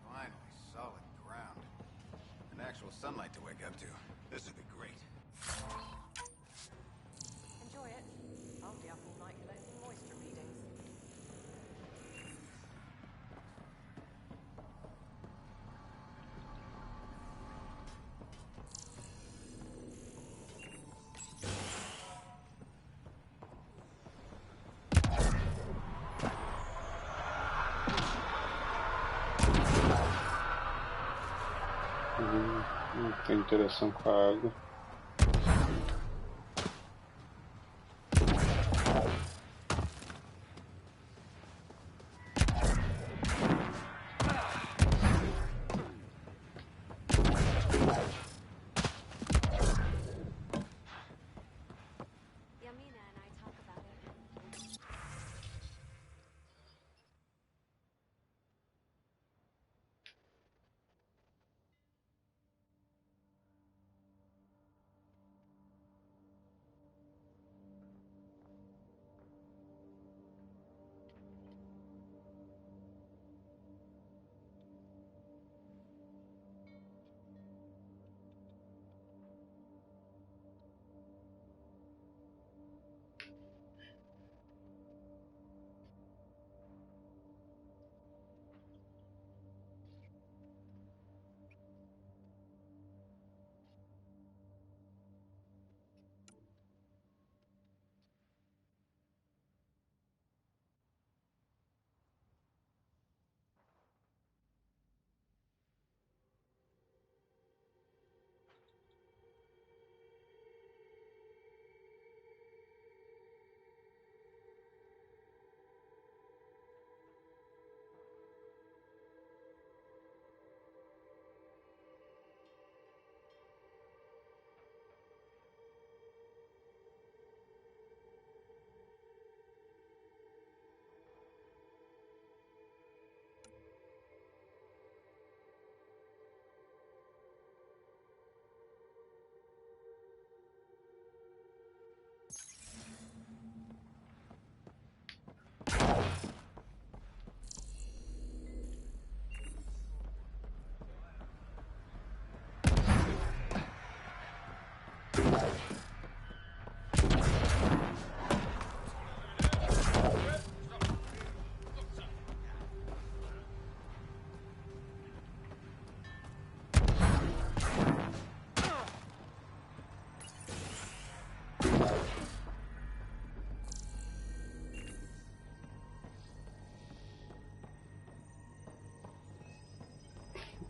Finally, solid ground. And actual sunlight to wake up to. This would be great. Enjoy it. I'll be up all night collecting moisture readings. Não tem interação com a água.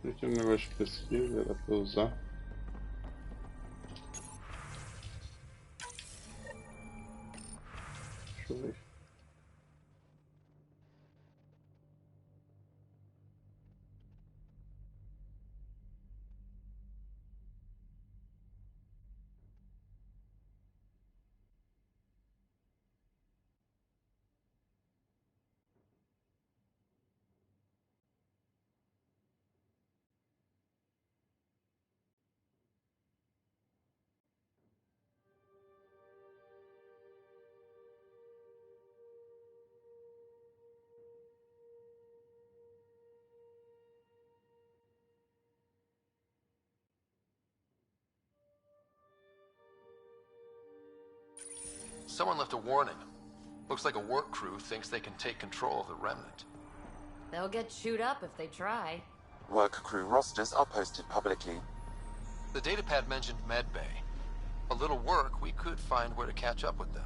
Aqui um negócio de pesquisa, era pra usar. Deixa eu ver. Someone left a warning. Looks like a work crew thinks they can take control of the remnant. They'll get chewed up if they try. Work crew rosters are posted publicly. The datapad mentioned medbay. A little work, we could find where to catch up with them.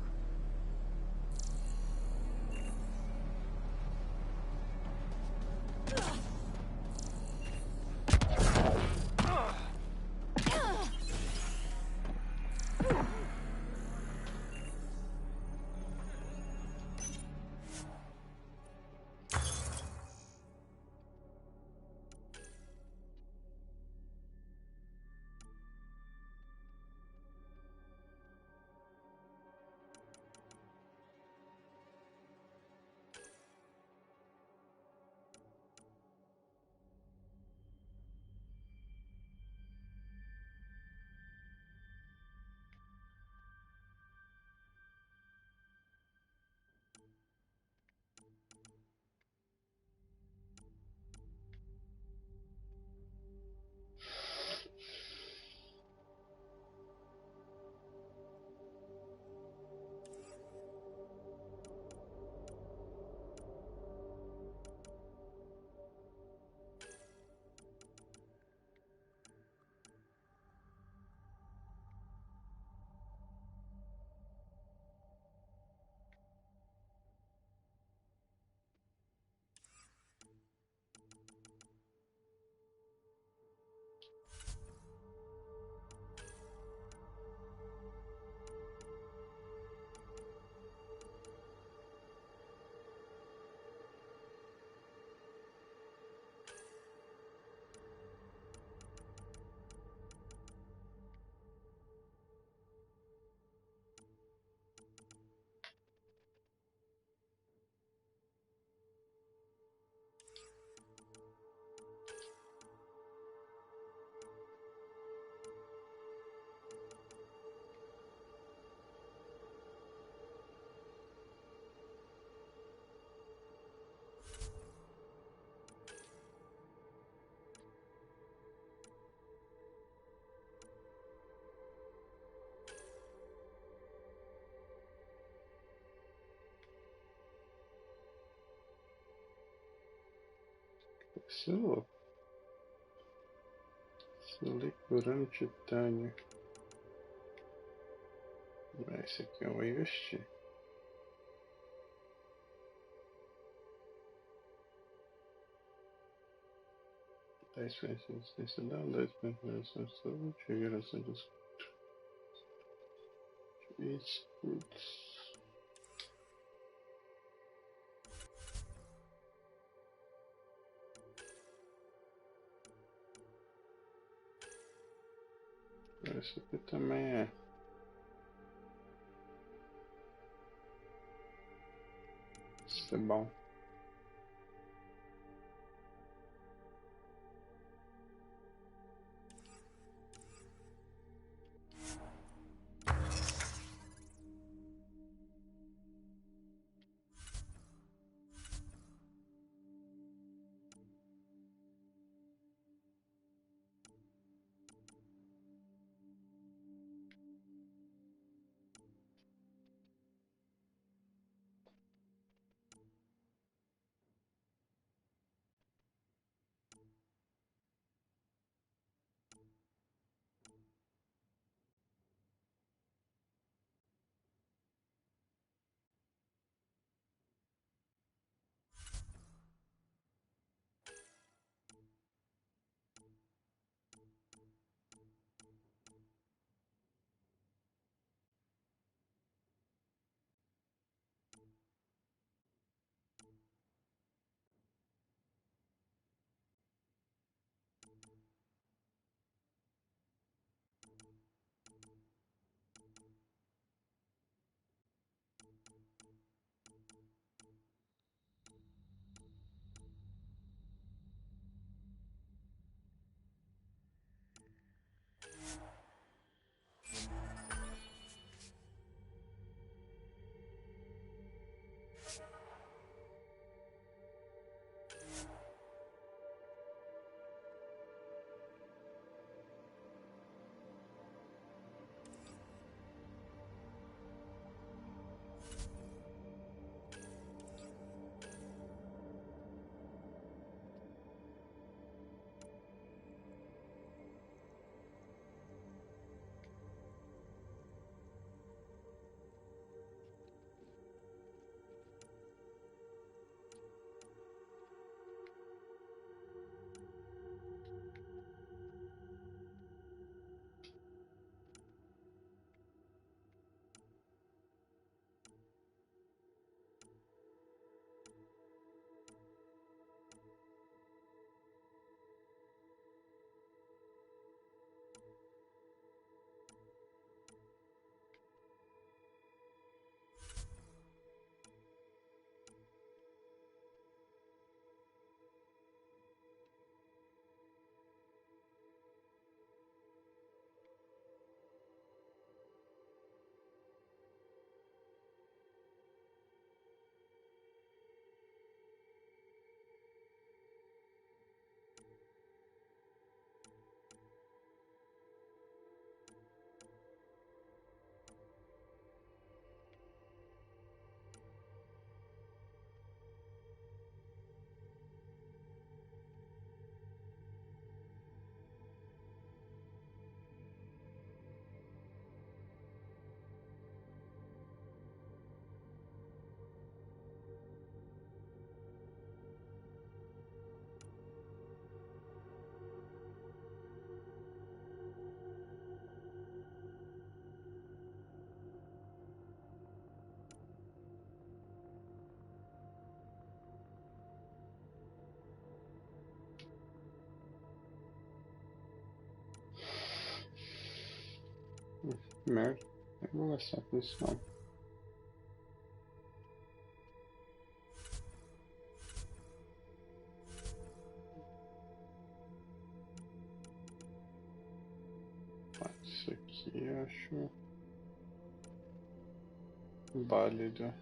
Silo. Silicurano titânio. Esse aqui eu vou investir. A resistência da 10 geração de saúde, a geração de escudos. Esse aqui também é. Isso é bom. Merda, eu vou gastar com isso não. Isso aqui eu acho válido.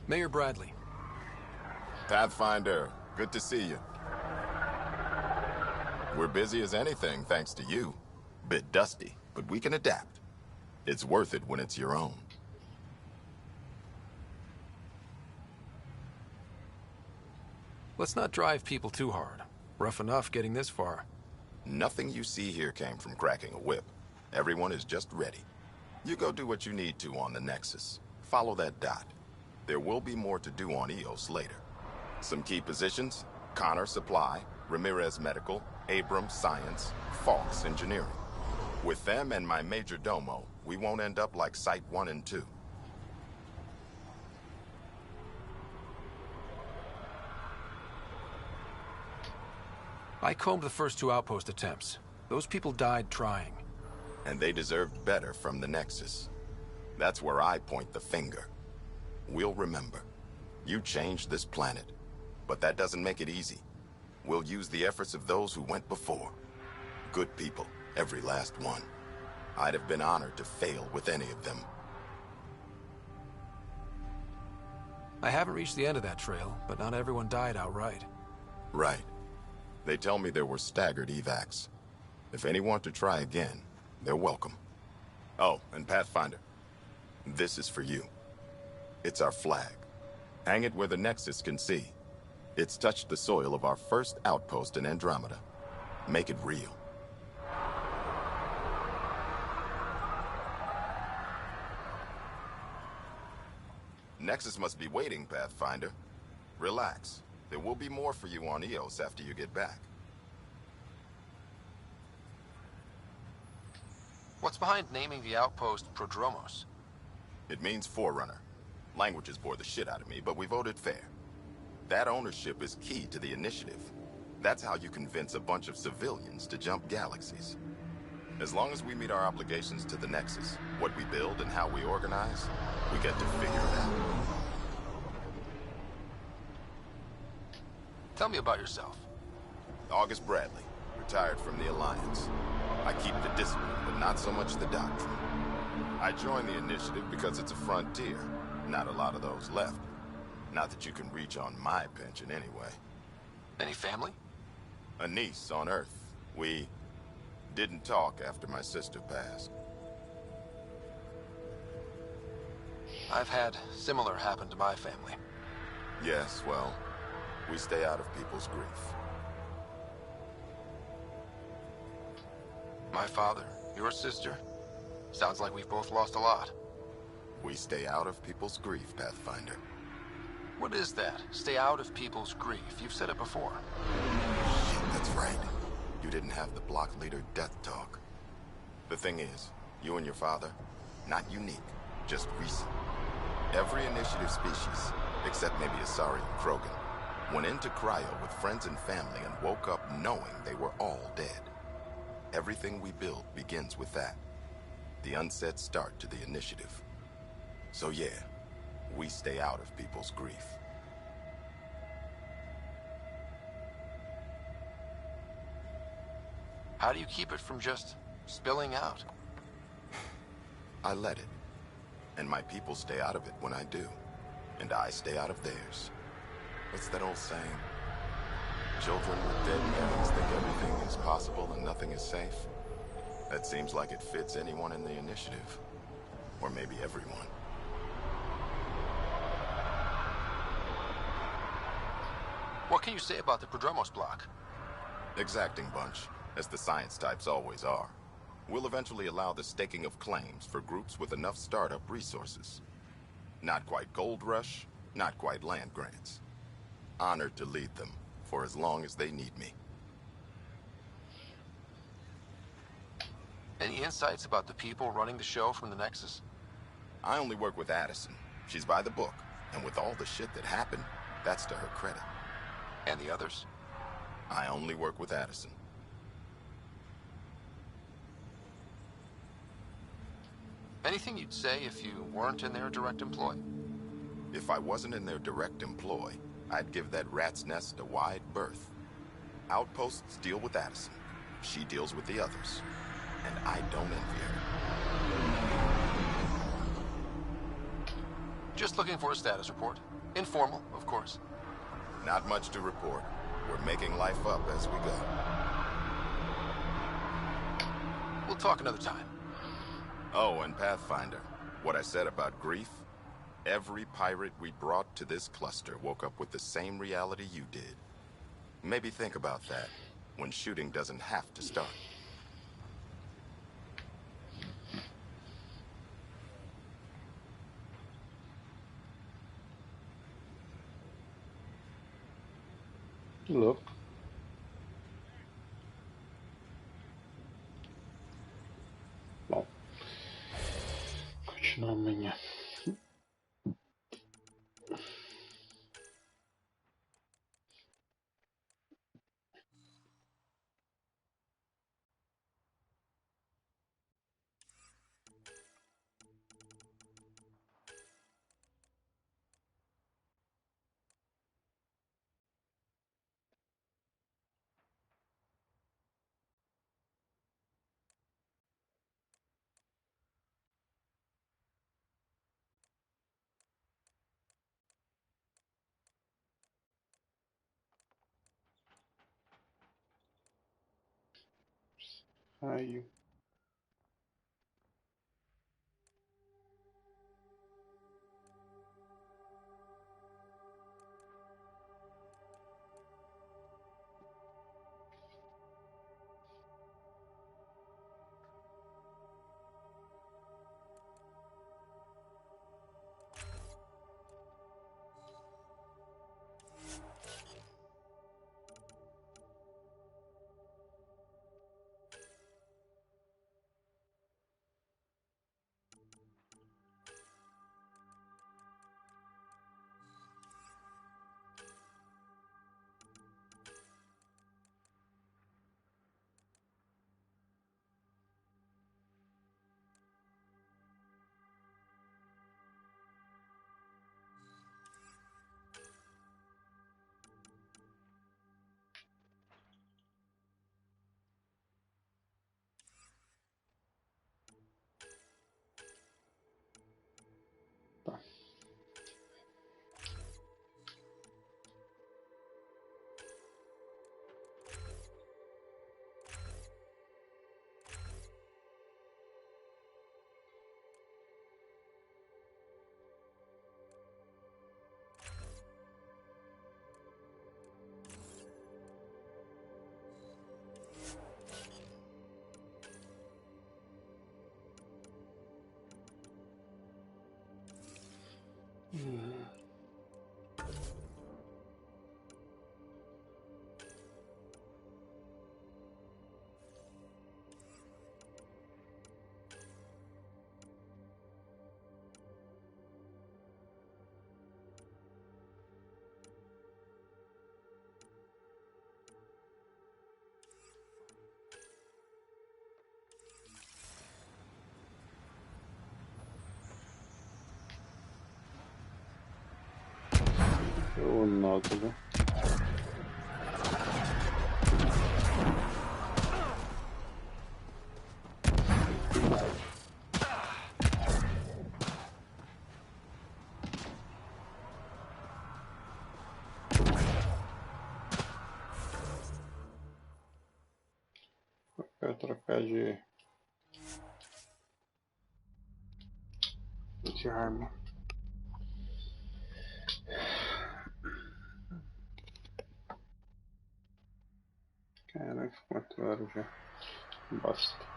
Mayor Bradley. Pathfinder, good to see you. We're busy as anything, thanks to you. Bit dusty, but we can adapt. It's worth it when it's your own. Let's not drive people too hard. Rough enough getting this far. Nothing you see here came from cracking a whip. Everyone is just ready. You go do what you need to on the Nexus. Follow that dot. There will be more to do on EOS later. Some key positions: Connor Supply, Ramirez Medical, Abrams Science, Falks Engineering. With them and my major domo, we won't end up like Site 1 and 2. I combed the first 2 outpost attempts. Those people died trying. And they deserved better from the Nexus. That's where I point the finger. We'll remember. You changed this planet. But that doesn't make it easy. We'll use the efforts of those who went before. Good people, every last one. I'd have been honored to fail with any of them. I haven't reached the end of that trail, but not everyone died outright. Right. They tell me there were staggered evacs. If any want to try again, they're welcome. Oh, and Pathfinder, this is for you. It's our flag. Hang it where the Nexus can see. It's touched the soil of our first outpost in Andromeda. Make it real. Nexus must be waiting, Pathfinder. Relax. There will be more for you on EOS after you get back. What's behind naming the outpost Prodromos? It means Forerunner. Languages bore the shit out of me, but we voted fair. That ownership is key to the initiative. That's how you convince a bunch of civilians to jump galaxies. As long as we meet our obligations to the Nexus, what we build and how we organize, we get to figure it out. Tell me about yourself. August Bradley, retired from the Alliance. I keep the discipline, but not so much the doctrine. I joined the initiative because it's a frontier. Not a lot of those left. Not that you can reach on my pension anyway. Any family? A niece on Earth. We didn't talk after my sister passed. I've had similar happen to my family. Yes, well, we stay out of people's grief. My father, your sister. Sounds like we've both lost a lot. We stay out of people's grief, Pathfinder. What is that? Stay out of people's grief. You've said it before. Shit, that's right. You didn't have the block leader death talk. The thing is, you and your father, not unique, just recent. Every initiative species, except maybe Asari and Krogan, went into cryo with friends and family and woke up knowing they were all dead. Everything we build begins with that. The unsaid start to the initiative. So yeah, we stay out of people's grief. How do you keep it from just spilling out? I let it. And my people stay out of it when I do. And I stay out of theirs. What's that old saying? Children with dead parents think everything is possible and nothing is safe. That seems like it fits anyone in the initiative. Or maybe everyone. What can you say about the Prodromos block? Exacting bunch, as the science types always are. We'll eventually allow the staking of claims for groups with enough startup resources. Not quite gold rush, not quite land grants. Honored to lead them, for as long as they need me. Any insights about the people running the show from the Nexus? I only work with Addison. She's by the book, and with all the shit that happened, that's to her credit. And the others? I only work with Addison. Anything you'd say if you weren't in their direct employ? If I wasn't in their direct employ, I'd give that rat's nest a wide berth. Outposts deal with Addison. She deals with the others. And I don't envy her. Just looking for a status report. Informal, of course. Not much to report. We're making life up as we go. We'll talk another time. Oh, and Pathfinder, what I said about grief, every pirate we brought to this cluster woke up with the same reality you did. Maybe think about that, when shooting doesn't have to start. Look. Bom, continuar amanhã. Aí. Eu noto, né? Vou trocar de Que arma. Caraca, 4 horas já. Bosta.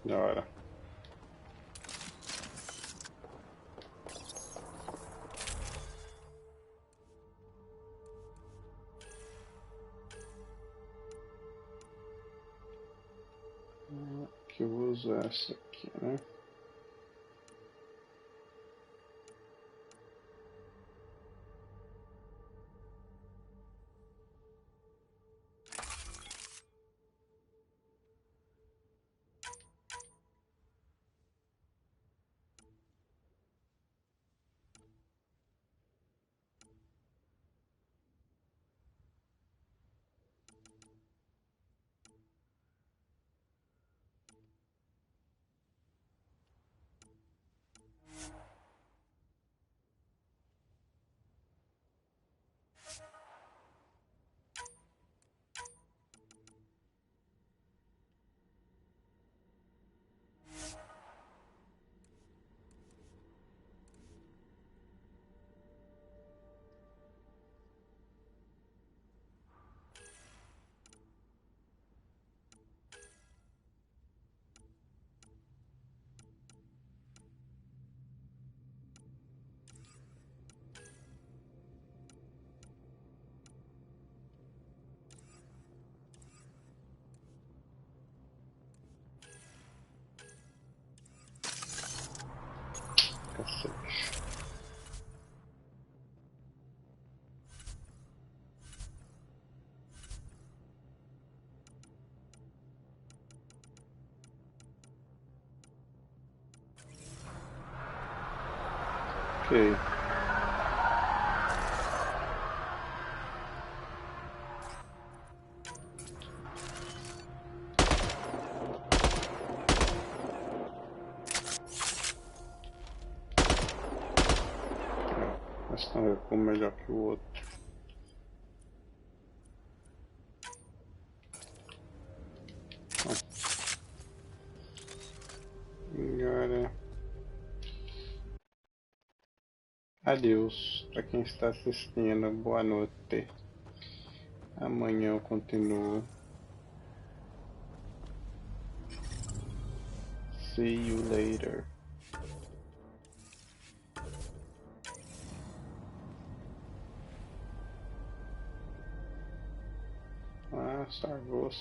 Da hora. Que eu vou usar essa aqui, né? Ok. Esse não é melhor que o outro. Agora, adeus para quem está assistindo. Boa noite. Amanhã eu continuo. See you later. Ah, salvou.